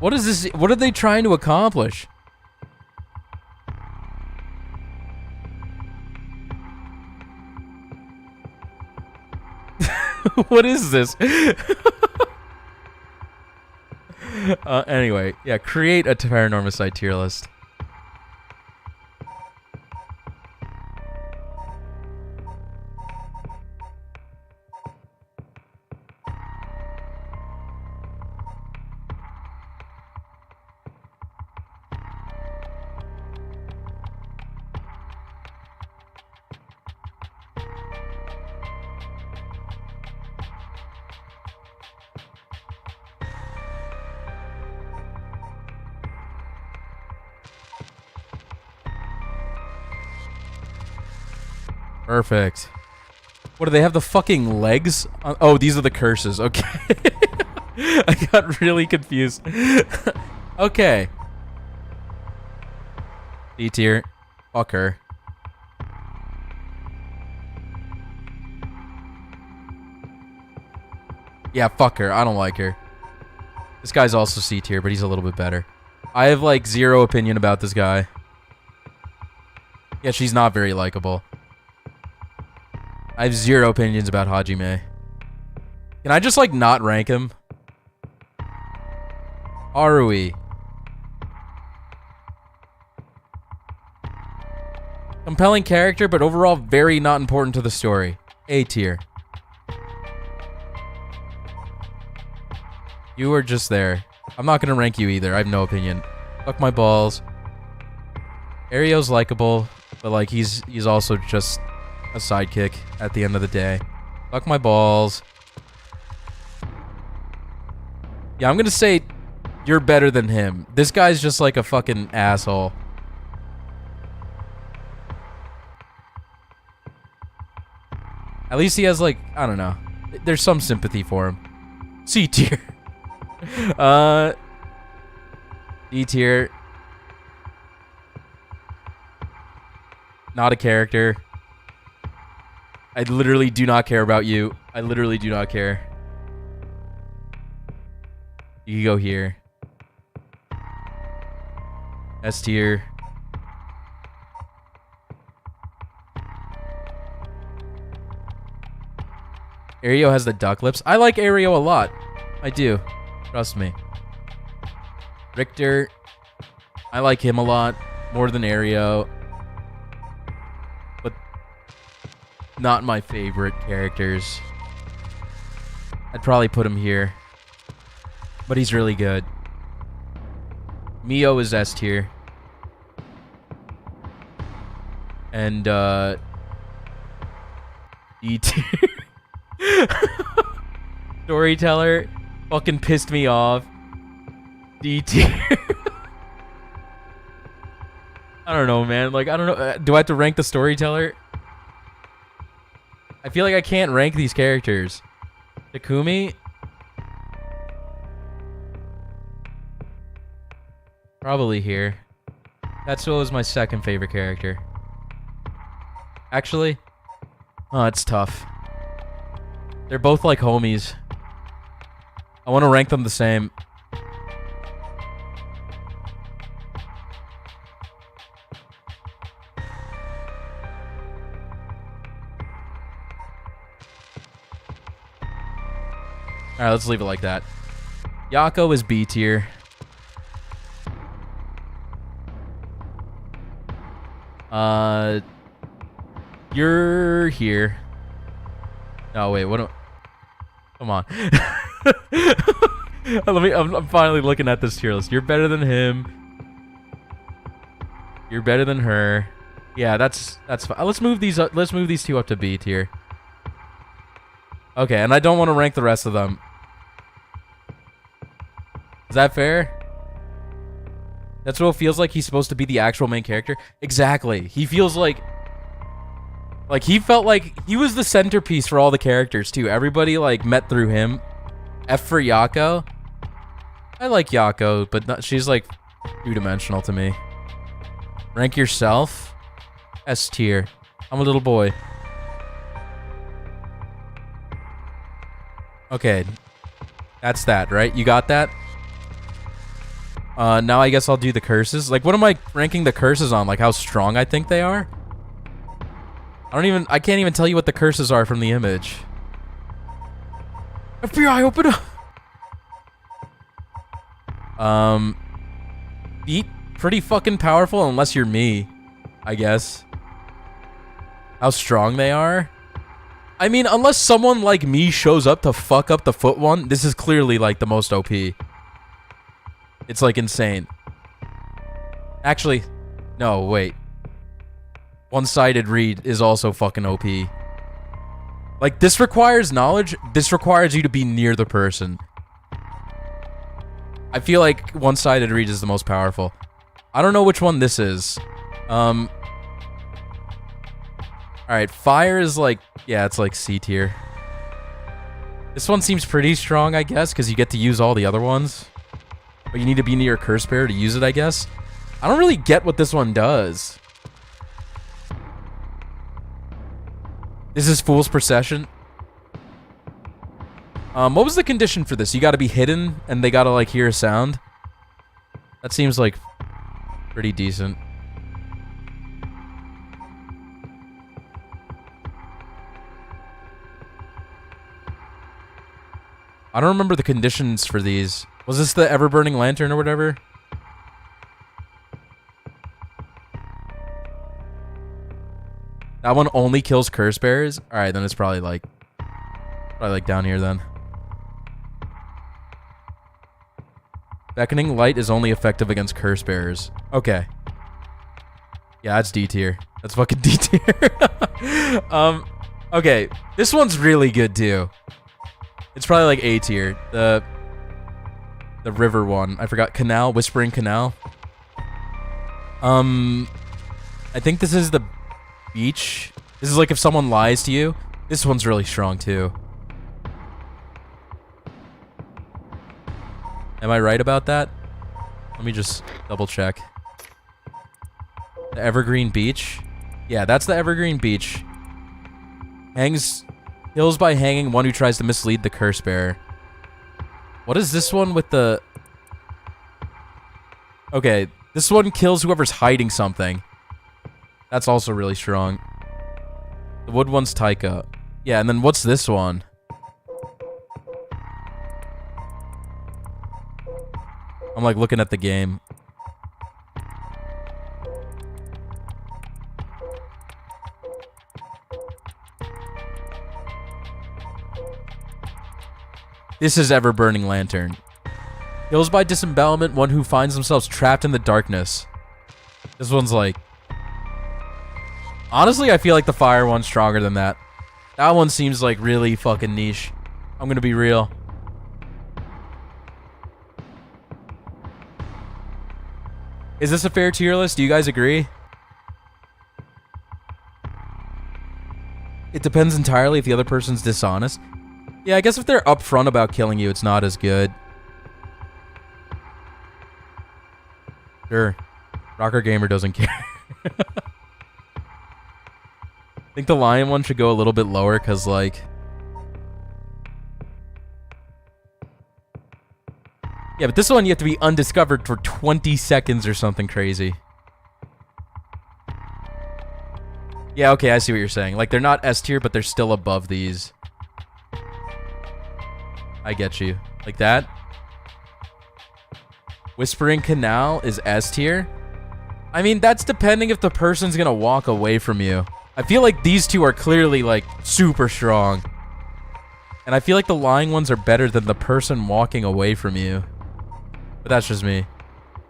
What is this? What are they trying to accomplish? What is this? Anyway, yeah, create a Paranormasight tier list. Perfect. What, do they have the fucking legs? Oh, these are the curses. Okay. I got really confused. Okay. D tier. Fuck her. Yeah, fuck her. I don't like her. This guy's also C tier, but he's a little bit better. I have, like, zero opinion about this guy. Yeah, she's not very likable. I have zero opinions about Hajime. Can I just, like, not rank him? Arui. Compelling character, but overall very not important to the story. A tier. You are just there. I'm not gonna rank you either. I have no opinion. Fuck my balls. Ario's likable, but, like, he's also just a sidekick at the end of the day. Fuck my balls. Yeah, I'm gonna say you're better than him. This guy's just like a fucking asshole. At least he has, like, I don't know. There's some sympathy for him. C tier. D tier. Not a character. I literally do not care about you. I literally do not care. You can go here. S tier. Aereo has the duck lips. I like Aereo a lot. I do. Trust me. Richter. I like him a lot. More than Aereo. But not my favorite characters. I'd probably put him here. But he's really good. Mio is S tier. And, E tier. Storyteller fucking pissed me off. D tier. I don't know, man. Like, I don't know. Do I have to rank the storyteller? I feel like I can't rank these characters. Takumi? Probably here. Tetsuo is my second favorite character. Actually, oh, it's tough. They're both like homies. I want to rank them the same. Alright, let's leave it like that. Yako is B tier. You're here. Oh wait, what? Come on. I'm finally looking at this tier list. You're better than him. You're better than her. Yeah, that's fine. Let's move these up. Let's move these two up to B tier. Okay, and I don't want to rank the rest of them. Is that fair? That's what it feels like. He's supposed to be the actual main character. Exactly. He feels like he felt like he was the centerpiece for all the characters too. Everybody like met through him. F for Yako. I like Yako, but she's like two-dimensional to me. Rank yourself. S tier. I'm a little boy. Okay. That's that, right? You got that? Now I guess I'll do the curses. Like, what am I ranking the curses on? Like, how strong I think they are? I can't even tell you what the curses are from the image. FBI, open up! Beat, pretty fucking powerful unless you're me, I guess. How strong they are? I mean, unless someone like me shows up to fuck up the foot one, this is clearly like the most OP. It's like insane. Actually, no, wait. One-sided read is also fucking OP. Like, this requires knowledge. This requires you to be near the person. I feel like one-sided read is the most powerful. I don't know which one this is. Alright, fire is like... Yeah, it's like C tier. This one seems pretty strong, I guess, because you get to use all the other ones. But you need to be near a curse bearer to use it, I guess. I don't really get what this one does. This is Fool's Procession. What was the condition for this? You gotta be hidden, and they gotta, like, hear a sound? That seems, like, pretty decent. I don't remember the conditions for these. Was this the ever-burning lantern or whatever? That one only kills curse bearers? Alright, then it's probably like down here then. Beckoning light is only effective against curse bearers. Okay. Yeah, that's D tier. That's fucking D tier. Okay. This one's really good too. It's probably like A tier. The river one. I forgot. Canal. Whispering Canal. I think this is the beach. This is like if someone lies to you. This one's really strong, too. Am I right about that? Let me just double check. The Evergreen Beach? Yeah, that's the Evergreen Beach. Kills by hanging one who tries to mislead the curse bearer. What is this one with the... Okay, this one kills whoever's hiding something. That's also really strong. The wood one's Taika. Yeah, and then what's this one? I'm like looking at the game. This is Ever Burning Lantern. Kills by disembowelment one who finds themselves trapped in the darkness. This one's like... Honestly, I feel like the fire one's stronger than that. That one seems like really fucking niche. I'm gonna be real. Is this a fair tier list? Do you guys agree? It depends entirely if the other person's dishonest. Yeah, I guess if they're upfront about killing you, it's not as good. Sure. Rocker Gamer doesn't care. I think the lion one should go a little bit lower, because, like... Yeah, but this one you have to be undiscovered for 20 seconds or something crazy. Yeah, okay, I see what you're saying. Like, they're not S tier, but they're still above these. I get you. Like that? Whispering Canal is S tier? I mean, that's depending if the person's gonna walk away from you. I feel like these two are clearly, like, super strong. And I feel like the lying ones are better than the person walking away from you. But that's just me.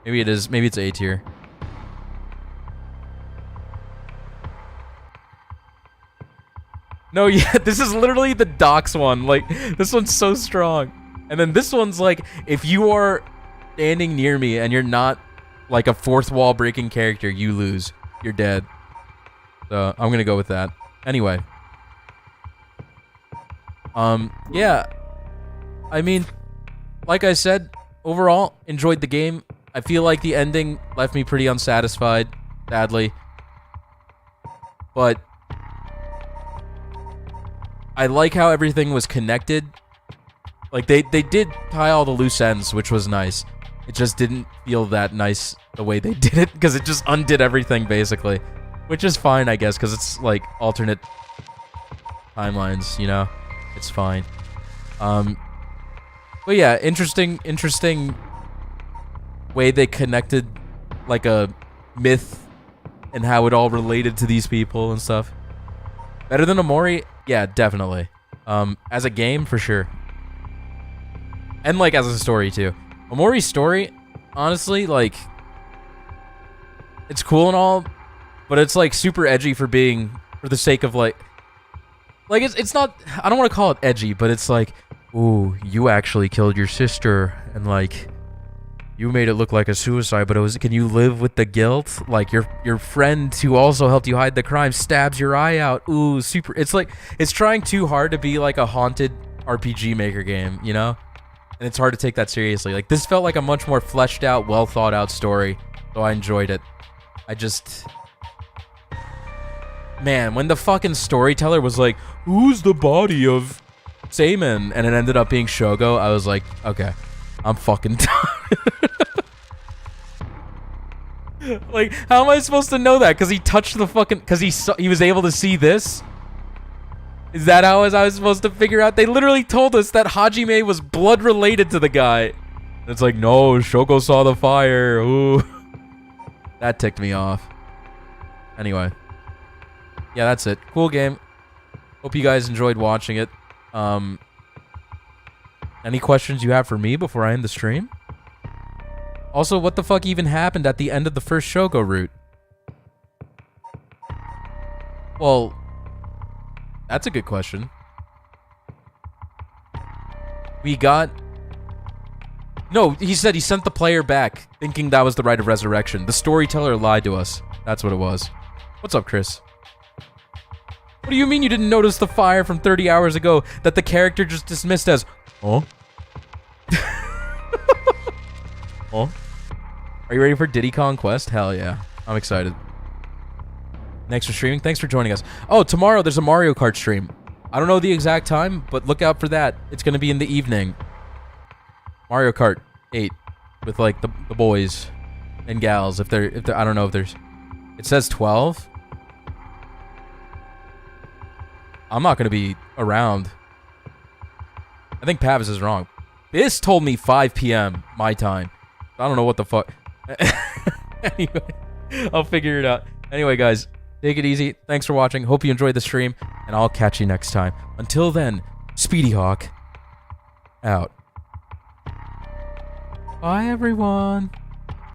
Maybe it is. Maybe it's A tier. No, yeah, this is literally the Docs one. Like, this one's so strong. And then this one's like, if you are standing near me and you're not, like, a fourth wall breaking character, you lose. You're dead. So, I'm gonna go with that. Anyway. Yeah. I mean, like I said, overall, enjoyed the game. I feel like the ending left me pretty unsatisfied, sadly. But I like how everything was connected. Like, they did tie all the loose ends, which was nice. It just didn't feel that nice the way they did it, because it just undid everything, basically. Which is fine, I guess, because it's, like, alternate timelines, you know? It's fine. But yeah, interesting way they connected, like, a myth and how it all related to these people and stuff. Better than Omori? Yeah, definitely. As a game, for sure. And, like, as a story, too. Omori's story, honestly, like, it's cool and all, but it's, like, super edgy for the sake of, like, it's not, I don't want to call it edgy, but it's like, ooh, you actually killed your sister, and, like, you made it look like a suicide, but can you live with the guilt? Like, your friend who also helped you hide the crime stabs your eye out. Ooh, super, it's like, it's trying too hard to be, like, a haunted RPG Maker game, you know? And it's hard to take that seriously. Like, this felt like a much more fleshed out, well thought out story, so I enjoyed it. I just... Man, when the fucking storyteller was like, who's the body of Seaman? And it ended up being Shogo, I was like, okay, I'm fucking done. Like, how am I supposed to know that? Because he touched the fucking... Because he was able to see this? Is that how I was supposed to figure out? They literally told us that Hajime was blood related to the guy. It's like, no, Shogo saw the fire. Ooh. That ticked me off. Anyway. Yeah, that's it. Cool game. Hope you guys enjoyed watching it. Any questions you have for me before I end the stream? Also, what the fuck even happened at the end of the first Shogo route? Well, that's a good question. We got... No, he said he sent the player back, thinking that was the rite of resurrection. The storyteller lied to us. That's what it was. What's up, Chris? What do you mean you didn't notice the fire from 30 hours ago that the character just dismissed as, oh? Oh? Are you ready for Diddy Kong Quest? Hell yeah. I'm excited. Thanks for streaming. Thanks for joining us. Oh, tomorrow there's a Mario Kart stream. I don't know the exact time, but look out for that. It's going to be in the evening. Mario Kart 8 with like the boys and gals. If they're I don't know if there's. It says 12. I'm not going to be around. I think Pavis is wrong. This told me 5 p.m. my time. I don't know what the fuck. Anyway, I'll figure it out. Anyway, guys, take it easy. Thanks for watching. Hope you enjoyed the stream, and I'll catch you next time. Until then, SpeedyHawk out. Bye, everyone.